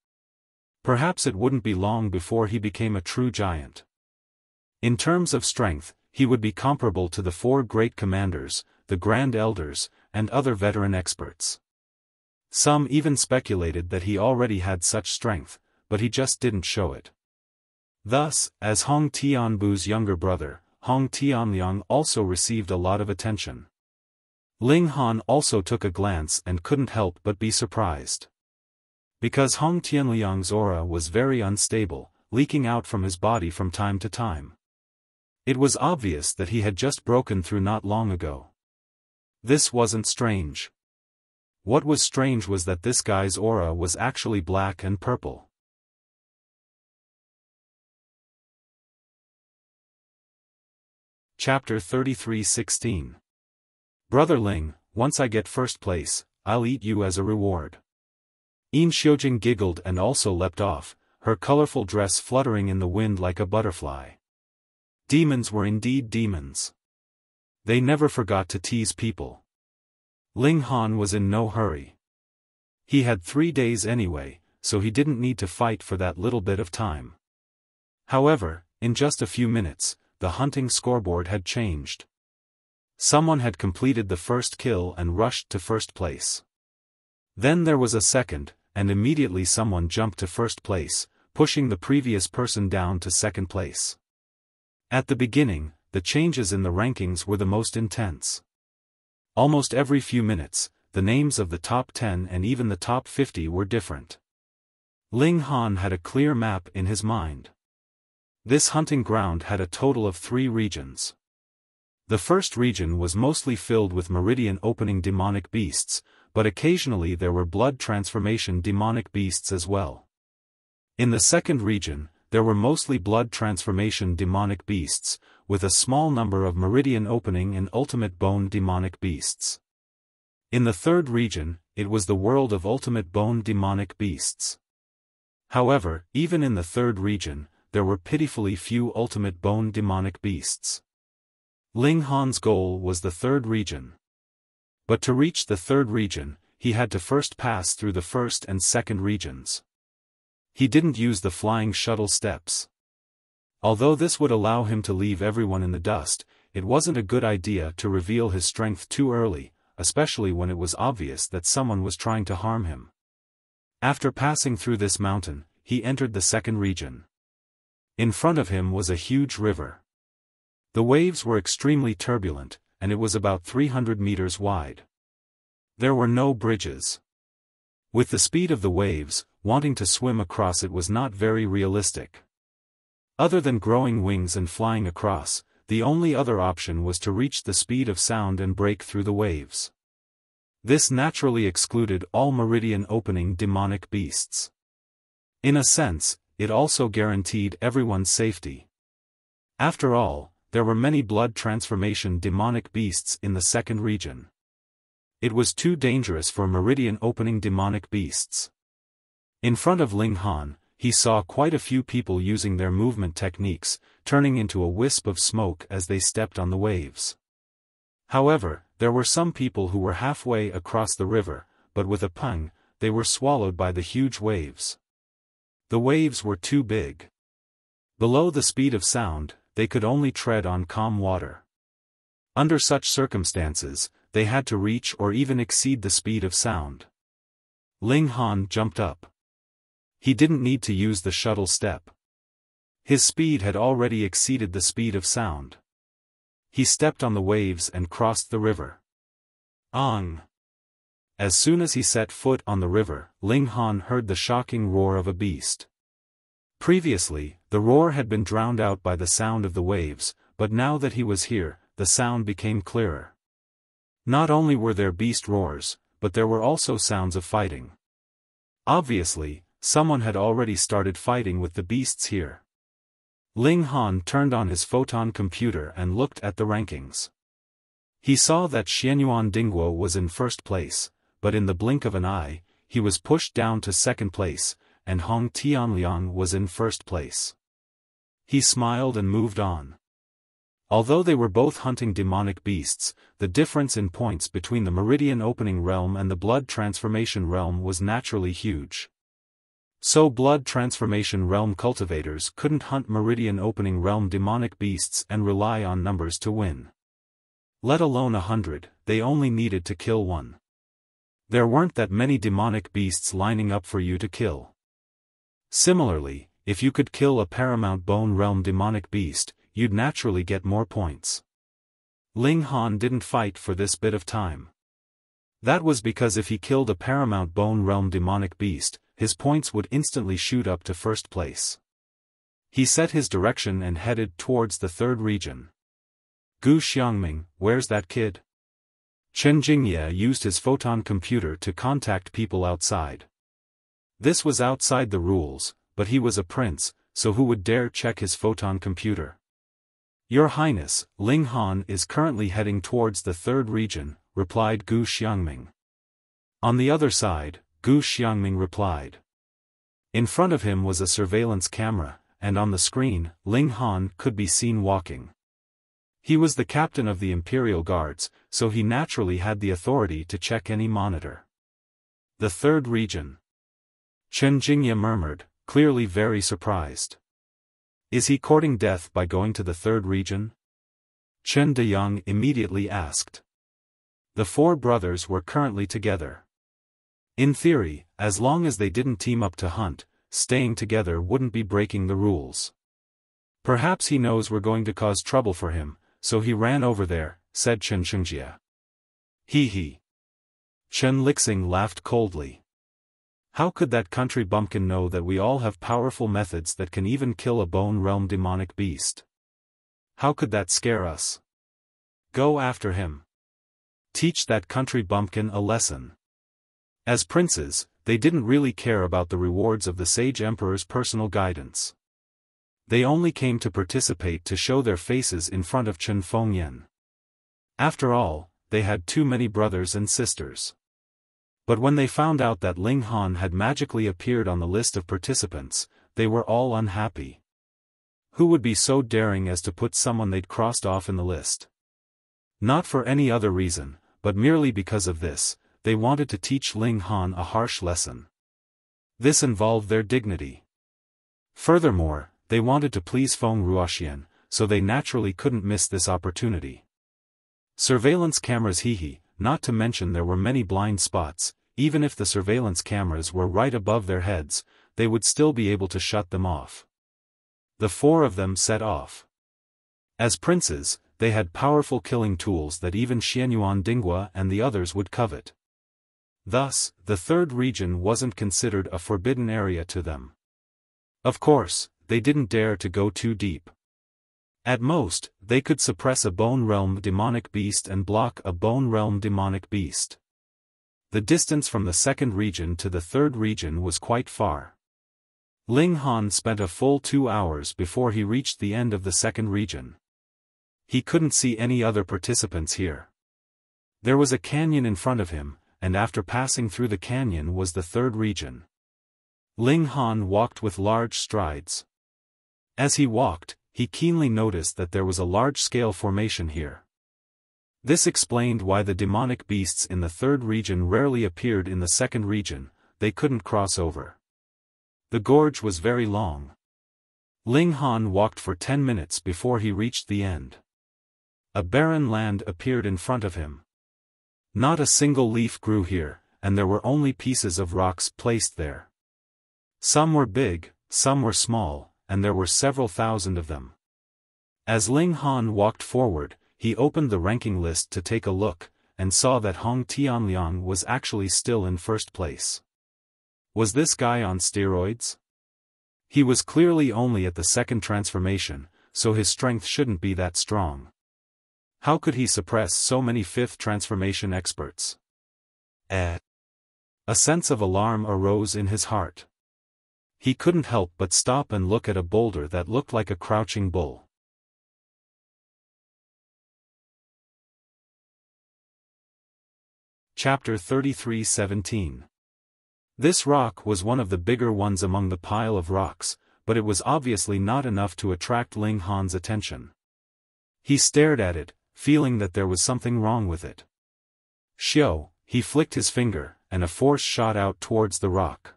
Perhaps it wouldn't be long before he became a true giant. In terms of strength, he would be comparable to the 4 great commanders, the Grand Elders, and other veteran experts. Some even speculated that he already had such strength, but he just didn't show it. Thus, as Hong Tianbu's younger brother, Hong Tianliang also received a lot of attention. Ling Han also took a glance and couldn't help but be surprised. Because Hong Tianliang's aura was very unstable, leaking out from his body from time to time. It was obvious that he had just broken through not long ago. This wasn't strange. What was strange was that this guy's aura was actually black and purple. Chapter 33:16. Brother Ling, once I get first place, I'll eat you as a reward. Yin Xiujing giggled and also leapt off, her colorful dress fluttering in the wind like a butterfly. Demons were indeed demons. They never forgot to tease people. Ling Han was in no hurry. He had 3 days anyway, so he didn't need to fight for that little bit of time. However, in just a few minutes, the hunting scoreboard had changed. Someone had completed the first kill and rushed to first place. Then there was a second, and immediately someone jumped to first place, pushing the previous person down to second place. At the beginning, the changes in the rankings were the most intense. Almost every few minutes, the names of the top 10 and even the top 50 were different. Ling Han had a clear map in his mind. This hunting ground had a total of 3 regions. The first region was mostly filled with meridian-opening demonic beasts, but occasionally there were blood transformation demonic beasts as well. In the second region, there were mostly blood transformation demonic beasts, with a small number of meridian-opening and ultimate bone demonic beasts. In the third region, it was the world of ultimate bone demonic beasts. However, even in the third region, there were pitifully few ultimate bone demonic beasts. Ling Han's goal was the third region. But to reach the third region, he had to first pass through the first and second regions. He didn't use the flying shuttle steps. Although this would allow him to leave everyone in the dust, it wasn't a good idea to reveal his strength too early, especially when it was obvious that someone was trying to harm him. After passing through this mountain, he entered the second region. In front of him was a huge river. The waves were extremely turbulent, and it was about 300 meters wide. There were no bridges. With the speed of the waves, wanting to swim across it was not very realistic. Other than growing wings and flying across, the only other option was to reach the speed of sound and break through the waves. This naturally excluded all meridian-opening demonic beasts. In a sense, it also guaranteed everyone's safety. After all, there were many blood transformation demonic beasts in the second region. It was too dangerous for meridian-opening demonic beasts. In front of Ling Han, he saw quite a few people using their movement techniques, turning into a wisp of smoke as they stepped on the waves. However, there were some people who were halfway across the river, but with a pang, they were swallowed by the huge waves. The waves were too big. Below the speed of sound, they could only tread on calm water. Under such circumstances, they had to reach or even exceed the speed of sound. Ling Han jumped up. He didn't need to use the shuttle step. His speed had already exceeded the speed of sound. He stepped on the waves and crossed the river. Ong! As soon as he set foot on the river, Ling Han heard the shocking roar of a beast. Previously, the roar had been drowned out by the sound of the waves, but now that he was here, the sound became clearer. Not only were there beast roars, but there were also sounds of fighting. Obviously, someone had already started fighting with the beasts here. Ling Han turned on his photon computer and looked at the rankings. He saw that Xianyuan Dingguo was in first place, but in the blink of an eye, he was pushed down to second place, and Hong Tianliang was in first place. He smiled and moved on. Although they were both hunting demonic beasts, the difference in points between the Meridian Opening Realm and the Blood Transformation Realm was naturally huge. So Blood Transformation Realm cultivators couldn't hunt Meridian Opening Realm demonic beasts and rely on numbers to win. Let alone 100, they only needed to kill one. There weren't that many demonic beasts lining up for you to kill. Similarly, if you could kill a Paramount Bone Realm demonic beast, you'd naturally get more points. Ling Han didn't fight for this bit of time. That was because if he killed a Paramount Bone Realm demonic beast, his points would instantly shoot up to first place. He set his direction and headed towards the third region. Gu Xiangming, where's that kid? Chen Jingye used his photon computer to contact people outside. This was outside the rules, but he was a prince, so who would dare check his photon computer? Your Highness, Ling Han is currently heading towards the third region, replied Gu Xiangming. On the other side, Gu Xiangming replied. In front of him was a surveillance camera, and on the screen, Ling Han could be seen walking. He was the captain of the Imperial Guards, so he naturally had the authority to check any monitor. The third region. Chen Jingye murmured, clearly very surprised. Is he courting death by going to the third region? Chen Deyang immediately asked. The four brothers were currently together. In theory, as long as they didn't team up to hunt, staying together wouldn't be breaking the rules. Perhaps he knows we're going to cause trouble for him, so he ran over there, said Chen Shengjie. He. Chen Lixing laughed coldly. How could that country bumpkin know that we all have powerful methods that can even kill a bone realm demonic beast? How could that scare us? Go after him. Teach that country bumpkin a lesson. As princes, they didn't really care about the rewards of the sage emperor's personal guidance. They only came to participate to show their faces in front of Chen Fengyan. After all, they had too many brothers and sisters. But when they found out that Ling Han had magically appeared on the list of participants, they were all unhappy. Who would be so daring as to put someone they'd crossed off in the list? Not for any other reason, but merely because of this, they wanted to teach Ling Han a harsh lesson. This involved their dignity. Furthermore, they wanted to please Feng Ruoxian, so they naturally couldn't miss this opportunity. Surveillance cameras not to mention there were many blind spots, even if the surveillance cameras were right above their heads, they would still be able to shut them off. The four of them set off. As princes, they had powerful killing tools that even Xianyuan Dinghua and the others would covet. Thus, the third region wasn't considered a forbidden area to them. Of course, they didn't dare to go too deep. At most, they could suppress a bone realm demonic beast and block a bone realm demonic beast. The distance from the second region to the third region was quite far. Ling Han spent a full 2 hours before he reached the end of the second region. He couldn't see any other participants here. There was a canyon in front of him, and after passing through the canyon was the third region. Ling Han walked with large strides. As he walked, he keenly noticed that there was a large-scale formation here. This explained why the demonic beasts in the third region rarely appeared in the second region, they couldn't cross over. The gorge was very long. Ling Han walked for 10 minutes before he reached the end. A barren land appeared in front of him. Not a single leaf grew here, and there were only pieces of rocks placed there. Some were big, some were small, and there were several thousand of them. As Ling Han walked forward, he opened the ranking list to take a look, and saw that Hong Tianliang was actually still in first place. Was this guy on steroids? He was clearly only at the second transformation, so his strength shouldn't be that strong. How could he suppress so many fifth transformation experts? A sense of alarm arose in his heart. He couldn't help but stop and look at a boulder that looked like a crouching bull. Chapter 33:17. This rock was one of the bigger ones among the pile of rocks, but it was obviously not enough to attract Ling Han's attention. He stared at it, feeling that there was something wrong with it. Xiao, he flicked his finger, and a force shot out towards the rock.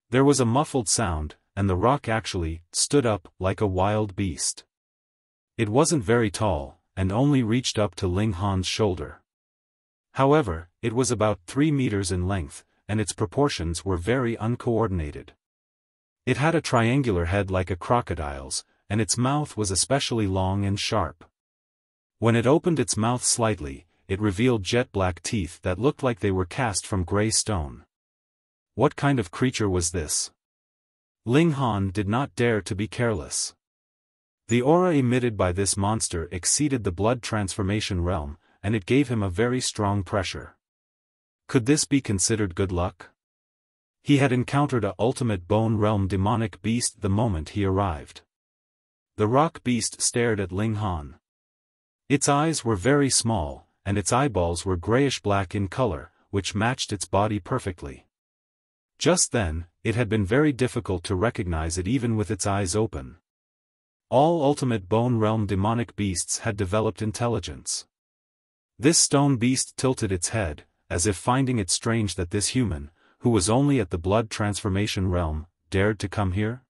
There was a muffled sound, and the rock actually stood up like a wild beast. It wasn't very tall, and only reached up to Ling Han's shoulder. However, it was about 3 meters in length, and its proportions were very uncoordinated. It had a triangular head like a crocodile's, and its mouth was especially long and sharp. When it opened its mouth slightly, it revealed jet-black teeth that looked like they were cast from gray stone. What kind of creature was this? Ling Han did not dare to be careless. The aura emitted by this monster exceeded the blood transformation realm, and it gave him a very strong pressure. Could this be considered good luck? He had encountered a ultimate bone realm demonic beast the moment he arrived. The rock beast stared at Ling Han. Its eyes were very small, and its eyeballs were grayish-black in color, which matched its body perfectly. Just then, it had been very difficult to recognize it even with its eyes open. All ultimate bone realm demonic beasts had developed intelligence. This stone beast tilted its head, as if finding it strange that this human, who was only at the blood transformation realm, dared to come here?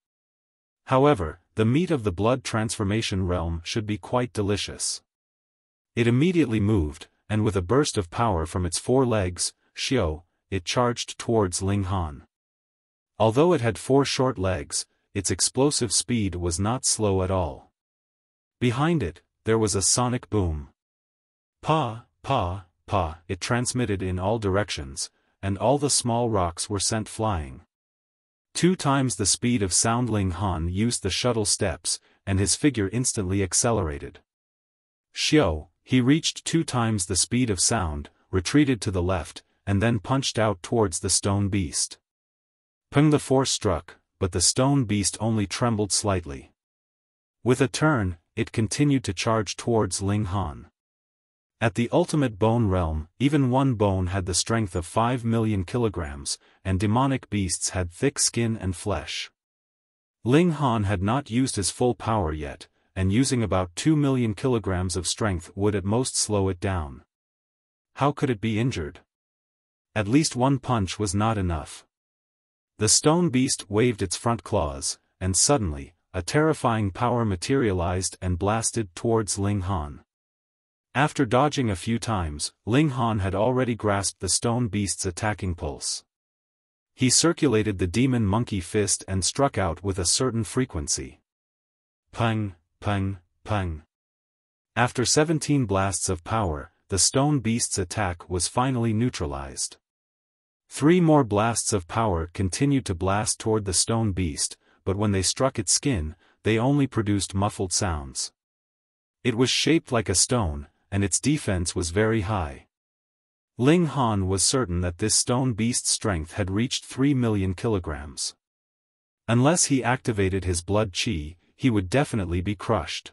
However, the meat of the blood transformation realm should be quite delicious. It immediately moved, and with a burst of power from its 4 legs, it charged towards Ling Han. Although it had 4 short legs, its explosive speed was not slow at all. Behind it, there was a sonic boom. Pa, pa, pa, it transmitted in all directions, and all the small rocks were sent flying. 2 times the speed of sound. Ling Han used the shuttle steps, and his figure instantly accelerated. He reached 2 times the speed of sound, retreated to the left, and then punched out towards the stone beast. Peng, the force struck, but the stone beast only trembled slightly. With a turn, it continued to charge towards Ling Han. At the ultimate bone realm, even one bone had the strength of 5 million kilograms, and demonic beasts had thick skin and flesh. Ling Han had not used his full power yet, and using about 2 million kilograms of strength would at most slow it down. How could it be injured? At least one punch was not enough. The stone beast waved its front claws, and suddenly, a terrifying power materialized and blasted towards Ling Han. After dodging a few times, Ling Han had already grasped the stone beast's attacking pulse. He circulated the demon monkey fist and struck out with a certain frequency. Peng, peng, peng. After 17 blasts of power, the stone beast's attack was finally neutralized. 3 more blasts of power continued to blast toward the stone beast, but when they struck its skin, they only produced muffled sounds. It was shaped like a stone, and its defense was very high. Ling Han was certain that this stone beast's strength had reached 3 million kilograms. Unless he activated his blood chi, he would definitely be crushed.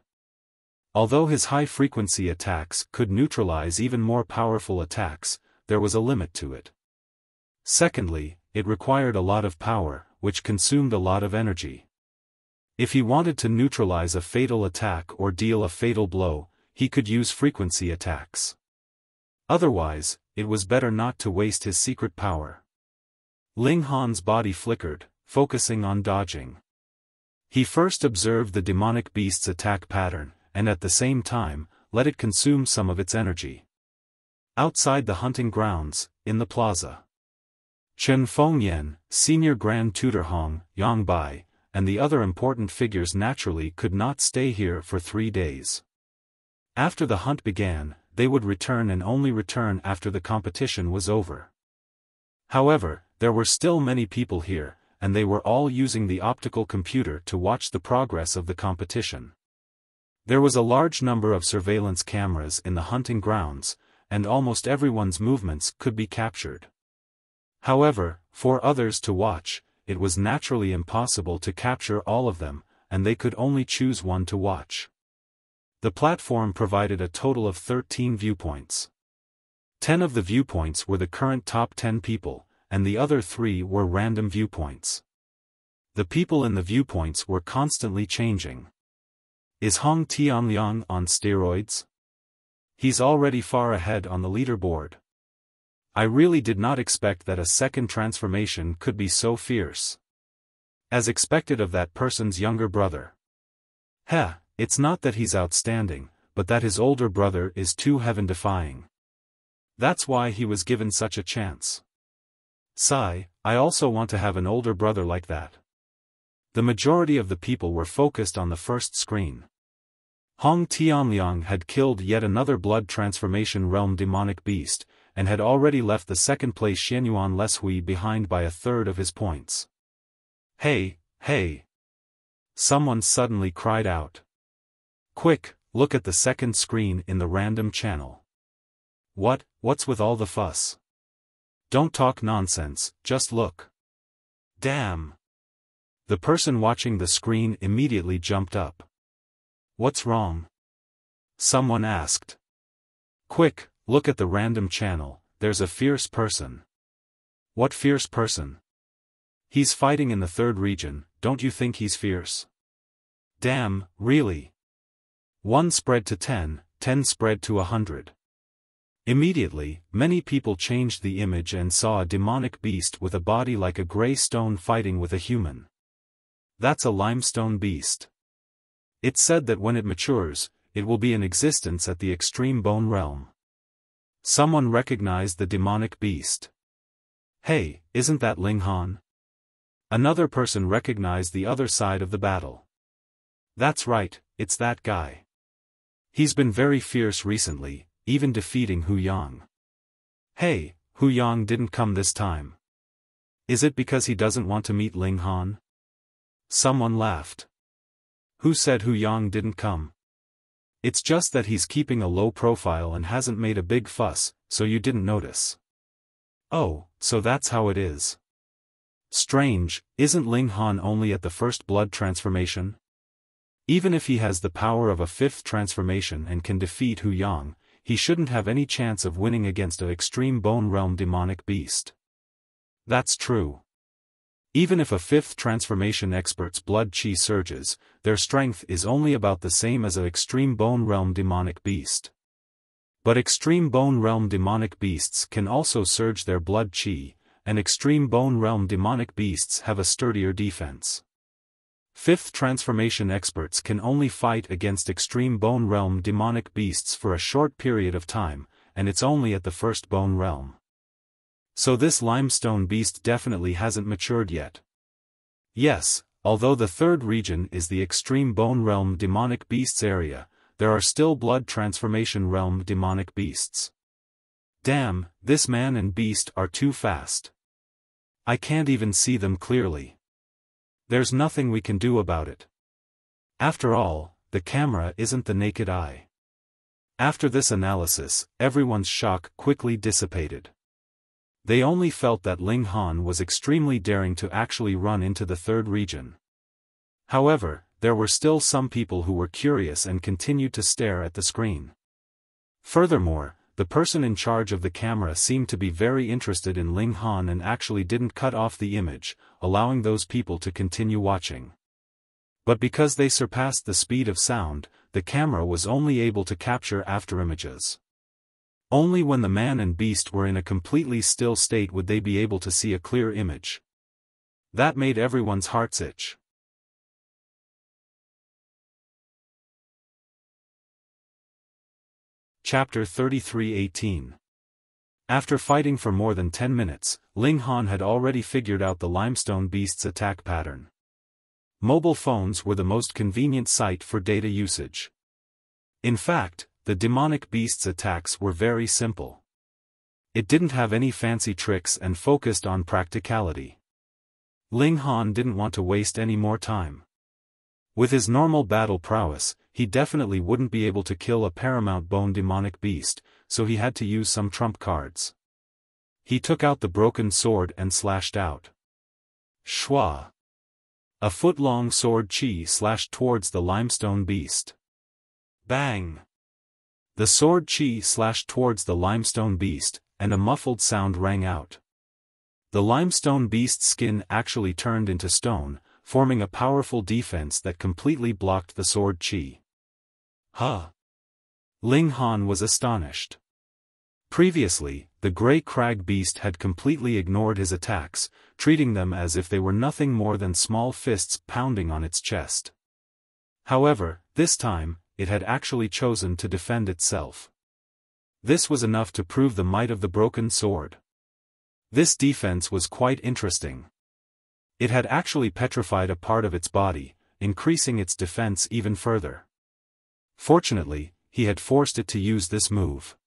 Although his high-frequency attacks could neutralize even more powerful attacks, there was a limit to it. Secondly, it required a lot of power, which consumed a lot of energy. If he wanted to neutralize a fatal attack or deal a fatal blow, he could use frequency attacks. Otherwise, it was better not to waste his secret power. Ling Han's body flickered, focusing on dodging. He first observed the demonic beast's attack pattern, and at the same time, let it consume some of its energy. Outside the hunting grounds, in the plaza, Chen Fengyan, senior grand tutor Hong Yangbai, and the other important figures naturally could not stay here for 3 days. After the hunt began, they would return and only return after the competition was over. However, there were still many people here, and they were all using the optical computer to watch the progress of the competition. There was a large number of surveillance cameras in the hunting grounds, and almost everyone's movements could be captured. However, for others to watch, it was naturally impossible to capture all of them, and they could only choose one to watch. The platform provided a total of 13 viewpoints. 10 of the viewpoints were the current top 10 people, and the other 3 were random viewpoints. The people in the viewpoints were constantly changing. Is Hong Tianliang on steroids? He's already far ahead on the leaderboard. I really did not expect that a second transformation could be so fierce. As expected of that person's younger brother. It's not that he's outstanding, but that his older brother is too heaven-defying. That's why he was given such a chance. Sigh, I also want to have an older brother like that. The majority of the people were focused on the first screen. Hong Tianliang had killed yet another blood transformation realm demonic beast, and had already left the second place Xianyuan Leshui behind by 1/3 of his points. Hey, Hey! Someone suddenly cried out. Quick, look at the second screen in the random channel. What's with all the fuss? Don't talk nonsense, just look. Damn! The person watching the screen immediately jumped up. What's wrong? Someone asked. Quick, look at the random channel, there's a fierce person. What fierce person? He's fighting in the third region, don't you think he's fierce? Damn, really? 1 spread to 10, 10 spread to 100. Immediately, many people changed the image and saw a demonic beast with a body like a gray stone fighting with a human. That's a limestone beast. It's said that when it matures, it will be in existence at the extreme bone realm. Someone recognized the demonic beast. Hey, isn't that Ling Han? Another person recognized the other side of the battle. That's right, it's that guy. He's been very fierce recently, even defeating Hu Yang. Hey, Hu Yang didn't come this time. Is it because he doesn't want to meet Ling Han? Someone laughed. Who said Hu Yang didn't come? It's just that he's keeping a low profile and hasn't made a big fuss, so you didn't notice. Oh, so that's how it is. Strange, isn't Ling Han only at the first blood transformation? Even if he has the power of a 5th transformation and can defeat Hu Yang, he shouldn't have any chance of winning against an extreme bone realm demonic beast. That's true. Even if a 5th transformation expert's blood chi surges, their strength is only about the same as an extreme bone realm demonic beast. But extreme bone realm demonic beasts can also surge their blood chi, and extreme bone realm demonic beasts have a sturdier defense. 5th transformation experts can only fight against extreme bone realm demonic beasts for a short period of time, and it's only at the first bone realm. So this limestone beast definitely hasn't matured yet. Yes, although the third region is the extreme bone realm demonic beasts area, there are still blood transformation realm demonic beasts. Damn, this man and beast are too fast. I can't even see them clearly. There's nothing we can do about it. After all, the camera isn't the naked eye. After this analysis, everyone's shock quickly dissipated. They only felt that Ling Han was extremely daring to actually run into the third region. However, there were still some people who were curious and continued to stare at the screen. Furthermore, the person in charge of the camera seemed to be very interested in Ling Han and actually didn't cut off the image, allowing those people to continue watching. But because they surpassed the speed of sound, the camera was only able to capture afterimages. Only when the man and beast were in a completely still state would they be able to see a clear image. That made everyone's hearts itch. Chapter 33:18. After fighting for more than 10 minutes, Ling Han had already figured out the limestone beast's attack pattern. Mobile phones were the most convenient site for data usage. In fact, the demonic beast's attacks were very simple. It didn't have any fancy tricks and focused on practicality. Ling Han didn't want to waste any more time. With his normal battle prowess, he definitely wouldn't be able to kill a paramount bone demonic beast, so he had to use some trump cards. He took out the broken sword and slashed out. Shwa! A foot-long sword chi slashed towards the limestone beast. Bang! The sword chi slashed towards the limestone beast, and a muffled sound rang out. The limestone beast's skin actually turned into stone, forming a powerful defense that completely blocked the sword chi. Huh! Ling Han was astonished. Previously, the Grey Crag beast had completely ignored his attacks, treating them as if they were nothing more than small fists pounding on its chest. However, this time, it had actually chosen to defend itself. This was enough to prove the might of the broken sword. This defense was quite interesting. It had actually petrified a part of its body, increasing its defense even further. Fortunately, he had forced it to use this move.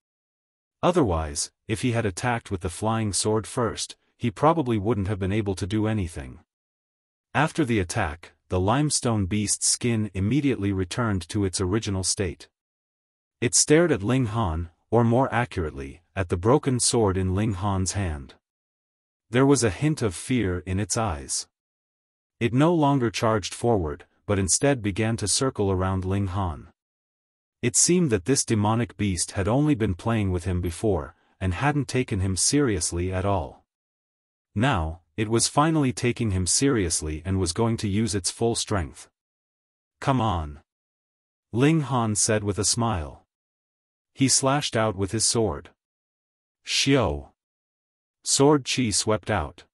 Otherwise, if he had attacked with the flying sword first, he probably wouldn't have been able to do anything. After the attack, the limestone beast's skin immediately returned to its original state. It stared at Ling Han, or more accurately, at the broken sword in Ling Han's hand. There was a hint of fear in its eyes. It no longer charged forward, but instead began to circle around Ling Han. It seemed that this demonic beast had only been playing with him before, and hadn't taken him seriously at all. Now, it was finally taking him seriously and was going to use its full strength. "Come on," Ling Han said with a smile. He slashed out with his sword. Xiao. Sword chi swept out.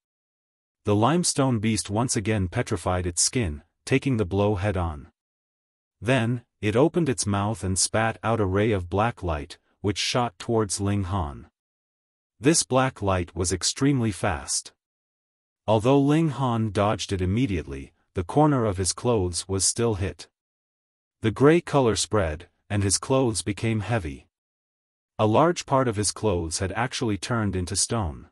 The limestone beast once again petrified its skin, taking the blow head-on. Then, it opened its mouth and spat out a ray of black light, which shot towards Ling Han. This black light was extremely fast. Although Ling Han dodged it immediately, the corner of his clothes was still hit. The gray color spread, and his clothes became heavy. A large part of his clothes had actually turned into stone.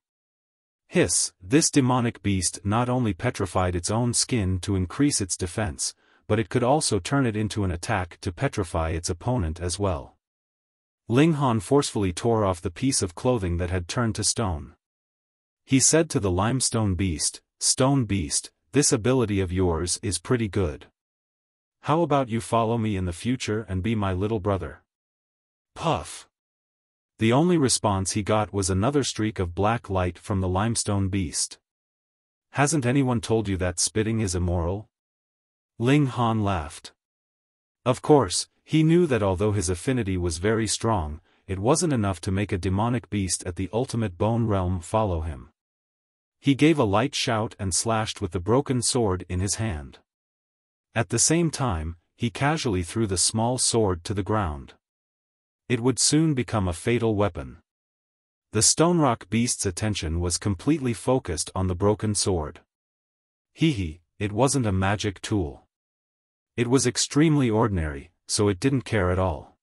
Hiss! This demonic beast not only petrified its own skin to increase its defense, but it could also turn it into an attack to petrify its opponent as well. Ling Han forcefully tore off the piece of clothing that had turned to stone. He said to the limestone beast, "Stone beast, this ability of yours is pretty good. How about you follow me in the future and be my little brother?" Puff! The only response he got was another streak of black light from the limestone beast. "Hasn't anyone told you that spitting is immoral?" Ling Han laughed. Of course, he knew that although his affinity was very strong, it wasn't enough to make a demonic beast at the ultimate bone realm follow him. He gave a light shout and slashed with the broken sword in his hand. At the same time, he casually threw the small sword to the ground. It would soon become a fatal weapon. The stone rock beast's attention was completely focused on the broken sword. It wasn't a magic tool. It was extremely ordinary, so it didn't care at all.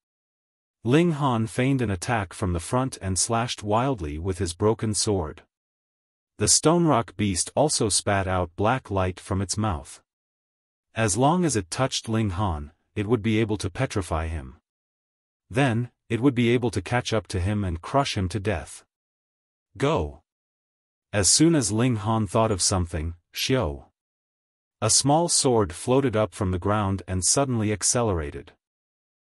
Ling Han feigned an attack from the front and slashed wildly with his broken sword. The stone rock beast also spat out black light from its mouth. As long as it touched Ling Han, it would be able to petrify him. Then, it would be able to catch up to him and crush him to death. Go! As soon as Ling Han thought of something, Xiao. A small sword floated up from the ground and suddenly accelerated.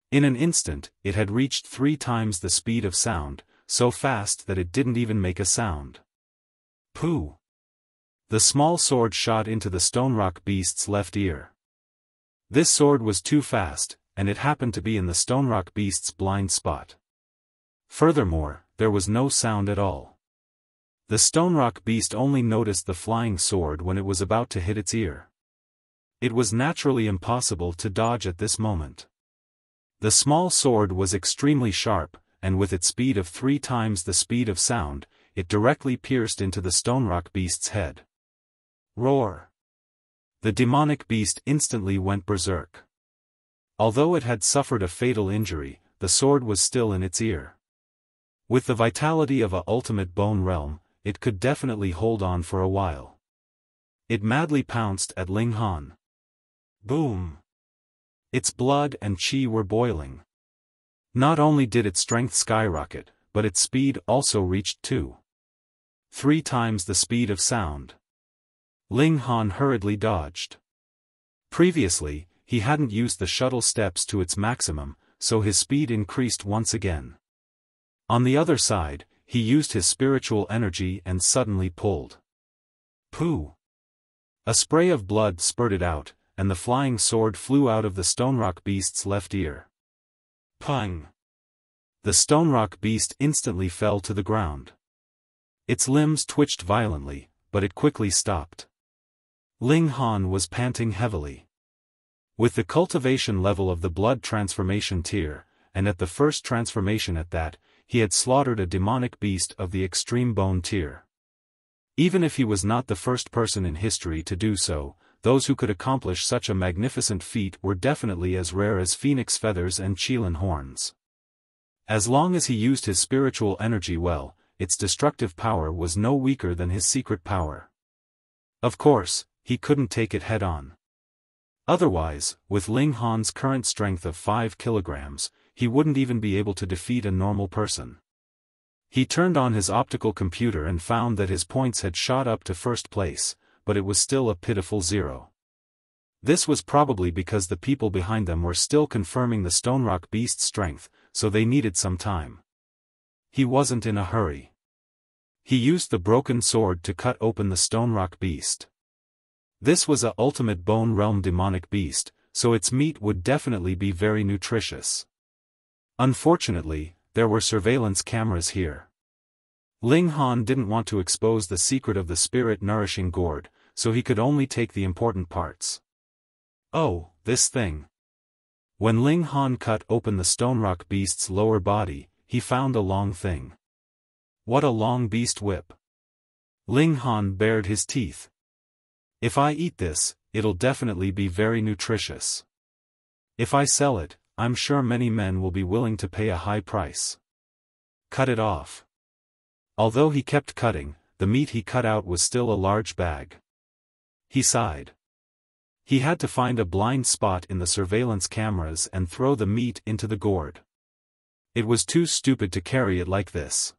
In an instant, it had reached 3 times the speed of sound, so fast that it didn't even make a sound. Pooh! The small sword shot into the stone rock beast's left ear. This sword was too fast, and it happened to be in the stone rock beast's blind spot. Furthermore, there was no sound at all. The stone rock beast only noticed the flying sword when it was about to hit its ear. It was naturally impossible to dodge at this moment. The small sword was extremely sharp, and with its speed of 3 times the speed of sound, it directly pierced into the stone rock beast's head. Roar! The demonic beast instantly went berserk. Although it had suffered a fatal injury, the sword was still in its ear. With the vitality of a ultimate bone realm, it could definitely hold on for a while. It madly pounced at Ling Han. Boom! Its blood and chi were boiling. Not only did its strength skyrocket, but its speed also reached 3 times the speed of sound. Ling Han hurriedly dodged. Previously, he hadn't used the shuttle steps to its maximum, so his speed increased once again. On the other side, he used his spiritual energy and suddenly pulled. Pooh! A spray of blood spurted out, and the flying sword flew out of the stone rock beast's left ear. Pang! The stone rock beast instantly fell to the ground. Its limbs twitched violently, but it quickly stopped. Ling Han was panting heavily. With the cultivation level of the blood transformation tier, and at the first transformation at that, he had slaughtered a demonic beast of the extreme bone tier. Even if he was not the first person in history to do so, those who could accomplish such a magnificent feat were definitely as rare as phoenix feathers and qilin horns. As long as he used his spiritual energy well, its destructive power was no weaker than his secret power. Of course, he couldn't take it head-on. Otherwise, with Ling Han's current strength of 5 kilograms, he wouldn't even be able to defeat a normal person. He turned on his optical computer and found that his points had shot up to first place, but it was still a pitiful 0. This was probably because the people behind them were still confirming the Stonerock Beast's strength, so they needed some time. He wasn't in a hurry. He used the broken sword to cut open the Stonerock Beast. This was a ultimate Bone Realm demonic beast, so its meat would definitely be very nutritious. Unfortunately, there were surveillance cameras here. Ling Han didn't want to expose the secret of the spirit-nourishing gourd, so he could only take the important parts. Oh, this thing. When Ling Han cut open the Stonerock Beast's lower body, he found a long thing. What a long beast whip. Ling Han bared his teeth. If I eat this, it'll definitely be very nutritious. If I sell it, I'm sure many men will be willing to pay a high price. Cut it off. Although he kept cutting, the meat he cut out was still a large bag. He sighed. He had to find a blind spot in the surveillance cameras and throw the meat into the gourd. It was too stupid to carry it like this.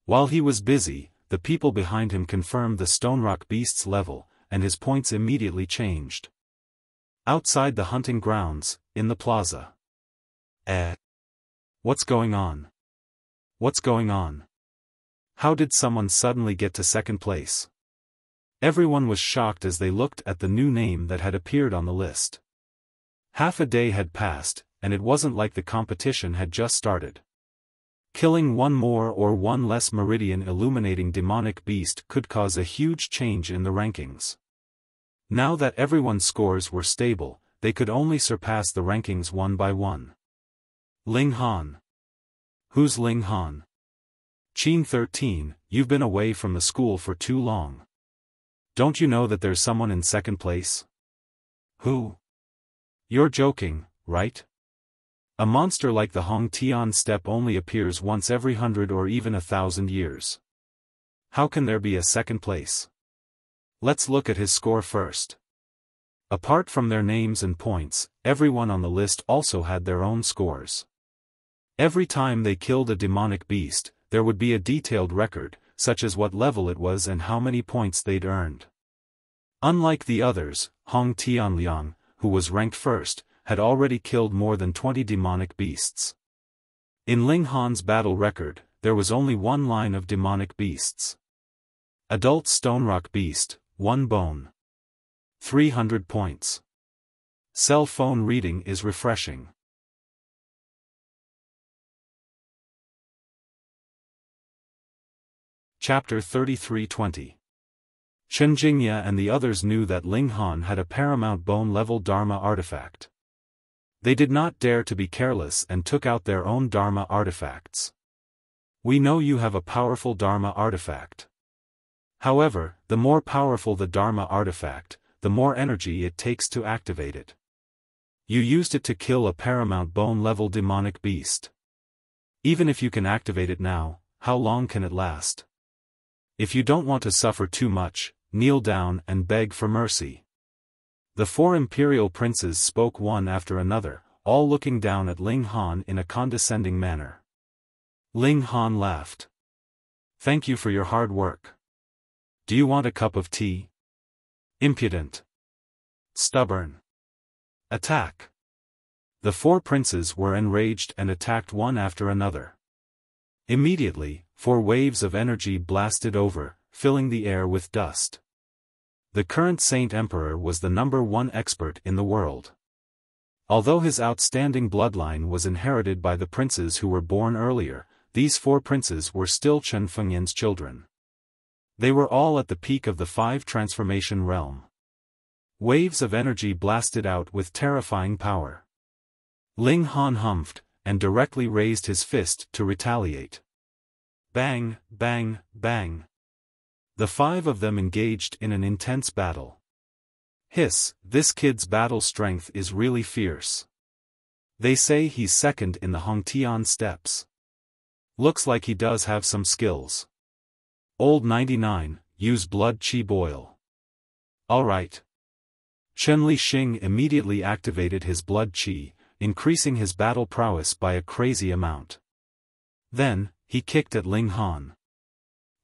While he was busy, the people behind him confirmed the Stonerock Beast's level, and his points immediately changed. Outside the hunting grounds, in the plaza. What's going on? What's going on? How did someone suddenly get to second place? Everyone was shocked as they looked at the new name that had appeared on the list. Half a day had passed, and it wasn't like the competition had just started. Killing one more or one less meridian illuminating demonic beast could cause a huge change in the rankings. Now that everyone's scores were stable, they could only surpass the rankings one by one. Ling Han. Who's Ling Han? Qin 13, you've been away from the school for too long. Don't you know that there's someone in second place? Who? You're joking, right? A monster like the Hong Tian steppe only appears once every 100 or even 1,000 years. How can there be a second place? Let's look at his score first. Apart from their names and points, everyone on the list also had their own scores. Every time they killed a demonic beast, there would be a detailed record, such as what level it was and how many points they'd earned. Unlike the others, Hong Tianliang, who was ranked first, had already killed more than 20 demonic beasts. In Ling Han's battle record, there was only one line of demonic beasts. Adult Stonerock Beast, 1 bone. 300 points. Cell phone reading is refreshing. Chapter 33:20. Chen Jingya and the others knew that Ling Han had a paramount bone-level Dharma artifact. They did not dare to be careless and took out their own Dharma artifacts. We know you have a powerful Dharma artifact. However, the more powerful the Dharma artifact, the more energy it takes to activate it. You used it to kill a paramount bone-level demonic beast. Even if you can activate it now, how long can it last? If you don't want to suffer too much, kneel down and beg for mercy. The 4 imperial princes spoke one after another, all looking down at Ling Han in a condescending manner. Ling Han laughed. Thank you for your hard work. Do you want a cup of tea? Impudent. Stubborn. Attack. The 4 princes were enraged and attacked one after another. Immediately, 4 waves of energy blasted over, filling the air with dust. The current Saint Emperor was the #1 expert in the world. Although his outstanding bloodline was inherited by the princes who were born earlier, these 4 princes were still Chen Fengyan's children. They were all at the peak of the 5 transformation realm. Waves of energy blasted out with terrifying power. Ling Han humphed, and directly raised his fist to retaliate. Bang, bang, bang. The 5 of them engaged in an intense battle. Hiss, this kid's battle strength is really fierce. They say he's second in the Hongtian steppes. Looks like he does have some skills. Old 99, use blood chi boil. All right. Chen Lixing immediately activated his blood qi, increasing his battle prowess by a crazy amount. Then, he kicked at Ling Han.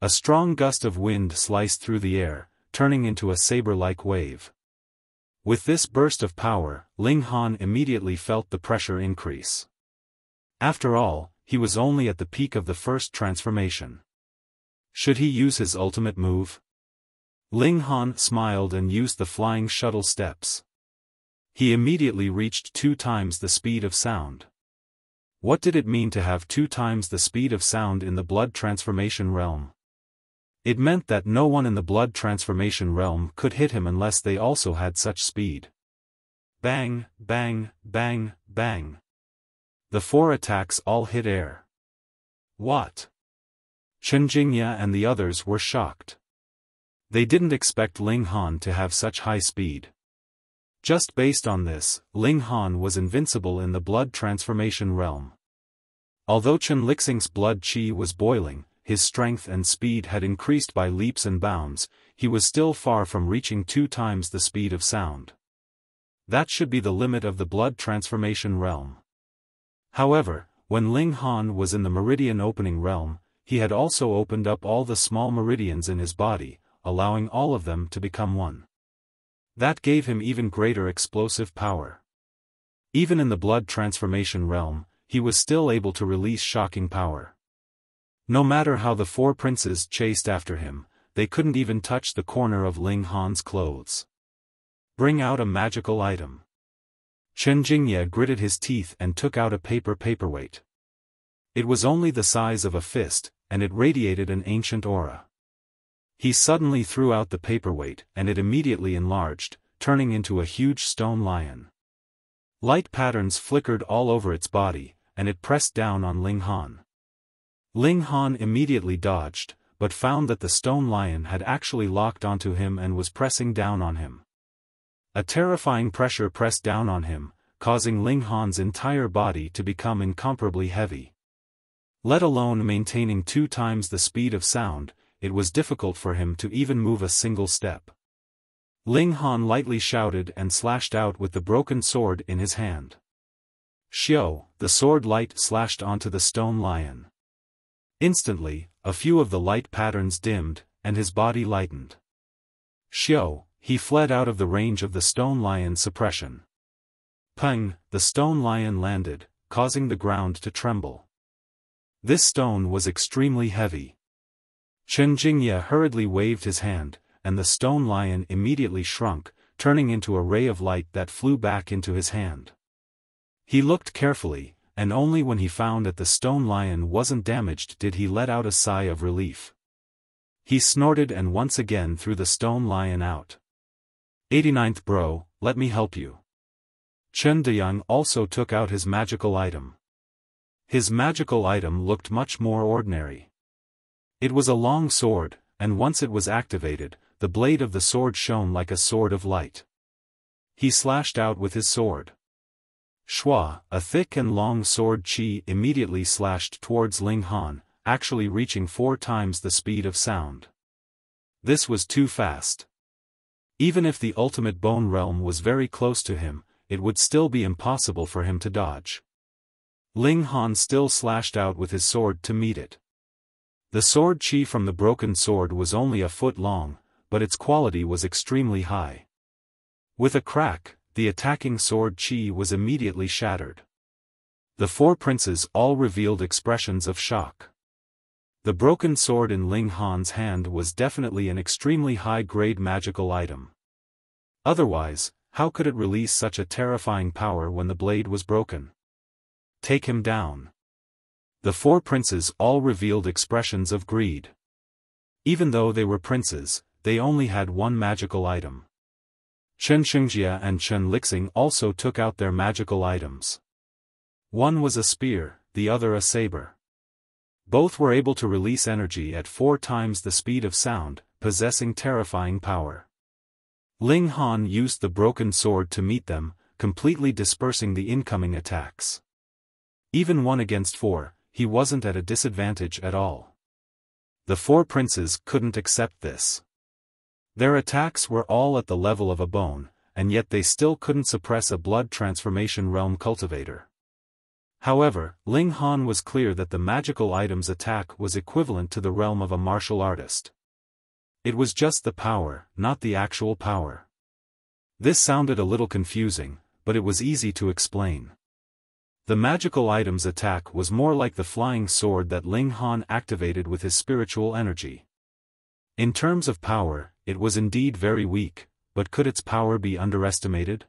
A strong gust of wind sliced through the air, turning into a saber-like wave. With this burst of power, Ling Han immediately felt the pressure increase. After all, he was only at the peak of the first transformation. Should he use his ultimate move? Ling Han smiled and used the flying shuttle steps. He immediately reached 2 times the speed of sound. What did it mean to have 2 times the speed of sound in the blood transformation realm? It meant that no one in the blood transformation realm could hit him unless they also had such speed. Bang, bang, bang, bang. The 4 attacks all hit air. What? Chen Jingya and the others were shocked. They didn't expect Ling Han to have such high speed. Just based on this, Ling Han was invincible in the blood transformation realm. Although Chen Lixing's blood qi was boiling, his strength and speed had increased by leaps and bounds, he was still far from reaching 2 times the speed of sound. That should be the limit of the blood transformation realm. However, when Ling Han was in the meridian opening realm, he had also opened up all the small meridians in his body, allowing all of them to become one. That gave him even greater explosive power. Even in the blood transformation realm, he was still able to release shocking power. No matter how the 4 princes chased after him, they couldn't even touch the corner of Ling Han's clothes. Bring out a magical item. Chen Jingye gritted his teeth and took out a paperweight. It was only the size of a fist, and it radiated an ancient aura. He suddenly threw out the paperweight and it immediately enlarged, turning into a huge stone lion. Light patterns flickered all over its body, and it pressed down on Ling Han. Ling Han immediately dodged, but found that the stone lion had actually locked onto him and was pressing down on him. A terrifying pressure pressed down on him, causing Ling Han's entire body to become incomparably heavy. Let alone maintaining 2 times the speed of sound, it was difficult for him to even move a single step. Ling Han lightly shouted and slashed out with the broken sword in his hand. Xiao, the sword light slashed onto the stone lion. Instantly, a few of the light patterns dimmed, and his body lightened. Xiao, he fled out of the range of the stone lion's suppression. Peng, the stone lion landed, causing the ground to tremble. This stone was extremely heavy. Chen Jingye hurriedly waved his hand, and the stone lion immediately shrunk, turning into a ray of light that flew back into his hand. He looked carefully, and only when he found that the stone lion wasn't damaged did he let out a sigh of relief. He snorted and once again threw the stone lion out. 89th bro, let me help you. Chen Deyang also took out his magical item. His magical item looked much more ordinary. It was a long sword, and once it was activated, the blade of the sword shone like a sword of light. He slashed out with his sword. Shua, a thick and long sword qi immediately slashed towards Ling Han, actually reaching 4 times the speed of sound. This was too fast. Even if the ultimate bone realm was very close to him, it would still be impossible for him to dodge. Ling Han still slashed out with his sword to meet it. The sword qi from the broken sword was only a foot long, but its quality was extremely high. With a crack, the attacking sword qi was immediately shattered. The 4 princes all revealed expressions of shock. The broken sword in Ling Han's hand was definitely an extremely high-grade magical item. Otherwise, how could it release such a terrifying power when the blade was broken? Take him down. The 4 princes all revealed expressions of greed. Even though they were princes, they only had one magical item. Chen Xingjia and Chen Lixing also took out their magical items. One was a spear, the other a saber. Both were able to release energy at 4 times the speed of sound, possessing terrifying power. Ling Han used the broken sword to meet them, completely dispersing the incoming attacks. Even 1 against 4, he wasn't at a disadvantage at all. The 4 princes couldn't accept this. Their attacks were all at the level of a bone, and yet they still couldn't suppress a blood transformation realm cultivator. However, Ling Han was clear that the magical item's attack was equivalent to the realm of a martial artist. It was just the power, not the actual power. This sounded a little confusing, but it was easy to explain. The magical item's attack was more like the flying sword that Ling Han activated with his spiritual energy. In terms of power, it was indeed very weak, but could its power be underestimated?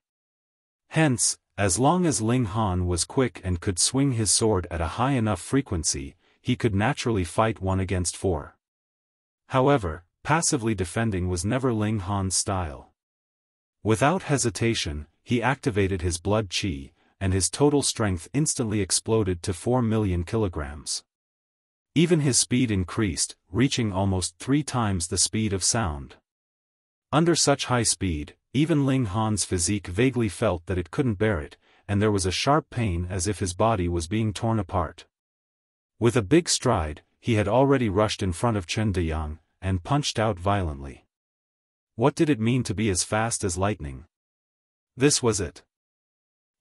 Hence, as long as Ling Han was quick and could swing his sword at a high enough frequency, he could naturally fight 1 against 4. However, passively defending was never Ling Han's style. Without hesitation, he activated his blood qi, and his total strength instantly exploded to 4 million kilograms. Even his speed increased, reaching almost 3 times the speed of sound. Under such high speed, even Ling Han's physique vaguely felt that it couldn't bear it, and there was a sharp pain as if his body was being torn apart. With a big stride, he had already rushed in front of Chen Deyang, and punched out violently. What did it mean to be as fast as lightning? This was it.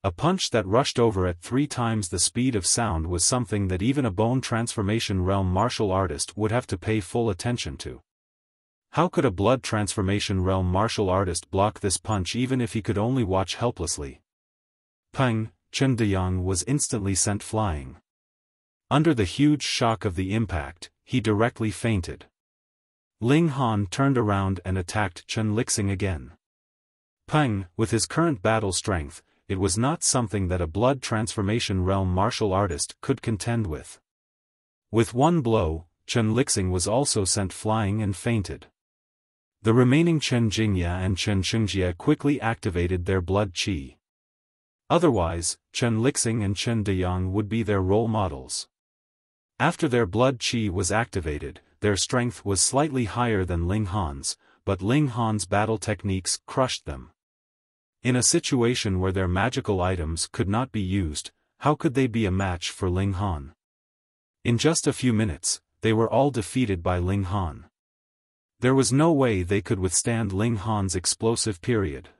A punch that rushed over at 3 times the speed of sound was something that even a bone transformation realm martial artist would have to pay full attention to. How could a blood transformation realm martial artist block this punch even if he could only watch helplessly? Peng, Chen Deyang was instantly sent flying. Under the huge shock of the impact, he directly fainted. Ling Han turned around and attacked Chen Lixing again. Peng, with his current battle strength, it was not something that a blood transformation realm martial artist could contend with. With one blow, Chen Lixing was also sent flying and fainted. The remaining Chen Jingya and Chen Xingjia quickly activated their blood qi. Otherwise, Chen Lixing and Chen Deyang would be their role models. After their blood qi was activated, their strength was slightly higher than Ling Han's, but Ling Han's battle techniques crushed them. In a situation where their magical items could not be used, how could they be a match for Ling Han? In just a few minutes, they were all defeated by Ling Han. There was no way they could withstand Ling Han's explosive period.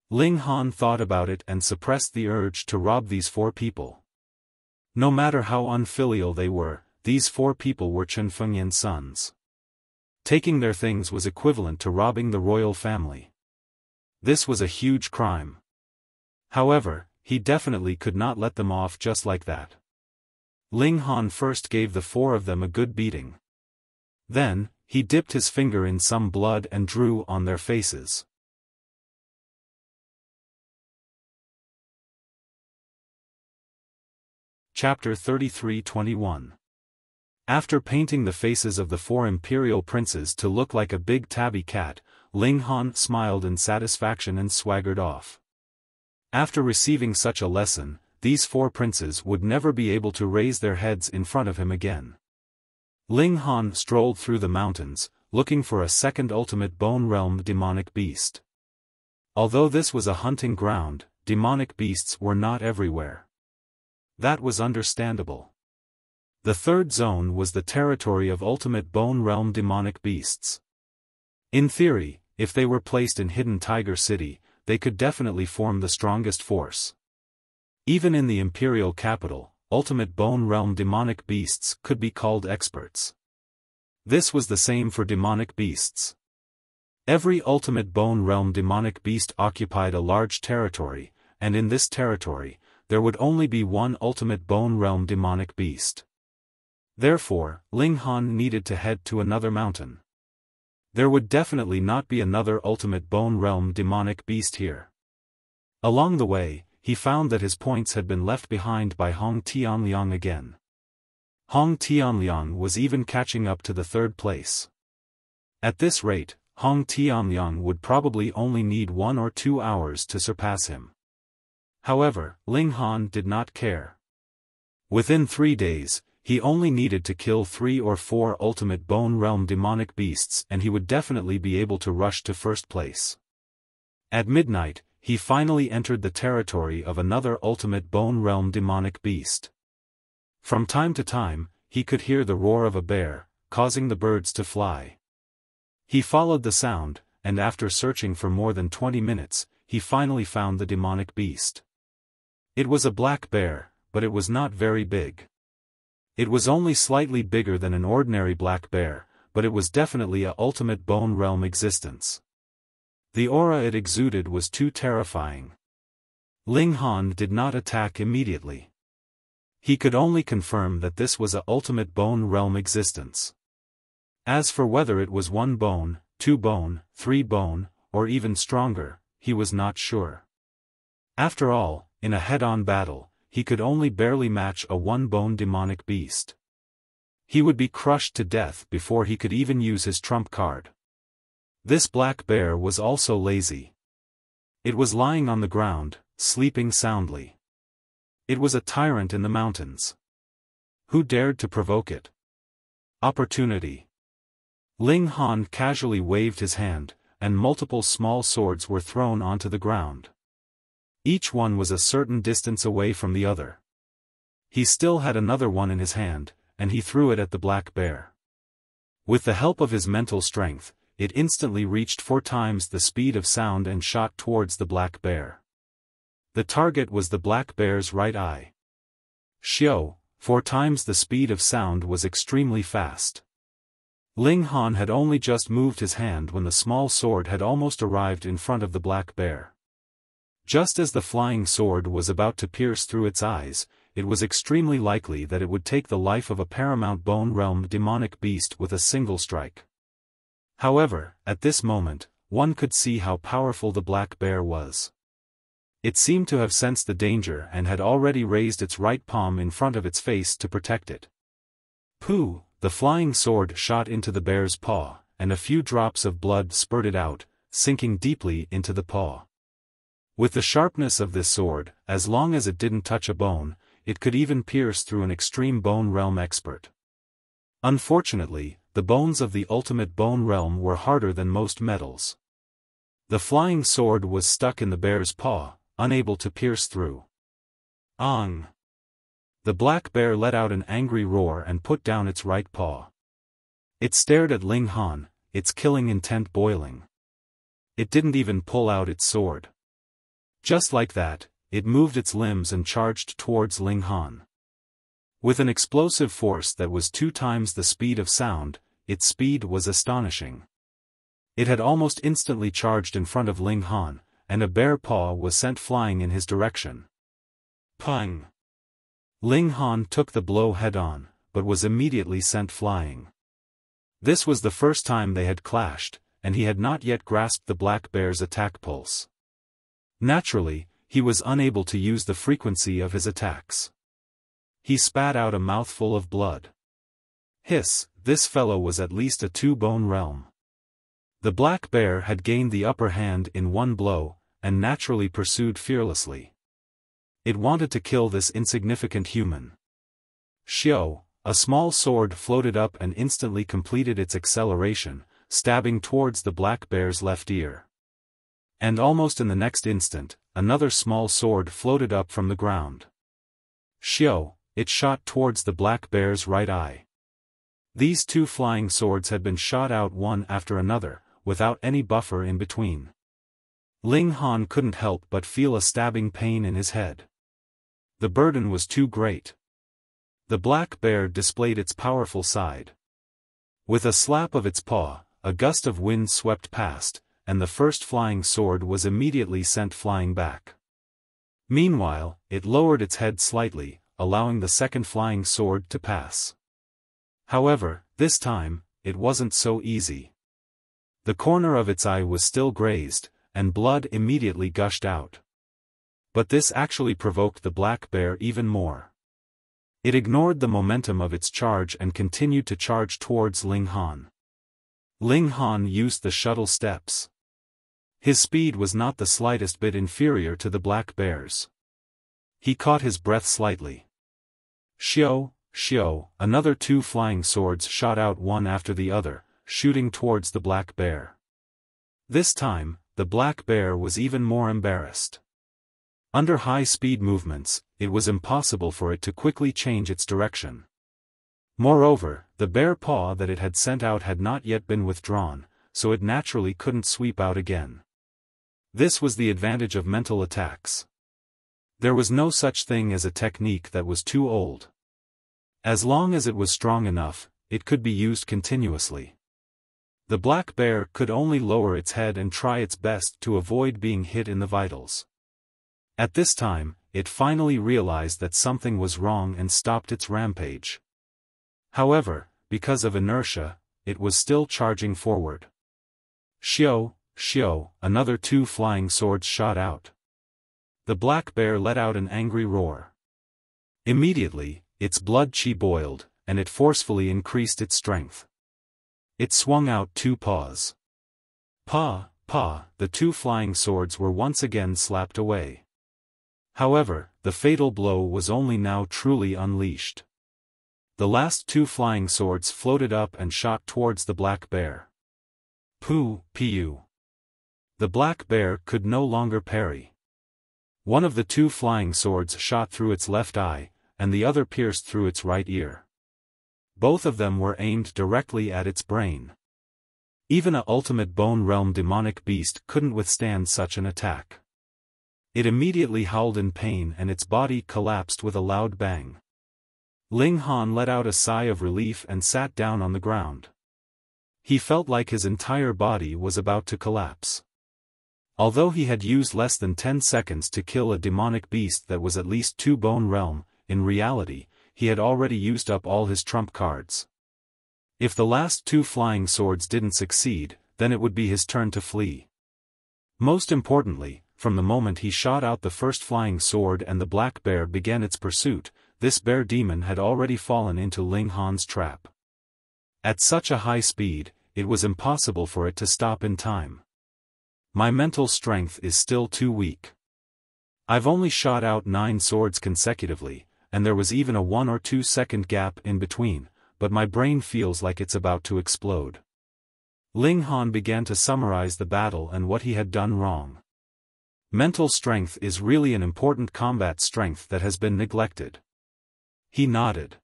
Ling Han thought about it and suppressed the urge to rob these 4 people. No matter how unfilial they were, these 4 people were Chen Fengyan's sons. Taking their things was equivalent to robbing the royal family. This was a huge crime. However, he definitely could not let them off just like that. Ling Han first gave the 4 of them a good beating. Then, he dipped his finger in some blood and drew on their faces. Chapter 33-21. After painting the faces of the 4 imperial princes to look like a big tabby cat, Ling Han smiled in satisfaction and swaggered off. After receiving such a lesson, these 4 princes would never be able to raise their heads in front of him again. Ling Han strolled through the mountains, looking for a second ultimate bone realm demonic beast. Although this was a hunting ground, demonic beasts were not everywhere. That was understandable. The 3rd zone was the territory of ultimate bone realm demonic beasts. In theory, if they were placed in Hidden Tiger City, they could definitely form the strongest force. Even in the imperial capital, ultimate bone realm demonic beasts could be called experts. This was the same for demonic beasts. Every ultimate bone realm demonic beast occupied a large territory, and in this territory, there would only be one ultimate bone realm demonic beast. Therefore, Ling Han needed to head to another mountain. There would definitely not be another ultimate bone realm demonic beast here. Along the way, he found that his points had been left behind by Hong Tianliang again. Hong Tianliang was even catching up to the 3rd place. At this rate, Hong Tianliang would probably only need 1 or 2 hours to surpass him. However, Ling Han did not care. Within 3 days, he only needed to kill 3 or 4 ultimate bone realm demonic beasts and he would definitely be able to rush to 1st place. At midnight, he finally entered the territory of another ultimate bone realm demonic beast. From time to time, he could hear the roar of a bear, causing the birds to fly. He followed the sound, and after searching for more than 20 minutes, he finally found the demonic beast. It was a black bear, but it was not very big. It was only slightly bigger than an ordinary black bear, but it was definitely a ultimate bone realm existence. The aura it exuded was too terrifying. Ling Han did not attack immediately. He could only confirm that this was a ultimate bone realm existence. As for whether it was 1 bone, 2 bone, 3 bone, or even stronger, he was not sure. After all, in a head-on battle, he could only barely match a 1-bone demonic beast. He would be crushed to death before he could even use his trump card. This black bear was also lazy. It was lying on the ground, sleeping soundly. It was a tyrant in the mountains. Who dared to provoke it? Opportunity. Ling Han casually waved his hand, and multiple small swords were thrown onto the ground. Each one was a certain distance away from the other. He still had another one in his hand, and he threw it at the black bear. With the help of his mental strength, it instantly reached 4 times the speed of sound and shot towards the black bear. The target was the black bear's right eye. 4 times the speed of sound was extremely fast. Ling Han had only just moved his hand when the small sword had almost arrived in front of the black bear. Just as the flying sword was about to pierce through its eyes, it was extremely likely that it would take the life of a paramount bone realm demonic beast with a single strike. However, at this moment, one could see how powerful the black bear was. It seemed to have sensed the danger and had already raised its right palm in front of its face to protect it. Pooh! The flying sword shot into the bear's paw, and a few drops of blood spurted out, sinking deeply into the paw. With the sharpness of this sword, as long as it didn't touch a bone, it could even pierce through an extreme bone realm expert. Unfortunately, the bones of the ultimate bone realm were harder than most metals. The flying sword was stuck in the bear's paw, unable to pierce through. Ong! The black bear let out an angry roar and put down its right paw. It stared at Ling Han, its killing intent boiling. It didn't even pull out its sword. Just like that, it moved its limbs and charged towards Ling Han. With an explosive force that was 2 times the speed of sound, its speed was astonishing. It had almost instantly charged in front of Ling Han, and a bear paw was sent flying in his direction. Pung! Ling Han took the blow head-on, but was immediately sent flying. This was the first time they had clashed, and he had not yet grasped the black bear's attack pulse. Naturally, he was unable to use the frequency of his attacks. He spat out a mouthful of blood. Hiss, this fellow was at least a 2-bone realm. The black bear had gained the upper hand in 1 blow, and naturally pursued fearlessly. It wanted to kill this insignificant human. A small sword floated up and instantly completed its acceleration, stabbing towards the black bear's left ear. And almost in the next instant, another small sword floated up from the ground. It shot towards the black bear's right eye. These 2 flying swords had been shot out one after another, without any buffer in between. Ling Han couldn't help but feel a stabbing pain in his head. The burden was too great. The black bear displayed its powerful side. With a slap of its paw, a gust of wind swept past, and the first flying sword was immediately sent flying back. Meanwhile, it lowered its head slightly, allowing the second flying sword to pass. However, this time, it wasn't so easy. The corner of its eye was still grazed, and blood immediately gushed out. But this actually provoked the black bear even more. It ignored the momentum of its charge and continued to charge towards Ling Han. Ling Han used the shuttle steps. His speed was not the slightest bit inferior to the black bear's. He caught his breath slightly. Another 2 flying swords shot out one after the other, shooting towards the black bear. This time, the black bear was even more embarrassed. Under high-speed movements, it was impossible for it to quickly change its direction. Moreover, the bear paw that it had sent out had not yet been withdrawn, so it naturally couldn't sweep out again. This was the advantage of mental attacks. There was no such thing as a technique that was too old. As long as it was strong enough, it could be used continuously. The black bear could only lower its head and try its best to avoid being hit in the vitals. At this time, it finally realized that something was wrong and stopped its rampage. However, because of inertia, it was still charging forward. Xiao, Xiao, another 2 flying swords shot out. The black bear let out an angry roar. Immediately, its blood qi boiled, and it forcefully increased its strength. It swung out 2 paws. Pa, pa, the 2 flying swords were once again slapped away. However, the fatal blow was only now truly unleashed. The last 2 flying swords floated up and shot towards the black bear. Pu, Pu. The black bear could no longer parry. One of the 2 flying swords shot through its left eye, and the other pierced through its right ear. Both of them were aimed directly at its brain. Even a ultimate bone realm demonic beast couldn't withstand such an attack. It immediately howled in pain and its body collapsed with a loud bang. Ling Han let out a sigh of relief and sat down on the ground. He felt like his entire body was about to collapse. Although he had used less than 10 seconds to kill a demonic beast that was at least 2 bone realm, in reality, he had already used up all his trump cards. If the last 2 flying swords didn't succeed, then it would be his turn to flee. Most importantly, from the moment he shot out the first flying sword and the black bear began its pursuit, this bear demon had already fallen into Ling Han's trap. At such a high speed, it was impossible for it to stop in time. My mental strength is still too weak. I've only shot out 9 swords consecutively, and there was even a 1 or 2 second gap in between, but my brain feels like it's about to explode. Ling Han began to summarize the battle and what he had done wrong. Mental strength is really an important combat strength that has been neglected. He nodded.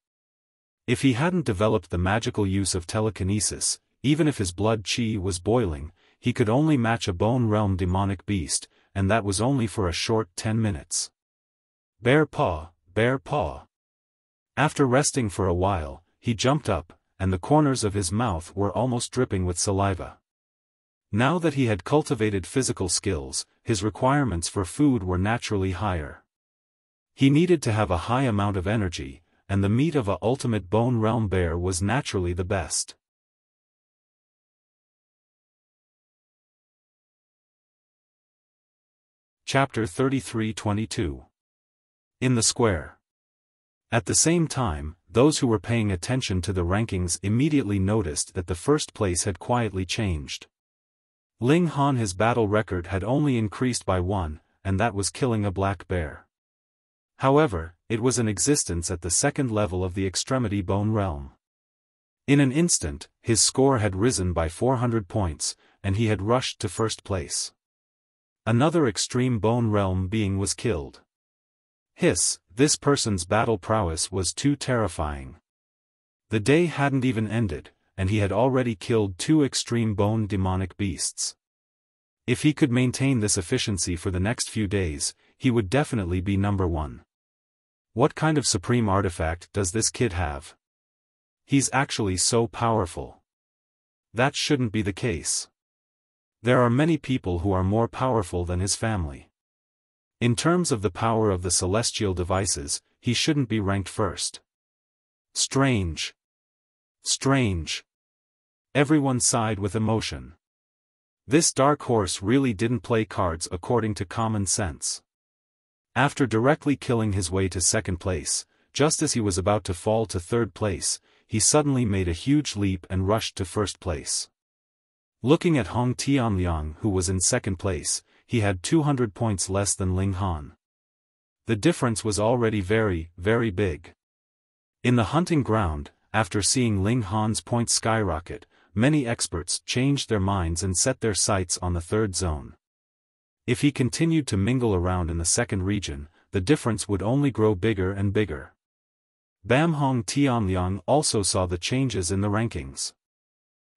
If he hadn't developed the magical use of telekinesis, even if his blood qi was boiling, he could only match a bone realm demonic beast, and that was only for a short 10 minutes. Bear paw, bear paw. After resting for a while, he jumped up, and the corners of his mouth were almost dripping with saliva. Now that he had cultivated physical skills, his requirements for food were naturally higher. He needed to have a high amount of energy, and the meat of a ultimate bone realm bear was naturally the best. Chapter 33-22. In the square. At the same time, those who were paying attention to the rankings immediately noticed that the first place had quietly changed. Ling Han, his battle record had only increased by 1, and that was killing a black bear. However, it was in existence at the 2nd level of the extremity bone realm. In an instant, his score had risen by 400 points, and he had rushed to first place. Another extreme bone realm being was killed. Hiss, this person's battle prowess was too terrifying. The day hadn't even ended, and he had already killed 2 extreme bone demonic beasts. If he could maintain this efficiency for the next few days, he would definitely be number 1. What kind of supreme artifact does this kid have? He's actually so powerful. That shouldn't be the case. There are many people who are more powerful than his family. In terms of the power of the celestial devices, he shouldn't be ranked first. Strange. Strange. Everyone sighed with emotion. This dark horse really didn't play cards according to common sense. After directly killing his way to 2nd place, just as he was about to fall to 3rd place, he suddenly made a huge leap and rushed to 1st place. Looking at Hong Tianliang, who was in 2nd place, he had 200 points less than Ling Han. The difference was already very, very big. In the hunting ground, after seeing Ling Han's points skyrocket, many experts changed their minds and set their sights on the 3rd zone. If he continued to mingle around in the 2nd region, the difference would only grow bigger and bigger. Bam Hong Tianliang also saw the changes in the rankings.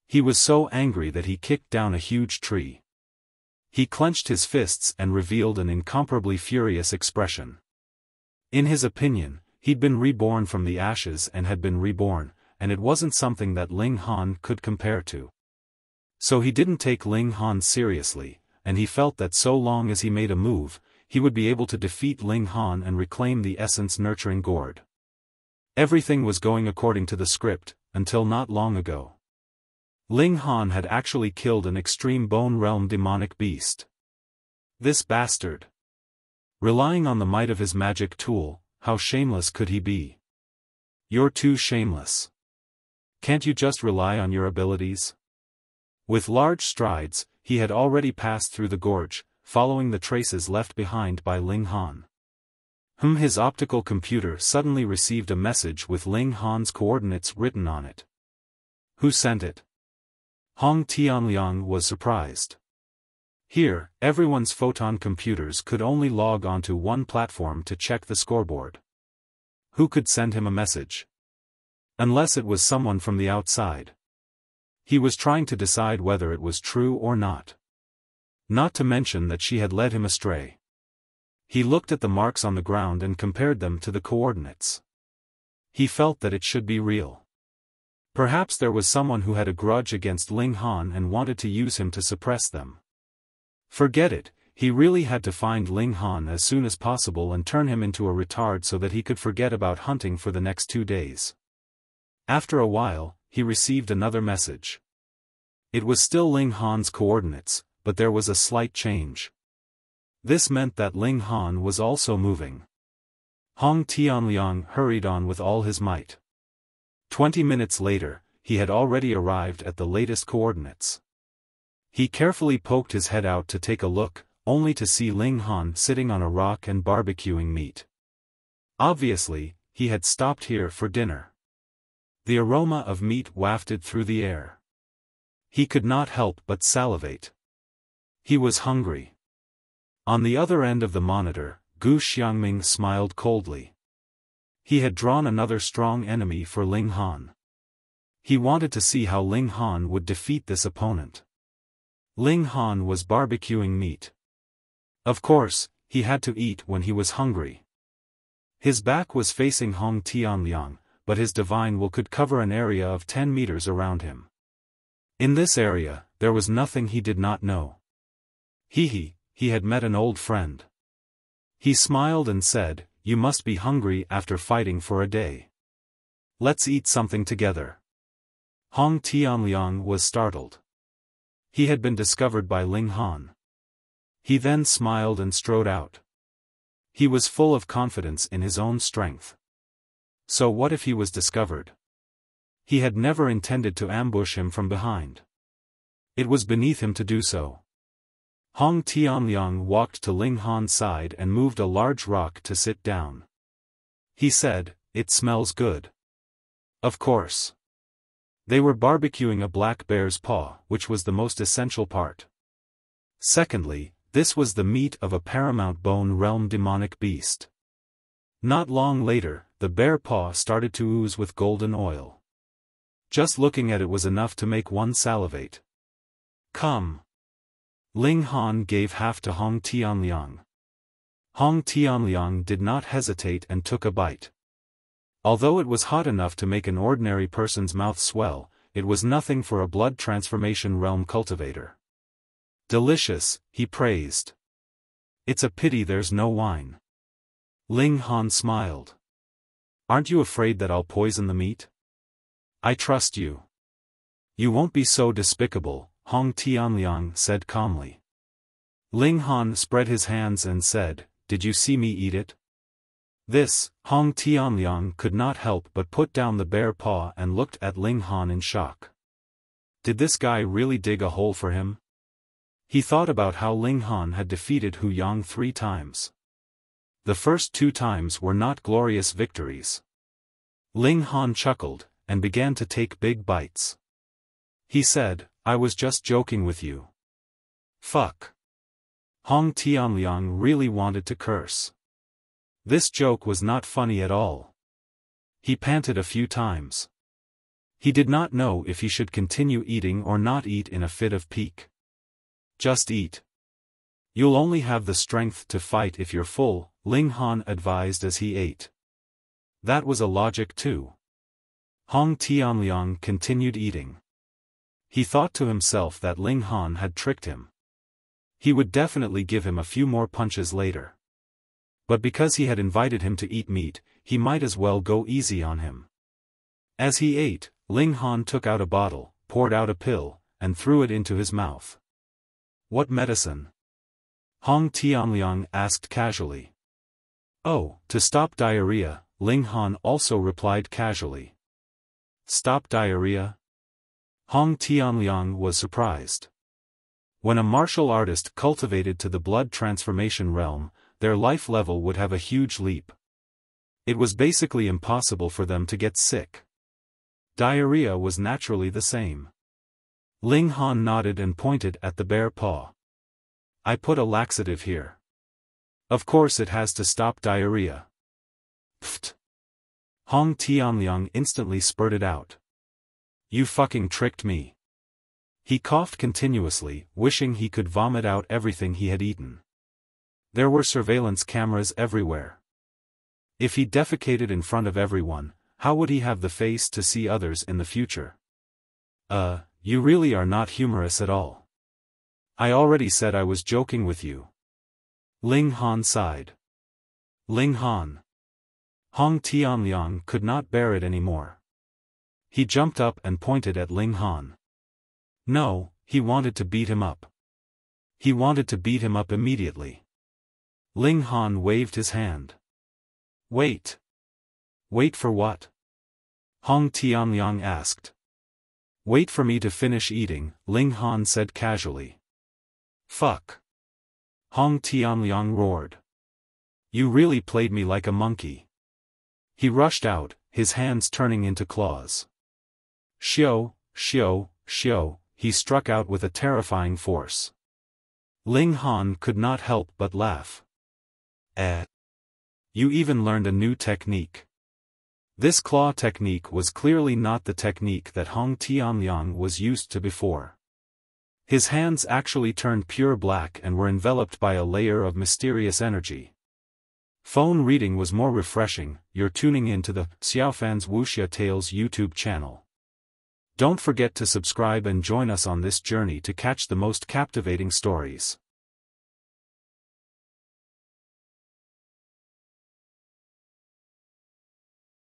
He was so angry that he kicked down a huge tree. He clenched his fists and revealed an incomparably furious expression. In his opinion, he'd been reborn from the ashes and had been reborn, and it wasn't something that Ling Han could compare to. So he didn't take Ling Han seriously, and he felt that so long as he made a move, he would be able to defeat Ling Han and reclaim the essence-nurturing gourd. Everything was going according to the script, until not long ago. Ling Han had actually killed an extreme bone realm demonic beast. This bastard. Relying on the might of his magic tool, how shameless could he be? You're too shameless. Can't you just rely on your abilities? With large strides, he had already passed through the gorge, following the traces left behind by Ling Han. His optical computer suddenly received a message with Ling Han's coordinates written on it. Who sent it? Hong Tianliang was surprised. Here, everyone's photon computers could only log onto one platform to check the scoreboard. Who could send him a message? Unless it was someone from the outside. He was trying to decide whether it was true or not. Not to mention that she had led him astray. He looked at the marks on the ground and compared them to the coordinates. He felt that it should be real. Perhaps there was someone who had a grudge against Ling Han and wanted to use him to suppress them. Forget it, he really had to find Ling Han as soon as possible and turn him into a retard so that he could forget about hunting for the next 2 days. After a while, he received another message. It was still Ling Han's coordinates, but there was a slight change. This meant that Ling Han was also moving. Hong Tianliang hurried on with all his might. 20 minutes later, he had already arrived at the latest coordinates. He carefully poked his head out to take a look, only to see Ling Han sitting on a rock and barbecuing meat. Obviously, he had stopped here for dinner. The aroma of meat wafted through the air. He could not help but salivate. He was hungry. On the other end of the monitor, Gu Xiangming smiled coldly. He had drawn another strong enemy for Ling Han. He wanted to see how Ling Han would defeat this opponent. Ling Han was barbecuing meat. Of course, he had to eat when he was hungry. His back was facing Hong Tianliang, but his divine will could cover an area of 10 meters around him. In this area, there was nothing he did not know. He had met an old friend. He smiled and said, "You must be hungry after fighting for a day. Let's eat something together." Hong Tianliang was startled. He had been discovered by Ling Han. He then smiled and strode out. He was full of confidence in his own strength. So what if he was discovered? He had never intended to ambush him from behind. It was beneath him to do so. Hong Tianliang walked to Ling Han's side and moved a large rock to sit down. He said, "It smells good." Of course. They were barbecuing a black bear's paw, which was the most essential part. Secondly, this was the meat of a paramount bone realm demonic beast. Not long later, the bear paw started to ooze with golden oil. Just looking at it was enough to make one salivate. Come. Ling Han gave half to Hong Tianliang. Hong Tianliang did not hesitate and took a bite. Although it was hot enough to make an ordinary person's mouth swell, it was nothing for a blood transformation realm cultivator. Delicious, he praised. It's a pity there's no wine. Ling Han smiled. Aren't you afraid that I'll poison the meat? I trust you. You won't be so despicable, Hong Tianliang said calmly. Ling Han spread his hands and said, "Did you see me eat it?" This, Hong Tianliang could not help but put down the bear paw and looked at Ling Han in shock. Did this guy really dig a hole for him? He thought about how Ling Han had defeated Hu Yang 3 times. The first 2 times were not glorious victories. Ling Han chuckled, and began to take big bites. He said, "I was just joking with you." Fuck. Hong Tianliang really wanted to curse. This joke was not funny at all. He panted a few times. He did not know if he should continue eating or not eat in a fit of pique. Just eat. You'll only have the strength to fight if you're full, Ling Han advised as he ate. That was a logic too. Hong Tianliang continued eating. He thought to himself that Ling Han had tricked him. He would definitely give him a few more punches later. But because he had invited him to eat meat, he might as well go easy on him. As he ate, Ling Han took out a bottle, poured out a pill, and threw it into his mouth. What medicine? Hong Tianliang asked casually. Oh, to stop diarrhea, Ling Han also replied casually. Stop diarrhea? Hong Tianliang was surprised. When a martial artist cultivated to the blood transformation realm, their life level would have a huge leap. It was basically impossible for them to get sick. Diarrhea was naturally the same. Ling Han nodded and pointed at the bare paw. I put a laxative here. Of course it has to stop diarrhea. Pfft. Hong Tianliang instantly spurted out. You fucking tricked me. He coughed continuously, wishing he could vomit out everything he had eaten. There were surveillance cameras everywhere. If he defecated in front of everyone, how would he have the face to see others in the future? You really are not humorous at all. I already said I was joking with you. Ling Han sighed. Ling Han. Hong Tianliang could not bear it anymore. He jumped up and pointed at Ling Han. No, he wanted to beat him up. He wanted to beat him up immediately. Ling Han waved his hand. Wait. Wait for what? Hong Tianliang asked. Wait for me to finish eating, Ling Han said casually. Fuck. Hong Tianliang roared. You really played me like a monkey. He rushed out, his hands turning into claws. Xiao, Xiao, Xiao, he struck out with a terrifying force. Ling Han could not help but laugh. You even learned a new technique. This claw technique was clearly not the technique that Hong Tianliang was used to before. His hands actually turned pure black and were enveloped by a layer of mysterious energy. Phone reading was more refreshing. You're tuning in to the Xiaofan's Wuxia Tales YouTube channel. Don't forget to subscribe and join us on this journey to catch the most captivating stories.